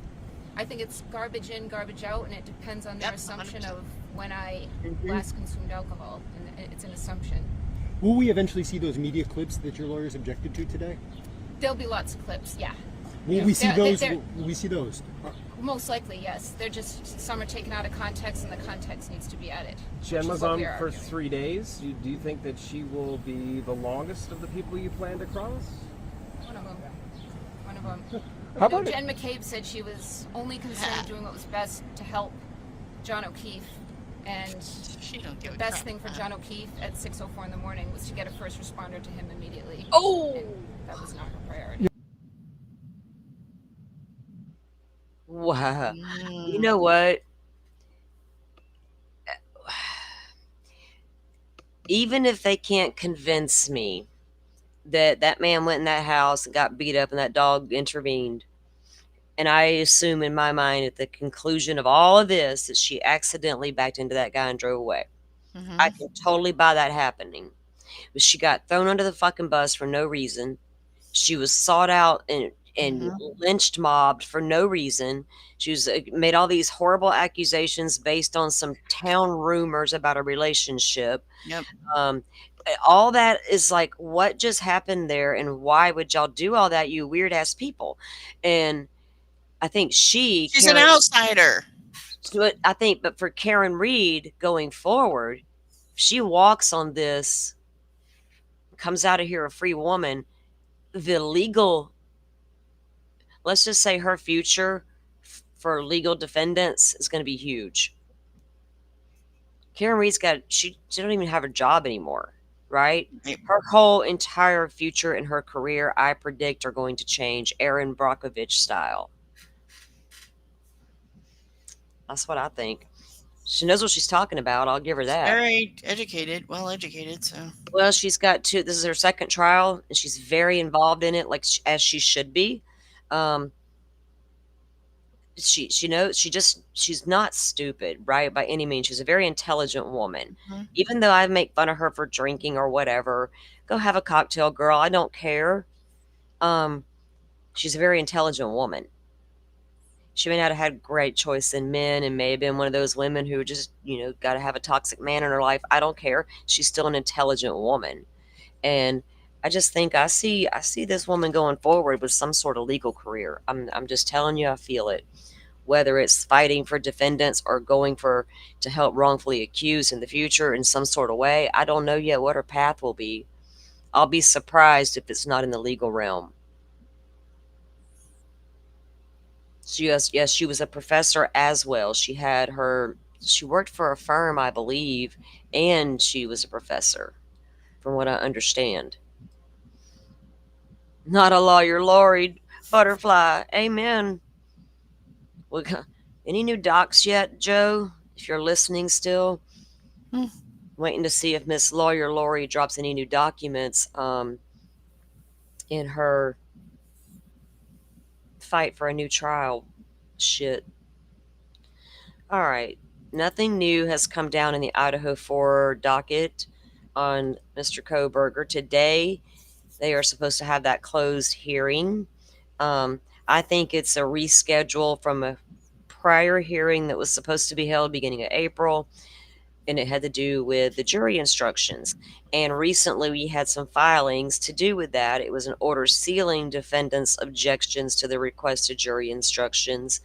I think it's garbage in, garbage out, and it depends on their assumption
100%.
of when I last consumed alcohol, and it's an assumption.
Will we eventually see those media clips that your lawyers objected to today?
There'll be lots of clips, yeah.
Will we see
They're-
those?
they're-
Will we see those?
Most likely, yes. They're just, some are taken out of context, and the context needs to be added.
Jen
which
was
is what
on
we are
for
arguing.
3 days. Do you think that she will be the longest of the people you plan to cross?
One of them. One of them.
How about
Jen McCabe said she was only concerned with doing what was best to help John O'Keefe, and
She don't give
the
a
best
crap.
thing for John O'Keefe at 6:04 in the morning was to get a first responder to him immediately.
Oh!
And that was not her priority.
Wow. You know what? Even if they can't convince me that that man went in that house and got beat up and that dog intervened, and I assume in my mind at the conclusion of all of this that she accidentally backed into that guy and drove away. I can totally buy that happening. But she got thrown under the fucking bus for no reason. She was sought out and lynched, mobbed for no reason. She was made all these horrible accusations based on some town rumors about a relationship.
Yep.
All that is like, what just happened there, and why would y'all do all that, you weird ass people? And I think
She's an outsider.
But I think, but for Karen Read going forward, if she walks on this, comes out of here a free woman, the legal, let's just say her future for legal defendants is going to be huge. Karen Read's she don't even have a job anymore, right? Her whole entire future and her career, I predict, are going to change Erin Brockovich style. That's what I think. She knows what she's talking about. I'll give her that.
Very educated, well educated. So
Well, she's got two. This is her second trial, and she's very involved in it, like as she should be. She knows. She's not stupid, right? By any means, she's a very intelligent woman. Even though I make fun of her for drinking or whatever, go have a cocktail, girl. I don't care. She's a very intelligent woman. She may not have had great choice in men and may have been one of those women who just, got to have a toxic man in her life. I don't care. She's still an intelligent woman. And I just think I see this woman going forward with some sort of legal career. I'm just telling you, I feel it. Whether it's fighting for defendants or going to help wrongfully accused in the future in some sort of way, I don't know yet what her path will be. I'll be surprised if it's not in the legal realm. She was a professor as well. She worked for a firm, I believe, and she was a professor, from what I understand. Not a lawyer, Lori Butterfly. Amen. Any new docs yet, Joe? If you're listening still, waiting to see if Miss Lawyer Lori drops any new documents in her fight for a new trial. Shit. All right. Nothing new has come down in the Idaho 4 docket on Mr. Koberger. Today, they are supposed to have that closed hearing. I think it's a reschedule from a prior hearing that was supposed to be held beginning of April, and it had to do with the jury instructions. And recently we had some filings to do with that. It was an order sealing defendants' objections to the requested jury instructions,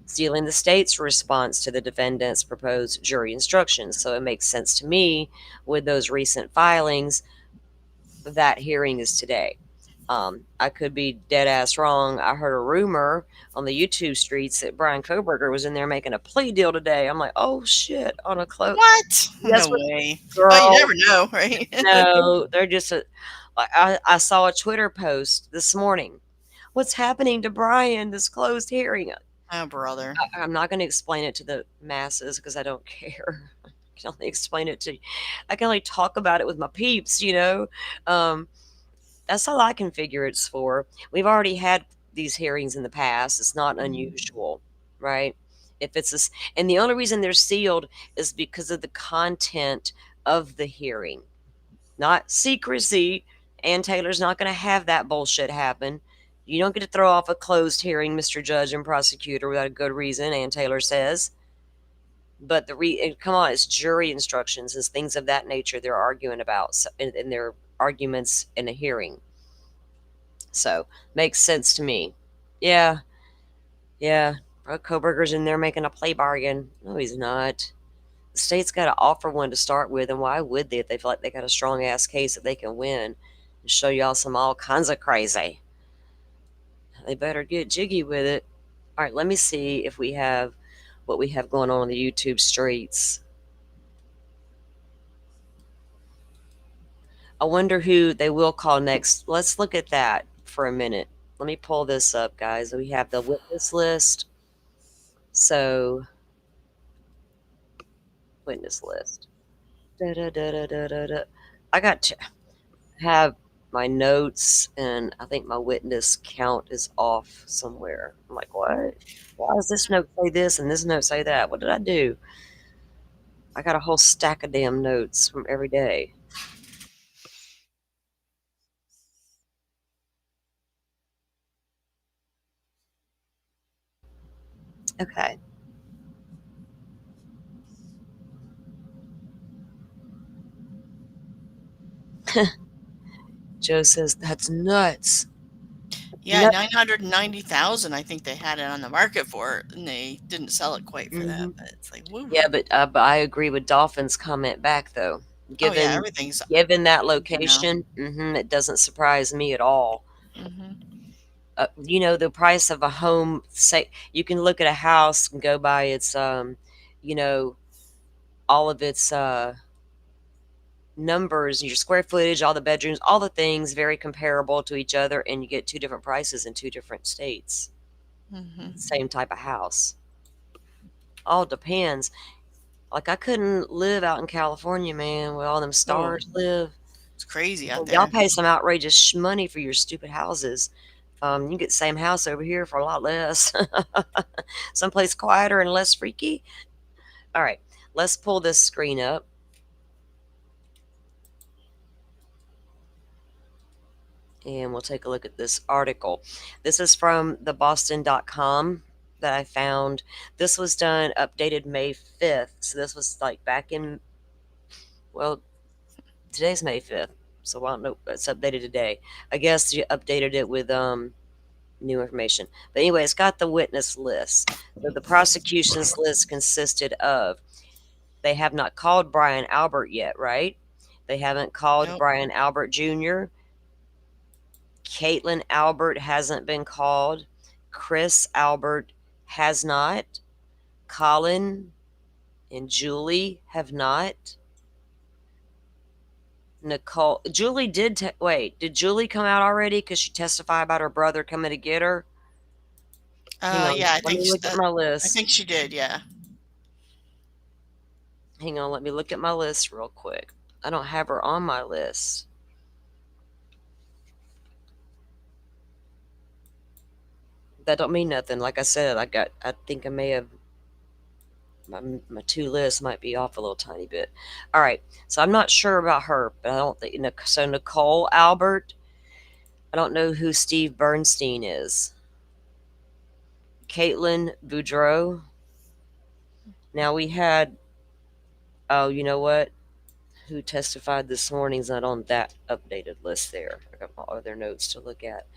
sealing the state's response to the defendants' proposed jury instructions. So it makes sense to me with those recent filings that hearing is today. I could be dead ass wrong. I heard a rumor on the YouTube streets that Brian Koberger was in there making a plea deal today. I'm like, oh shit, on a close.
What?
That's
No
what,
way.
girl.
But you never know, right?
No, they're just I saw a Twitter post this morning. What's happening to Brian? This closed hearing.
Oh, brother.
I'm not going to explain it to the masses because I don't care. I can only explain it to. I can only talk about it with my peeps, you know. That's all I can figure it's for. We've already had these hearings in the past. It's not unusual, right? If it's this, and the only reason they're sealed is because of the content of the hearing, not secrecy. Ann Taylor's not going to have that bullshit happen. You don't get to throw off a closed hearing, Mr. Judge and Prosecutor, without a good reason, Ann Taylor says. But come on, it's jury instructions, it's things of that nature they're arguing about in their arguments in a hearing. So makes sense to me. Yeah, Koberger's in there making a plea bargain. No, he's not. The state's got to offer one to start with, and why would they if they feel like they got a strong ass case that they can win and show y'all some all kinds of crazy? They better get jiggy with it. All right, let me see if we have what we have going on the YouTube streets. I wonder who they will call next. Let's look at that for a minute. Let me pull this up, guys. We have the witness list. So, witness list. I got to have my notes, and I think my witness count is off somewhere. I'm like, what? Why does this note say this and this note say that? What did I do? I got a whole stack of damn notes from every day. Okay. Joe says, that's nuts.
Yeah, 990,000. I think they had it on the market for it, and they didn't sell it quite for that. But it's like, woo.
Yeah, but I agree with Dolphin's comment back though.
Oh yeah, everything's
Given that
now.
location, it doesn't surprise me at all. You know, the price of a home. Say you can look at a house and go by its, you know, all of its numbers, your square footage, all the bedrooms, all the things very comparable to each other, and you get two different prices in two different states. Same type of house. All depends. Like I couldn't live out in California, man, where all them stars live.
It's crazy out
Y'all
there.
pay some outrageous money for your stupid houses. You can get the same house over here for a lot less. Someplace quieter and less freaky. All right, let's pull this screen up. And we'll take a look at this article. This is from theboston.com that I found. This was done, updated May 5th. So this was like back in, well, today's May 5th. So I don't know, it's updated today. I guess you updated it with new information. But anyway, it's got the witness list. So the prosecution's list consisted of, they have not called Brian Albert yet, right? They haven't called Brian Albert Jr. Caitlin Albert hasn't been called. Chris Albert has not. Colin and Julie have not. Nicole, Julie did, wait, did Julie come out already because she testified about her brother coming to get her? Hang on,
Yeah, I
let me look at my list.
I think she did, yeah.
Hang on, let me look at my list real quick. I don't have her on my list. That don't mean nothing. Like I said, I think I may have my two lists might be off a little tiny bit. All right, so I'm not sure about her, but I don't think so. Nicole Albert. I don't know who Steve Bernstein is. Caitlin Boudreau. Now we had. Oh, you know what? Who testified this morning's not on that updated list there. I got my other notes to look at.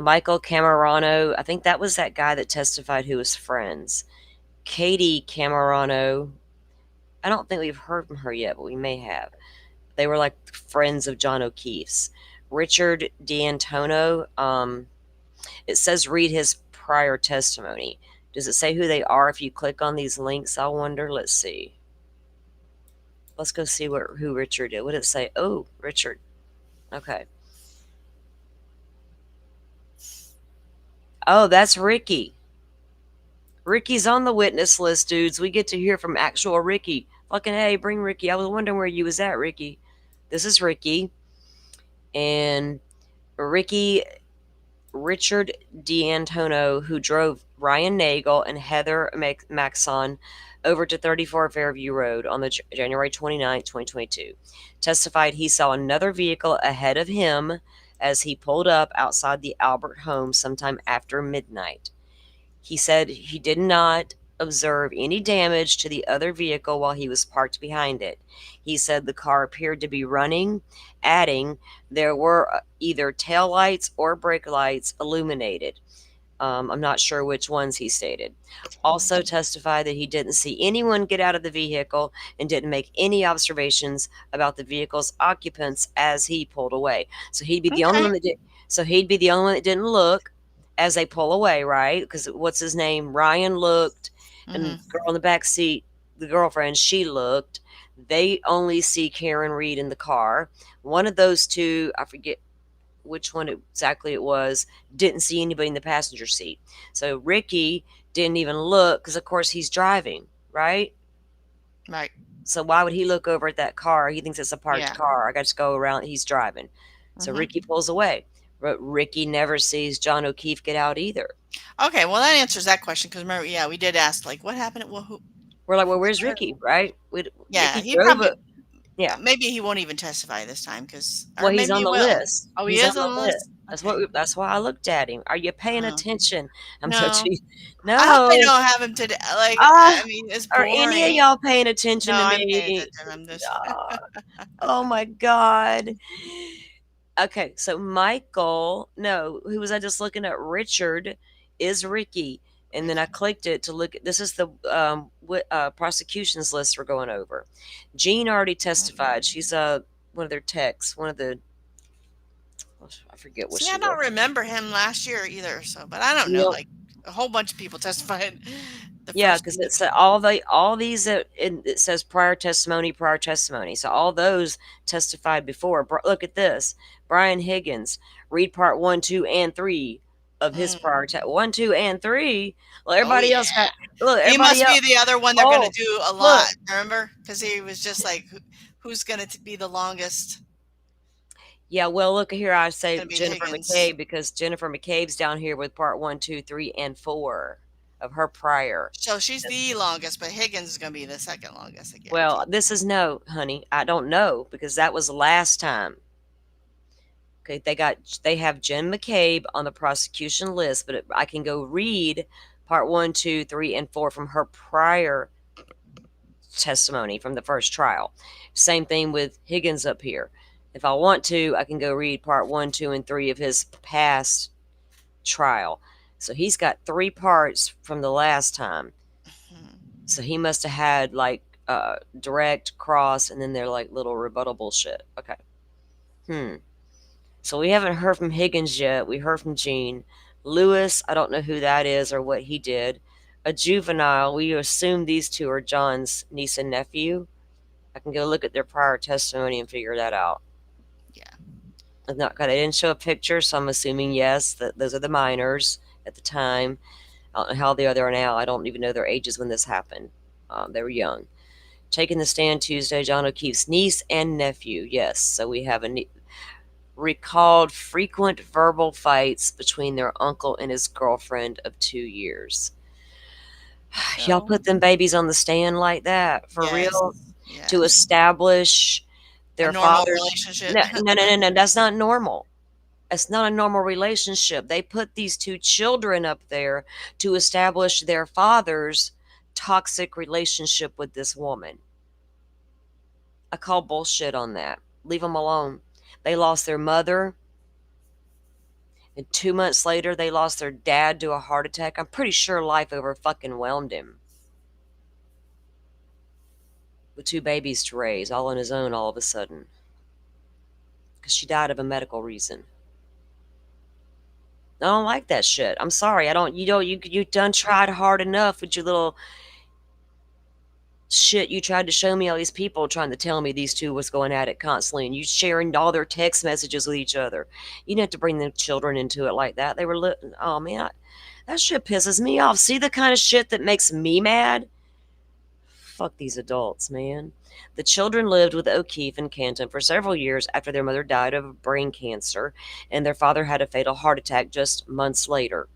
Michael Camerano. I think that was that guy that testified who was friends. Katie Camerano. I don't think we've heard from her yet, but we may have. They were like friends of John O'Keefe's. Richard D'Antono. It says read his prior testimony. Does it say who they are if you click on these links? I wonder. Let's see. Let's go see who Richard did. What did it say? Oh, Richard. Okay. Oh, that's Ricky. Ricky's on the witness list, dudes. We get to hear from actual Ricky. Fucking hey, bring Ricky. I was wondering where you was at, Ricky. This is Ricky. And Richard D'Antono, who drove Ryan Nagel and Heather Maxon over to 34 Fairview Road on the January 29, 2022, testified he saw another vehicle ahead of him as he pulled up outside the Albert home sometime after midnight. He said he did not observe any damage to the other vehicle while he was parked behind it. He said the car appeared to be running, adding there were either tail lights or brake lights illuminated. I'm not sure which ones, he stated. Also testified that he didn't see anyone get out of the vehicle and didn't make any observations about the vehicle's occupants as he pulled away. So he'd be the only one that did. So he'd be the only one that didn't look as they pull away, right? Because what's his name? Ryan looked, and the girl in the back seat, the girlfriend, she looked. They only see Karen Read in the car. One of those two, I forget which one exactly it was, didn't see anybody in the passenger seat. So Ricky didn't even look because, of course, he's driving, right?
Right.
So why would he look over at that car? He thinks it's a parked car. I got to go around. He's driving. So Ricky pulls away. But Ricky never sees John O'Keefe get out either.
Okay, well, that answers that question because remember, yeah, we did ask, like, what happened?
We're like, well, where's Ricky, right?
Yeah,
Ricky
he
drove
probably.
it. Yeah.
Maybe he won't even testify this time because.
Well, he's on the list.
Oh,
He's
he is on the list.
That's why I looked at him. Are you paying attention?
No.
No.
I hope they don't have him today. Like, I mean, it's
Are
boring.
any of y'all paying attention
No,
to
I'm
me?
paying attention. I'm just.
Oh my God. Okay, so Michael, no, who was I just looking at? Richard is Ricky. And then I clicked it to look at, this is the prosecution's list we're going over. Jean already testified. She's one of their techs, one of the, I forget what
See,
she
I don't
was.
remember him last year either. So, but I don't know. Like a whole bunch of people testified.
Yeah, because it said all these it says prior testimony. So all those testified before. Look at this: Brian Higgins, read part 1, 2, and 3 of his prior 1, 2, and 3. Well, everybody else got. Look,
He
everybody
must
else,
be the other one they're going to do a lot.
Look.
Remember, because he was just like, who's going to be the longest?
Yeah, well, look here. I say
Gonna be
Jennifer
Higgins.
McCabe because Jennifer McCabe's down here with part 1, 2, 3, and 4 of her prior.
So she's the longest, but Higgins is going to be the second longest again.
Well, this is no, honey. I don't know because that was last time. Okay, they have Jen McCabe on the prosecution list, but I can go read part 1, 2, 3, and 4 from her prior testimony from the first trial. Same thing with Higgins up here. If I want to, I can go read part 1, 2, and 3 of his past trial. So he's got 3 parts from the last time. So he must have had like direct, cross, and then they're like little rebuttable shit. Okay. So we haven't heard from Higgins yet. We heard from Gene. Lewis, I don't know who that is or what he did. A juvenile, we assume these two are John's niece and nephew. I can go look at their prior testimony and figure that out. I'm not gonna. They didn't show a picture, so I'm assuming yes, that those are the minors at the time. I don't know how they are now. I don't even know their ages when this happened. They were young. Taking the stand Tuesday, John O'Keefe's niece and nephew. Yes, so we have recalled frequent verbal fights between their uncle and his girlfriend of 2 years. Y'all
So,
put them babies on the stand like that for
yes,
real to
yes.
establish
A
their
normal
father's.
relationship.
No, no, no, no, no. That's not normal. It's not a normal relationship. They put these two children up there to establish their father's toxic relationship with this woman. I call bullshit on that. Leave them alone. They lost their mother, and 2 months later, they lost their dad to a heart attack. I'm pretty sure life over fucking whelmed him with two babies to raise, all on his own all of a sudden, because she died of a medical reason. I don't like that shit. I'm sorry. I don't. You don't. You done tried hard enough with your little shit. You tried to show me all these people trying to tell me these two was going at it constantly, and you sharing all their text messages with each other. You didn't have to bring the children into it like that. They were oh man, that shit pisses me off. See the kind of shit that makes me mad? Fuck these adults, man. The children lived with O'Keefe and Canton for several years after their mother died of brain cancer, and their father had a fatal heart attack just months later.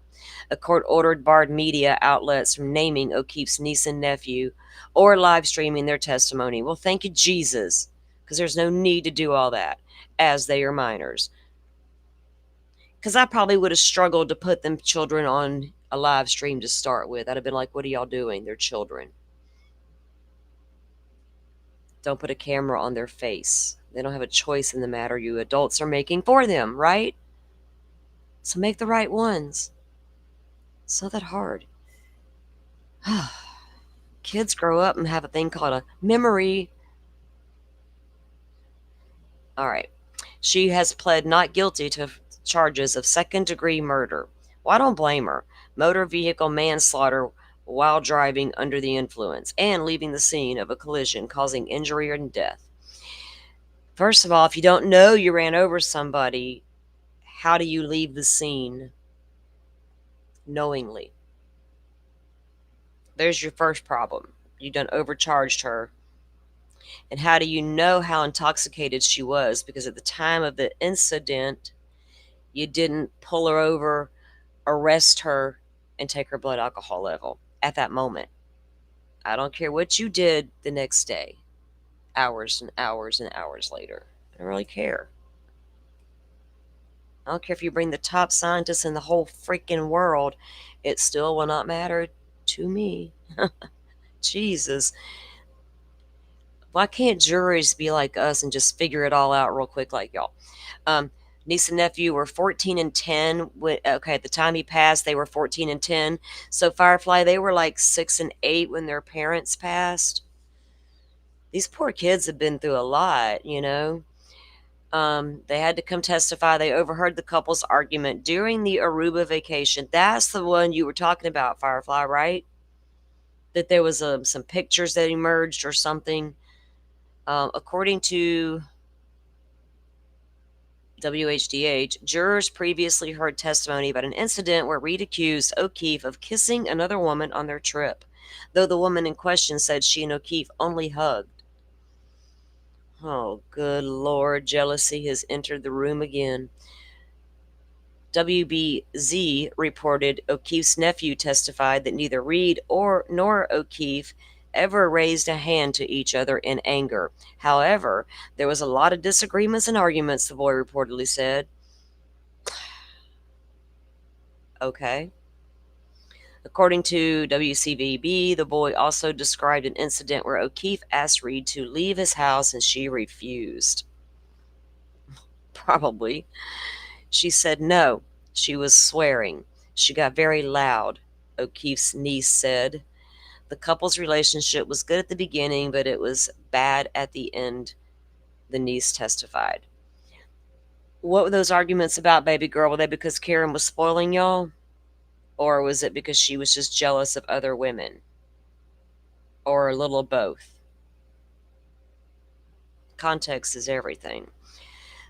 A court ordered barred media outlets from naming O'Keefe's niece and nephew or live streaming their testimony. Well, thank you, Jesus, because there's no need to do all that, as they are minors. Because I probably would have struggled to put them children on a live stream to start with. I'd have been like, what are y'all doing? They're children. Don't put a camera on their face. They don't have a choice in the matter you adults are making for them, right? So make the right ones. It's not that hard. Kids grow up and have a thing called a memory. All right. She has pled not guilty to charges of second-degree murder. Well, I don't blame her. Motor vehicle manslaughter while driving under the influence and leaving the scene of a collision causing injury and death. First of all, if you don't know you ran over somebody, how do you leave the scene knowingly? There's your first problem. You done overcharged her. And how do you know how intoxicated she was? Because at the time of the incident, you didn't pull her over, arrest her, and take her blood alcohol level at that moment. I don't care what you did the next day, hours and hours and hours later. I don't really care. I don't care if you bring the top scientists in the whole freaking world, it still will not matter to me. Jesus. Why can't juries be like us and just figure it all out real quick like y'all? Niece and nephew were 14 and 10. Okay, at the time he passed, they were 14 and 10. So Firefly, they were like 6 and 8 when their parents passed. These poor kids have been through a lot, you know. They had to come testify. They overheard the couple's argument during the Aruba vacation. That's the one you were talking about, Firefly, right? That there was some pictures that emerged or something. According to WHDH, jurors previously heard testimony about an incident where Reed accused O'Keefe of kissing another woman on their trip, though the woman in question said she and O'Keefe only hugged. Oh, good Lord, jealousy has entered the room again. WBZ reported O'Keefe's nephew testified that neither Reed nor O'Keefe ever raised a hand to each other in anger. However, there was a lot of disagreements and arguments, the boy reportedly said. Okay. According to WCVB, the boy also described an incident where O'Keefe asked Reed to leave his house and she refused. Probably. She said no. She was swearing. She got very loud, O'Keefe's niece said. The couple's relationship was good at the beginning, but it was bad at the end, the niece testified. What were those arguments about, baby girl? Were they because Karen was spoiling y'all? Or was it because she was just jealous of other women? Or a little of both? Context is everything.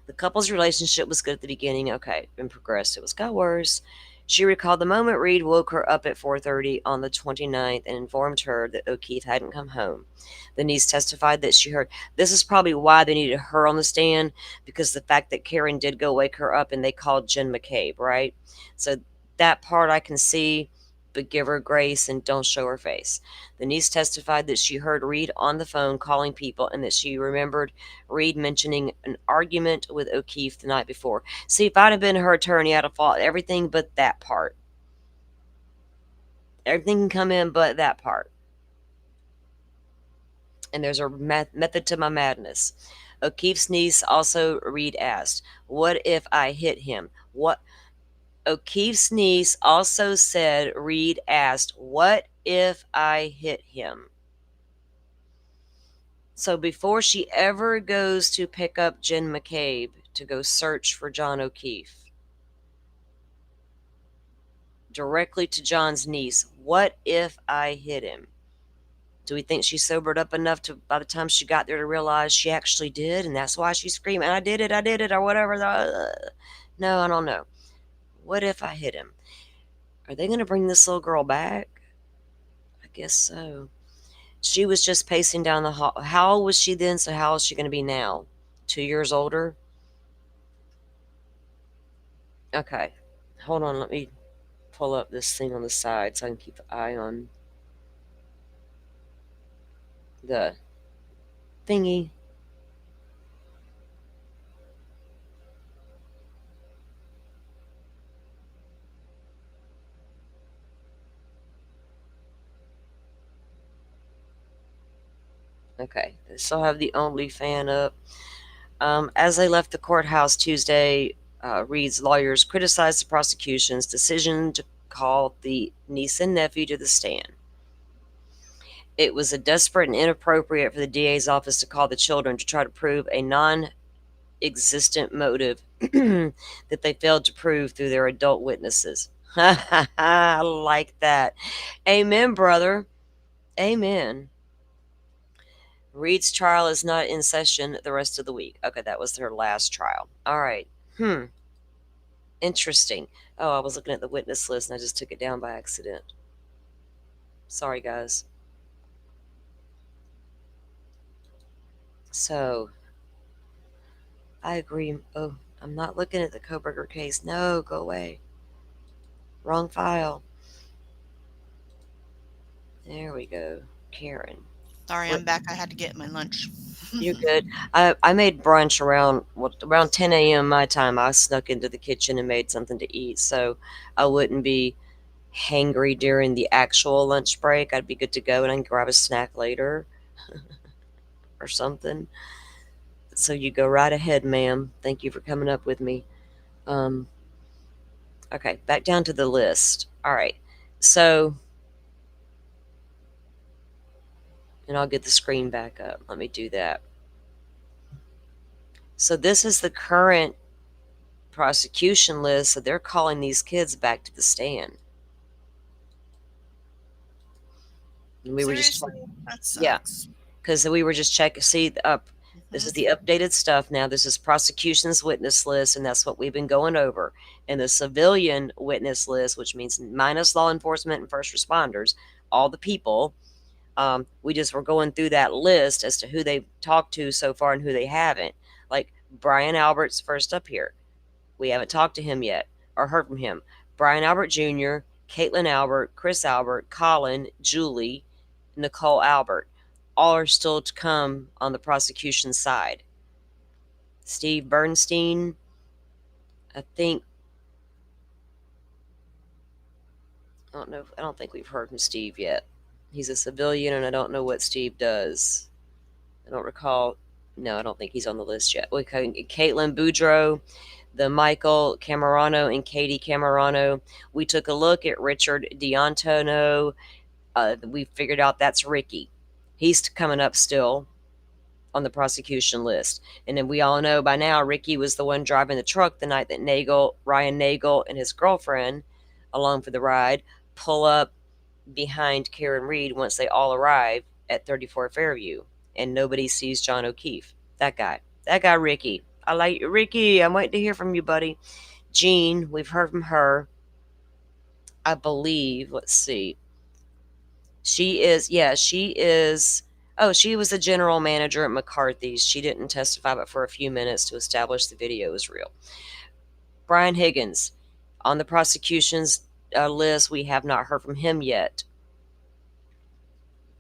The couple's relationship was good at the beginning. Okay, and progressed. It got worse. She recalled the moment Reed woke her up at 4:30 on the 29th and informed her that O'Keefe hadn't come home. The niece testified that she heard. This is probably why they needed her on the stand, because the fact that Karen did go wake her up and they called Jen McCabe, right? So that part I can see, but give her grace and don't show her face. The niece testified that she heard Reed on the phone calling people and that she remembered Reed mentioning an argument with O'Keefe the night before. See, if I'd have been her attorney, I'd have fought everything but that part. Everything can come in but that part. And there's a method to my madness. O'Keefe's niece also, Reed asked, "What if I hit him?" What? O'Keefe's niece also said, Reed asked, "What if I hit him?" So before she ever goes to pick up Jen McCabe to go search for John O'Keefe, directly to John's niece, "What if I hit him?" Do we think she sobered up enough to, by the time she got there, to realize she actually did, and that's why she's screaming, I did it, or whatever? No, I don't know. What if I hit him? Are they going to bring this little girl back? I guess so. She was just pacing down the hall. How old was she then? So how old is she going to be now? 2 years older? Okay. Hold on. Let me pull up this thing on the side so I can keep an eye on the thingy. Okay. They still have the only fan up. As they left the courthouse Tuesday, Reed's lawyers criticized the prosecution's decision to call the niece and nephew to the stand. It was a desperate and inappropriate for the DA's office to call the children to try to prove a non-existent motive that they failed to prove through their adult witnesses. I like that. Amen, brother. Amen. Reed's trial is not in session the rest of the week. Okay, that was her last trial. All right. Interesting. Oh, I was looking at the witness list and I just took it down by accident. Sorry, guys. So, I agree. Oh, I'm not looking at the Koberger case. No, go away. Wrong file. There we go. Karen.
Sorry, I'm back. I had to get my lunch.
You're good. I made brunch around 10 a.m. my time. I snuck into the kitchen and made something to eat so I wouldn't be hangry during the actual lunch break. I'd be good to go and I can grab a snack later or something. So you go right ahead, ma'am. Thank you for coming up with me. Okay, back down to the list. All right. So, and I'll get the screen back up. Let me do that. So this is the current prosecution list. So they're calling these kids back to the stand. And we were just
that sucks.
Yeah, because we were just checking. See, this is the updated stuff now. This is prosecution's witness list, and that's what we've been going over. And the civilian witness list, which means minus law enforcement and first responders, all the people. We just were going through that list as to who they've talked to so far and who they haven't. Like Brian Albert's first up here. We haven't talked to him yet or heard from him. Brian Albert Jr., Caitlin Albert, Chris Albert, Colin, Julie, Nicole Albert. All are still to come on the prosecution side. Steve Bernstein, I don't think we've heard from Steve yet. He's a civilian, and I don't know what Steve does. I don't recall. No, I don't think he's on the list yet. Caitlin Boudreau, the Michael Camerano, and Katie Camerano. We took a look at Richard D'Antonio. We figured out that's Ricky. He's coming up still on the prosecution list. And then we all know by now Ricky was the one driving the truck the night that Ryan Nagel, and his girlfriend, along for the ride, pull up behind KarenRead once they all arrive at 34 Fairview. And nobody sees John O'Keefe. That guy, Ricky. I like you, Ricky. I'm waiting to hear from you, buddy. Jean, we've heard from her. I believe, let's see. She is. Oh, she was the general manager at McCarthy's. She didn't testify but for a few minutes to establish the video is real. Brian Higgins, on the prosecution's list, we have not heard from him yet.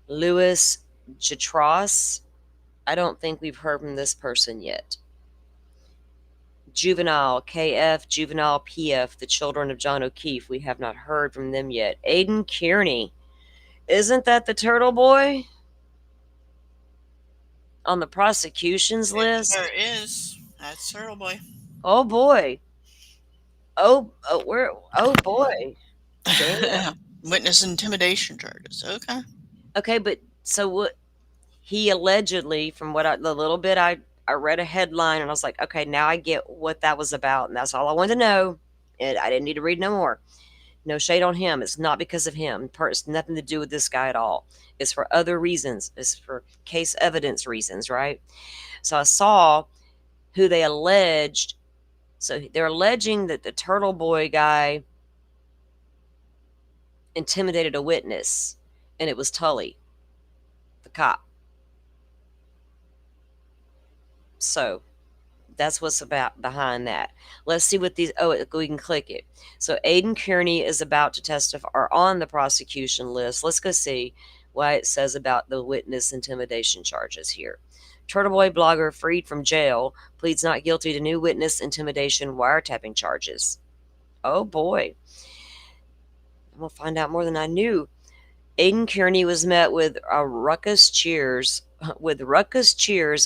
Louis Jatros, I don't think we've heard from this person yet. Juvenile, KF, Juvenile, PF, the children of John O'Keefe, we have not heard from them yet. Aiden Kearney, isn't that the turtle boy on the prosecution's list?
There is. That's Turtle Boy.
Oh boy. Oh boy. Damn.
Witness intimidation charges. Okay.
Okay, but so what? He allegedly, from the little bit I read a headline and I was like, okay, now I get what that was about, and that's all I wanted to know. And I didn't need to read no more. No shade on him. It's not because of him. It's nothing to do with this guy at all. It's for other reasons. It's for case evidence reasons, right? So I saw who they alleged. So they're alleging that the Turtle Boy guy intimidated a witness, and it was Tully, the cop. So that's what's about behind that. Let's see what these. Oh, we can click it. So Aiden Kearney is about to testify or on the prosecution list. Let's go see what it says about the witness intimidation charges here. Turtle Boy blogger freed from jail pleads not guilty to new witness intimidation wiretapping charges. Oh boy. I'm gonna find out more than I knew. Aiden Kearney was met with raucous cheers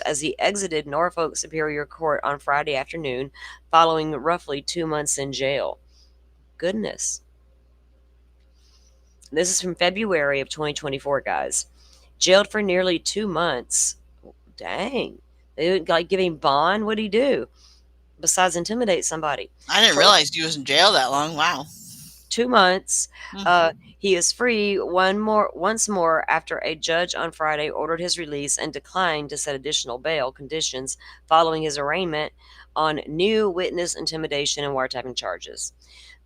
as he exited Norfolk Superior Court on Friday afternoon following roughly 2 months in jail. Goodness. This is from February of 2024, guys. Jailed for nearly 2 months. Dang. They didn't give him bond. What'd he do besides intimidate somebody?
I didn't realize he was in jail that long. Wow.
2 months. He is free once more after a judge on Friday ordered his release and declined to set additional bail conditions following his arraignment on new witness intimidation and wiretapping charges.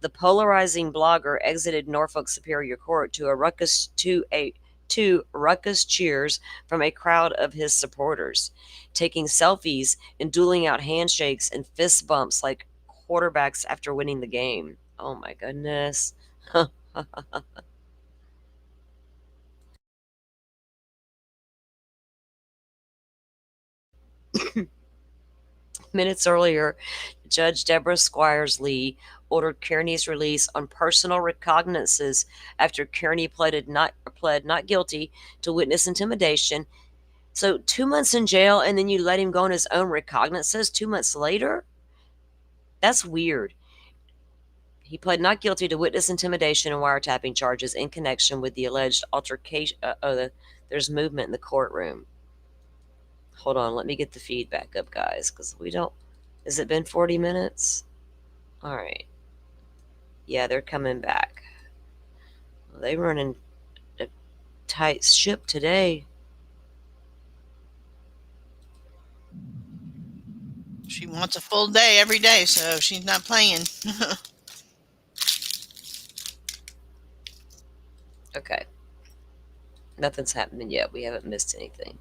The polarizing blogger exited Norfolk Superior Court to ruckus cheers from a crowd of his supporters, taking selfies and dueling out handshakes and fist bumps like quarterbacks after winning the game. Oh my goodness. Minutes earlier, Judge Deborah Squires Lee ordered Kearney's release on personal recognizances after Kearney pled not guilty to witness intimidation. So 2 months in jail, and then you let him go on his own recognizances 2 months later? That's weird. He pled not guilty to witness intimidation and wiretapping charges in connection with the alleged altercation. There's movement in the courtroom. Hold on, let me get the feedback up, guys, because we don't. Has it been 40 minutes? All right. Yeah, they're coming back. Well, they running a tight ship today.
She wants a full day every day, so she's not playing.
Okay. Nothing's happening yet. We haven't missed anything.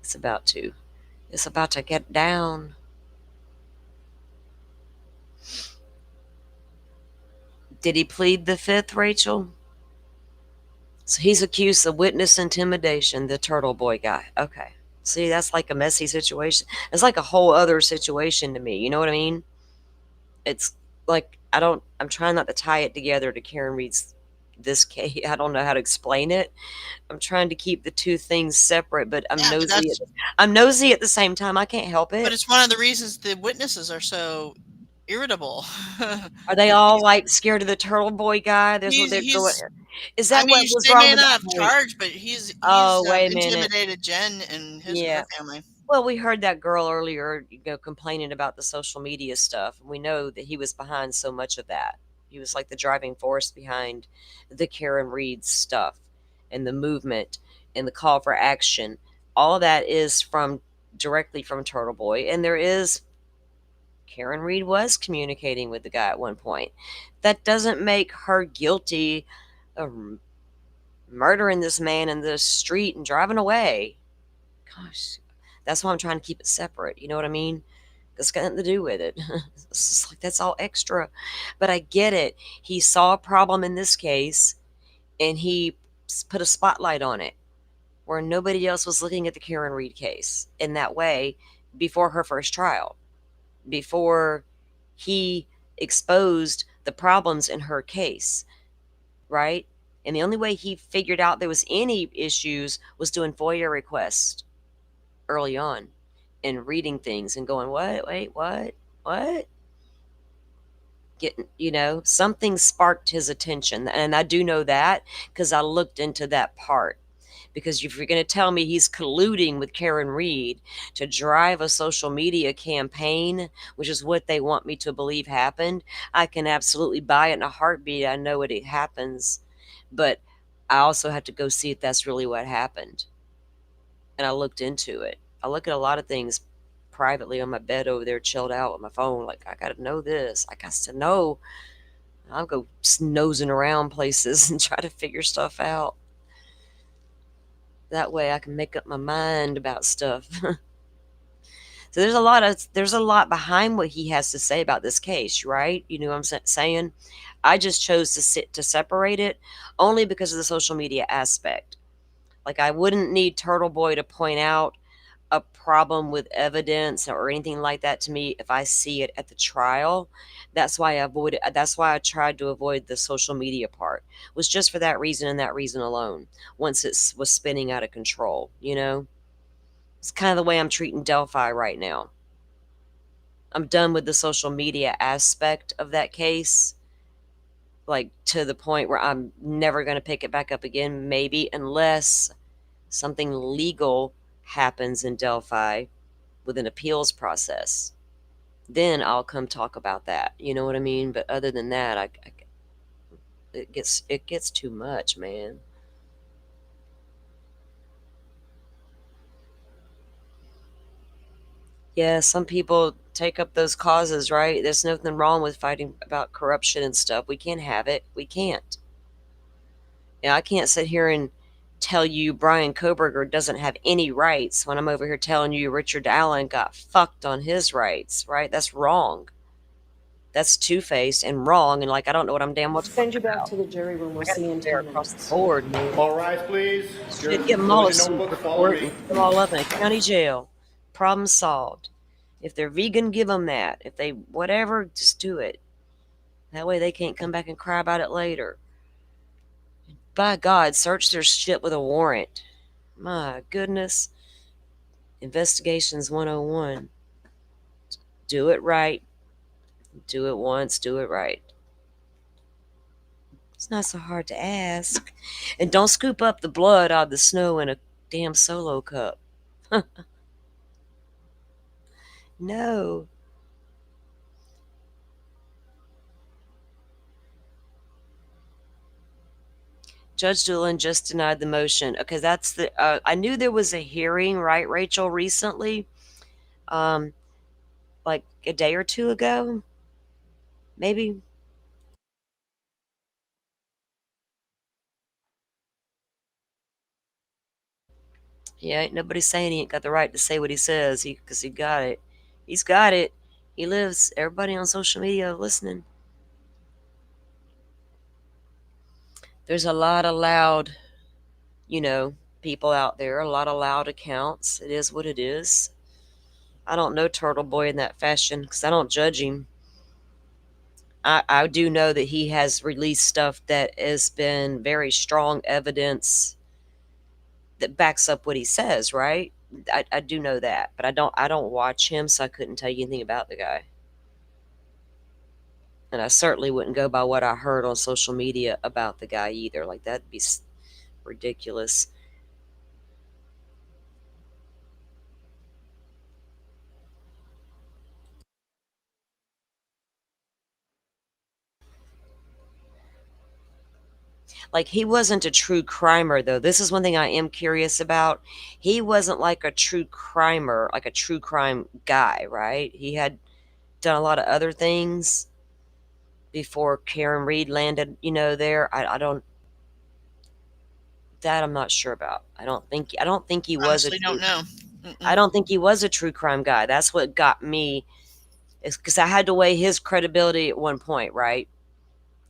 It's about to get down. Did he plead the fifth, Rachel? So he's accused of witness intimidation, the Turtle Boy guy. Okay. See, that's like a messy situation. It's like a whole other situation to me. You know what I mean? It's like, I'm trying not to tie it together to Karen Read's this case. I don't know how to explain it. I'm trying to keep the two things separate, but I'm nosy. I'm nosy at the same time. I can't help it.
But it's one of the reasons the witnesses are so irritable.
Are they all like scared of the Turtle Boy guy? Is that what was
they
wrong
may
with
not have
that?
charged, but he's
wait a minute.
intimidated Jen and her family.
Well, we heard that girl earlier, complaining about the social media stuff. We know that he was behind so much of that. He was like the driving force behind the KarenRead stuff and the movement and the call for action. All of that is directly from Turtle Boy, and there is Karen Read was communicating with the guy at one point. That doesn't make her guilty of murdering this man in the street and driving away. Gosh, that's why I'm trying to keep it separate. You know what I mean? That's got nothing to do with it. It's just like that's all extra. But I get it. He saw a problem in this case and he put a spotlight on it where nobody else was looking at the Karen Read case in that way before her first trial, before he exposed the problems in her case, right? And the only way he figured out there was any issues was doing FOIA requests early on and reading things and going, what? Wait, what? Getting, something sparked his attention. And I do know that because I looked into that part. Because if you're going to tell me he's colluding with Karen Read to drive a social media campaign, which is what they want me to believe happened, I can absolutely buy it in a heartbeat. I know it happens. But I also have to go see if that's really what happened. And I looked into it. I look at a lot of things privately on my bed over there, chilled out with my phone. Like, I got to know this. I got to know. I'll go nosing around places and try to figure stuff out. That way I can make up my mind about stuff. So there's a lot behind what he has to say about this case, right? You know what I'm saying? I just chose to separate it only because of the social media aspect. Like, I wouldn't need Turtle Boy to point out a problem with evidence or anything like that to me if I see it at the trial. That's why I tried to avoid the social media part. Was just for that reason and that reason alone. Once it was spinning out of control, It's kind of the way I'm treating Delphi right now. I'm done with the social media aspect of that case. Like, to the point where I'm never going to pick it back up again, maybe, unless something legal happens in Delphi with an appeals process. Then I'll come talk about that. You know what I mean? But other than that, it gets too much, man. Yeah, some people take up those causes, right? There's nothing wrong with fighting about corruption and stuff. We can't have it. We can't. I can't sit here and tell you Brian Koberger doesn't have any rights when I'm over here telling you Richard Allen got fucked on his rights, right? That's wrong. That's two-faced and wrong, and I don't know what I'm damn well talking
Send you back
about.
to the jury room. We'll see you in 10
Across the
minutes.
board, man.
All rise, please.
Shit, give them all a super court and put them all up in a county jail. Problem solved. If they're vegan, give them that. If they whatever, just do it. That way they can't come back and cry about it later. By God, search their shit with a warrant. My goodness. Investigations 101. Do it right. Do it once, do it right. It's not so hard to ask. And don't scoop up the blood out of the snow in a damn Solo cup. No. Judge Doolin just denied the motion. Okay, that's the. I knew there was a hearing, right, Rachel, recently, like a day or two ago, maybe. Yeah, ain't nobody saying he ain't got the right to say what he says, because he got it. He's got it. He lives. Everybody on social media listening. There's a lot of loud, people out there, a lot of loud accounts. It is what it is. I don't know Turtle Boy in that fashion because I don't judge him. I do know that he has released stuff that has been very strong evidence that backs up what he says, right? I do know that, but I don't watch him, so I couldn't tell you anything about the guy. And I certainly wouldn't go by what I heard on social media about the guy either. Like, that'd be ridiculous. Like, he wasn't a true crimer, though. This is one thing I am curious about. He wasn't like a true crimer, like a true crime guy, right? He had done a lot of other things before KarenRead landed, there. I don't. That I'm not sure about. I don't think he was a
Honestly,
true.
don't know.
I don't think he was a true crime guy. That's what got me, is because I had to weigh his credibility at one point, right?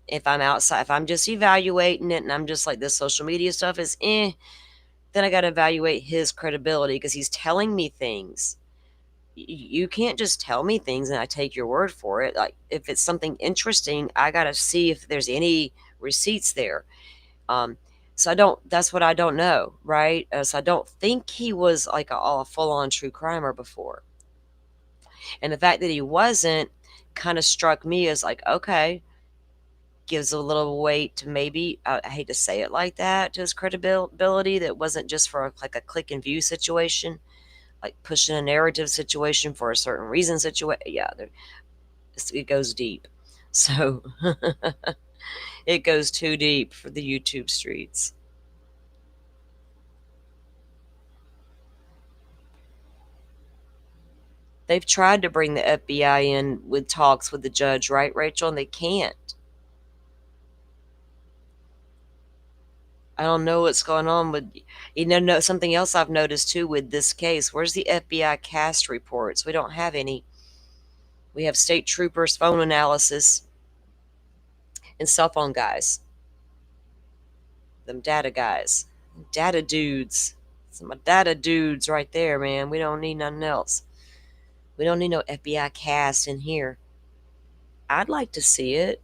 If I'm outside, if I'm just evaluating it and I'm just like, this social media stuff is then I got to evaluate his credibility because he's telling me things. You can't just tell me things and I take your word for it. Like, if it's something interesting, I got to see if there's any receipts there. So that's what I don't know, right? So I don't think he was like a full-on true crimer before. And the fact that he wasn't kind of struck me as like, okay, gives a little weight to maybe, I hate to say it like that, to his credibility, that wasn't just for like a click and view situation, like pushing a narrative situation for a certain reason situation. Yeah, it goes deep. So it goes too deep for the YouTube streets. They've tried to bring the FBI in with talks with the judge, right, Rachel? And they can't. I don't know what's going on with, something else I've noticed too with this case. Where's the FBI cast reports? We don't have any. We have state troopers' phone analysis and cell phone guys. Them data guys. Data dudes. Some data dudes right there, man. We don't need nothing else. We don't need no FBI cast in here. I'd like to see it.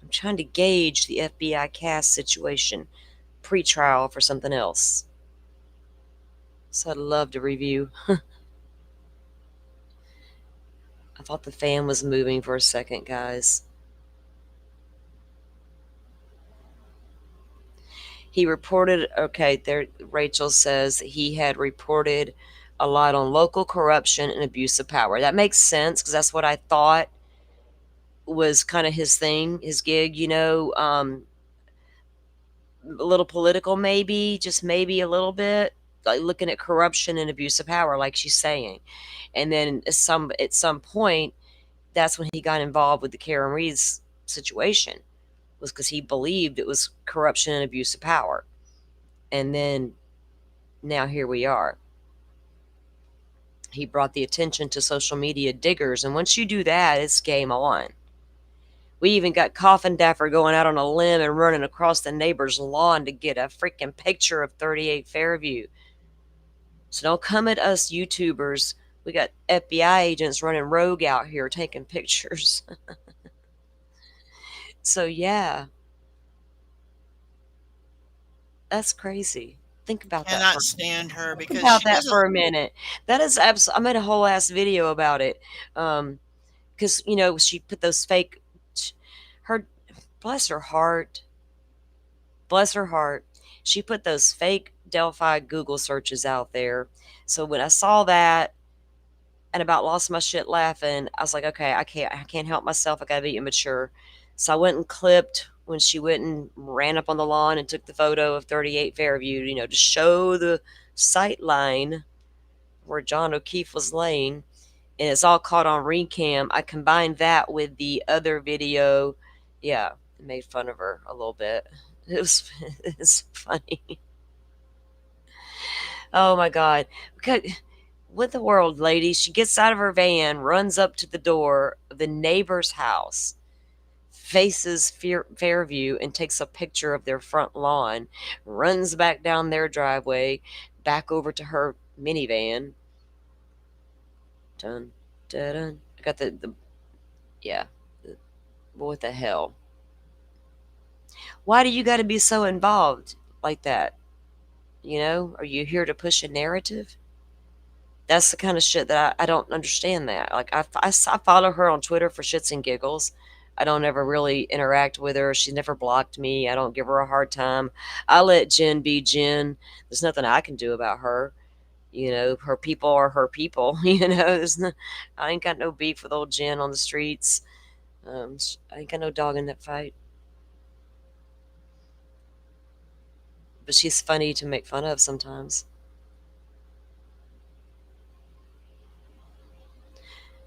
I'm trying to gauge the FBI cast situation pre-trial for something else. So I'd love to review. I thought the fan was moving for a second, guys. He reported, okay, there, Rachel says he had reported a lot on local corruption and abuse of power. That makes sense because that's what I thought was kind of his thing, his gig, a little political, maybe, just maybe a little bit, like looking at corruption and abuse of power, like she's saying. And then at some point, that's when he got involved with the KarenRead's situation, was because he believed it was corruption and abuse of power. And then now here we are. He brought the attention to social media diggers, and once you do that, it's game on. We even got Coffin Daffer going out on a limb and running across the neighbor's lawn to get a freaking picture of 38 Fairview. So don't come at us YouTubers. We got FBI agents running rogue out here taking pictures. So yeah. That's crazy. Think about that
Cannot
for
stand her
think
because
about
she
that
doesn't.
for a minute. That is I made a whole ass video about it. Because she put those fake, her, bless her heart, she put those fake Delphi Google searches out there. So when I saw that and about lost my shit laughing, I was like, okay, I can't help myself. I gotta be immature. So I went and clipped when she went and ran up on the lawn and took the photo of 38 Fairview, to show the sight line where John O'Keefe was laying. And it's all caught on Recam. I combined that with the other video. Yeah, it made fun of her a little bit. It's funny. Oh my God. What the world, lady? She gets out of her van, runs up to the door of the neighbor's house, faces Fairview, and takes a picture of their front lawn, runs back down their driveway, back over to her minivan. Dun, dun, dun. I got yeah. What the hell? Why do you got to be so involved like that? Are you here to push a narrative? That's the kind of shit that I don't understand that. Like, I follow her on Twitter for shits and giggles. I don't ever really interact with her. She's never blocked me. I don't give her a hard time. I let Jen be Jen. There's nothing I can do about her. Her people are her people. I ain't got no beef with old Jen on the streets. I ain't got no dog in that fight. But she's funny to make fun of sometimes.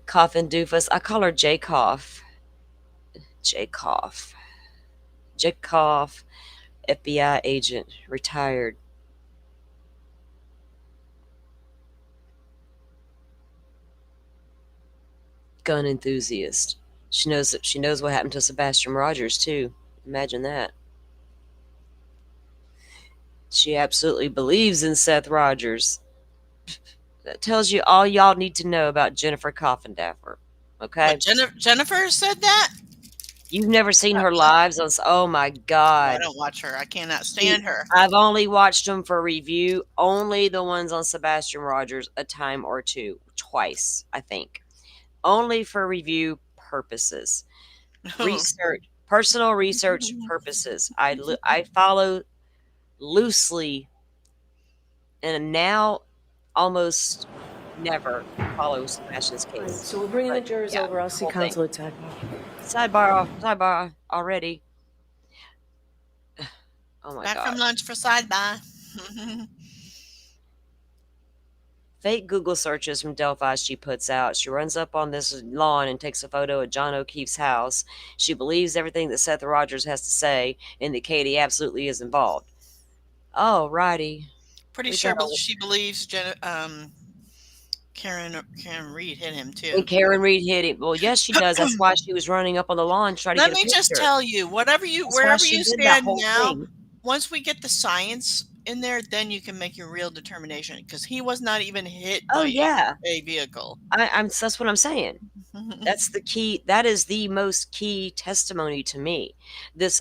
Coffin doofus. I call her J Cough. J Cough. J Cough, FBI agent, retired. Gun enthusiast. She knows what happened to Sebastian Rogers too. Imagine that. She absolutely believes in Seth Rogers. That tells you all y'all need to know about Jennifer Coffindaffer. Okay?
What, Jennifer said that?
You've never seen her lives on. Oh my God!
I don't watch her. I cannot stand her.
I've only watched them for review. Only the ones on Sebastian Rogers, a time or two, twice, I think. Only for review purposes, personal research purposes. I follow loosely, and now almost never follow Sebastian's case.
So we're bringing the jurors over. I'll see counsel at
Sidebar already. Oh my
Back
God.
from lunch for sidebar.
Fake Google searches from Delphi she puts out. She runs up on this lawn and takes a photo of John O'Keefe's house. She believes everything that Seth Rogers has to say and that Katie absolutely is involved. Oh, righty.
Pretty sure she believes KarenRead hit him too.
And KarenRead hit him. Well, yes, she does. That's why she was running up on the lawn trying to get a picture.
Let me just tell you, wherever you stand now, once we get the science in there, then you can make your real determination, because he was not even hit by a vehicle.
That's what I'm saying. That's the key. That is the most key testimony to me.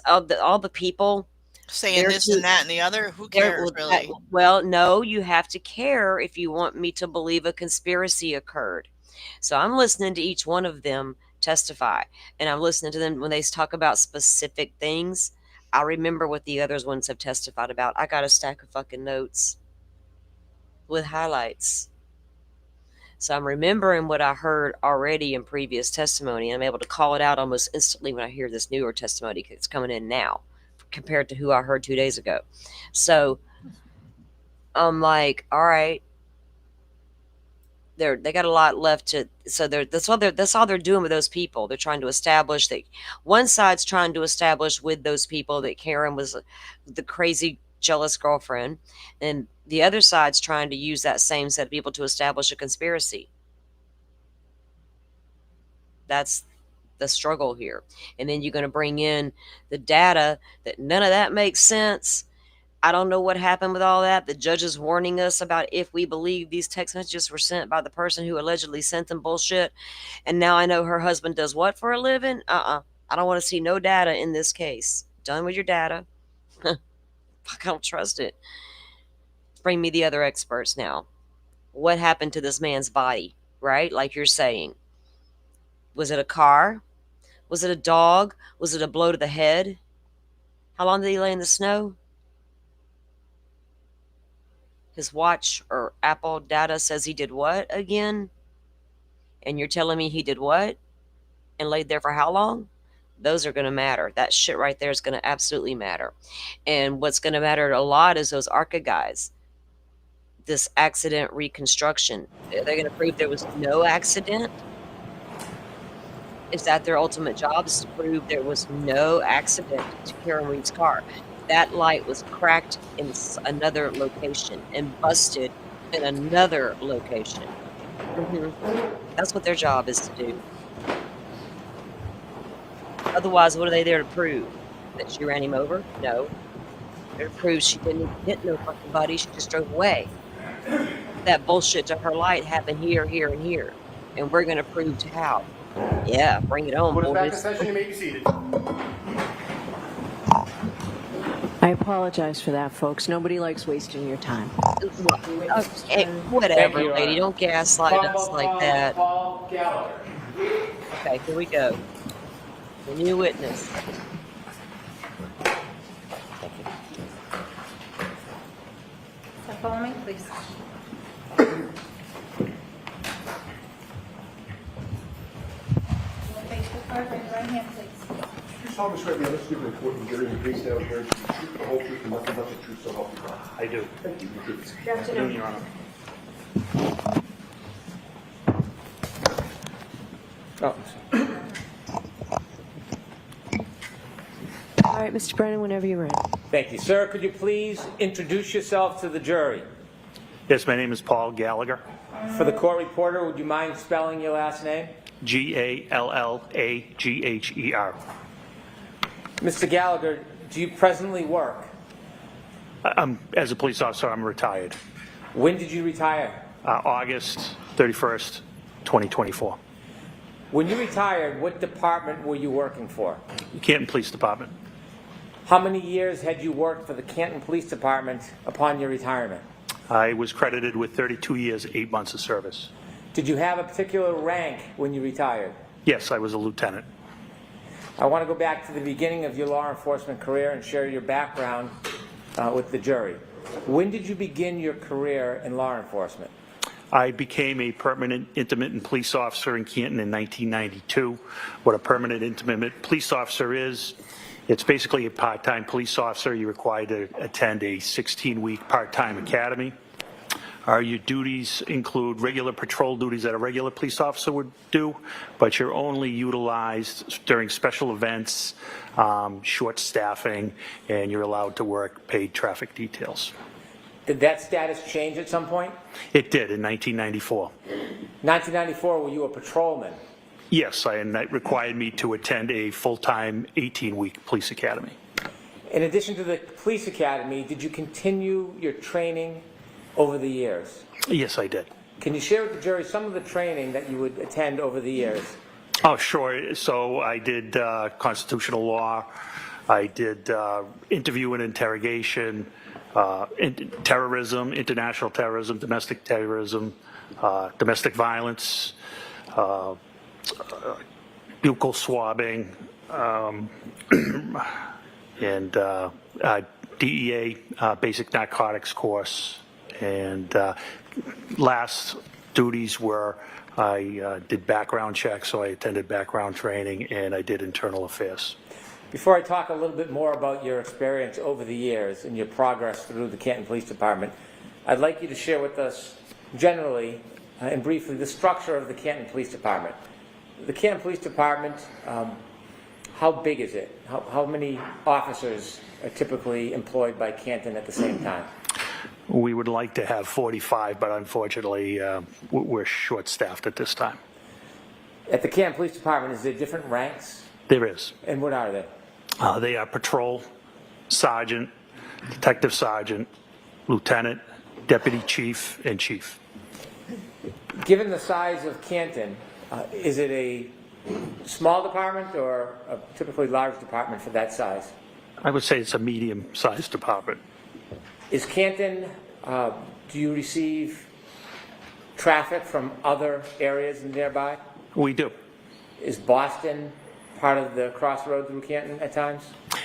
All the people
saying this and that and the other. Who cares, really?
Well, no, you have to care if you want me to believe a conspiracy occurred. So I'm listening to each one of them testify, and I'm listening to them when they talk about specific things. I remember what the other ones have testified about. I got a stack of fucking notes with highlights. So I'm remembering what I heard already in previous testimony. I'm able to call it out almost instantly when I hear this newer testimony that's coming in now compared to who I heard 2 days ago. So I'm like, all right, they got a lot left to. So that's all they're doing with those people. They're trying to establish that one side's trying to establish with those people that Karen was the crazy jealous girlfriend, and the other side's trying to use that same set of people to establish a conspiracy. That's the struggle here. And then you're going to bring in the data that none of that makes sense. I don't know what happened with all that. The judge is warning us about if we believe these text messages were sent by the person who allegedly sent them bullshit. And now I know her husband does what for a living? I don't want to see no data in this case. Done with your data. Fuck, I don't trust it. Bring me the other experts now. What happened to this man's body, right? Like you're saying. Was it a car? Was it a dog? Was it a blow to the head? How long did he lay in the snow? His watch or Apple data says he did what again? And you're telling me he did what? And laid there for how long? Those are going to matter. That shit right there is going to absolutely matter. And what's going to matter a lot is those ARCA guys. This accident reconstruction. They're going to prove there was no accident? Is that their ultimate job, is to prove there was no accident to Karen Read's car? That light was cracked in another location and busted in another location. That's what their job is to do. Otherwise, what are they there to prove? That she ran him over? No. They're to prove she didn't hit no fucking body, she just drove away. That bullshit to her light happened here, here, and here. And we're going to prove to how. Yeah, bring it on, boys.
Back to session, you may be seated.
I apologize for that, folks. Nobody likes wasting your time.
Whatever, lady. Don't gaslight us like that. Okay, here we go. The new witness.
Follow me, please. Face the card, raise your right hand, please.
You solemnly swear to be honest with the court and jury in the case now here to the truth, the whole truth, and nothing but the truth, so help you God. I do. Thank you.
Good afternoon,
Your Honor.
Oh,
All right, Mr. Brennan, whenever you're ready.
Thank you. Sir, could you please introduce yourself to the jury?
Yes, my name is Paul Gallagher.
For the court reporter, would you mind spelling your last name?
Gallagher.
Mr. Gallagher, do you presently work?
As a police officer, I'm retired.
When did you retire?
August 31st, 2024.
When you retired, what department were you working for?
Canton Police Department.
How many years had you worked for the Canton Police Department upon your retirement?
I was credited with 32 years, 8 months of service.
Did you have a particular rank when you retired?
Yes, I was a lieutenant.
I want to go back to the beginning of your law enforcement career and share your background with the jury. When did you begin your career in law enforcement?
I became a permanent intermittent police officer in Canton in 1992. What a permanent intermittent police officer is, it's basically a part-time police officer. You're required to attend a 16-week part-time academy. Your duties include regular patrol duties that a regular police officer would do, but you're only utilized during special events, short staffing, and you're allowed to work paid traffic details.
Did that status change at some point?
It did in 1994.
1994, were you a patrolman?
Yes, and that required me to attend a full-time 18-week police academy.
In addition to the police academy, did you continue your training over the years?
Yes, I did.
Can you share with the jury some of the training that you would attend over the years?
Oh, sure. So I did constitutional law. I did interview and interrogation, terrorism, international terrorism, domestic violence, buccal swabbing, and DEA basic narcotics course. And last duties were I did background checks, so I attended background training, and I did internal affairs.
Before I talk a little bit more about your experience over the years and your progress through the Canton Police Department, I'd like you to share with us generally and briefly the structure of the Canton Police Department. The Canton Police Department, how big is it? How many officers are typically employed by Canton at the same time?
We would like to have 45, but unfortunately we're short-staffed at this time.
At the Canton Police Department, is there different ranks?
There is.
And what are they?
They are patrol, sergeant, detective sergeant, lieutenant, deputy chief, and chief.
Given the size of Canton, is it a small department or a typically large department for that size?
I would say it's a medium-sized department.
Is Canton, do you receive traffic from other areas nearby?
We do.
Is Boston part of the crossroad through Canton at times?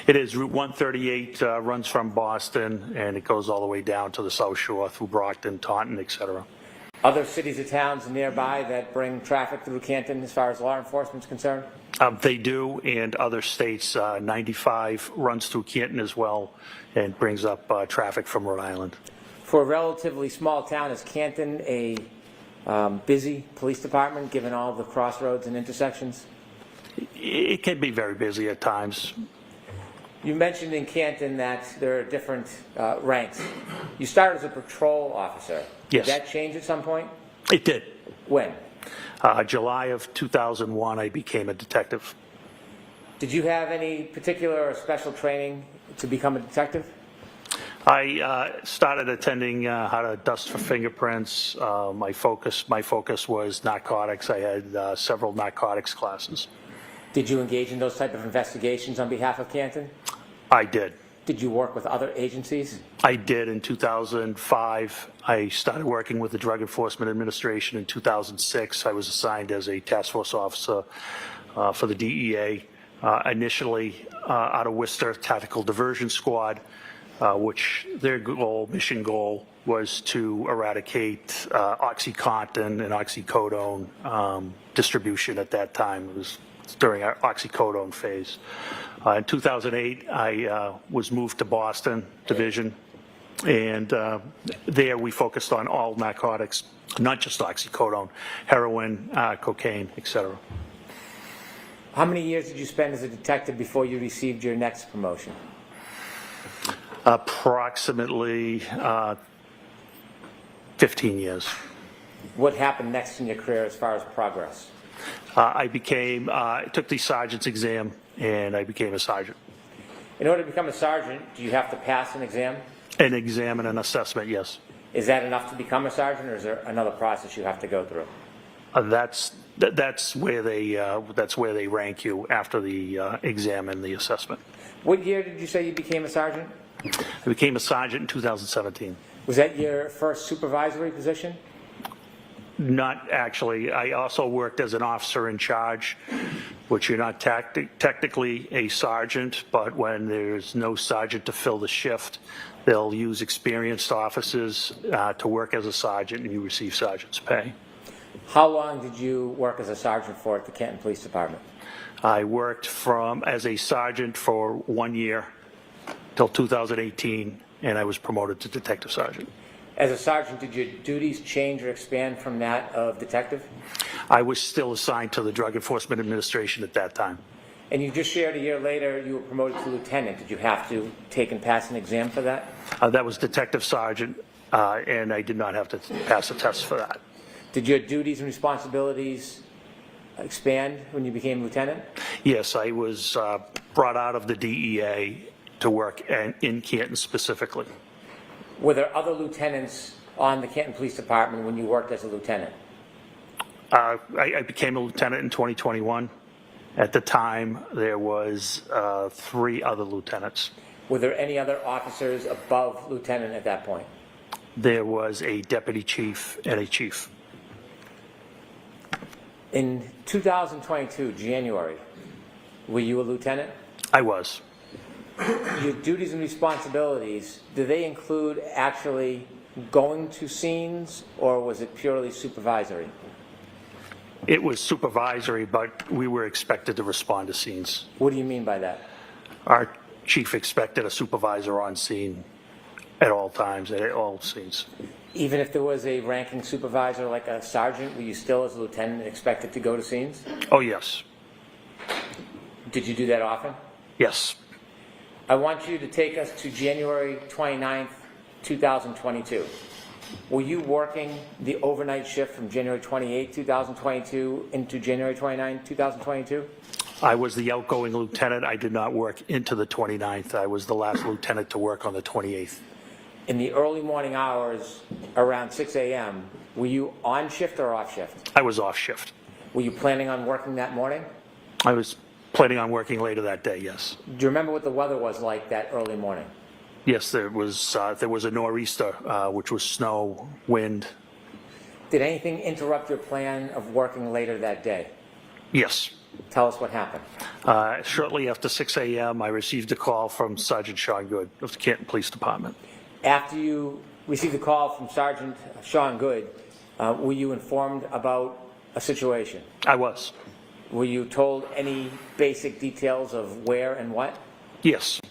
It is. Route 138 runs from Boston, and it goes all the way down to the South Shore through Brockton, Taunton, etc.
Other cities or towns nearby that bring traffic through Canton as far as law enforcement is concerned?
They do, and other states. 95 runs through Canton as well and brings up traffic from Rhode Island.
For a relatively small town, is Canton a busy police department given all the crossroads and intersections?
It can be very busy at times.
You mentioned in Canton that there are different ranks. You started as a patrol officer.
Yes.
Did that change at some point?
It did.
When?
July of 2001, I became a detective.
Did you have any particular or special training to become a detective?
I started attending how to dust for fingerprints. My focus was narcotics. I had several narcotics classes.
Did you engage in those type of investigations on behalf of Canton?
I did.
Did you work with other agencies?
I did. In 2005, I started working with the Drug Enforcement Administration. In 2006, I was assigned as a task force officer for the DEA, initially out of Worcester Tactical Diversion Squad, which their mission goal was to eradicate OxyContin and oxycodone distribution at that time. It was during our oxycodone phase. In 2008, I was moved to Boston Division, and there we focused on all narcotics, not just oxycodone, heroin, cocaine, etc.
How many years did you spend as a detective before you received your next promotion?
Approximately 15 years.
What happened next in your career as far as progress?
I took the sergeant's exam, and I became a sergeant.
In order to become a sergeant, do you have to pass an exam?
An exam and an assessment, yes.
Is that enough to become a sergeant, or is there another process you have to go through?
That's where they rank you after the exam and the assessment.
What year did you say you became a sergeant?
I became a sergeant in 2017.
Was that your first supervisory position?
Not actually. I also worked as an officer in charge, which you're not technically a sergeant, but when there's no sergeant to fill the shift, they'll use experienced officers to work as a sergeant, and you receive sergeant's pay.
How long did you work as a sergeant for at the Canton Police Department?
I worked as a sergeant for 1 year till 2018, and I was promoted to detective sergeant.
As a sergeant, did your duties change or expand from that of detective?
I was still assigned to the Drug Enforcement Administration at that time.
And you just shared a year later you were promoted to lieutenant. Did you have to take and pass an exam for that?
That was detective sergeant, and I did not have to pass a test for that.
Did your duties and responsibilities expand when you became lieutenant?
Yes, I was brought out of the DEA to work in Canton specifically.
Were there other lieutenants on the Canton Police Department when you worked as a lieutenant?
I became a lieutenant in 2021. At the time, there was 3 other lieutenants.
Were there any other officers above lieutenant at that point?
There was a deputy chief and a chief.
In 2022, January, were you a lieutenant?
I was.
Your duties and responsibilities, do they include actually going to scenes, or was it purely supervisory?
It was supervisory, but we were expected to respond to scenes.
What do you mean by that?
Our chief expected a supervisor on scene at all times, at all scenes.
Even if there was a ranking supervisor like a sergeant, were you still as a lieutenant expected to go to scenes?
Oh, yes.
Did you do that often?
Yes.
I want you to take us to January 29th, 2022. Were you working the overnight shift from January 28th, 2022 into January 29th, 2022?
I was the outgoing lieutenant. I did not work into the 29th. I was the last lieutenant to work on the 28th.
In the early morning hours, around 6 a.m., were you on shift or off shift?
I was off shift.
Were you planning on working that morning?
I was planning on working later that day, yes.
Do you remember what the weather was like that early morning?
Yes, there was a nor'easter, which was snow, wind.
Did anything interrupt your plan of working later that day?
Yes.
Tell us what happened.
Shortly after 6 a.m., I received a call from Sergeant Sean Good of the Canton Police Department.
After you received a call from Sergeant Sean Good, were you informed about a situation?
I was.
Were you told any basic details of where and what?
Yes.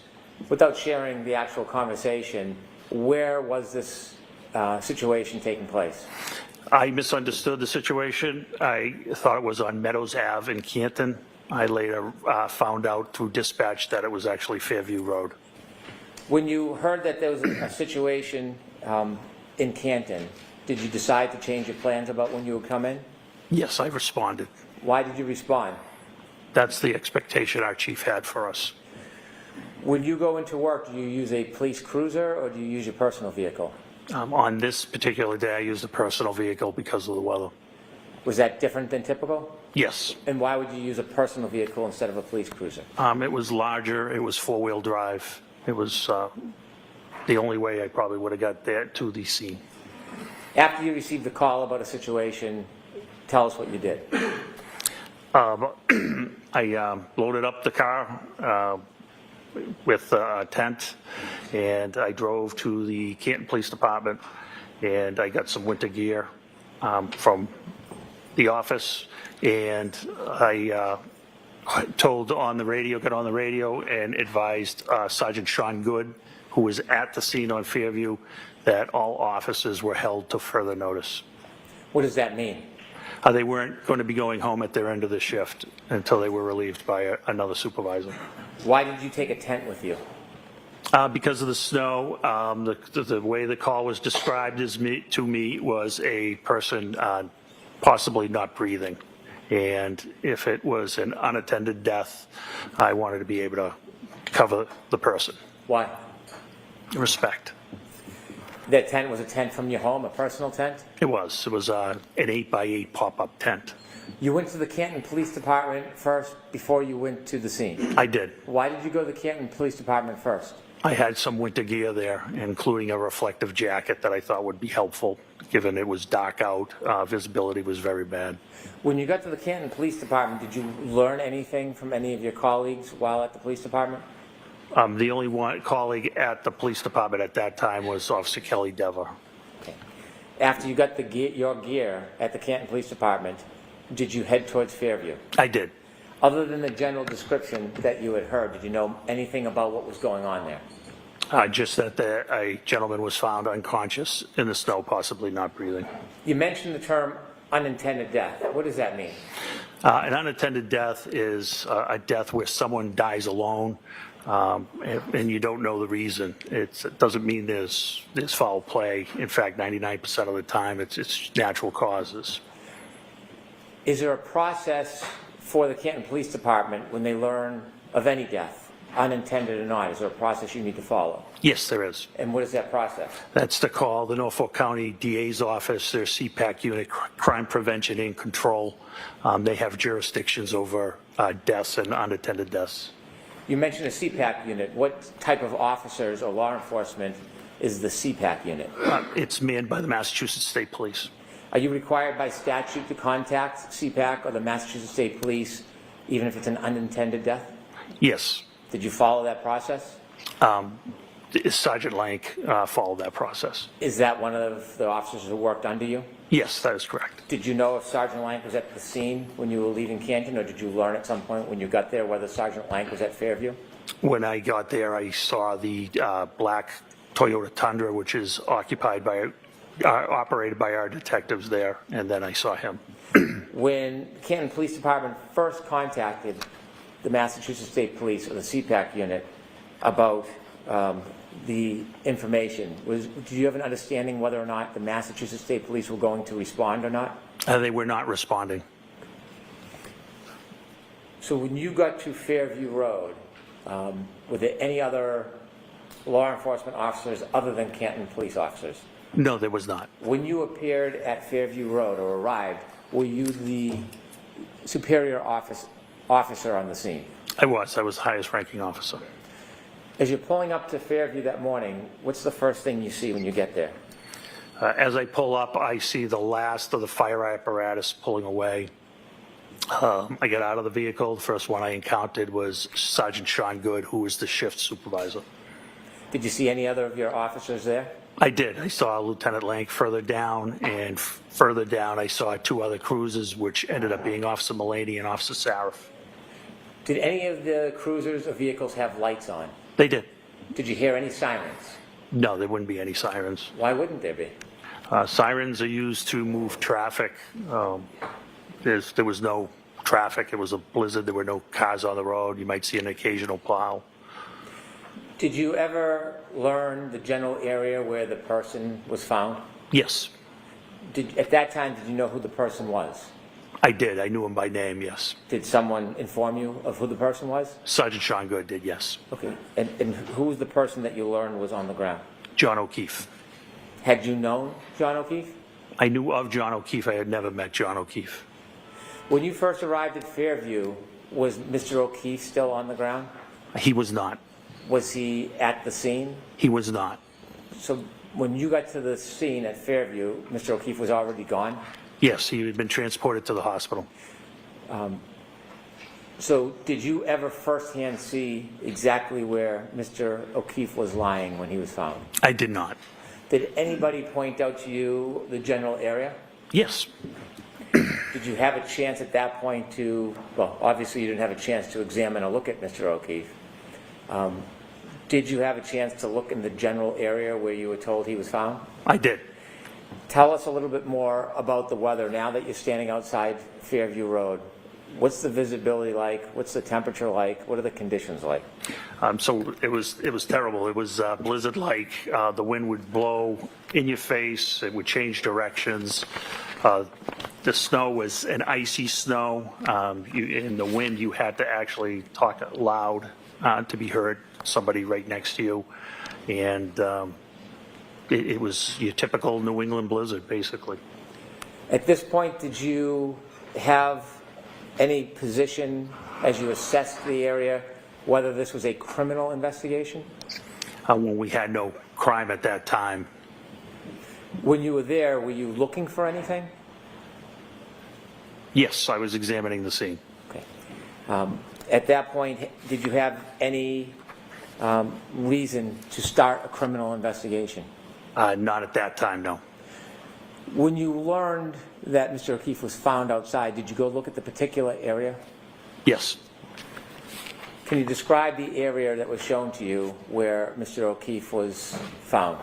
Without sharing the actual conversation, where was this situation taking place?
I misunderstood the situation. I thought it was on Meadows Ave in Canton. I later found out through dispatch that it was actually Fairview Road.
When you heard that there was a situation in Canton, did you decide to change your plans about when you would come in?
Yes, I responded.
Why did you respond?
That's the expectation our chief had for us.
When you go into work, do you use a police cruiser or do you use your personal vehicle?
On this particular day, I used a personal vehicle because of the weather.
Was that different than typical?
Yes.
And why would you use a personal vehicle instead of a police cruiser?
It was larger. It was four-wheel drive. It was the only way I probably would have got there to the scene.
After you received the call about a situation, tell us what you did.
I loaded up the car with a tent, and I drove to the Canton Police Department, and I got some winter gear from the office, and I got on the radio and advised Sergeant Sean Good, who was at the scene on Fairview, that all officers were held to further notice.
What does that mean?
They weren't going to be going home at their end of the shift until they were relieved by another supervisor.
Why did you take a tent with you?
Because of the snow, the way the call was described to me was a person possibly not breathing. And if it was an unattended death, I wanted to be able to cover the person.
Why?
Respect.
That tent was a tent from your home, a personal tent?
It was. It was an 8x8 pop-up tent.
You went to the Canton Police Department first before you went to the scene?
I did.
Why did you go to the Canton Police Department first?
I had some winter gear there, including a reflective jacket that I thought would be helpful, given it was dark out. Visibility was very bad.
When you got to the Canton Police Department, did you learn anything from any of your colleagues while at the police department?
The only one colleague at the police department at that time was Officer Kelly Dever.
Okay. After you got your gear at the Canton Police Department, did you head towards Fairview?
I did.
Other than the general description that you had heard, did you know anything about what was going on there?
Just that a gentleman was found unconscious in the snow, possibly not breathing.
You mentioned the term unintended death. What does that mean?
An unattended death is a death where someone dies alone, and you don't know the reason. It doesn't mean there's foul play. In fact, 99% of the time, it's natural causes.
Is there a process for the Canton Police Department when they learn of any death, unintended or not? Is there a process you need to follow?
Yes, there is.
And what is that process?
That's to call the Norfolk County DA's office, their CPAC unit, Crime Prevention and Control. They have jurisdictions over deaths and unattended deaths.
You mentioned a CPAC unit. What type of officers or law enforcement is the CPAC unit?
It's manned by the Massachusetts State Police.
Are you required by statute to contact CPAC or the Massachusetts State Police, even if it's an unintended death?
Yes.
Did you follow that process?
Sergeant Lank followed that process.
Is that one of the officers who worked under you?
Yes, that is correct.
Did you know if Sergeant Lank was at the scene when you were leaving Canton, or did you learn at some point when you got there whether Sergeant Lank was at Fairview?
When I got there, I saw the black Toyota Tundra, which is operated by our detectives there, and then I saw him.
When the Canton Police Department first contacted the Massachusetts State Police or the CPAC unit about the information, did you have an understanding whether or not the Massachusetts State Police were going to respond or not?
They were not responding.
So when you got to Fairview Road, were there any other law enforcement officers other than Canton police officers?
No, there was not.
When you appeared at Fairview Road or arrived, were you the superior officer on the scene?
I was the highest ranking officer.
As you're pulling up to Fairview that morning, what's the first thing you see when you get there?
As I pull up, I see the last of the fire apparatus pulling away. I get out of the vehicle. The first one I encountered was Sergeant Sean Good, who was the shift supervisor.
Did you see any other of your officers there?
I did. I saw Lieutenant Lank further down, and further down I saw two other cruisers, which ended up being Officer Mullaney and Officer Sarif.
Did any of the cruisers or vehicles have lights on?
They did.
Did you hear any sirens?
No, there wouldn't be any sirens.
Why wouldn't there be?
Sirens are used to move traffic. There was no traffic. It was a blizzard. There were no cars on the road. You might see an occasional plow.
Did you ever learn the general area where the person was found?
Yes.
At that time, did you know who the person was?
I did. I knew him by name, yes.
Did someone inform you of who the person was?
Sergeant Sean Good did, yes.
Okay. And who was the person that you learned was on the ground?
John O'Keefe.
Had you known John O'Keefe?
I knew of John O'Keefe. I had never met John O'Keefe.
When you first arrived at Fairview, was Mr. O'Keefe still on the ground?
He was not.
Was he at the scene?
He was not.
So when you got to the scene at Fairview, Mr. O'Keefe was already gone?
Yes, he had been transported to the hospital.
So did you ever firsthand see exactly where Mr. O'Keefe was lying when he was found?
I did not.
Did anybody point out to you the general area?
Yes.
Did you have a chance at that point to, well, obviously you didn't have a chance to examine or look at Mr. O'Keefe. Did you have a chance to look in the general area where you were told he was found?
I did.
Tell us a little bit more about the weather now that you're standing outside Fairview Road. What's the visibility like? What's the temperature like? What are the conditions like?
So it was terrible. It was blizzard-like. The wind would blow in your face. It would change directions. The snow was an icy snow. In the wind, you had to actually talk loud to be heard. Somebody right next to you, and it was your typical New England blizzard, basically.
At this point, did you have any position as you assessed the area whether this was a criminal investigation?
When we had no crime at that time.
When you were there, were you looking for anything?
Yes, I was examining the scene.
Okay. At that point, did you have any reason to start a criminal investigation?
Not at that time, no.
When you learned that Mr. O'Keefe was found outside, did you go look at the particular area?
Yes.
Can you describe the area that was shown to you where Mr. O'Keefe was found?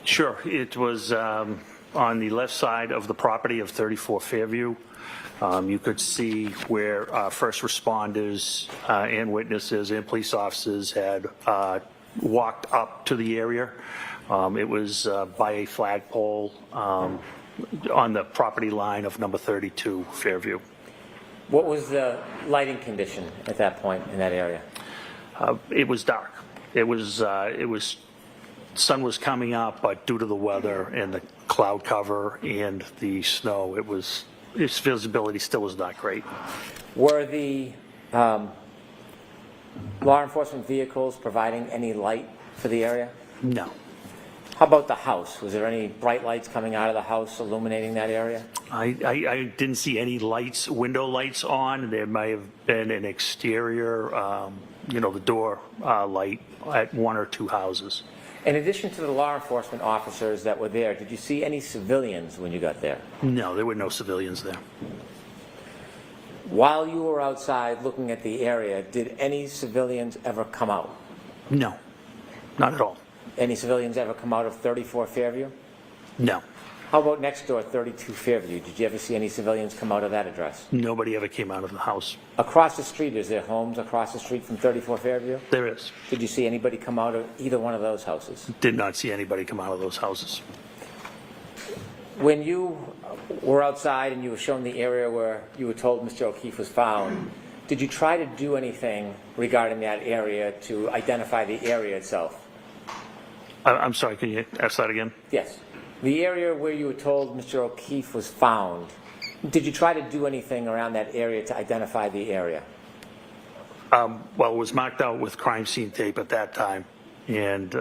Sure. It was on the left side of the property of 34 Fairview. You could see where first responders and witnesses and police officers had walked up to the area. It was by a flagpole on the property line of number 32 Fairview.
What was the lighting condition at that point in that area?
It was dark. It was sun was coming up, but due to the weather and the cloud cover and the snow, its visibility still was not great.
Were the law enforcement vehicles providing any light for the area?
No.
How about the house? Was there any bright lights coming out of the house illuminating that area?
I didn't see any lights, window lights on. There may have been an exterior, the door light at one or two houses.
In addition to the law enforcement officers that were there, did you see any civilians when you got there?
No, there were no civilians there.
While you were outside looking at the area, did any civilians ever come out?
No, not at all.
Any civilians ever come out of 34 Fairview?
No.
How about next door, 32 Fairview? Did you ever see any civilians come out of that address?
Nobody ever came out of the house.
Across the street, is there homes across the street from 34 Fairview?
There is.
Did you see anybody come out of either one of those houses?
Did not see anybody come out of those houses.
When you were outside and you were shown the area where you were told Mr. O'Keefe was found, did you try to do anything regarding that area to identify the area itself?
I'm sorry, can you ask that again?
Yes. The area where you were told Mr. O'Keefe was found, did you try to do anything around that area to identify the area?
Well, it was marked out with crime scene tape at that time, and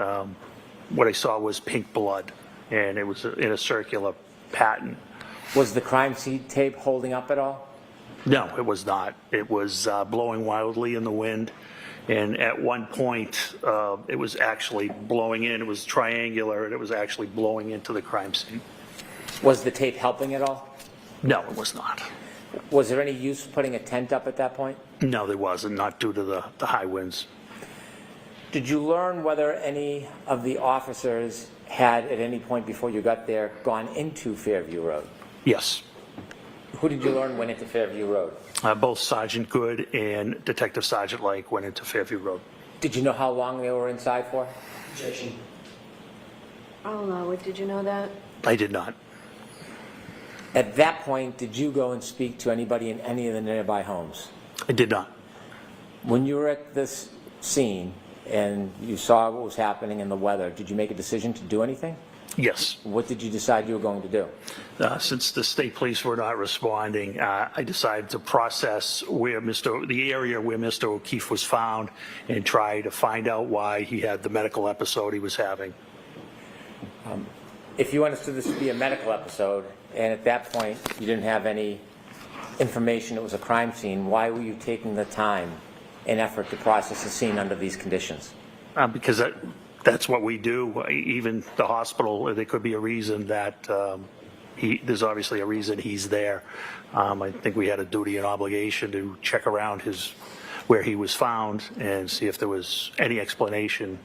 what I saw was pink blood, and it was in a circular pattern.
Was the crime scene tape holding up at all?
No, it was not. It was blowing wildly in the wind. And at one point, it was actually blowing in. It was triangular, and it was actually blowing into the crime scene.
Was the tape helping at all?
No, it was not.
Was there any use putting a tent up at that point?
No, there wasn't, not due to the high winds.
Did you learn whether any of the officers had, at any point before you got there, gone into Fairview Road?
Yes.
Who did you learn went into Fairview Road?
Both Sergeant Good and Detective Sergeant Lake went into Fairview Road.
Did you know how long they were inside for?
Objection.
Oh, did you know that?
I did not.
At that point, did you go and speak to anybody in any of the nearby homes?
I did not.
When you were at this scene and you saw what was happening in the weather, did you make a decision to do anything?
Yes.
What did you decide you were going to do?
Since the state police were not responding, I decided to process the area where Mr. O'Keefe was found and try to find out why he had the medical episode he was having.
If you understood this to be a medical episode, and at that point you didn't have any information it was a crime scene, why were you taking the time and effort to process the scene under these conditions?
Because that's what we do. Even the hospital, there could be a reason that there's obviously a reason he's there. I think we had a duty and obligation to check around where he was found and see if there was any explanation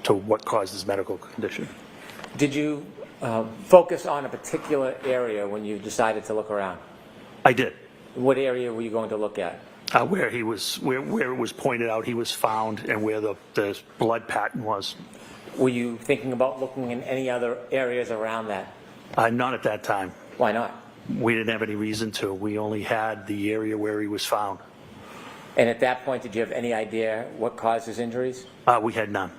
to what caused his medical condition.
Did you focus on a particular area when you decided to look around?
I did.
What area were you going to look at?
Where it was pointed out he was found and where the blood pattern was.
Were you thinking about looking in any other areas around that?
Not at that time.
Why not?
We didn't have any reason to. We only had the area where he was found.
And at that point, did you have any idea what caused his injuries?
We had none.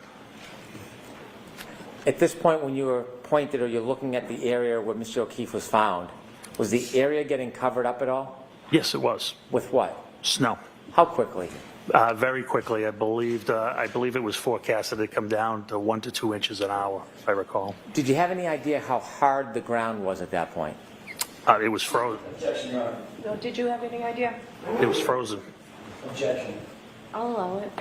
At this point, when you were pointed or you're looking at the area where Mr. O'Keefe was found, was the area getting covered up at all?
Yes, it was.
With what?
Snow.
How quickly?
Very quickly. I believe it was forecasted to come down to 1 to 2 inches an hour, if I recall.
Did you have any idea how hard the ground was at that point?
It was frozen.
Objection, Your Honor.
No, did you have any idea?
It was frozen.
Objection.
I'll allow it.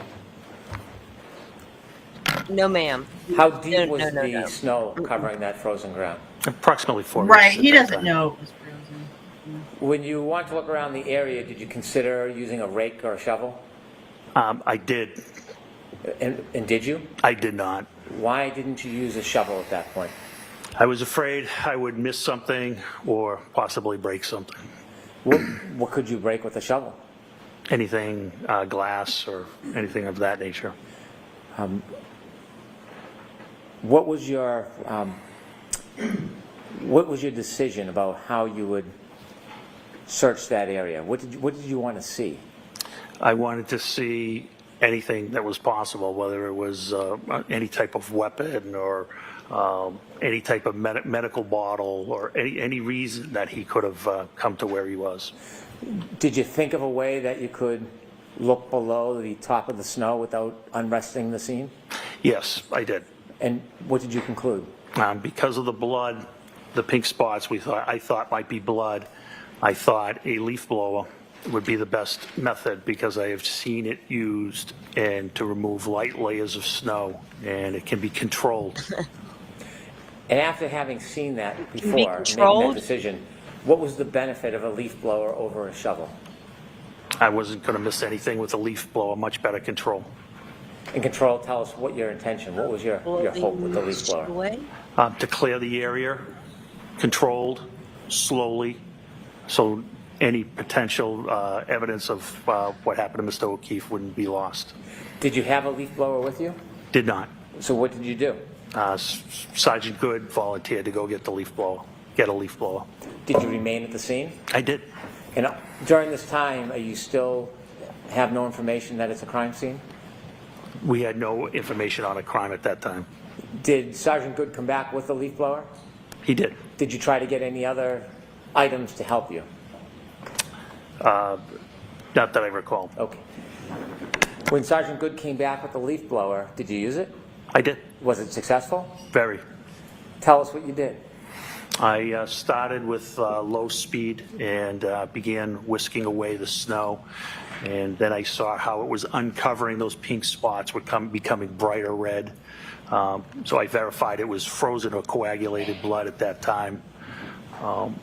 No, ma'am.
How deep was
no,
the
no.
snow covering that frozen ground?
Approximately 4
Right,
inches.
he
at that
doesn't
time.
know it was frozen.
When you wanted to look around the area, did you consider using a rake or a shovel?
I did.
And did you?
I did not.
Why didn't you use a shovel at that point?
I was afraid I would miss something or possibly break something.
What could you break with a shovel?
Anything, glass or anything of that nature.
What was your decision about how you would search that area? What did you want to see?
I wanted to see anything that was possible, whether it was any type of weapon or any type of medical bottle or any reason that he could have come to where he was.
Did you think of a way that you could look below the top of the snow without unresting the scene?
Yes, I did.
And what did you conclude?
Because of the blood, the pink spots I thought might be blood, I thought a leaf blower would be the best method because I have seen it used and to remove light layers of snow, and it can be controlled.
And after having seen that
be
before, and making
controlled?
that decision, what was the benefit of a leaf blower over a shovel?
I wasn't going to miss anything with a leaf blower, much better control.
And control, tell us what your intention, what was your hope with the leaf blower?
To clear the area, controlled, slowly, so any potential evidence of what happened to Mr. O'Keefe wouldn't be lost.
Did you have a leaf blower with you?
Did not.
So what did you do?
Sergeant Good volunteered to go get a leaf blower.
Did you remain at the scene?
I did.
And during this time, are you still have no information that it's a crime scene?
We had no information on a crime at that time.
Did Sergeant Good come back with the leaf blower?
He did.
Did you try to get any other items to help you?
Not that I recall.
Okay. When Sergeant Good came back with the leaf blower, did you use it?
I did.
Was it successful?
Very.
Tell us what you did.
I started with low speed and began whisking away the snow. And then I saw how it was uncovering those pink spots were becoming brighter red. So I verified it was frozen or coagulated blood at that time.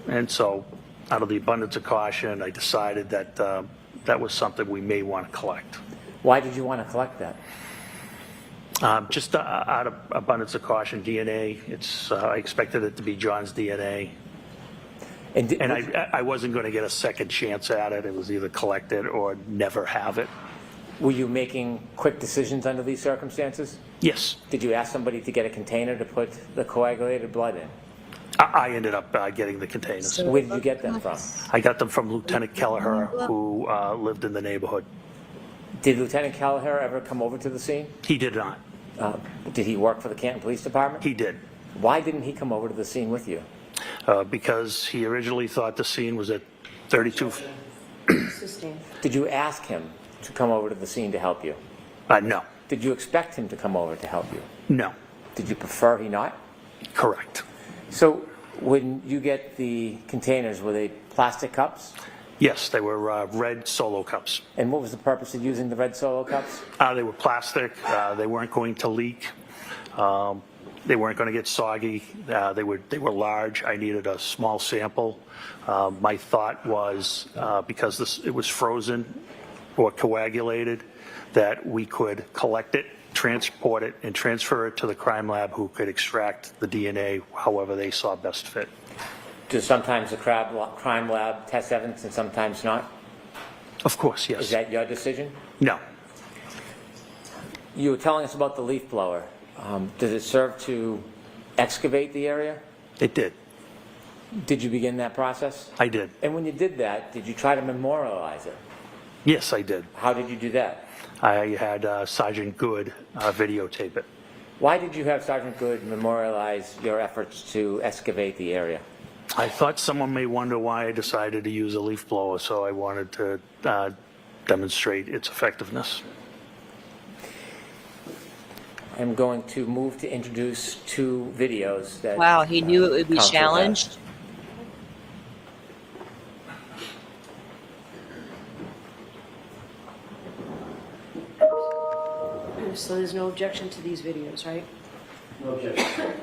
And so out of the abundance of caution, I decided that that was something we may want to collect.
Why did you want to collect that?
Just out of abundance of caution, DNA. I expected it to be John's DNA. And I wasn't going to get a second chance at it. It was either collect it or never have it.
Were you making quick decisions under these circumstances?
Yes.
Did you ask somebody to get a container to put the coagulated blood in?
I ended up getting the containers.
So where did you get them from?
I got them from Lieutenant Kelleher, who lived in the neighborhood.
Did Lieutenant Kelleher ever come over to the scene?
He did not.
Did he work for the Canton Police Department?
He did.
Why didn't he come over to the scene with you?
Because he originally thought the scene was at 32.
Did you ask him to come over to the scene to help you?
No.
Did you expect him to come over to help you?
No.
Did you prefer he not?
Correct.
So when you get the containers, were they plastic cups?
Yes, they were red Solo cups.
And what was the purpose of using the red Solo cups?
They were plastic. They weren't going to leak. They weren't going to get soggy. They were large. I needed a small sample. My thought was because it was frozen or coagulated, that we could collect it transport it and transfer it to the crime lab, who could extract the DNA however they saw best fit.
Do sometimes the crime lab test evidence and sometimes not?
Of course, yes.
Is that your decision?
No.
You were telling us about the leaf blower. Does it serve to excavate the area?
It did.
Did you begin that process?
I did.
And when you did that, did you try to memorialize it?
Yes, I did.
How did you do that?
I had Sergeant Good videotape it.
Why did you have Sergeant Good memorialize your efforts to excavate the area?
I thought someone may wonder why I decided to use a leaf blower, so I wanted to demonstrate its effectiveness.
I'm going to move to introduce 2 videos that...
Wow, he knew it would be
counsel
challenged.
So there's no objection to these videos, right?
No objection.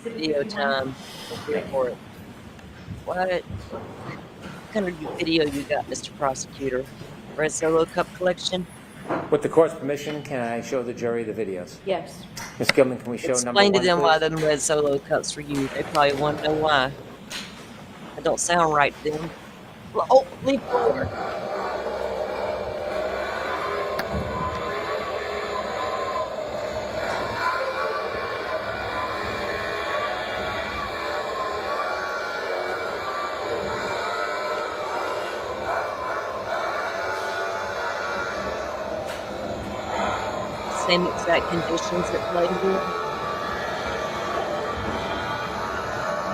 Video time. For it. What kind of video you got, Mr. Prosecutor? Red Solo Cup collection?
With the court's permission, can I show the jury the videos?
Yes.
Ms. Gilman, can we show number 1,
Explain to them
please?
why them red Solo Cups for you. They probably want to know why. That don't sound right to them. Oh, leaf blower. Same exact conditions that played here.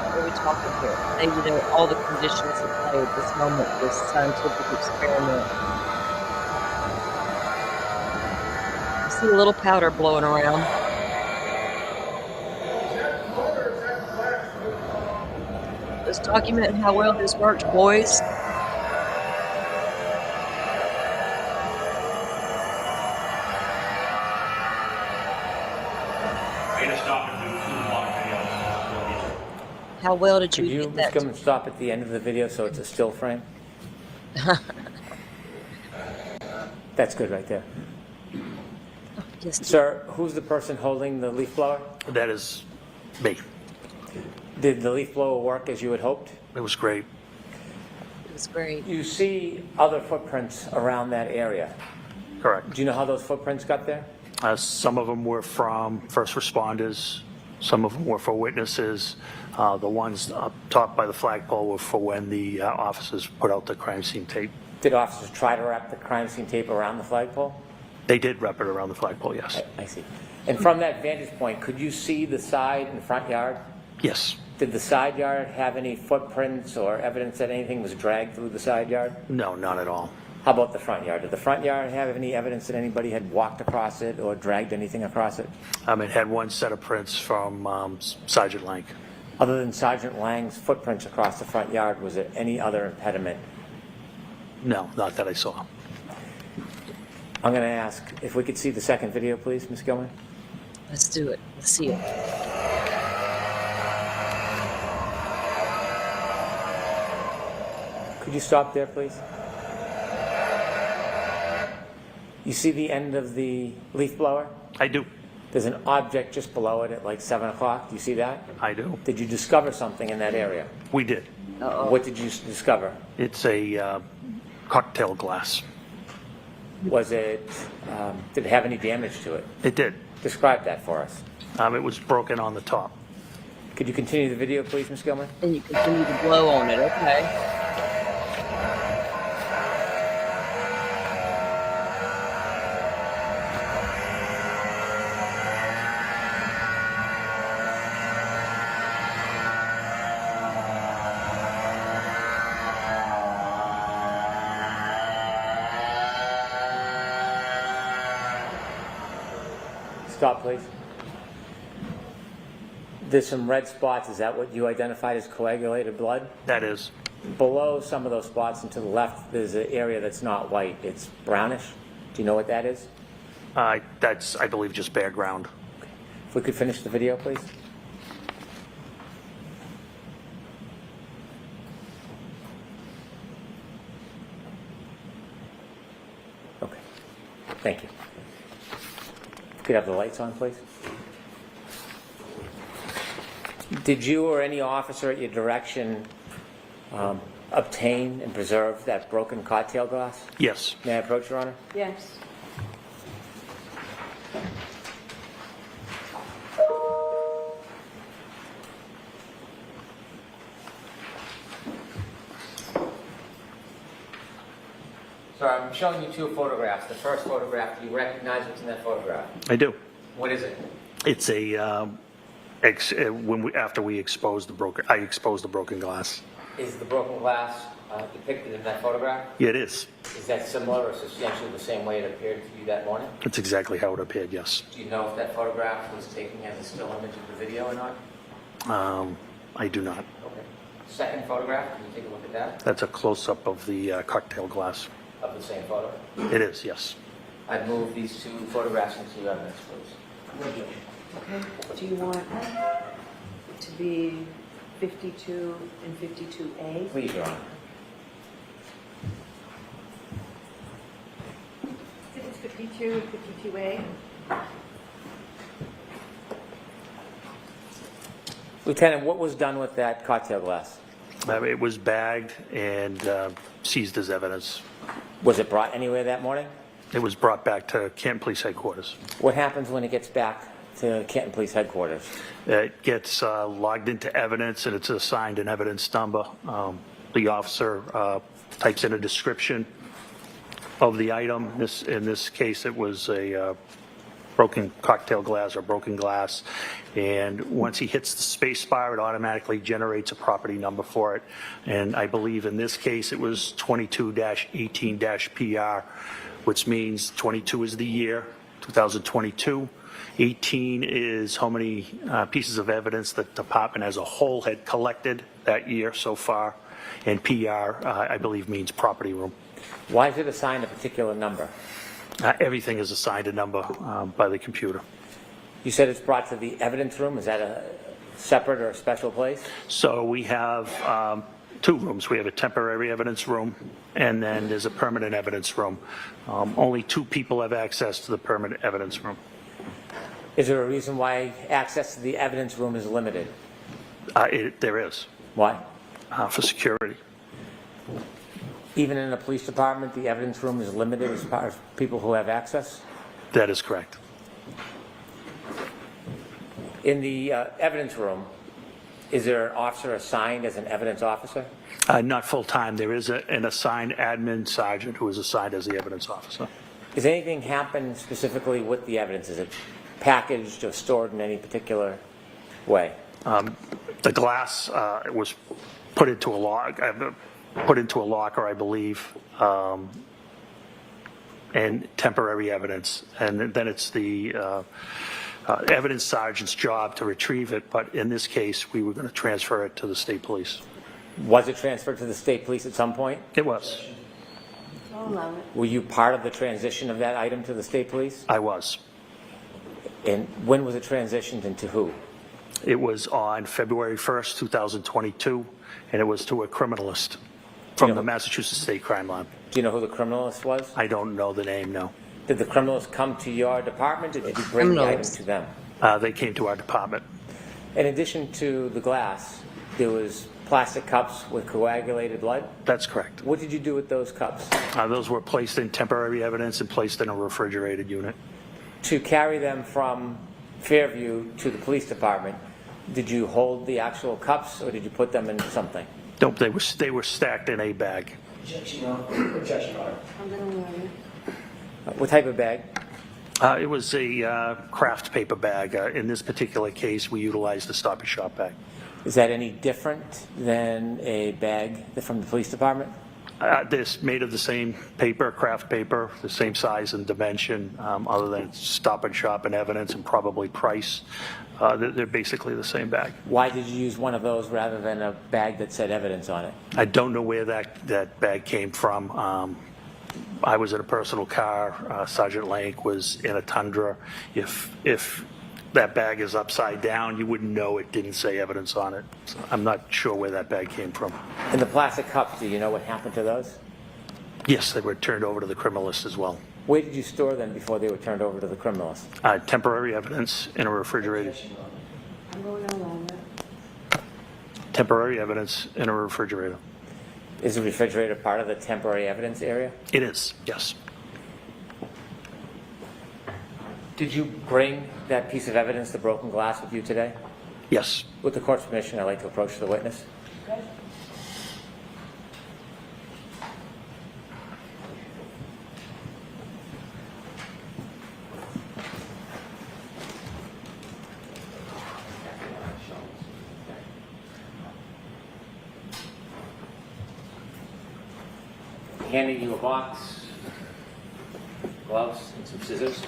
What are we talking here? Maybe there are all the conditions that play at this moment, this scientific experiment. I see a little powder blowing around. Let's document how well this worked, boys. How well did you
Could you,
get
Ms.
that?
Gilman, stop at the end of the video so it's a still frame? That's good right there.
Yes.
Sir, who's the person holding the leaf blower?
That is me.
Did the leaf blower work as you had hoped?
It was great.
It was great.
You see other footprints around that area.
Correct.
Do you know how those footprints got there?
Some of them were from first responders. Some of them were for witnesses. The ones up top by the flagpole were for when the officers put out the crime scene tape.
Did officers try to wrap the crime scene tape around the flagpole?
They did wrap it around the flagpole, yes.
I see. And from that vantage point, could you see the side and front yard?
Yes.
Did the side yard have any footprints or evidence that anything was dragged through the side yard?
No, not at all.
How about the front yard? Did the front yard have any evidence that anybody had walked across it or dragged anything across it?
It had one set of prints from Sergeant Lang.
Other than Sergeant Lang's footprints across the front yard, was there any other impediment?
No, not that I saw.
I'm going to ask if we could see the second video, please, Ms. Gilman.
Let's do it. Let's see it.
Could you stop there, please? You see the end of the leaf blower?
I do.
There's an object just below it at like 7 o'clock. Do you see that?
I do.
Did you discover something in that area?
We did.
What did you discover?
It's a cocktail glass.
Was it, did it have any damage to it?
It did.
Describe that for us.
It was broken on the top.
Could you continue the video, please, Ms. Gilman?
And you continue to blow on it, okay.
Stop, please. There's some red spots. Is that what you identified as coagulated blood?
That is.
Below some of those spots and to the left, there's an area that's not white. It's brownish. Do you know what that is?
That's, I believe, just bare ground.
If we could finish the video, please. Okay. Thank you. Could have the lights on, please. Did you or any officer at your direction obtain and preserve that broken cocktail glass?
Yes.
May I approach, Your Honor?
Yes.
So I'm showing you two photographs. The first photograph, do you recognize what's in that photograph?
I do.
What is it?
It's a after we exposed the broken, I exposed the broken glass.
Is the broken glass depicted in that photograph?
Yeah, it is.
Is that similar or substantially the same way it appeared to you that morning?
That's exactly how it appeared. Yes.
Do you know if that photograph was taken as a still image of the video or not?
I do not.
Okay. Second photograph, can you take a look at that?
That's a close-up of the cocktail glass.
Of the same photo?
It is. Yes.
I'd move these two photographs into evidence, please.
Okay, do you want to be 52 and 52A?
Please, Your Honor.
It's 52 and 52A.
Lieutenant, what was done with that cocktail glass?
It was bagged and seized as evidence.
Was it brought anywhere that morning?
It was brought back to Canton Police Headquarters.
What happens when it gets back to Canton Police Headquarters?
It gets logged into evidence and it's assigned an evidence number. The officer types in a description of the item. In this case, it was a broken cocktail glass or broken glass. And once he hits the space bar, it automatically generates a property number for it. And I believe in this case, it was 22-18-PR, which means 22 is the year, 2022. 18 is how many pieces of evidence the department as a whole had collected that year so far. And PR, I believe, means property room.
Why is it assigned a particular number?
Everything is assigned a number by the computer.
You said it's brought to the evidence room. Is that a separate or a special place?
So we have two rooms. We have a temporary evidence room, and then there's a permanent evidence room. Only two people have access to the permanent evidence room.
Is there a reason why access to the evidence room is limited?
There is.
Why?
For security.
Even in a police department, the evidence room is limited as far as people who have access?
That is correct.
In the evidence room, is there an officer assigned as an evidence officer?
Not full-time. There is an assigned admin sergeant who is assigned as the evidence officer.
Does anything happen specifically with the evidence? Is it packaged or stored in any particular way?
The glass was put into a locker, I believe, and temporary evidence. And then it's the evidence sergeant's job to retrieve it. But in this case, we were going to transfer it to the state police.
Was it transferred to the state police at some point?
It was.
I'll allow it.
Were you part of the transition of that item to the state police?
I was.
And when was it transitioned and to who?
It was on February 1st, 2022, and it was to a criminalist from the Massachusetts State Crime Lab.
Do you know who the criminalist was?
I don't know the name, no.
Did the criminalist come to your department, or did you bring the item to them?
They came to our department.
In addition to the glass, there was plastic cups with coagulated blood?
That's correct.
What did you do with those cups?
Those were placed in temporary evidence and placed in a refrigerated unit.
To carry them from Fairview to the police department, did you hold the actual cups or did you put them in something?
Nope, they were stacked in a bag.
Objection, Your Honor. Objection, Your Honor.
I'm going to allow it.
What type of bag?
It was a craft paper bag. In this particular case, we utilized the Stop and Shop bag.
Is that any different than a bag from the police department?
This made of the same paper, craft paper, the same size and dimension, other than Stop and Shop and evidence and probably price. They're basically the same bag.
Why did you use one of those rather than a bag that said evidence on it?
I don't know where that bag came from. I was in a personal car. Sergeant Lank was in a Tundra. If that bag is upside down, you wouldn't know it didn't say evidence on it. So I'm not sure where that bag came from.
And the plastic cups, do you know what happened to those?
Yes, they were turned over to the criminalist as well.
Where did you store them before they were turned over to the criminals?
Temporary evidence in a refrigerator.
I'm going along with.
Temporary evidence in a refrigerator.
Is the refrigerator part of the temporary evidence area?
It is, yes.
Did you bring that piece of evidence, the broken glass, with you today?
Yes.
With the court's permission, I'd like to approach the witness.
Okay.
Handing you a box, gloves, and some scissors.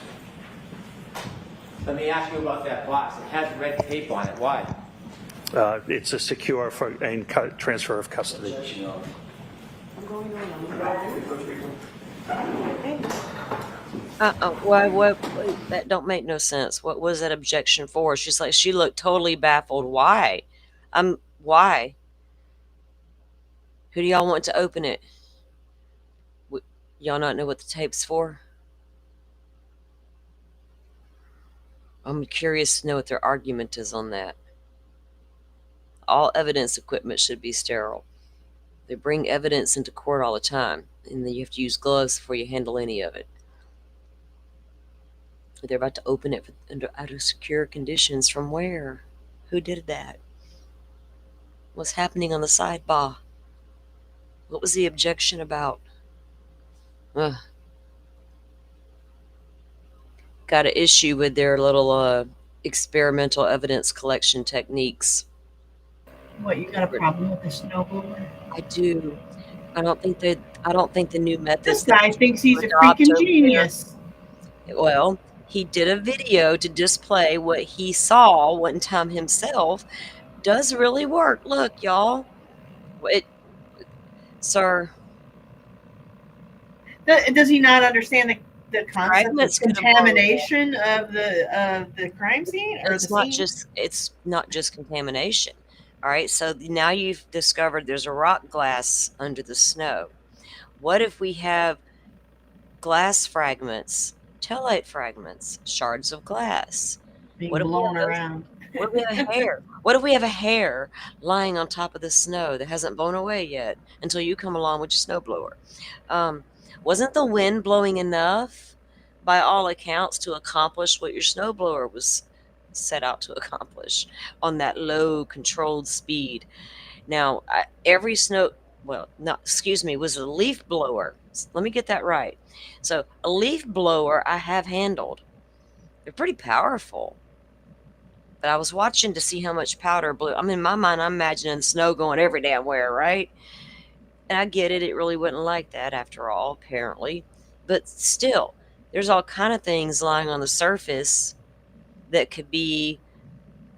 Let me ask you about that box. It has red tape on it. Why?
It's a secure and transfer of custody.
I'm going along.
What? That don't make no sense. What was that objection for? She's like, she looked totally baffled. Why? Why? Who do y'all want to open it? Y'all not know what the tape's for? I'm curious to know what their argument is on that. All evidence equipment should be sterile. They bring evidence into court all the time, and then you have to use gloves before you handle any of it. They're about to open it out of secure conditions. From where? Who did that? What's happening on the sidebar? What was the objection about? Ugh. Got an issue with their little experimental evidence collection techniques.
What, you got a problem with the snowblower?
I do. I don't think the new methods.
This guy thinks he's a freaking genius.
Well, he did a video to display what he saw one time himself. Does really work. Look, y'all. Sir.
Does he not understand the concept of contamination of the crime scene or
it's
the
not
scene?
it's not just contamination. All right, so now you've discovered there's a rock glass under the snow. What if we have glass fragments, taillight fragments, shards of glass
being blown around?
What if we have a hair? What if we have a hair lying on top of the snow that hasn't blown away yet until you come along with your snowblower? Wasn't the wind blowing enough, by all accounts, to accomplish what your snowblower was set out to accomplish on that low controlled speed? Now, was a leaf blower. Let me get that right. So a leaf blower I have handled. They're pretty powerful. But I was watching to see how much powder blew. I mean, in my mind, I'm imagining snow going every damn where, right? And I get it. It really wasn't like that after all, apparently. But still, there's all kind of things lying on the surface that could be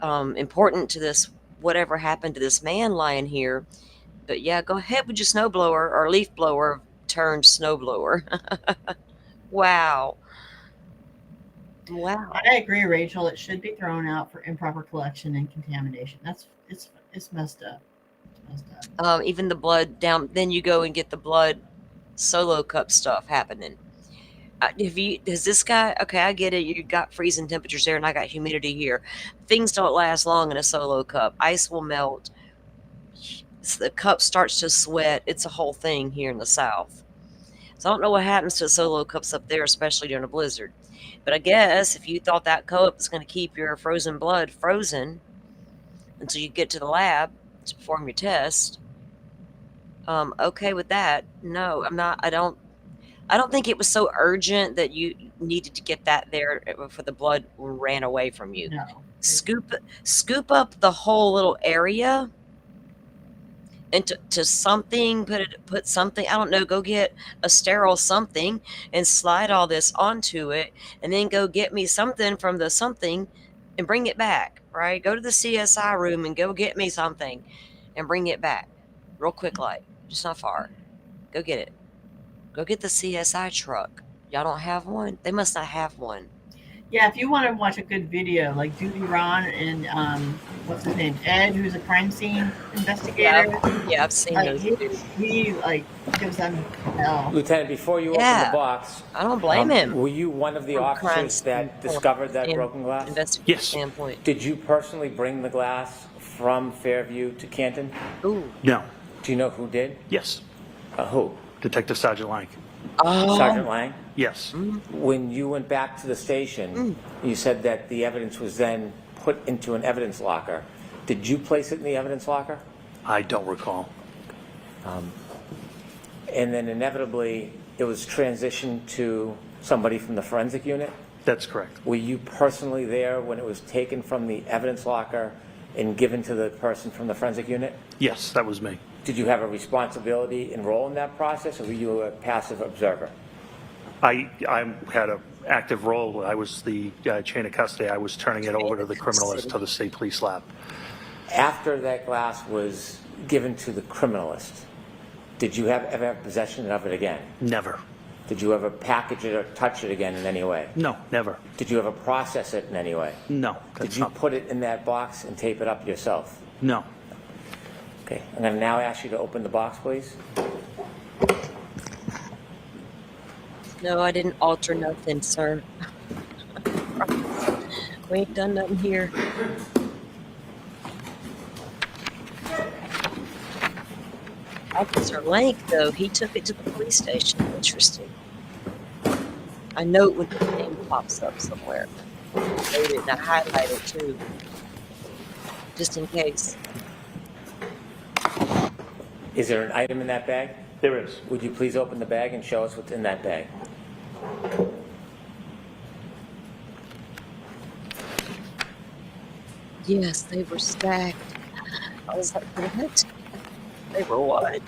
important to this, whatever happened to this man lying here. But yeah, go ahead with your snowblower or leaf blower turned snowblower. Wow. Wow.
I agree, Rachel. It should be thrown out for improper collection and contamination. It's messed up. It's messed up.
Even the blood down. Then you go and get the blood solo cup stuff happening. Does this guy? Okay, I get it. You got freezing temperatures there, and I got humidity here. Things don't last long in a solo cup. Ice will melt. The cup starts to sweat. It's a whole thing here in the South. So I don't know what happens to solo cups up there, especially during a blizzard. But I guess if you thought that cup was going to keep your frozen blood frozen until you get to the lab to perform your test, okay with that. No, I'm not. I don't think it was so urgent that you needed to get that there for the blood ran away from you.
No.
Scoop up the whole little area into something, put something, I don't know, go get a sterile something and slide all this onto it, and then go get me something from the something and bring it back, right? Go to the CSI room and go get me something and bring it back real quick, like, just not far. Go get it. Go get the CSI truck. Y'all don't have one? They must not have one.
Yeah, if you want to watch a good video, like Judy Ron and what's his name, Ed, who's a crime scene investigator.
Yeah, I've seen
Like
those.
he like gives them hell.
Lieutenant, before you open
Yeah.
the box,
I don't blame him.
Were you one of the
From a crime
officers that
standpoint
discovered that
and
broken glass?
investigative standpoint.
Did you personally bring the glass from Fairview to Canton?
Ooh.
No.
Do you know who did?
Yes.
Who?
Detective Sergeant Lang.
Oh.
Sergeant Lang?
Yes.
When you went back to the station, you said that the evidence was then put into an evidence locker. Did you place it in the evidence locker?
I don't recall.
And then inevitably, it was transitioned to somebody from the forensic unit?
That's correct.
Were you personally there when it was taken from the evidence locker and given to the person from the forensic unit?
Yes, that was me.
Did you have a responsibility and role in that process, or were you a passive observer?
I had an active role. I was the chain of custody. I was turning it over to the criminalist to the state police lab.
After that glass was given to the criminalist, did you ever have possession of it again?
Never.
Did you ever package it or touch it again in any way?
No, never.
Did you ever process it in any way?
No.
Did you put it in that box and tape it up yourself?
No.
Okay, I'm going to now ask you to open the box, please.
No, I didn't alter nothing, sir. We ain't done nothing here. Officer Lank, though, he took it to the police station. Interesting. I know when the name pops up somewhere. I wrote it and I highlight it too, just in case.
Is there an item in that bag?
There is.
Would you please open the bag and show us what's in that bag?
Yes, they were stacked. I was like, what? They were what?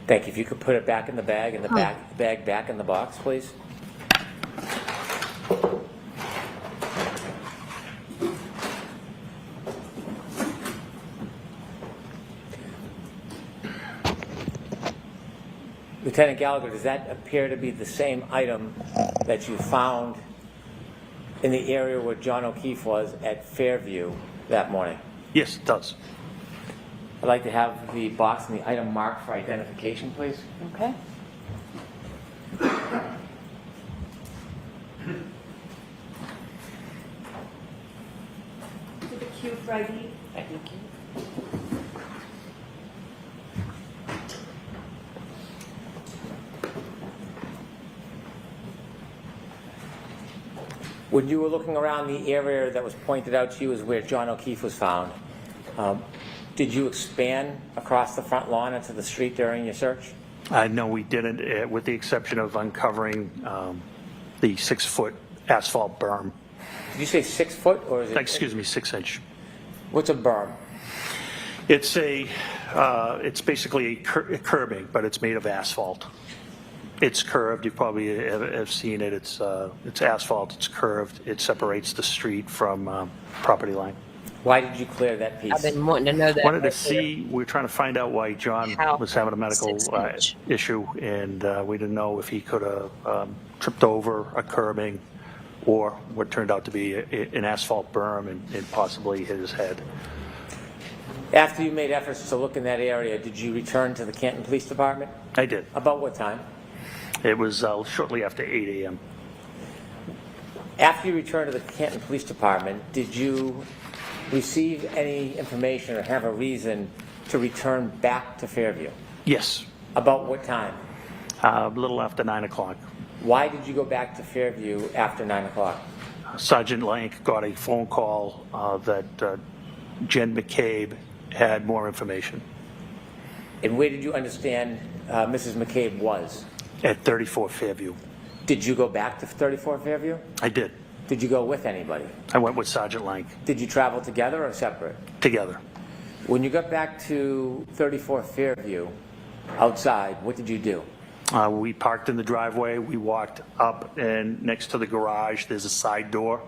Thank you. If you could put it back in the bag and the bag back in the box, please. Lieutenant Gallagher, does that appear to be the same item that you found in the area where John O'Keefe was at Fairview that morning?
Yes, it does.
I'd like to have the box and the item marked for identification, please.
Okay.
To the queue for ID.
Thank you.
When you were looking around the area that was pointed out to you as where John O'Keefe was found, did you expand across the front lawn into the street during your search?
No, we didn't, with the exception of uncovering the 6-foot asphalt berm.
Did you say 6 foot or is it?
Excuse me, 6-inch.
What's a berm?
It's it's basically a curbing, but it's made of asphalt. It's curved. You probably have seen it. It's asphalt. It's curved. It separates the street from property line.
Why did you clear that piece?
I've been wanting to know that.
Wanted to see. We were trying to find out why John was having a medical issue, and we didn't know if he could have tripped over a curbing, or what turned out to be an asphalt berm and possibly hit his head.
After you made efforts to look in that area, did you return to the Canton Police Department?
I did.
About what time?
It was shortly after 8 a.m.
After you returned to the Canton Police Department, did you receive any information or have a reason to return back to Fairview?
Yes.
About what time?
A little after 9 o'clock.
Why did you go back to Fairview after 9 o'clock?
Sergeant Lank got a phone call that Jen McCabe had more information.
And where did you understand Mrs. McCabe was?
At 34 Fairview.
Did you go back to 34 Fairview?
I did.
Did you go with anybody?
I went with Sergeant Lank.
Did you travel together or separate?
Together.
When you got back to 34 Fairview, outside, what did you do?
We parked in the driveway. We walked up, and next to the garage, there's a side door.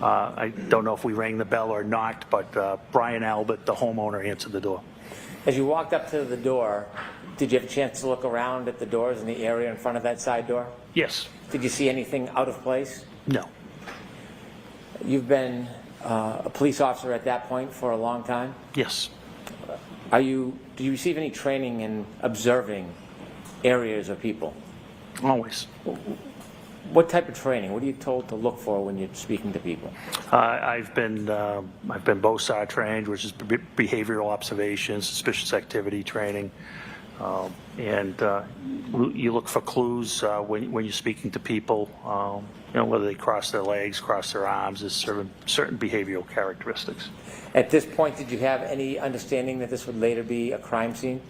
I don't know if we rang the bell or not, but Brian Albert, the homeowner, answered the door.
As you walked up to the door, did you have a chance to look around at the doors in the area in front of that side door?
Yes.
Did you see anything out of place?
No.
You've been a police officer at that point for a long time?
Yes.
Do you receive any training in observing areas or people?
Always.
What type of training? What are you told to look for when you're speaking to people?
I've been BOSAR trained, which is behavioral observation, suspicious activity training, and you look for clues when you're speaking to people. Whether they cross their legs, cross their arms, there's certain behavioral characteristics.
At this point, did you have any understanding that this would later be a crime scene?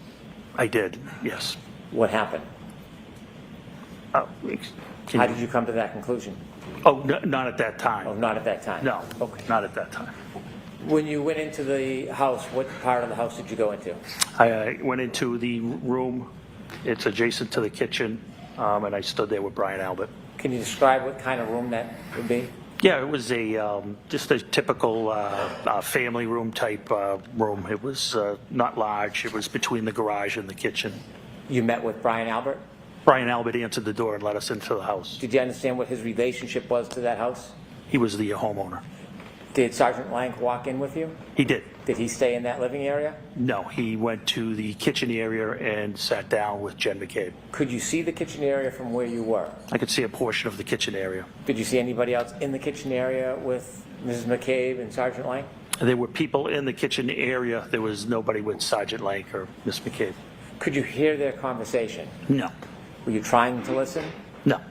I did, yes.
What happened? How did you come to that conclusion?
Oh, not at that time.
Oh, not at that time?
No,
okay.
Not at that time.
When you went into the house, what part of the house did you go into?
I went into the room. It's adjacent to the kitchen, and I stood there with Brian Albert.
Can you describe what kind of room that would be?
Yeah, it was just a typical family room type room. It was not large. It was between the garage and the kitchen.
You met with Brian Albert?
Brian Albert answered the door and let us into the house.
Did you understand what his relationship was to that house?
He was the homeowner.
Did Sergeant Lank walk in with you?
He did.
Did he stay in that living area?
No, he went to the kitchen area and sat down with Jen McCabe.
Could you see the kitchen area from where you were?
I could see a portion of the kitchen area.
Did you see anybody else in the kitchen area with Mrs. McCabe and Sergeant Lank?
There were people in the kitchen area. There was nobody with Sergeant Lank or Miss McCabe.
Could you hear their conversation?
No.
Were you trying to listen?
No.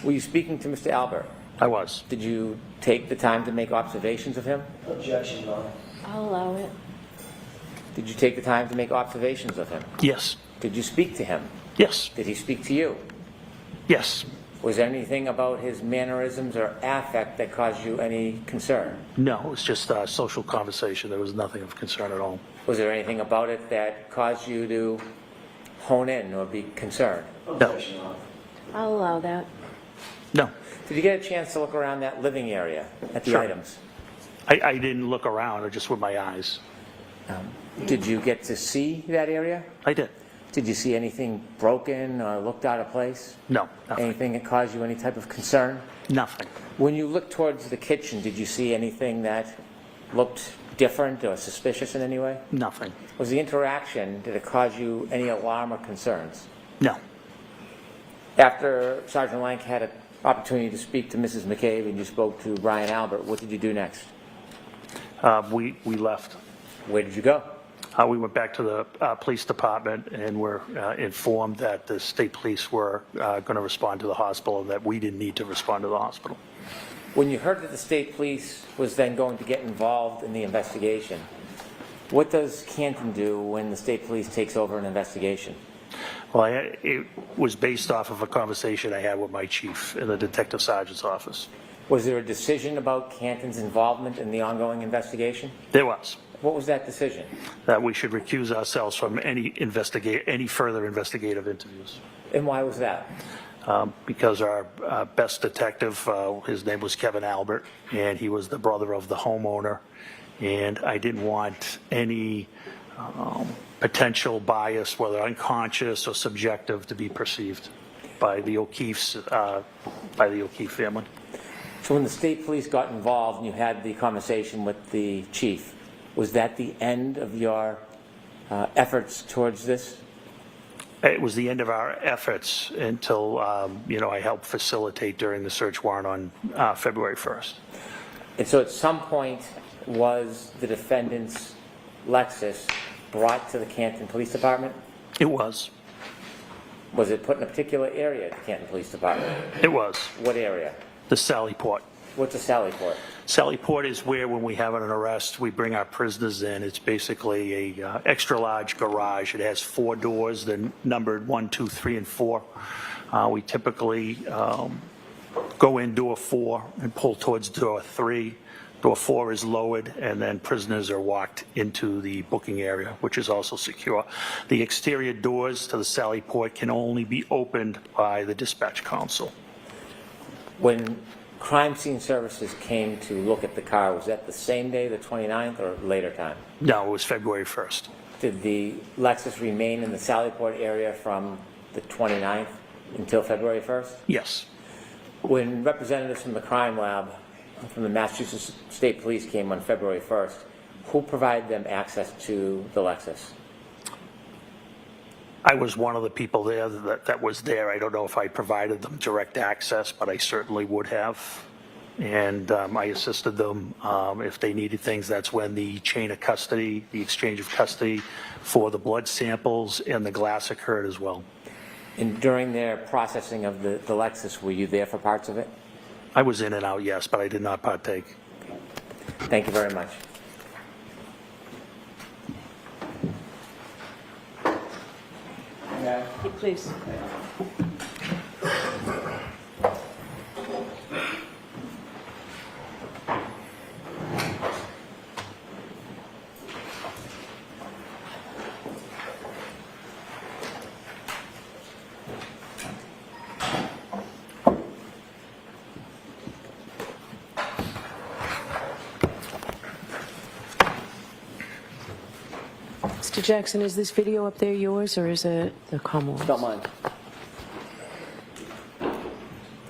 Were you speaking to Mr. Albert?
I was.
Did you take the time to make observations of him?
Objection, Your Honor.
I'll allow it.
Did you take the time to make observations of him?
Yes.
Did you speak to him?
Yes.
Did he speak to you?
Yes.
Was there anything about his mannerisms or affect that caused you any concern?
No, it was just a social conversation. There was nothing of concern at all.
Was there anything about it that caused you to hone in or be concerned?
No.
I'll allow that.
No.
Did you get a chance to look around that living area at the
Sure.
items?
I didn't look around, just with my eyes.
Did you get to see that area?
I did.
Did you see anything broken or looked out of place?
No. Nothing.
Anything that caused you any type of concern?
Nothing.
When you looked towards the kitchen, did you see anything that looked different or suspicious in any way?
Nothing.
Was the interaction, did it cause you any alarm or concerns?
No.
After Sergeant Lank had an opportunity to speak to Mrs. McCabe and you spoke to Brian Albert, what did you do next?
We left.
Where did you go?
We went back to the police department and were informed that the state police were going to respond to the hospital and that we didn't need to respond to the hospital.
When you heard that the state police was then going to get involved in the investigation, what does Canton do when the state police takes over an investigation?
Well, it was based off of a conversation I had with my chief in the detective sergeant's office.
Was there a decision about Canton's involvement in the ongoing investigation?
There was.
What was that decision?
That we should recuse ourselves from any further investigative interviews.
And why was that?
Because our best detective, his name was Kevin Albert, and he was the brother of the homeowner, and I didn't want any potential bias, whether unconscious or subjective, to be perceived by the O'Keefes, by the O'Keefe family.
So when the state police got involved and you had the conversation with the chief, was that the end of your efforts towards this?
It was the end of our efforts until, I helped facilitate during the search warrant on February 1st.
And so at some point, was the defendant's Lexus brought to the Canton Police Department?
It was.
Was it put in a particular area at the Canton Police Department?
It was.
What area?
The Sally Port.
What's a Sally Port?
Sally Port is where, when we have an arrest, we bring our prisoners in. It's basically a extra large garage. It has 4 doors. They're numbered 1, 2, 3, and 4. We typically go in door 4 and pull towards door 3, Door 4 is lowered, and then prisoners are walked into the booking area, which is also secure. The exterior doors to the Sally Port can only be opened by the dispatch council.
When crime scene services came to look at the car, was that the same day, the 29th, or later time?
No, it was February 1st.
Did the Lexus remain in the Sallyport area from the 29th until February 1st?
Yes.
When representatives from the crime lab from the Massachusetts State Police came on February 1st, who provided them access to the Lexus?
I was one of the people there that was there. I don't know if I provided them direct access, but I certainly would have. And I assisted them if they needed things. That's when the chain of custody, the exchange of custody for the blood samples and the glass occurred as well.
And during their processing of the Lexus, were you there for parts of it?
I was in and out, yes, but I did not partake.
Thank you very much.
Please. Mr. Jackson, is this video up there yours or is it the Commonwealth?
It's not mine.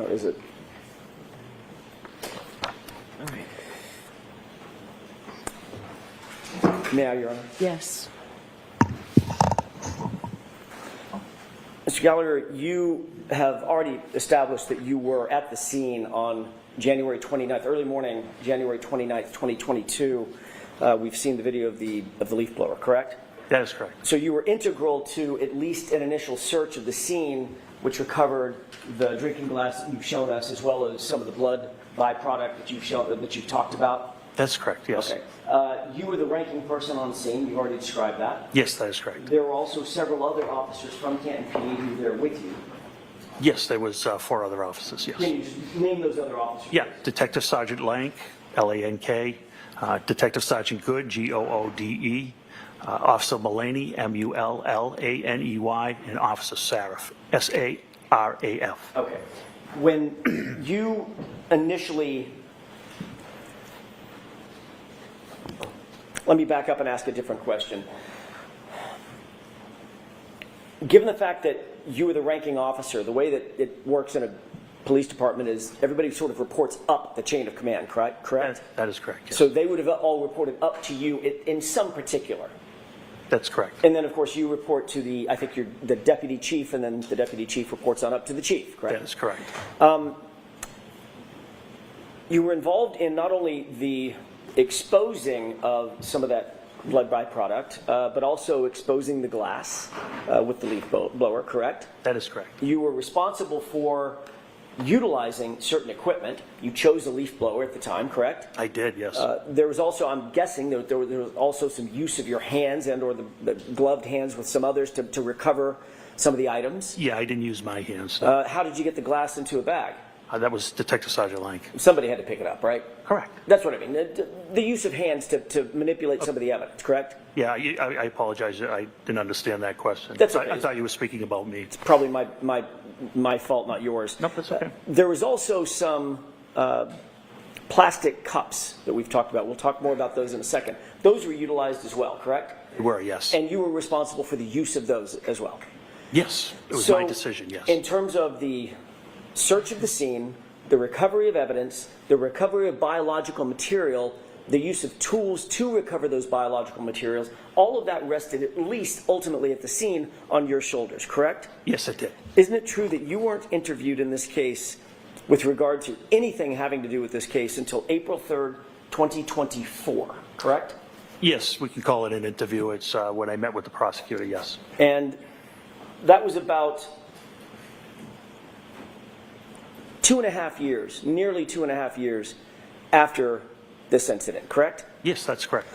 Or is it?
All right.
May I, Your Honor?
Yes.
Mr. Gallagher, you have already established that you were at the scene on January 29th, early morning, January 29th, 2022. We've seen the video of the leaf blower, correct?
That is correct.
So you were integral to at least an initial search of the scene, which recovered the drinking glass that you've shown us, as well as some of the blood byproduct that you've talked about.
That's correct, yes.
Okay. You were the ranking person on the scene. You've already described that.
Yes, that is correct.
There were also several other officers from Canton PD who were there with you.
Yes, there was 4 other officers, yes.
Can you just name those other officers?
Yeah, Detective Sergeant Lank, L-A-N-K, Detective Sergeant Good, G-O-O-D-E, Officer Mullaney, M-U-L-L-A-N-E-Y, and Officer Saraf, S-A-R-A-F.
Okay. When you initially... Let me back up and ask a different question. Given the fact that you were the ranking officer, the way that it works in a police department is everybody sort of reports up the chain of command, correct?
That is correct, yes.
So they would have all reported up to you in some particular.
That's correct.
And then, of course, you report to the deputy chief, and then the deputy chief reports on up to the chief, correct?
That is correct.
You were involved in not only the exposing of some of that blood byproduct, but also exposing the glass with the leaf blower, correct?
That is correct.
You were responsible for utilizing certain equipment. You chose a leaf blower at the time, correct?
I did, yes.
There was also, I'm guessing, there was also some use of your hands and or the gloved hands with some others to recover some of the items.
Yeah, I didn't use my hands.
How did you get the glass into a bag?
That was Detective Sergeant Lank.
Somebody had to pick it up, right?
Correct.
That's what I mean. The use of hands to manipulate some of the evidence, correct?
Yeah, I apologize. I didn't understand that question.
That's okay.
I thought you were speaking about me.
It's probably my fault, not yours.
No, that's okay.
There was also some plastic cups that we've talked about. We'll talk more about those in a second. Those were utilized as well, correct?
They were, yes.
And you were responsible for the use of those as well?
Yes, it was my decision, yes.
In terms of the search of the scene, the recovery of evidence, the recovery of biological material, the use of tools to recover those biological materials, all of that rested at least ultimately at the scene on your shoulders, correct?
Yes, it did.
Isn't it true that you weren't interviewed in this case with regard to anything having to do with this case until April 3rd, 2024, correct?
Yes, we can call it an interview. It's when I met with the prosecutor, yes.
And that was about 2.5 years, nearly 2.5 years after this incident, correct?
Yes, that's correct.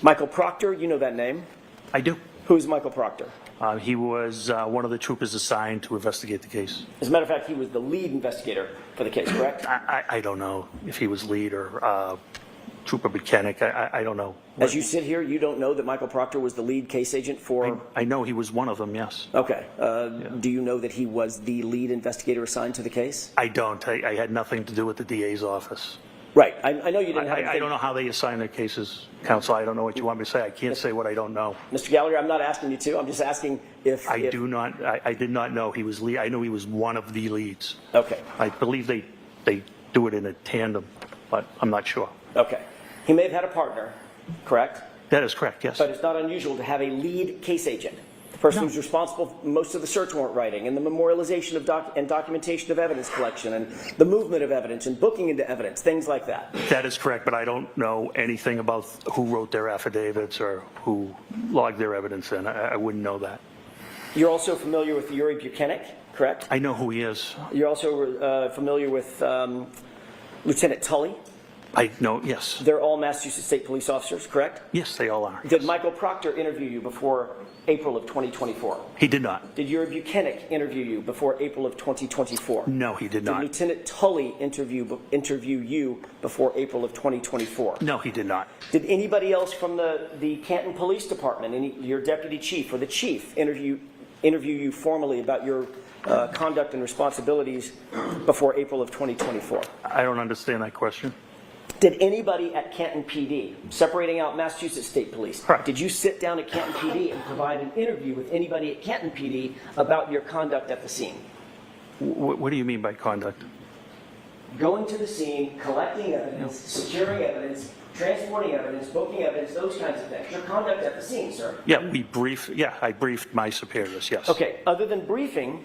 Michael Proctor, you know that name?
I do.
Who's Michael Proctor?
He was one of the troopers assigned to investigate the case.
As a matter of fact, he was the lead investigator for the case, correct?
I don't know if he was lead or Trooper Mechanic. I don't know.
As you sit here, you don't know that Michael Proctor was the lead case agent for...
I know he was one of them, yes.
Okay. Do you know that he was the lead investigator assigned to the case?
I don't. I had nothing to do with the DA's office.
Right. I know you didn't have...
I don't know how they assign their cases, counsel. I don't know what you want me to say. I can't say what I don't know.
Mr. Gallagher, I'm not asking you to. I'm just asking if...
I did not know he was lead. I knew he was one of the leads.
Okay.
I believe they do it in a tandem, but I'm not sure.
Okay. He may have had a partner, correct?
That is correct, yes.
But it's not unusual to have a lead case agent, the person who's responsible for most of the search warrant writing and the memorialization of documentation of evidence collection and the movement of evidence and booking into evidence, things like that.
That is correct, but I don't know anything about who wrote their affidavits or who logged their evidence in. I wouldn't know that.
You're also familiar with Yuri Buchanan, correct?
I know who he is.
You're also familiar with Lieutenant Tully?
I know, yes.
They're all Massachusetts State Police officers, correct?
Yes, they all are.
Did Michael Proctor interview you before April of 2024?
He did not.
Did Yuri Buchanan interview you before April of 2024?
No, he did not.
Did Lieutenant Tully interview you before April of 2024?
No, he did not.
Did anybody else from the Canton Police Department, your deputy chief or the chief, interview you formally about your conduct and responsibilities before April of 2024?
I don't understand that question.
Did anybody at Canton PD, separating out Massachusetts State Police, did you sit down at Canton PD and provide an interview with anybody at Canton PD about your conduct at the scene?
What do you mean by conduct?
Going to the scene, collecting evidence, securing evidence, transporting evidence, booking evidence, those kinds of things. Your conduct at the scene, sir.
Yeah, I briefed my superiors, yes.
Okay, other than briefing,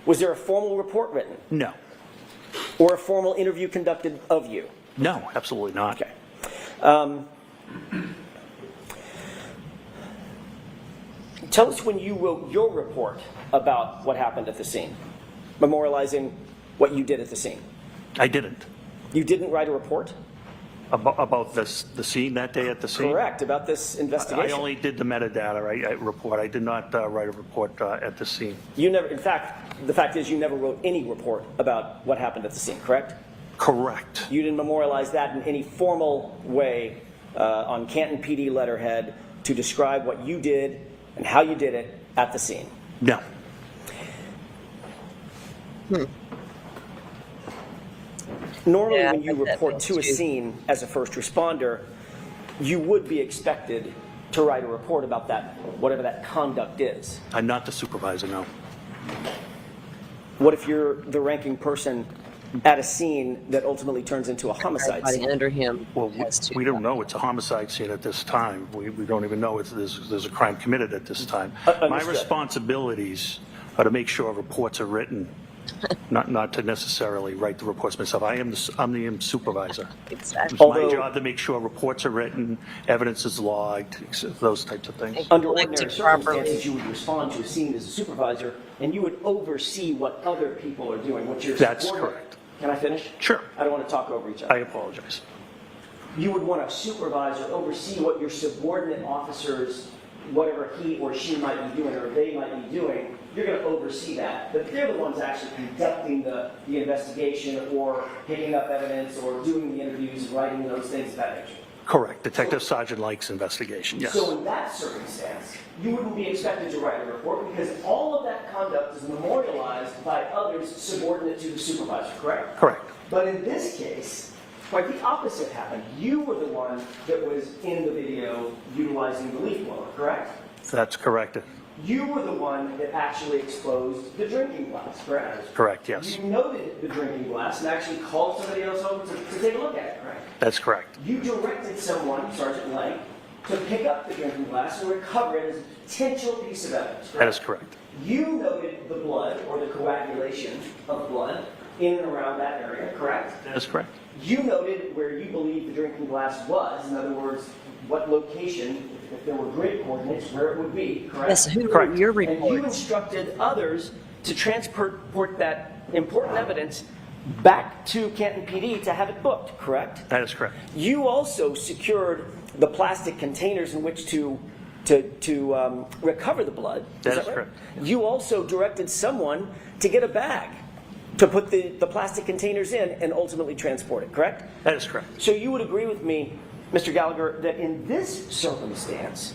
was there a formal report written?
No.
Or a formal interview conducted of you?
No, absolutely not.
Okay. Tell us when you wrote your report about what happened at the scene, memorializing what you did at the scene.
I didn't.
You didn't write a report?
About the scene that day at the scene?
Correct, about this investigation.
I only did the metadata report. I did not write a report at the scene.
You never, in fact, the fact is you never wrote any report about what happened at the scene, correct?
Correct.
You didn't memorialize that in any formal way on Canton PD letterhead to describe what you did and how you did it at the scene?
No.
Normally when you report to a scene as a first responder, you would be expected to write a report about that, whatever that conduct is.
I'm not the supervisor, no.
What if you're the ranking person at a scene that ultimately turns into a homicide scene?
Under him.
Well, we don't know it's a homicide scene at this time. We don't even know there's a crime committed at this time. My responsibilities are to make sure reports are written, not to necessarily write the reports myself. I'm the supervisor.
Exactly.
It's my job to make sure reports are written, evidence is logged, those types of things.
Under ordinary circumstances, you would respond to a scene as a supervisor, and you would oversee what other people are doing, what you're
That's
supporting.
correct.
Can I finish?
Sure.
I don't want to talk over each other.
I apologize.
You would want to supervise or oversee what your subordinate officers, whatever he or she might be doing or they might be doing. You're going to oversee that. But they're the ones actually conducting the investigation or picking up evidence or doing the interviews and writing those things of that nature.
Correct. Detective Sergeant Lake's investigation, yes.
So in that circumstance, you wouldn't be expected to write a report because all of that conduct is memorialized by others subordinate to the supervisor, correct?
Correct.
But in this case, quite the opposite happened. You were the one that was in the video utilizing the leaf blower, correct?
That's correct.
You were the one that actually exposed the drinking glass, correct?
Correct, yes.
You noted the drinking glass and actually called somebody else over to take a look at it, correct?
That's correct.
You directed someone, Sergeant Lang, to pick up the drinking glass and recover it as a potential piece of evidence, correct?
That is correct.
You noted the blood or the coagulation of blood in and around that area, correct?
That is correct.
You noted where you believe the drinking glass was, in other words, what location, if there were grid coordinates, where it would be, correct?
Yes, who wrote your report?
And you instructed others to transport that important evidence back to Canton PD to have it booked, correct?
That is correct.
You also secured the plastic containers in which to to recover the blood.
That is
right?
correct.
You also directed someone to get a bag to put the plastic containers in and ultimately transport it, correct?
That is correct.
So you would agree with me, Mr. Gallagher, that in this circumstance,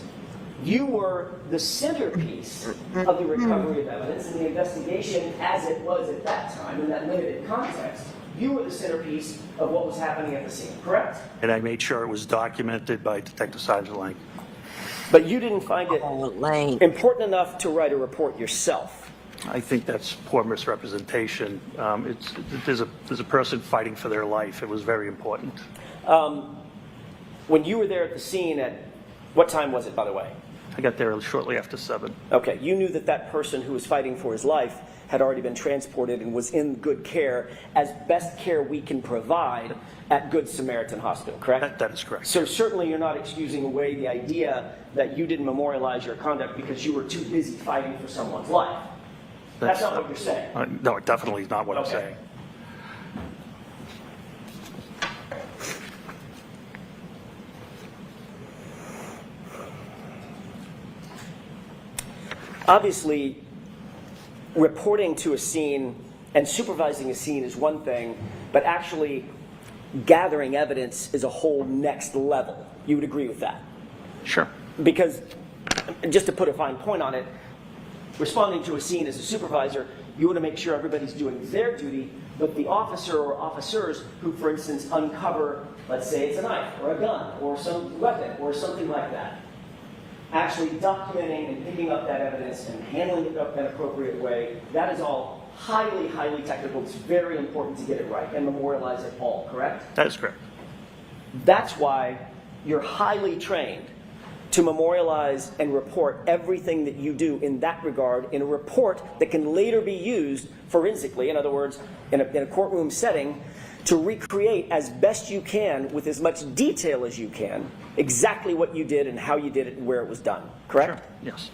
you were the centerpiece of the recovery of evidence and the investigation as it was at that time in that limited context. You were the centerpiece of what was happening at the scene, correct?
And I made sure it was documented by Detective Sergeant Lang.
But you didn't find it important enough to write a report yourself.
I think that's poor misrepresentation. There's a person fighting for their life. It was very important.
When you were there at the scene at what time was it, by the way?
I got there shortly after 7.
Okay, you knew that that person who was fighting for his life had already been transported and was in good care, as best care we can provide at Good Samaritan Hospital, correct?
That is correct.
So certainly you're not excusing away the idea that you didn't memorialize your conduct because you were too busy fighting for someone's life. That's not what you're saying.
No, definitely is not what I'm saying.
Obviously, reporting to a scene and supervising a scene is one thing, but actually gathering evidence is a whole next level. You would agree with that?
Sure.
Because, just to put a fine point on it, responding to a scene as a supervisor, you want to make sure everybody's doing their duty, but the officer or officers who, for instance, uncover, let's say it's a knife or a gun or some weapon or something like that, actually documenting and picking up that evidence and handling it in an appropriate way, that is all highly, highly technical. It's very important to get it right and memorialize it all, correct?
That is correct.
That's why you're highly trained to memorialize and report everything that you do in that regard in a report that can later be used forensically, in other words, in a courtroom setting, to recreate as best you can with as much detail as you can exactly what you did and how you did it and where it was done, correct?
Sure. Yes.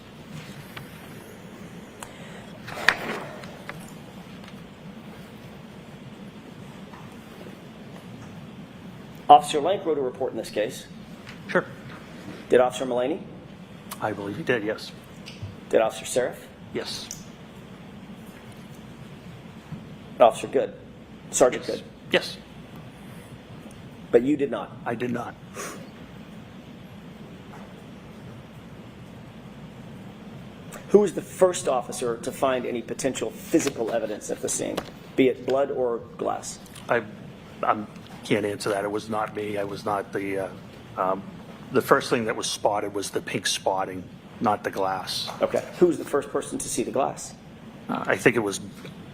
Officer Lank wrote a report in this case.
Sure.
Did Officer Mulaney?
I believe he did, yes.
Did Officer Seraph?
Yes.
Officer Good? Sergeant Good?
Yes.
But you did not?
I did not.
Who was the first officer to find any potential physical evidence at the scene, be it blood or glass?
I can't answer that. It was not me. I was not the first thing that was spotted was the pink spotting, not the glass.
Okay. Who was the first person to see the glass?
I think it was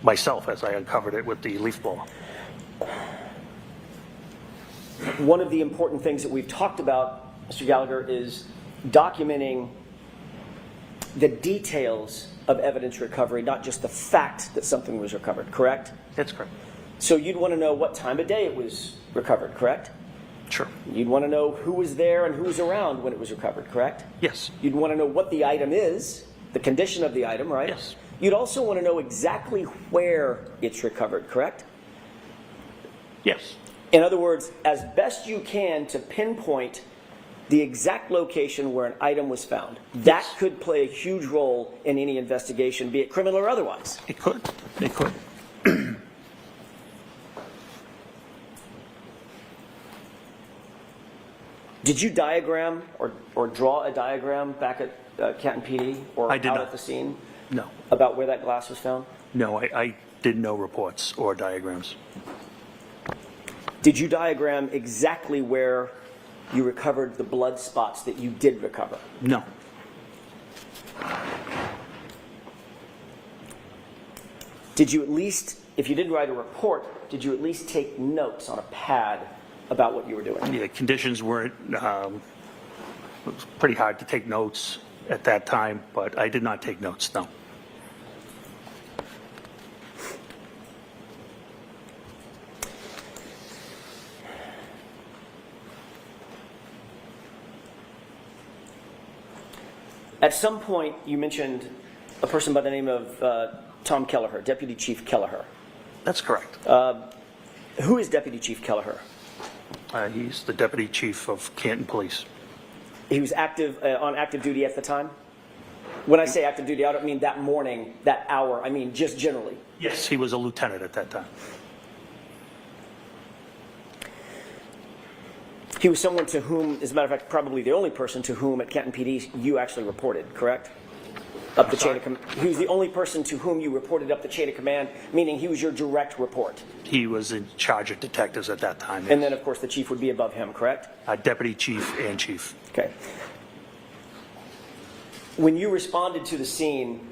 myself as I uncovered it with the leaf blower.
One of the important things that we've talked about, Mr. Gallagher, is documenting the details of evidence recovery, not just the fact that something was recovered, correct?
That's correct.
So you'd want to know what time of day it was recovered, correct?
Sure.
You'd want to know who was there and who was around when it was recovered, correct?
Yes.
You'd want to know what the item is, the condition of the item, right?
Yes.
You'd also want to know exactly where it's recovered, correct?
Yes.
In other words, as best you can to pinpoint the exact location where an item was found. That could play a huge role in any investigation, be it criminal or otherwise.
It could. It could.
Did you diagram or draw a diagram back at Canton PD or
I did
out
not.
at the scene?
No.
About where that glass was found?
No, I did no reports or diagrams.
Did you diagram exactly where you recovered the blood spots that you did recover?
No.
Did you at least, if you didn't write a report, did you at least take notes on a pad about what you were doing?
The conditions weren't, it was pretty hard to take notes at that time, but I did not take notes, no.
At some point, you mentioned a person by the name of Tom Kelleher, Deputy Chief Kelleher.
That's correct.
Who is Deputy Chief Kelleher?
He's the Deputy Chief of Canton Police.
He was active on active duty at the time? When I say active duty, I don't mean that morning, that hour. I mean just generally.
Yes, he was a lieutenant at that time.
He was someone to whom, as a matter of fact, probably the only person to whom at Canton PD you actually reported, correct? Up the chain of command. He was the only person to whom you reported up the chain of command, meaning he was your direct report.
He was in charge of detectives at that time.
And then, of course, the chief would be above him, correct?
Deputy chief and chief.
Okay. When you responded to the scene,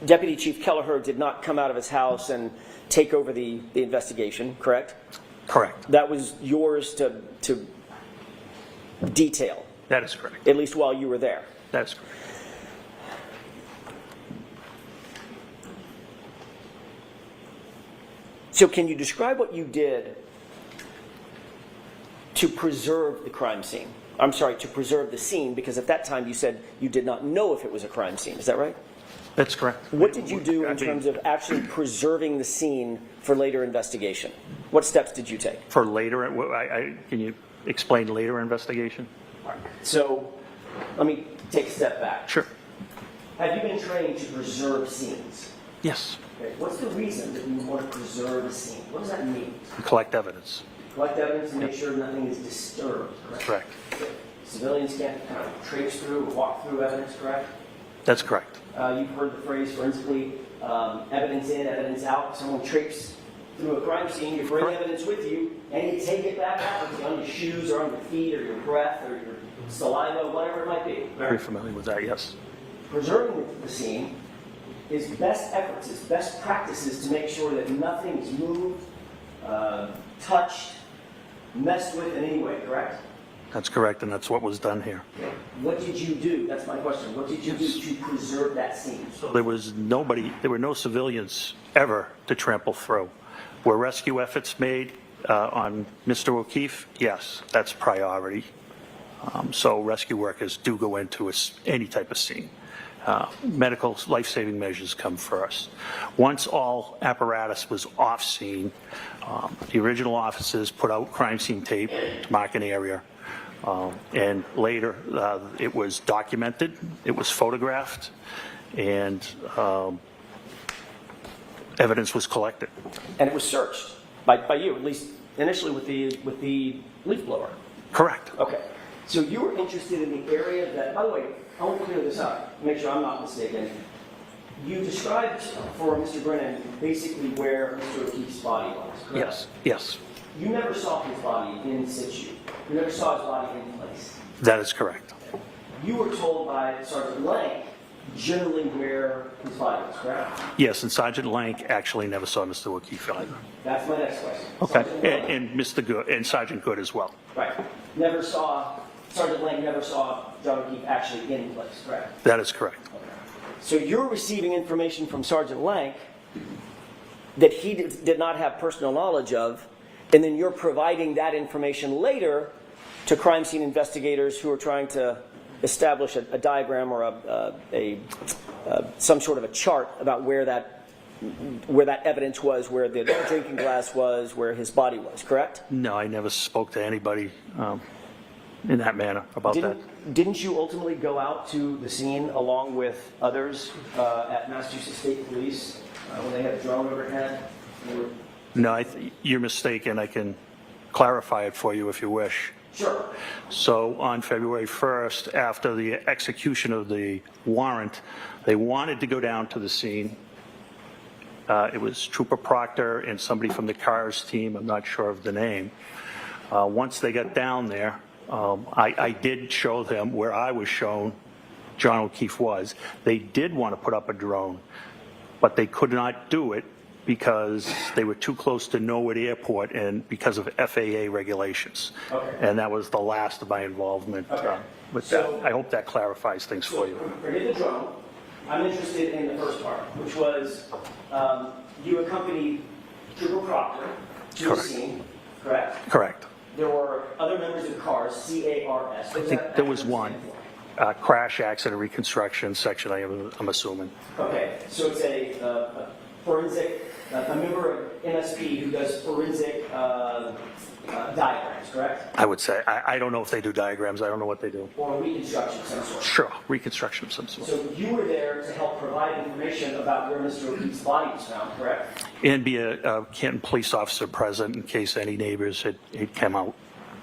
Deputy Chief Kelleher did not come out of his house and take over the investigation, correct?
Correct.
That was yours to detail.
That is correct.
At least while you were there.
That's correct.
So can you describe what you did to preserve the crime scene? I'm sorry, to preserve the scene, because at that time you said you did not know if it was a crime scene. Is that right?
That's correct.
What did you do in terms of actually preserving the scene for later investigation? What steps did you take?
For later, can you explain later investigation?
So let me take a step back.
Sure.
Have you been trained to preserve scenes?
Yes.
Okay. What's the reason that you want to preserve a scene? What does that mean?
Collect evidence.
Collect evidence and make sure nothing is disturbed, correct?
Correct.
Okay. Civilians can't kind of traipse through or walk through evidence, correct?
That's correct.
You've heard the phrase forensically, evidence in, evidence out. Someone traipses through a crime scene, you bring evidence with you, and you take it back out with you on your shoes or on your feet or your breath or your saliva, whatever it might be.
Very familiar with that, yes.
Preserving the scene is best efforts, is best practices to make sure that nothing is moved, touched, messed with in any way, correct?
That's correct, and that's what was done here.
What did you do? That's my question. What did you do to preserve that scene?
So there was nobody, there were no civilians ever to trample through. Were rescue efforts made on Mr. O'Keefe? Yes, that's priority. So rescue workers do go into any type of scene. Medical life-saving measures come first. Once all apparatus was off scene, the original officers put out crime scene tape to mark an area. And later, it was documented, it was photographed, and evidence was collected.
And it was searched by you, at least initially with the leaf blower.
Correct.
Okay. So you were interested in the area that, by the way, I want to clear this up, make sure I'm not mistaken. You described for Mr. Brennan basically where Mr. O'Keefe's body was, correct?
Yes, yes.
You never saw his body in situ. You never saw his body in place.
That is correct.
You were told by Sergeant Lank generally where his body was, correct?
Yes, and Sergeant Lank actually never saw Mr. O'Keefe either.
That's my next question.
Okay, and Mr. Good and Sergeant Good as well.
Right. Sergeant Lank never saw John O'Keefe actually in place, correct?
That is correct.
Okay. So you're receiving information from Sergeant Lank that he did not have personal knowledge of, and then you're providing that information later to crime scene investigators who are trying to establish a diagram or some sort of a chart about where that evidence was, where the drinking glass was, where his body was, correct?
No, I never spoke to anybody in that manner about that.
Didn't you ultimately go out to the scene along with others at Massachusetts State Police when they had a drone overhead?
No, you're mistaken. I can clarify it for you if you wish.
Sure.
So on February 1st, after the execution of the warrant, they wanted to go down to the scene. It was Trooper Proctor and somebody from the CARS team, I'm not sure of the name. Once they got down there, I did show them where I was shown John O'Keefe was. They did want to put up a drone, but they could not do it because they were too close to Norwood Airport and because of FAA regulations.
Okay.
And that was the last of my involvement with that. I hope that clarifies things for you.
Forget the drone. I'm interested in the first part, which was you accompanied Trooper Proctor to the scene, correct?
Correct.
There were other members of CARS, C-A-R-S.
I think there was one. Crash accident reconstruction section, I'm assuming.
Okay, so it's a forensic a member of MSP who does forensic diagrams, correct?
I would say. I don't know if they do diagrams. I don't know what they do.
Or reconstruction of some sort.
Sure, reconstruction of some sort.
So you were there to help provide information about where Mr. O'Keefe's body was found, correct?
And be a Canton police officer present in case any neighbors had come out.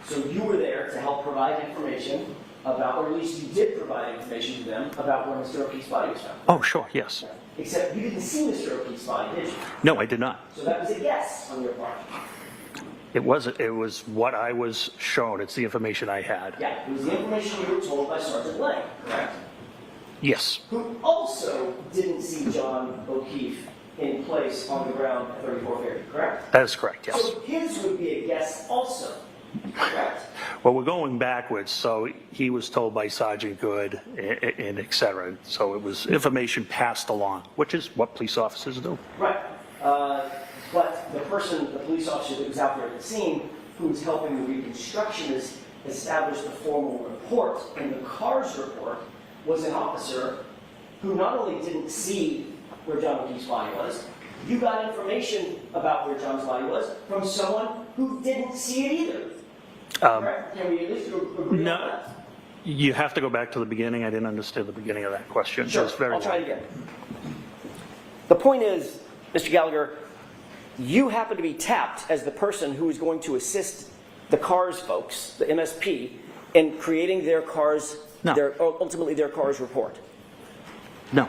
So you were there to help provide information about, or at least you did provide information to them about where Mr. O'Keefe's body was found.
Oh, sure, yes.
Except you didn't see Mr. O'Keefe's body, did you?
No, I did not.
So that was a guess on your part.
It was what I was shown. It's the information I had.
Yeah, it was the information you were told by Sergeant Lang, correct?
Yes.
Who also didn't see John O'Keefe in place on the ground at 34 Fairview, correct?
That is correct, yes.
So his would be a guess also, correct?
Well, we're going backwards. So he was told by Sergeant Good and et cetera. So it was information passed along, which is what police officers do.
Right. But the police officer that was out there at the scene, who was helping the reconstructionist establish the formal report, and the CARS report was an officer who not only didn't see where John O'Keefe's body was, you got information about where John's body was from someone who didn't see it either. Correct? Can we at least agree on that?
You have to go back to the beginning. I didn't understand the beginning of that question.
Sure, I'll try it again. The point is, Mr. Gallagher, you happen to be tapped as the person who is going to assist the CARS folks, the MSP, in creating their CARS, ultimately their CARS report.
No.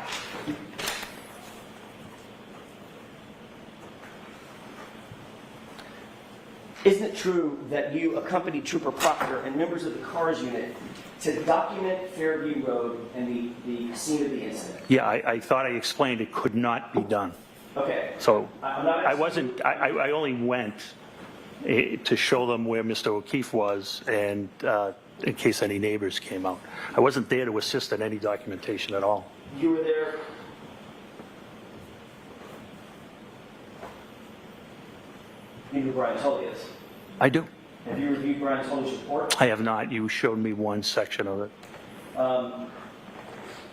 Isn't it true that you accompanied Trooper Proctor and members of the CARS unit to document Fairview Road and the scene of the incident?
Yeah, I thought I explained it could not be done.
Okay.
So
I
only went to show them where Mr. O'Keefe was and in case any neighbors came out. I wasn't there to assist in any documentation at all.
You were there. You know who Brian Tully is?
I do.
Have you reviewed Brian Tully's report?
I have not. You showed me one section of it.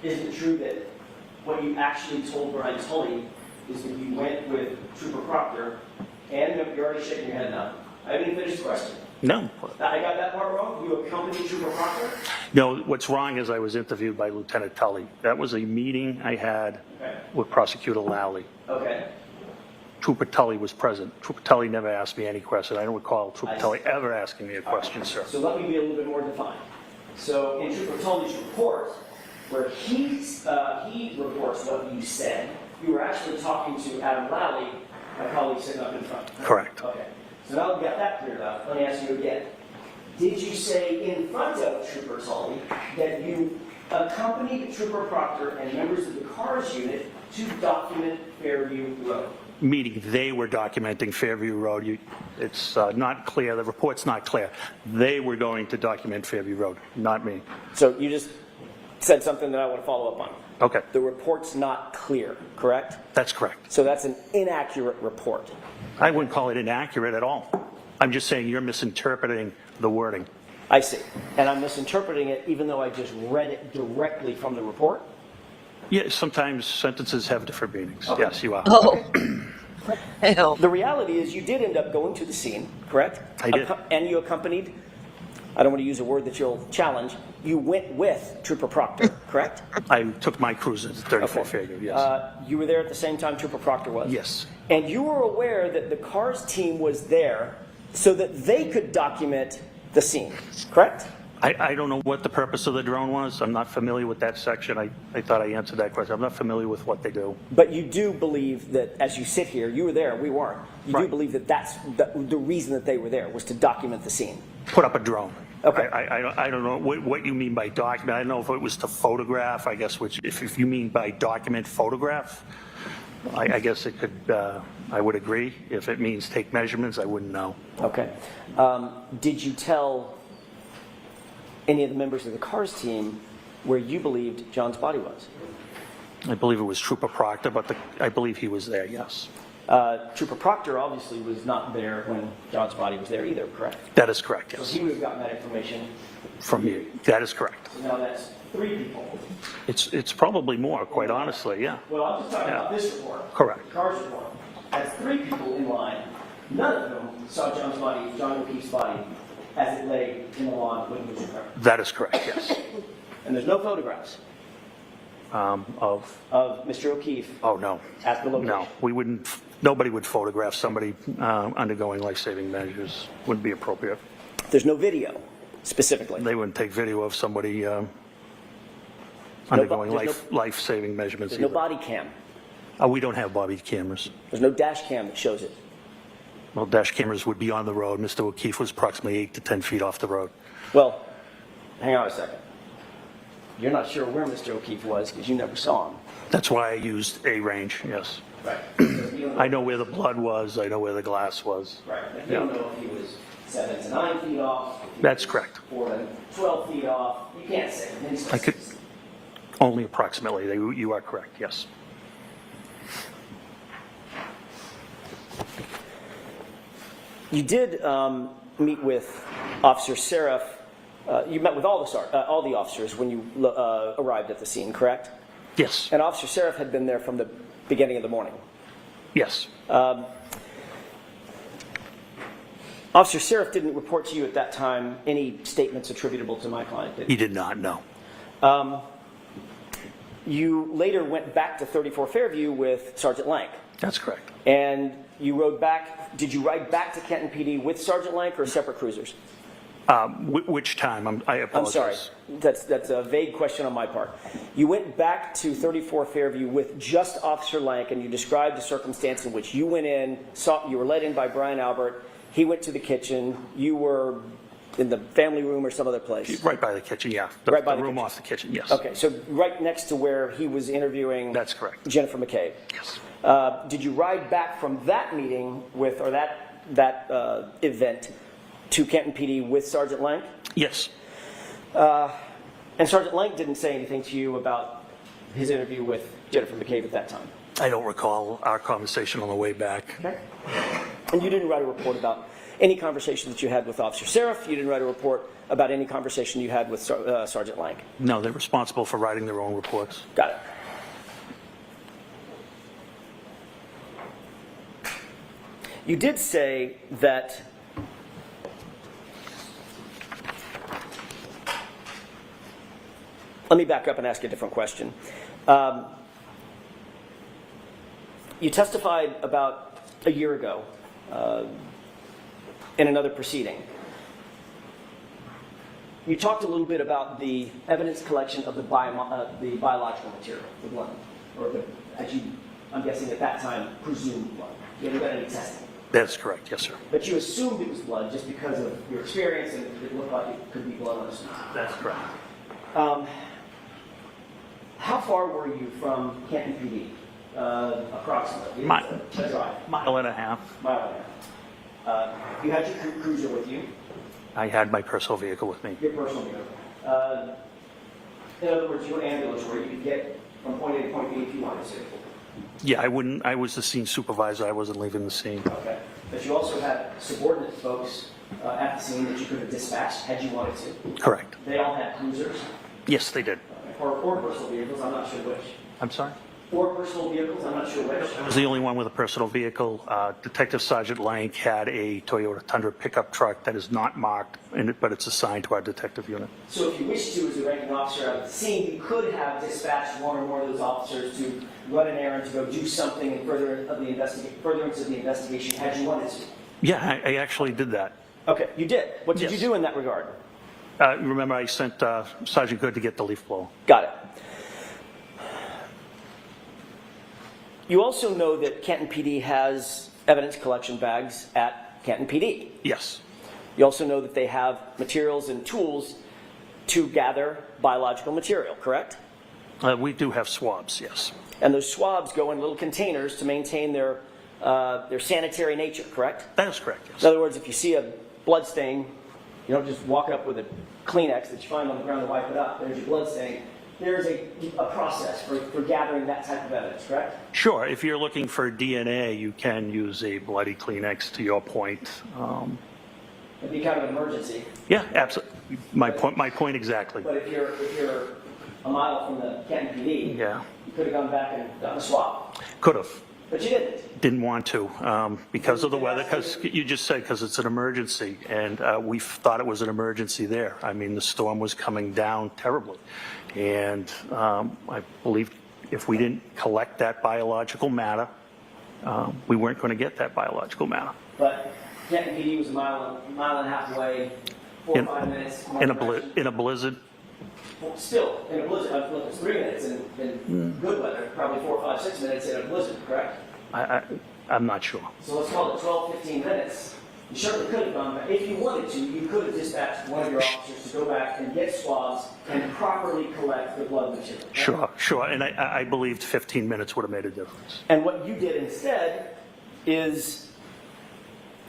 Is it true that what you actually told Brian Tully is that you went with Trooper Proctor, and you're already shaking your head now. I haven't even finished the question.
No.
I got that part wrong? You accompanied Trooper Proctor?
No, what's wrong is I was interviewed by Lieutenant Tully. That was a meeting I had with Prosecutor Lally.
Okay.
Trooper Tully was present. Trooper Tully never asked me any question. I don't recall Trooper Tully ever asking me a question, sir.
So let me be a little bit more defined. So in Trooper Tully's report, where he reports what you said, you were actually talking to Adam Lally, my colleague sitting up in front.
Correct.
Okay. So now we've got that cleared up. Let me ask you again. Did you say in front of Trooper Tully that you accompanied Trooper Proctor and members of the CARS unit to document Fairview Road?
Meeting, they were documenting Fairview Road. It's not clear. The report's not clear. They were going to document Fairview Road, not me.
So you just said something that I want to follow up on.
Okay.
The report's not clear, correct?
That's correct.
So that's an inaccurate report.
I wouldn't call it inaccurate at all. I'm just saying you're misinterpreting the wording.
I see. And I'm misinterpreting it even though I just read it directly from the report?
Yeah, sometimes sentences have different meanings.
Okay.
Yes, you are.
Oh. Hell. The reality is you did end up going to the scene, correct?
I did.
And you accompanied, I don't want to use a word that you'll challenge, you went with Trooper Proctor, correct?
I took my cruiser to 34 Fairview, yes.
You were there at the same time Trooper Proctor was?
Yes.
And you were aware that the CARS team was there so that they could document the scene, correct?
I don't know what the purpose of the drone was. I'm not familiar with that section. I thought I answered that question. I'm not familiar with what they do.
But you do believe that as you sit here, you were there, we weren't. You do believe that that's the reason that they were there was to document the scene.
Put up a drone.
Okay.
I don't know what you mean by document. I don't know if it was to photograph, I guess, which if you mean by document photograph, I guess it could, I would agree. If it means take measurements, I wouldn't know.
Okay. Did you tell any of the members of the CARS team where you believed John's body was?
I believe it was Trooper Proctor, but I believe he was there, yes.
Trooper Proctor obviously was not there when John's body was there either, correct?
That is correct, yes.
So he would have gotten that information
from you. That is correct.
So now that's 3 people.
It's probably more, quite honestly, yeah.
Well, I'm just talking about this report.
Correct.
CARS report. has 3 people in line, none of whom saw John's body, John O'Keefe's body, as it lay in the lawn when he was recovered.
That is correct, yes.
And there's no photographs
Of
Mr. O'Keefe
Oh, no.
at the location.
No, we wouldn't, nobody would photograph somebody undergoing life-saving measures. Wouldn't be appropriate.
There's no video, specifically.
They wouldn't take video of somebody undergoing life-saving measurements
There's no
either.
body cam.
We don't have body cameras.
There's no dash cam that shows it.
Well, dash cameras would be on the road. Mr. O'Keefe was approximately 8 to 10 feet off the road.
Well, hang on a second. You're not sure where Mr. O'Keefe was because you never saw him.
That's why I used a range, yes.
Right.
I know where the blood was. I know where the glass was.
Right. But you don't know if he was 7 to 9 feet off. If he
That's
was
correct.
4 to 12 feet off. You can't say.
I could, only approximately. You are correct, yes.
You did meet with Officer Seraph. You met with all the officers when you arrived at the scene, correct?
Yes.
And Officer Seraph had been there from the beginning of the morning.
Yes.
Officer Seraph didn't report to you at that time any statements attributable to my client, did he?
He did not, no.
You later went back to 34 Fairview with Sergeant Lank.
That's correct.
And you rode back, did you ride back to Kenton PD with Sergeant Lank or separate cruisers?
Which time? I apologize.
I'm sorry. That's a vague question on my part. You went back to 34 Fairview with just Officer Lank, and you described the circumstance in which you went in, you were let in by Brian Albert, he went to the kitchen, you were in the family room or some other place?
Right by the kitchen, yeah.
Right by the
room
kitchen.
off the kitchen, yes.
Okay, so right next to where he was interviewing
That's correct.
Jennifer McCabe.
Yes.
Did you ride back from that meeting with, or that event to Kenton PD with Sergeant Lank?
Yes.
And Sergeant Lank didn't say anything to you about his interview with Jennifer McCabe at that time?
I don't recall our conversation on the way back.
Okay. And you didn't write a report about any conversation that you had with Officer Seraph? You didn't write a report about any conversation you had with Sergeant Lank?
No, they're responsible for writing their own reports.
Got it. You did say that let me back up and ask you a different question. You testified about a year ago in another proceeding. You talked a little bit about the evidence collection of the biological material, the blood, or I'm guessing at that time, presumed blood. You haven't done any testing.
That's correct, yes, sir.
But you assumed it was blood just because of your experience and it looked like it could be blood on a suit.
That's correct.
How far were you from Kenton PD? Approximately. A drive.
Mile and a half.
Mile and a half. You had your cruiser with you.
I had my personal vehicle with me.
Your personal vehicle. In other words, you were ambulatory where you could get from point A to point B if you wanted to.
Yeah, I was the scene supervisor. I wasn't leaving the scene.
Okay. But you also had subordinate folks at the scene that you could have dispatched had you wanted to.
Correct.
They all had cruisers.
Yes, they did.
Or personal vehicles, I'm not sure which.
I'm sorry?
Or personal vehicles, I'm not sure which.
I was the only one with a personal vehicle. Detective Sergeant Lank had a Toyota Tundra pickup truck that is not marked, but it's assigned to our detective unit.
So if you wished to, as a ranking officer at the scene, you could have dispatched one or more of those officers to run an errand, to go do something in furtherance of the investigation, had you wanted to.
Yeah, I actually did that.
Okay, you did. What did you do in that regard?
Remember, I sent Sergeant Good to get the leaf blower.
Got it. You also know that Kenton PD has evidence collection bags at Kenton PD.
Yes.
You also know that they have materials and tools to gather biological material, correct?
We do have swabs, yes.
And those swabs go in little containers to maintain their sanitary nature, correct?
That is correct, yes.
In other words, if you see a blood stain, you don't just walk up with a Kleenex that you find on the ground and wipe it up. There's your blood stain. There's a process for gathering that type of evidence, correct?
Sure. If you're looking for DNA, you can use a bloody Kleenex, to your point.
It'd be kind of an emergency.
Yeah, absolutely. My point exactly.
But if you're a mile from the Kenton PD,
Yeah.
you could have gone back and gotten a swab.
Could have.
But you didn't.
didn't want to because of the weather, because you just said because it's an emergency, and we thought it was an emergency there. I mean, the storm was coming down terribly, and I believe if we didn't collect that biological matter, we weren't going to get that biological matter.
But Canton PD was a mile and a half away, 4 or 5 minutes.
In a blizzard.
Well, still, in a blizzard, look, it's 3 minutes in good weather, probably 4, 5, 6 minutes in a blizzard, correct?
I'm not sure.
So let's call it 12, 15 minutes. You certainly could have gone back. If you wanted to, you could have dispatched one of your officers to go back and get swabs and properly collect the blood material. Right?
Sure. And I believed 15 minutes would have made a difference.
And what you did instead is,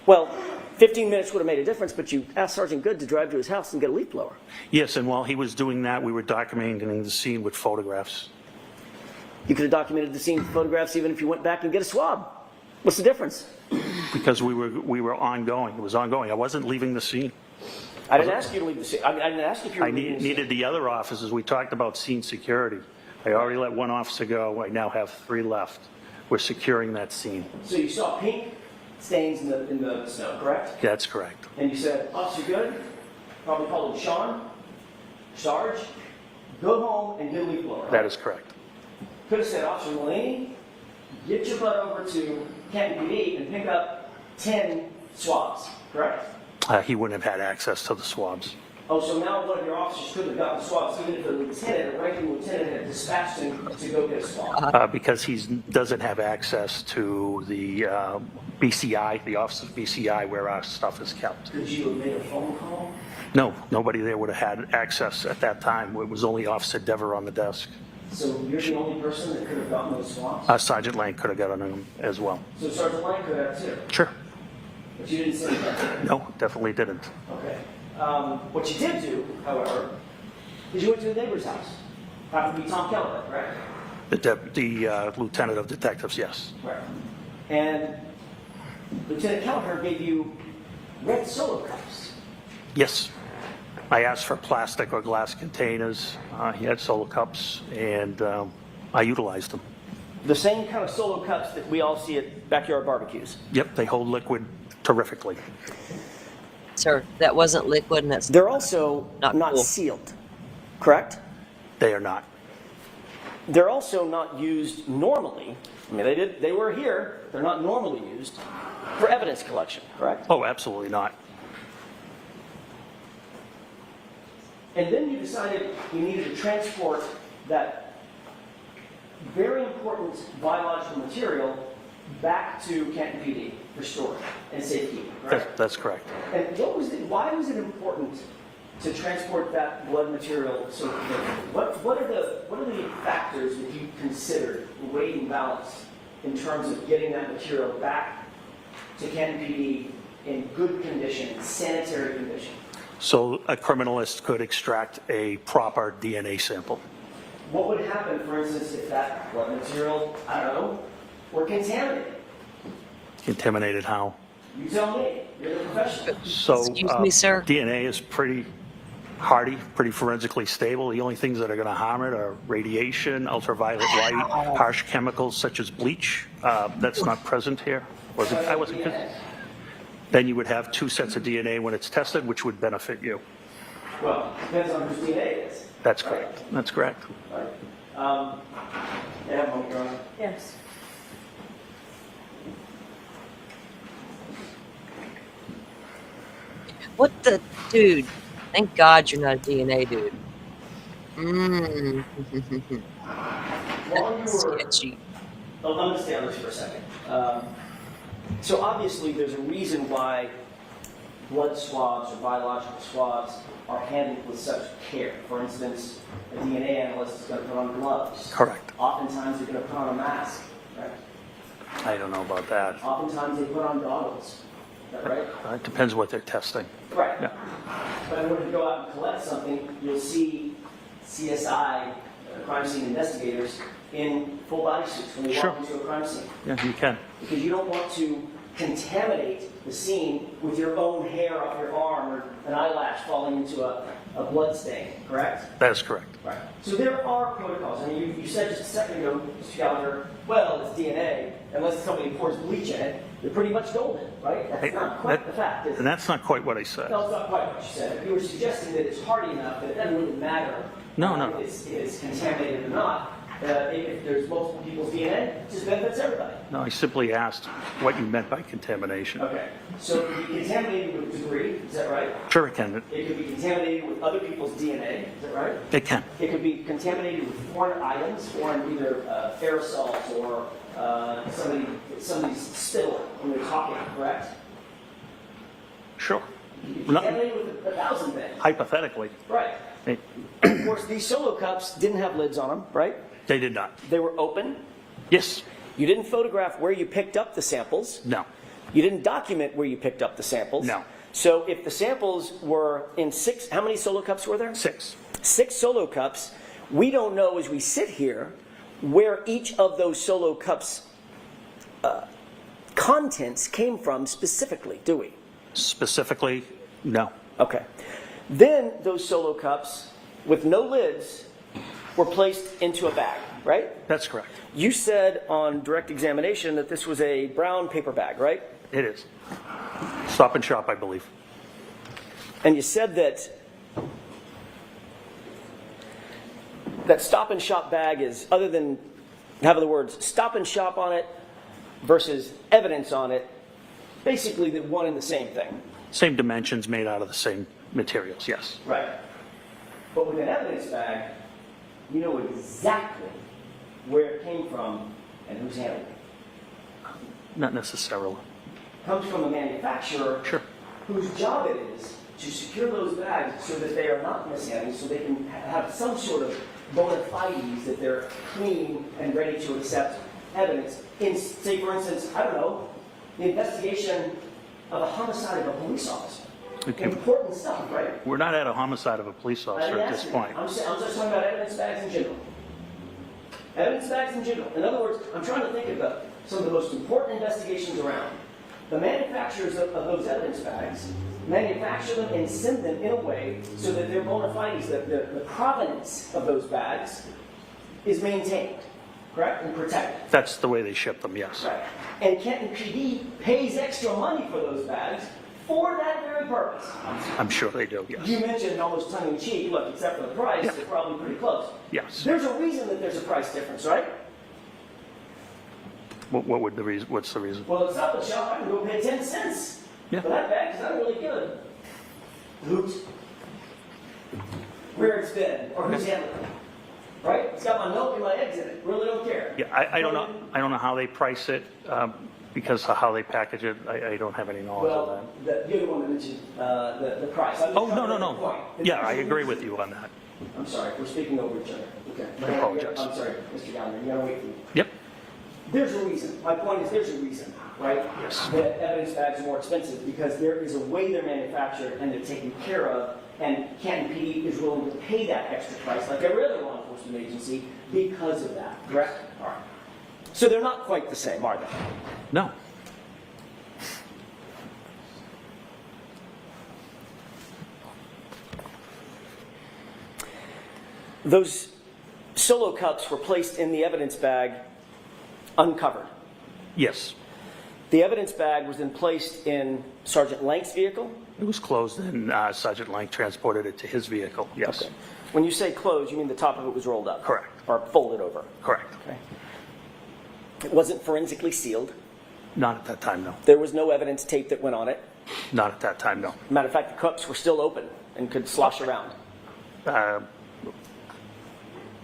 well, 15 minutes would have made a difference, but you asked Sergeant Good to drive to his house and get a leaf blower.
Yes, and while he was doing that, we were documenting the scene with photographs.
You could have documented the scene with photographs even if you went back and get a swab. What's the difference?
Because we were ongoing. It was ongoing. I wasn't leaving the scene.
I didn't ask you to leave the scene. I didn't ask you if you were leaving the scene.
Needed the other officers. We talked about scene security. I already let one officer go. I now have 3 left. We're securing that scene.
So you saw pink stains in the snow, correct?
That's correct.
And you said, Officer Good, probably called him Sean, Sarge, go home and get a leaf blower. Right?
That is correct.
Could have said, Officer Mulaney, get your butt over to Canton PD and pick up 10 swabs, correct?
He wouldn't have had access to the swabs.
Oh, so now one of your officers could have gotten swabs, even if the lieutenant, a ranking lieutenant, had dispatched him to go get a swab.
Because he doesn't have access to the BCI, the Office of BCI, where our stuff is kept.
Could you have made a phone call?
No, nobody there would have had access at that time. It was only Officer Dever on the desk.
So you're the only person that could have gotten those swabs?
Sergeant Lang could have gotten them as well.
So Sergeant Lang could have too?
Sure.
But you didn't say that?
No, definitely didn't.
Okay. What you did do, however, is you went to the neighbor's house. Happened to be Tom Keller, right?
The lieutenant of detectives, yes.
Right. And Lieutenant Keller gave you red Solo cups.
Yes. I asked for plastic or glass containers. He had Solo cups, and I utilized them.
The same kind of Solo cups that we all see at backyard barbecues.
Yep, they hold liquid terrifically.
Sir, that wasn't liquid, and that's...
They're also not
cool.
sealed, correct?
They are not.
They're also not used normally. I mean, they were here. They're not normally used for evidence collection, correct?
Oh, absolutely not.
And then you decided you needed to transport that very important biological material back to Canton PD for storage and safekeeping, right?
That's correct.
And why was it important to transport that blood material so quickly? What are the factors that you considered, weighed and balanced, in terms of getting that material back to Canton PD in good condition, sanitary condition?
So a criminalist could extract a proper DNA sample.
What would happen, for instance, if that blood material, I don't know, were contaminated?
Contaminated how?
You tell me. You're the professional.
So,
Excuse me, sir.
DNA is pretty hardy, pretty forensically stable. The only things that are going to harm it are radiation, ultraviolet light, harsh chemicals such as bleach. That's not present here. I wasn't. Then you would have 2 sets of DNA when it's tested, which would benefit you.
Well, depends on whose DNA it is.
That's correct. That's correct.
Right. Your Honor.
Yes.
What the... Dude, thank God you're not a DNA dude.
While you were...
Sketchy.
I'm going to stay on this for a second. So obviously there's a reason why blood swabs or biological swabs are handled with such care. For instance, a DNA analyst is going to put on gloves.
Correct.
Oftentimes they're going to put on a mask, right?
I don't know about that.
Oftentimes they put on goggles. Is that right?
It depends what they're testing.
Right.
Yeah.
But in order to go out and collect something, you'll see CSI, crime scene investigators, in full body suits when they
Sure.
walk into a crime scene.
Yeah, you can.
Because you don't want to contaminate the scene with your own hair off your arm or an eyelash falling into a blood stain, correct?
That is correct.
Right. So there are protocols. I mean, you said just a second ago, Mr. Gallagher, well, it's DNA. Unless somebody pours bleach in it, they're pretty much golden, right? That's not quite the fact, is it?
And that's not quite what I said.
No, it's not quite what you said. If you were suggesting that it's hardy enough that it doesn't really matter
No.
if it's contaminated or not, if there's multiple people's DNA, it just benefits everybody.
No, I simply asked what you meant by contamination.
Okay. So it could be contaminated with debris, is that right?
Sure, it can.
It could be contaminated with other people's DNA, is that right?
It can.
It could be contaminated with foreign items, foreign either aerosols or somebody's spittle when they're talking, correct?
Sure.
Contaminated with 1,000 things.
Hypothetically.
Right. Of course, these solo cups didn't have lids on them, right?
They did not.
They were open?
Yes.
You didn't photograph where you picked up the samples?
No.
You didn't document where you picked up the samples?
No.
So if the samples were in 6, how many solo cups were there?
6.
6 solo cups. We don't know as we sit here where each of those solo cups' contents came from specifically, do we?
Specifically, no.
Okay. Then those solo cups with no lids were placed into a bag, right?
That's correct.
You said on direct examination that this was a brown paper bag, right?
It is. Stop and Shop, I believe.
And you said that Stop and Shop bag is, other than having the words Stop and Shop on it versus evidence on it, basically the one and the same thing.
Same dimensions, made out of the same materials, yes.
Right. But with an evidence bag, you know exactly where it came from and who's handling it.
Not necessarily.
Comes from a manufacturer whose job it is to secure those bags so that they are not mishandled, so they can have some sort of bona fides that they're clean and ready to accept evidence. In, say, for instance, I don't know, the investigation of a homicide of a police officer.
Okay.
Important stuff, right?
We're not at a homicide of a police officer at this point.
I'm just talking about evidence bags in general. Evidence bags in general. In other words, I'm trying to think about some of the most important investigations around. The manufacturers of those evidence bags manufacture them and send them in a way so that their bona fides, the provenance of those bags, is maintained, correct, and protected.
That's the way they ship them, yes.
Right. And Kenton PD pays extra money for those bags for that very purpose.
I'm sure they do, yes.
You mentioned almost tongue-in-cheek, look, except for the price, they're probably pretty close.
Yes.
There's a reason that there's a price difference, right?
What would the reason? What's the reason?
Well, it's not the shop. I can go pay 10 cents for that bag because I'm really good. Hoot. Where it's been or who's handling it. Right? It's got my milk and my eggs in it. Really don't care.
Yeah, I don't know. I don't know how they price it because of how they package it. I don't have any knowledge of that.
You're the one that mentioned the price.
Oh, no. Yeah, I agree with you on that.
I'm sorry. We're speaking over each other. Okay.
I apologize.
I'm sorry, Mr. Gallagher. You gotta wait for me.
Yep.
There's a reason. My point is there's a reason, right?
Yes.
That evidence bags are more expensive because there is a way they're manufactured and they're taken care of, and Canton PD is willing to pay that extra price like every other law enforcement agency because of that, correct? All right. So they're not quite the same, are they?
No.
Those solo cups were placed in the evidence bag uncovered.
Yes.
The evidence bag was then placed in Sergeant Lank's vehicle?
It was closed and Sergeant Lank transported it to his vehicle, yes.
Okay. When you say closed, you mean the top of it was rolled up?
Correct.
Or folded over?
Correct.
Okay. It wasn't forensically sealed?
Not at that time, no.
There was no evidence tape that went on it?
Not at that time, no.
Matter of fact, the cups were still open and could slosh around?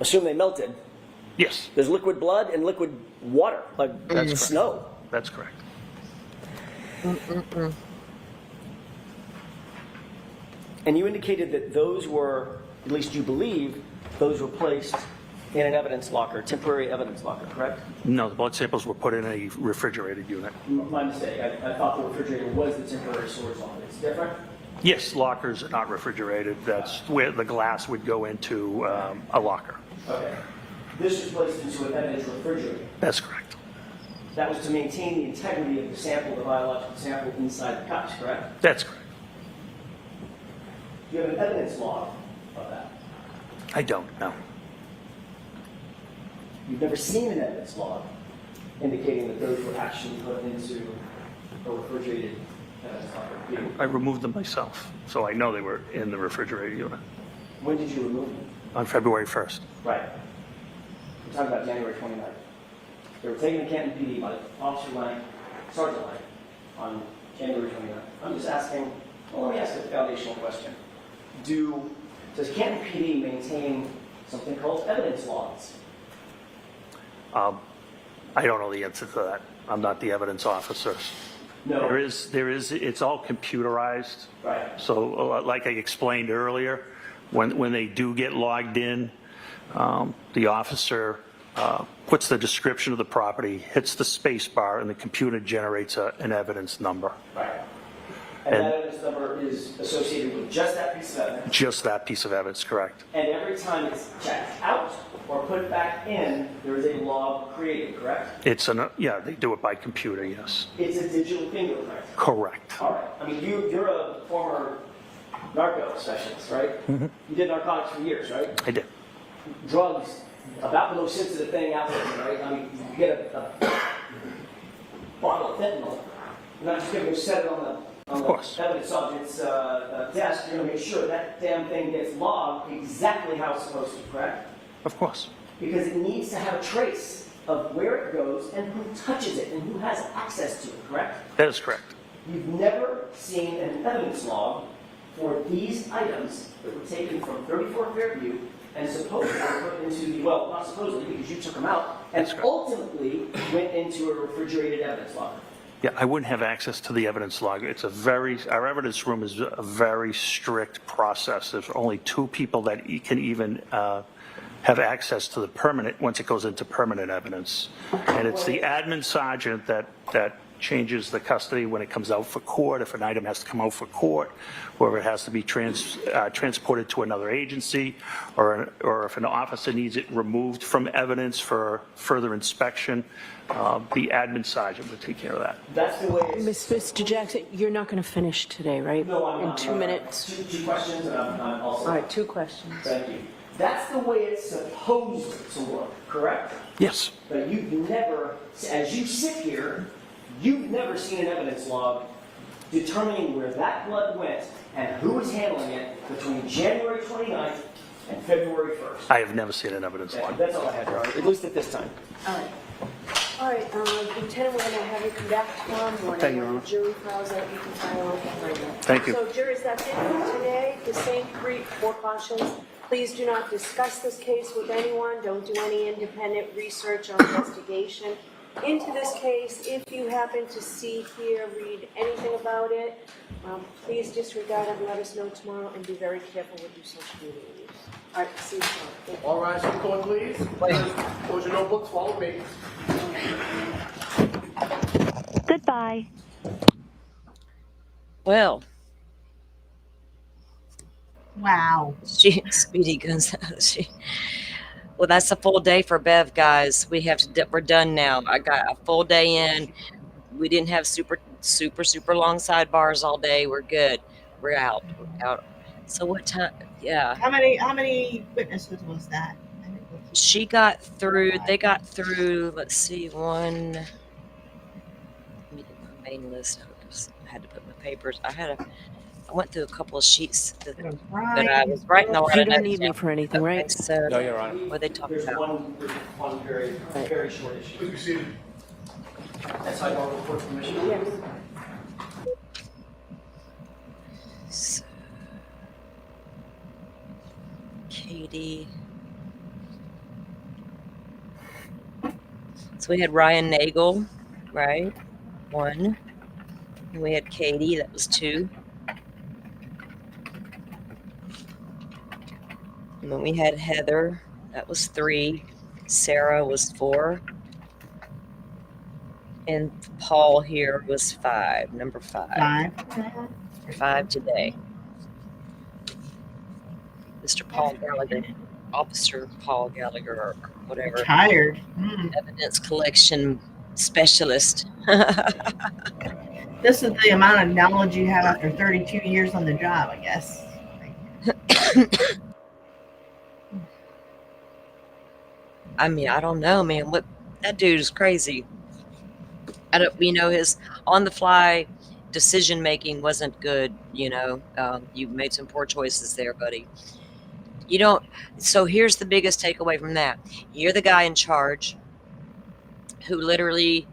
Assume they melted?
Yes.
There's liquid blood and liquid water, like
That's
snow.
That's correct.
And you indicated that those were, at least you believe, those were placed in an evidence locker, temporary evidence locker, correct?
No, the blood samples were put in a refrigerated unit.
My mistake. I thought the refrigerator was the temporary storage locker. It's different?
Yes, lockers are not refrigerated. That's where the glass would go into a locker.
Okay. This was placed into an evidence refrigerator.
That's correct.
That was to maintain the integrity of the sample, the biological sample inside the cups, correct?
That's correct.
Do you have an evidence log of that?
I don't know.
You've never seen an evidence log indicating that those were actually put into a refrigerated evidence log?
I removed them myself, so I know they were in the refrigerator unit.
When did you remove them?
On February 1st.
Right. We're talking about January 29th. They were taken to Canton PD by Officer Lang, Sergeant Lang, on January 29th. I'm just asking, well, let me ask a foundational question. Does Canton PD maintain something called evidence logs?
I don't know the answer to that. I'm not the evidence officer.
No.
There is, it's all computerized.
Right.
So like I explained earlier, when they do get logged in, the officer puts the description of the property, hits the space bar, and the computer generates an evidence number.
Right. And that evidence number is associated with just that piece of evidence?
Just that piece of evidence, correct.
And every time it's checked out or put back in, there is a log created, correct?
Yeah, they do it by computer, yes.
It's a digital fingerprint.
Correct.
All right. I mean, you're a former narco specialist, right?
Mm-hmm.
You did narcotics for years, right?
I did.
Drugs, about the most sensitive thing out there, right? I mean, you get a bottle of fentanyl, you're not just going to set it on the evidence subject's desk. You're going to make sure that damn thing gets logged exactly how it's supposed to, correct?
Of course.
Because it needs to have a trace of where it goes and who touches it and who has access to it, correct?
That is correct.
You've never seen an evidence log for these items that were taken from 34 Fairview and supposedly put into, well, not supposedly because you took them out, and ultimately went into a refrigerated evidence log.
Yeah, I wouldn't have access to the evidence log. Our evidence room is a very strict process. There's only 2 people that can even have access to the permanent, once it goes into permanent evidence. And it's the admin sergeant that changes the custody when it comes out for court, if an item has to come out for court, or if it has to be transported to another agency, or if an officer needs it removed from evidence for further inspection, the admin sergeant would take care of that.
That's the way
Mr. Jackson, you're not going to finish today, right?
No, I'm
in
not.
2 minutes.
Two questions, and I'm also...
All right, 2 questions.
Thank you. That's the way it's supposed to work, correct?
Yes.
But you've never, as you sit here, you've never seen an evidence log determining where that blood went and who was handling it between January 29th and February 1st.
I have never seen an evidence log.
That's all I had, Robert, at least at this time.
All right. All right, Lieutenant, we're going to have you come back tomorrow morning.
Thank you, Your
When
Honor.
the jury files out, you can file right now.
Thank you.
So, jurors, that's it for today. The same 4 cautions. Please do not discuss this case with anyone. Don't do any independent research or investigation into this case. If you happen to see, hear, read anything about it, please disregard it and let us know tomorrow, and be very careful with your social media use. All right, see you tomorrow. Thank you.
All rise for the court, please. Close your notebooks, follow me.
Goodbye.
Well,
Wow.
Speedy Gonzalez. Well, that's a full day for Bev, guys. We're done now. I got a full day in. We didn't have super long sidebars all day. We're good. We're out. So what time? Yeah.
How many witnesses was that?
They got through, let's see, one. Let me get my main list. I had to put my papers. I went through a couple of sheets that I was writing all right.
You don't need me for anything, right?
So,
No, Your Honor.
what they talking
There's
about?
one very short issue.
Please be seated.
That's how you want to report to Commissioner?
Yes.
So, Katie. So we had Ryan Nagel, right? 1. And we had Katie, that was 2. And then we had Heather, that was 3. Sarah was 4. And Paul here was 5, number 5. 5 today. Mr. Paul Gallagher, Officer Paul Gallagher, or whatever.
Tired.
Evidence collection specialist.
This is the amount of knowledge you have after 32 years on the job, I guess.
I mean, I don't know, man. What that dude is crazy. I don't, his on the fly decision making wasn't good. You made some poor choices there, buddy. You don't. So here's the biggest takeaway from that: you're the guy in charge who literally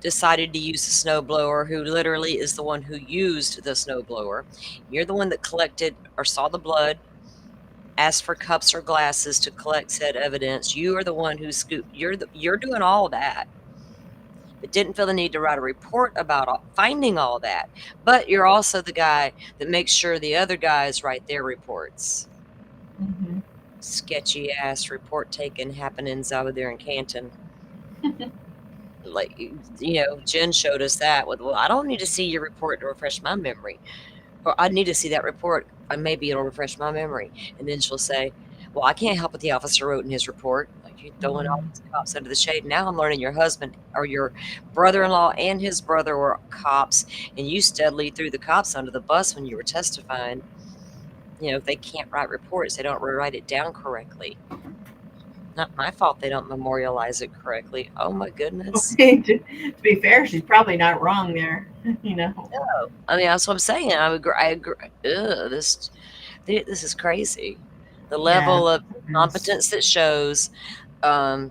decided to use the snowblower, who literally is the one who used the snowblower. You're the one that collected or saw the blood, asked for cups or glasses to collect said evidence. You are the one who scooped. You're doing all that, but didn't feel the need to write a report about finding all that. But you're also the guy that makes sure the other guys write their reports.
Mm-hmm.
Sketchy ass report taking happenings over there in Canton. Like, Jen showed us that with, well, I don't need to see your report to refresh my memory, or I need to see that report, maybe it'll refresh my memory. And then she'll say, well, I can't help what the officer wrote in his report. Like, you're throwing all these cops under the shade. Now I'm learning your husband or your brother-in-law and his brother were cops, and you steadily threw the cops under the bus when you were testifying. They can't write reports, they don't write it down correctly. Not my fault they don't memorialize it correctly. Oh my goodness.
to be fair, she's probably not wrong there.
No, I mean, that's what I'm saying. I agree. Ugh, this is crazy. The level of competence that shows, again,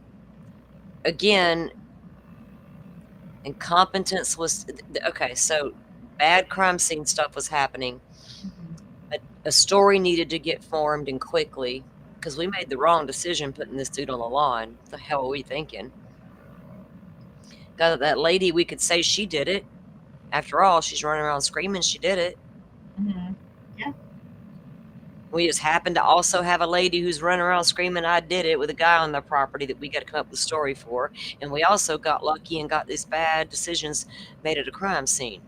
incompetence was okay. So bad crime scene stuff was happening. A story needed to get formed and quickly, because we made the wrong decision putting this dude on the lawn. What the hell are we thinking? Got that lady, we could say she did it. After all, she's running around screaming she did it.
Mm-hmm. Yeah.
We just happen to also have a lady who's running around screaming I did it with a guy on the property that we got to come up with a story for. And we also got lucky and got these bad decisions made at a crime scene.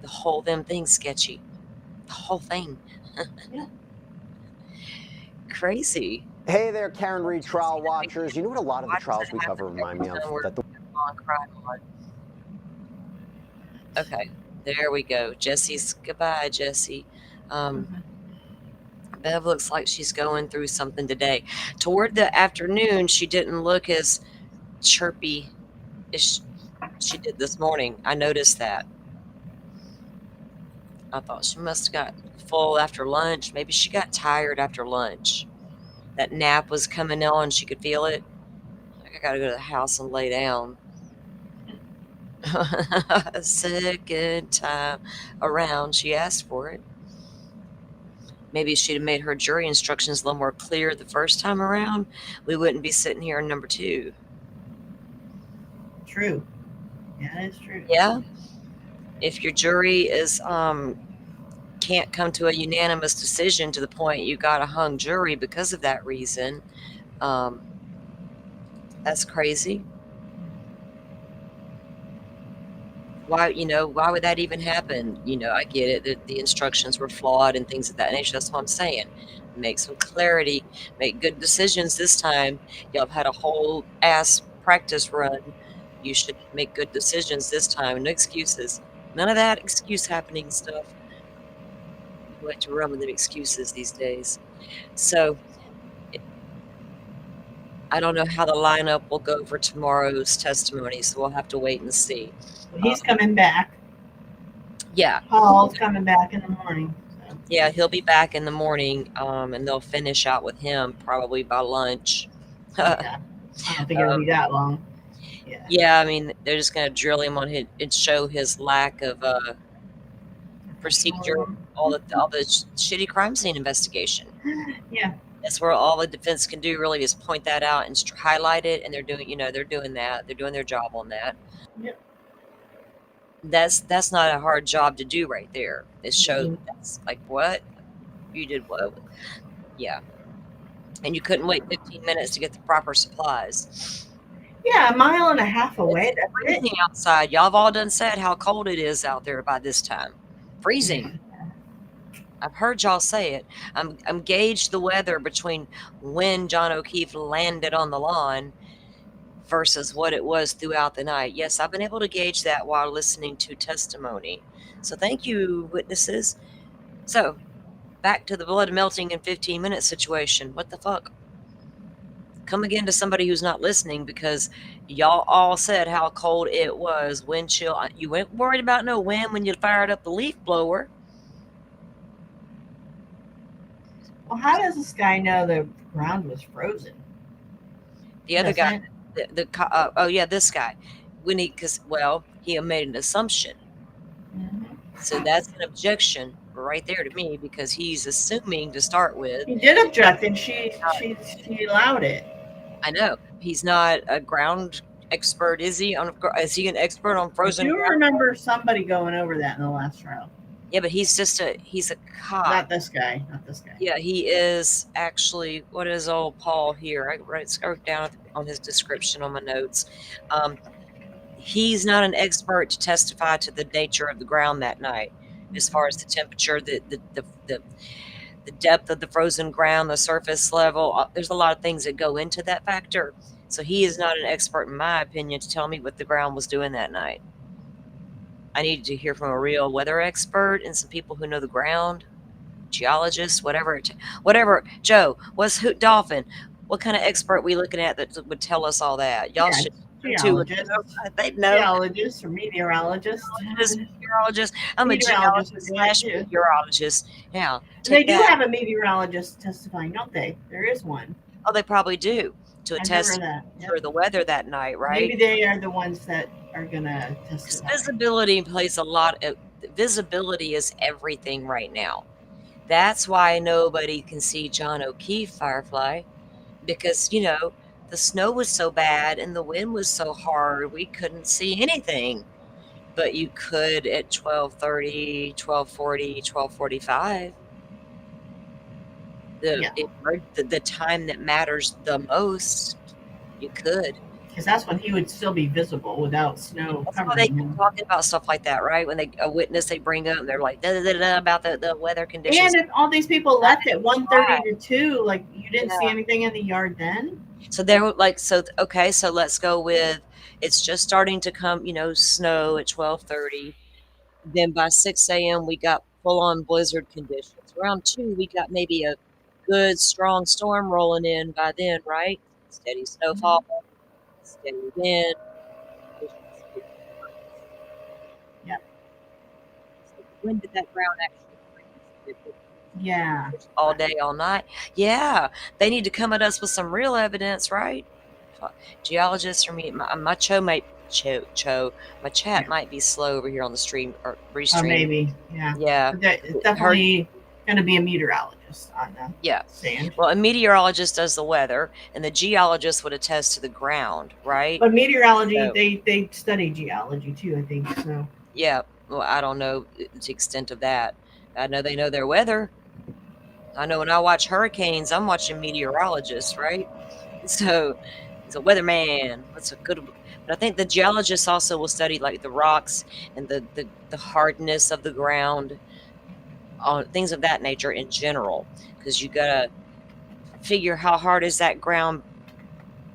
The whole damn thing's sketchy. The whole thing.
Yeah.
Crazy.
Hey there, KarenRead trial watchers. You know what a lot of the trials we cover remind me of?
Okay, there we go. Goodbye, Jessie. Bev looks like she's going through something today. Toward the afternoon, she didn't look as chirpy as she did this morning. I noticed that. I thought she must have got full after lunch. Maybe she got tired after lunch. That nap was coming on. She could feel it. Like, I got to go to the house and lay down. Second time around, she asked for it. Maybe if she'd have made her jury instructions a little more clear the first time around, we wouldn't be sitting here in number 2.
True. Yeah, it's true.
Yeah. If your jury is can't come to a unanimous decision to the point you got a hung jury because of that reason, that's crazy. Why would that even happen? I get it that the instructions were flawed and things of that nature. That's what I'm saying. Make some clarity, make good decisions this time. Y'all have had a whole ass practice run. You should make good decisions this time. No excuses. None of that excuse happening stuff. I like to run with them excuses these days. So I don't know how the lineup will go for tomorrow's testimony, so we'll have to wait and see.
He's coming back.
Yeah.
Paul's coming back in the morning. So.
Yeah, he'll be back in the morning, and they'll finish out with him probably by lunch.
Yeah. I don't think it'll be that long.
Yeah, I mean, they're just going to drill him on and show his lack of procedure, all the shitty crime scene investigation.
Yeah.
That's where all the defense can do really is point that out and highlight it, and they're doing that. They're doing their job on that.
Yep.
That's not a hard job to do right there. It shows that's like, what? You did what? Yeah. And you couldn't wait 15 minutes to get the proper supplies.
Yeah, 1.5 miles away.
It's freezing outside. Y'all have all done said how cold it is out there by this time. Freezing. I've heard y'all say it. I'm gauged the weather between when John O'Keefe landed on the lawn versus what it was throughout the night. Yes, I've been able to gauge that while listening to testimony. So thank you, witnesses. So back to the blood melting in 15 minutes situation. What the fuck? Come again to somebody who's not listening, because y'all all said how cold it was, wind chill. You weren't worried about no wind when you fired up the leaf blower.
Well, how does this guy know the ground was frozen?
The other guy, this guy, he made an assumption. So that's an objection right there to me, because he's assuming to start with.
He did object, and she allowed it.
I know he's not a ground expert, is he? Is he an expert on frozen
I do
ground?
remember somebody going over that in the last trial.
Yeah, but he's a cop.
Not this guy.
Yeah, he is actually. What is old Paul here? I wrote down on his description on my notes. He's not an expert to testify to the nature of the ground that night, as far as the temperature, the depth of the frozen ground, the surface level. There's a lot of things that go into that factor. So he is not an expert, in my opinion, to tell me what the ground was doing that night. I needed to hear from a real weather expert and some people who know the ground, geologists, whatever. Joe, Dolphin? What kind of expert we looking at that would tell us all that? Y'all should. They know.
Geologists or meteorologists.
Meteorologist. I'm a geologist / meteorologist. Yeah.
They do have a meteorologist testifying, don't they? There is one.
Oh, they probably do, to attest for the weather that night, right?
Maybe they are the ones that are gonna testify.
Visibility plays a lot. Visibility is everything right now. That's why nobody can see John O'Keefe, Firefly, because the snow was so bad and the wind was so hard, we couldn't see anything. But you could at 12:30, 12:40, 12:45. The time that matters the most, you could.
Because that's when he would still be visible without snow covering
They
him.
talking about stuff like that, right? When a witness they bring up, they're like about the weather conditions.
And if all these people left at 1:30 to 2, like you didn't see anything in the yard then?
So they're like, okay, so let's go with, it's just starting to come, snow at 12:30. Then by 6 a.m. we got full-on blizzard conditions. Around 2, we got maybe a good strong storm rolling in by then, right? Steady snowfall, steady wind.
Yep.
So when did that ground actually freeze?
Yeah.
All day, all night. Yeah, they need to come at us with some real evidence, right? Geologists or me, my chat might be slow over here on the stream or restream.
Maybe, yeah.
Yeah.
It's definitely going to be a meteorologist on the stand.
Well, a meteorologist does the weather, and the geologist would attest to the ground, right?
But meteorology, they study geology too, I think. So.
Yeah. Well, I don't know the extent of that. I know they know their weather. I know when I watch hurricanes, I'm watching meteorologists, right? So he's a weatherman. That's a good. But I think the geologists also will study like the rocks and the hardness of the ground, on things of that nature in general, because you gotta figure how hard is that ground.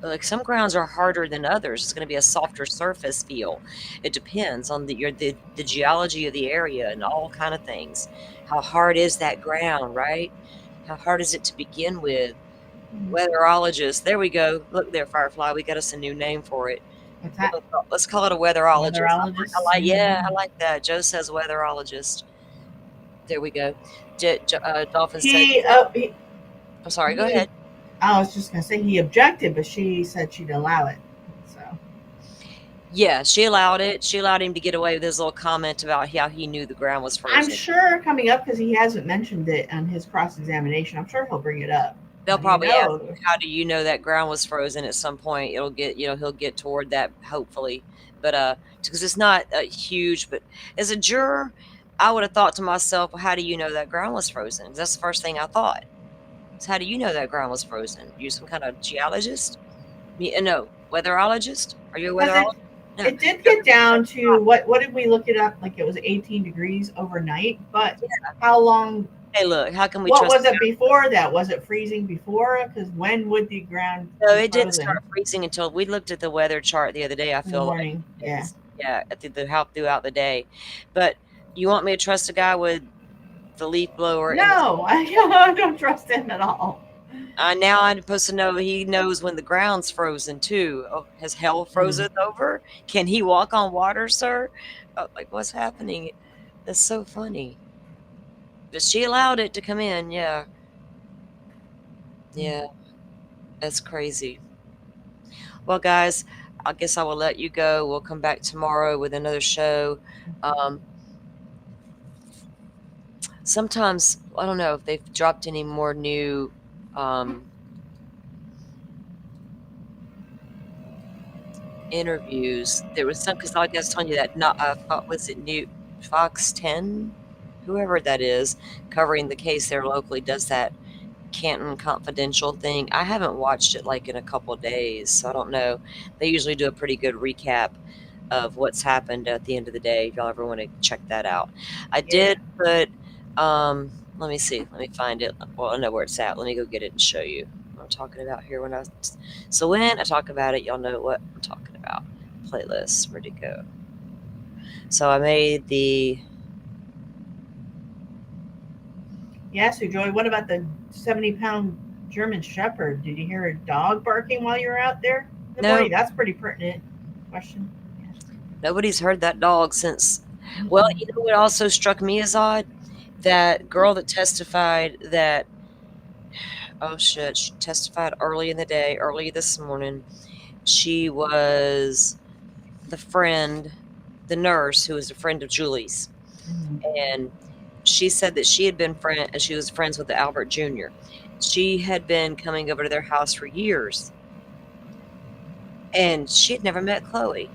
Like some grounds are harder than others. It's going to be a softer surface feel. It depends on the geology of the area and all kind of things. How hard is that ground, right? How hard is it to begin with? Weatherologist. There we go. Look there, Firefly. We got us a new name for it. Let's call it a weatherologist. I like that. Joe says weatherologist. There we go. Dolphin said. I'm sorry. Go ahead.
I was just going to say he objected, but she said she'd allow it. So.
Yeah, she allowed it. She allowed him to get away with his little comment about how he knew the ground was frozen.
I'm sure coming up, because he hasn't mentioned it on his cross-examination, I'm sure he'll bring it up.
They'll probably ask, how do you know that ground was frozen? At some point, it'll get, he'll get toward that, hopefully. But because it's not huge, but as a juror, I would have thought to myself, well, how do you know that ground was frozen? That's the first thing I thought. So how do you know that ground was frozen? You some kind of geologist? No, weatherologist? Are you a weatherologist? No.
It did get down to what did we look it up? Like it was 18 degrees overnight, but how long
Hey, look, how can we
What
trust?
was it before that? Was it freezing before? Because when would the ground
No,
be
it didn't
frozen?
start freezing until we looked at the weather chart the other day. I
In the
feel like
morning. Yeah.
yeah, throughout the day. But you want me to trust a guy with the leaf blower in the
No, I don't trust him at all.
now I'm supposed to know he knows when the ground's frozen too. Oh, has hell frozen over? Can he walk on water, sir? Like, what's happening? That's so funny. But she allowed it to come in, yeah. Yeah. That's crazy. Well, guys, I guess I will let you go. We'll come back tomorrow with another show. Sometimes, I don't know if they've dropped any more new interviews. There was some, because like I was telling you that, not was it new Fox 10? Whoever that is, covering the case there locally, does that Canton Confidential thing. I haven't watched it like in a couple of days, so I don't know. They usually do a pretty good recap of what's happened at the end of the day, if y'all ever want to check that out. I did put, let me see, let me find it. Well, I know where it's at. Let me go get it and show you what I'm talking about here. When I talk about it, y'all know what I'm talking about. Playlist, where'd it go? So I made the
So Joy, what about the 70-pound German Shepherd? Did you hear a dog barking while you were out there in the
No.
morning? That's pretty pertinent question.
Nobody's heard that dog since. Well, you know what also struck me as odd? That girl that testified that, oh shit, she testified early in the day, early this morning. She was the nurse who was a friend of Julie's. And she said that she was friends with the Albert Jr. She had been coming over to their house for years. And she had never met Chloe.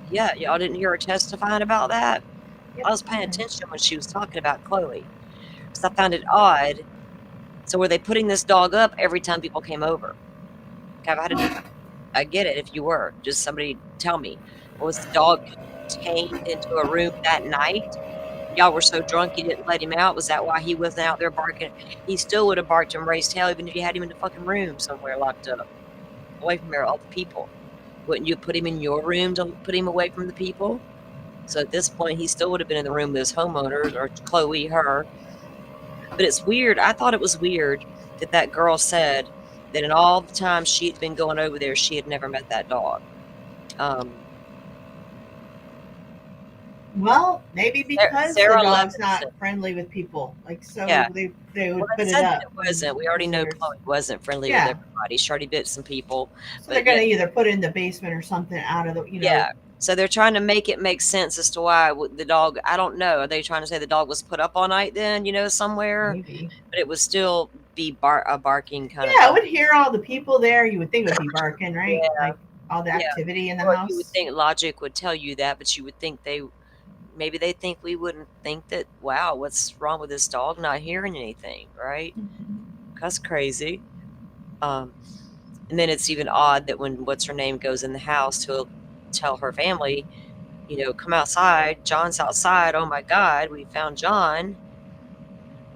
Yeah, y'all didn't hear her testifying about that? I was paying attention when she was talking about Chloe, because I found it odd. So were they putting this dog up every time people came over? I get it if you were. Just somebody tell me. Was the dog contained into a room that night? Y'all were so drunk you didn't let him out? Was that why he wasn't out there barking? He still would have barked and raised hell even if you had him in the fucking room somewhere locked up, away from all the people. Wouldn't you put him in your room to put him away from the people? So at this point, he still would have been in the room with his homeowners, or Chloe, her. But it's weird. I thought it was weird that girl said that in all the time she had been going over there, she had never met that dog.
Well, maybe because
Sarah
the dog's
Levinson.
not friendly with people. Like, so
Yeah.
they would put it
said
up.
It wasn't. We already know Chloe wasn't friendly with everybody. She already bit some people.
So they're going to either put it in the basement or something out of the,
Yeah. So they're trying to make it make sense as to why the dog, I don't know. Are they trying to say the dog was put up all night then, somewhere?
Maybe.
But it would still be a barking kind of
Yeah, I
dog.
would hear all the people there. You would think it would be barking, right?
Yeah.
Like all the activity in the
Well,
house.
you would think logic would tell you that, but you would think maybe they think we wouldn't think that, wow, what's wrong with this dog not hearing anything, right? That's crazy. And then it's even odd that when what's her name goes in the house to tell her family, come outside, John's outside, oh my God, we found John.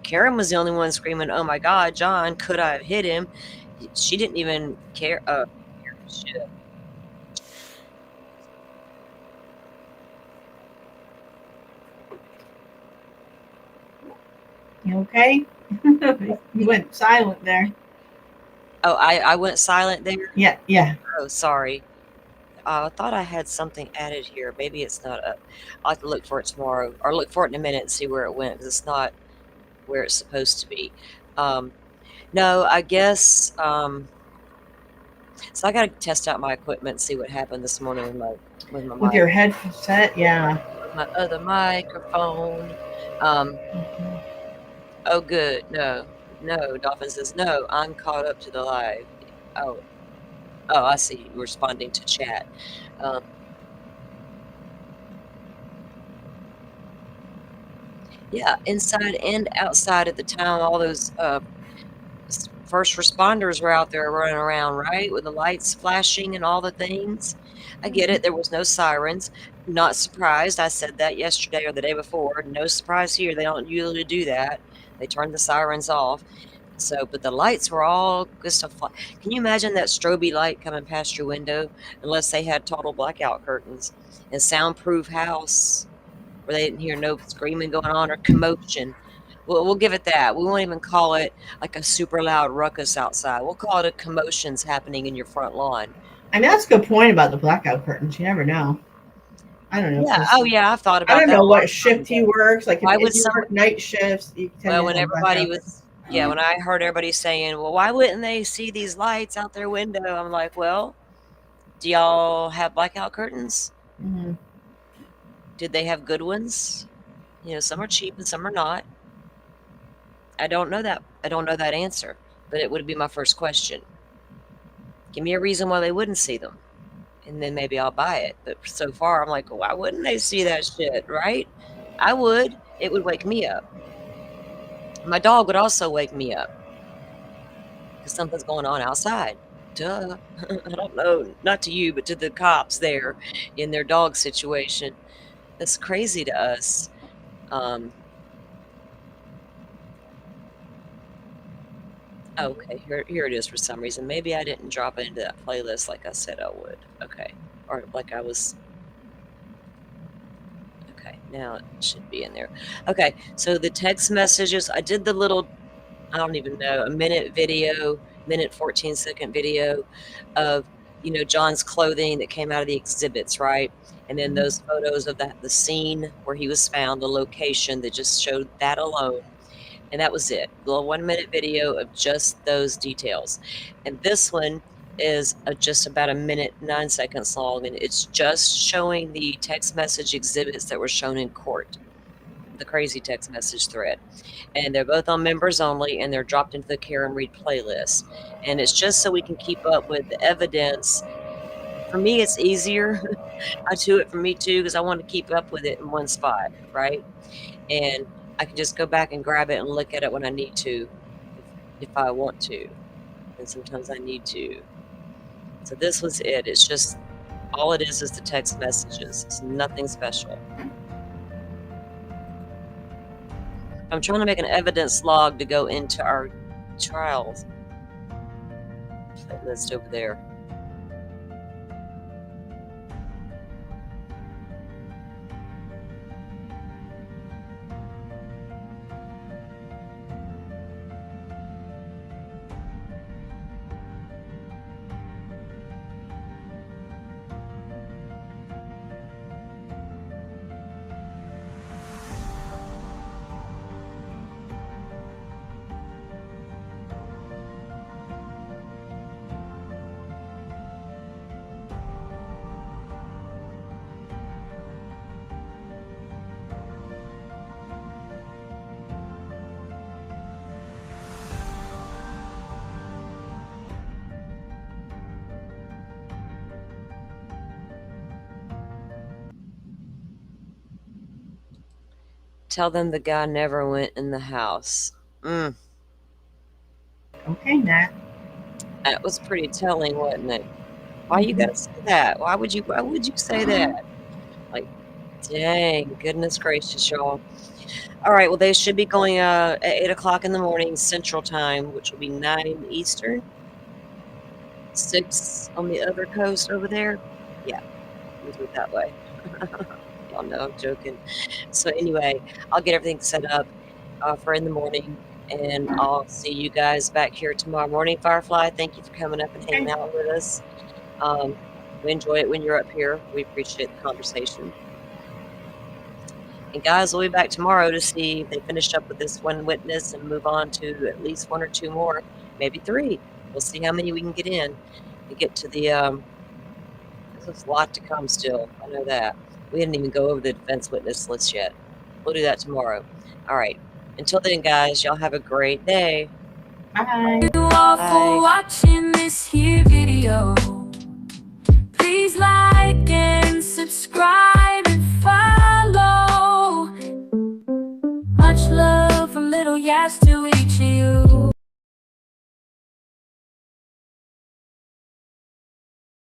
Karen was the only one screaming, oh my God, John, could I have hit him? She didn't even care. Shit.
You okay? You went silent there.
Oh, I went silent there?
Yeah.
Oh, sorry. I thought I had something added here. Maybe it's not up. I'll have to look for it tomorrow, or look for it in a minute and see where it went, because it's not where it's supposed to be. No, I guess, so I got to test out my equipment and see what happened this morning with my
With your headset, yeah.
With my other microphone. Oh, good. No, Dolphin says, no, I'm caught up to the live. Oh, I see. You're responding to chat. Yeah, inside and outside at the time, all those first responders were out there running around, right? With the lights flashing and all the things. I get it. There was no sirens. Not surprised. I said that yesterday or the day before. No surprise here. They don't usually do that. They turn the sirens off. So, but the lights were all just a fly. Can you imagine that strobe light coming past your window unless they had total blackout curtains and soundproof house where they didn't hear no screaming going on or commotion? Well, we'll give it that. We won't even call it like a super loud ruckus outside. We'll call it a commotions happening in your front lawn.
I mean, that's a good point about the blackout curtains. You never know. I don't know.
Yeah. Oh, yeah. I've thought about
I don't
that.
know what shift he works. Like, if you work night shifts, you tend
Well,
to
when
have
everybody
blackout
was, yeah, when I heard everybody saying, well, why wouldn't they see these lights out their window? I'm like, well, do y'all have blackout curtains?
Mm-hmm.
Did they have good ones? You know, some are cheap and some are not. I don't know that. I don't know that answer, but it would be my first question. Give me a reason why they wouldn't see them, and then maybe I'll buy it. But so far, I'm like, why wouldn't they see that shit, right? I would. It would wake me up. My dog would also wake me up because something's going on outside. Duh. I don't know, not to you, but to the cops there in their dog situation. That's crazy to us. Okay, here it is for some reason. Maybe I didn't drop it into that playlist like I said I would. Okay. Or like I was. Okay, now it should be in there. Okay, so the text messages, I did the little, I don't even know, a minute video, minute 14-second video of, you know, John's clothing that came out of the exhibits, right? And then those photos of the scene where he was found, the location that just showed that alone. And that was it. A little 1-minute video of just those details. And this one is just about 1:09 long, and it's just showing the text message exhibits that were shown in court, the crazy text message thread. And they're both on members only, and they're dropped into the KarenRead playlist. And it's just so we can keep up with the evidence. For me, it's easier. I do it for me too, because I want to keep up with it in one spot, right? And I can just go back and grab it and look at it when I need to, if I want to. And sometimes I need to. So this was it. It's just, all it is the text messages. It's nothing special. I'm trying to make an evidence log to go into our trials playlist over there. Tell them the guy never went in the house.
Okay, Nat.
That was pretty telling, wasn't it? Why you gotta say that? Why would you say that? Like, dang, goodness gracious, y'all. All right, well, they should be going at 8 o'clock in the morning Central Time, which will be 9 Eastern. 6 on the other coast over there. Yeah, we'll do it that way. Y'all know I'm joking. So anyway, I'll get everything set up for in the morning, and I'll see you guys back here tomorrow morning. Firefly, thank you for coming up and hanging out with us. We enjoy it when you're up here. We appreciate the conversation. And guys, we'll be back tomorrow to see if they finish up with this one witness and move on to at least 1 or 2 more, maybe 3. We'll see how many we can get in to get to the, there's a lot to come still. I know that. We didn't even go over the defense witness list yet. We'll do that tomorrow. All right. Until then, guys, y'all have a great day.
Bye.
You all for watching this here video. Please like and subscribe.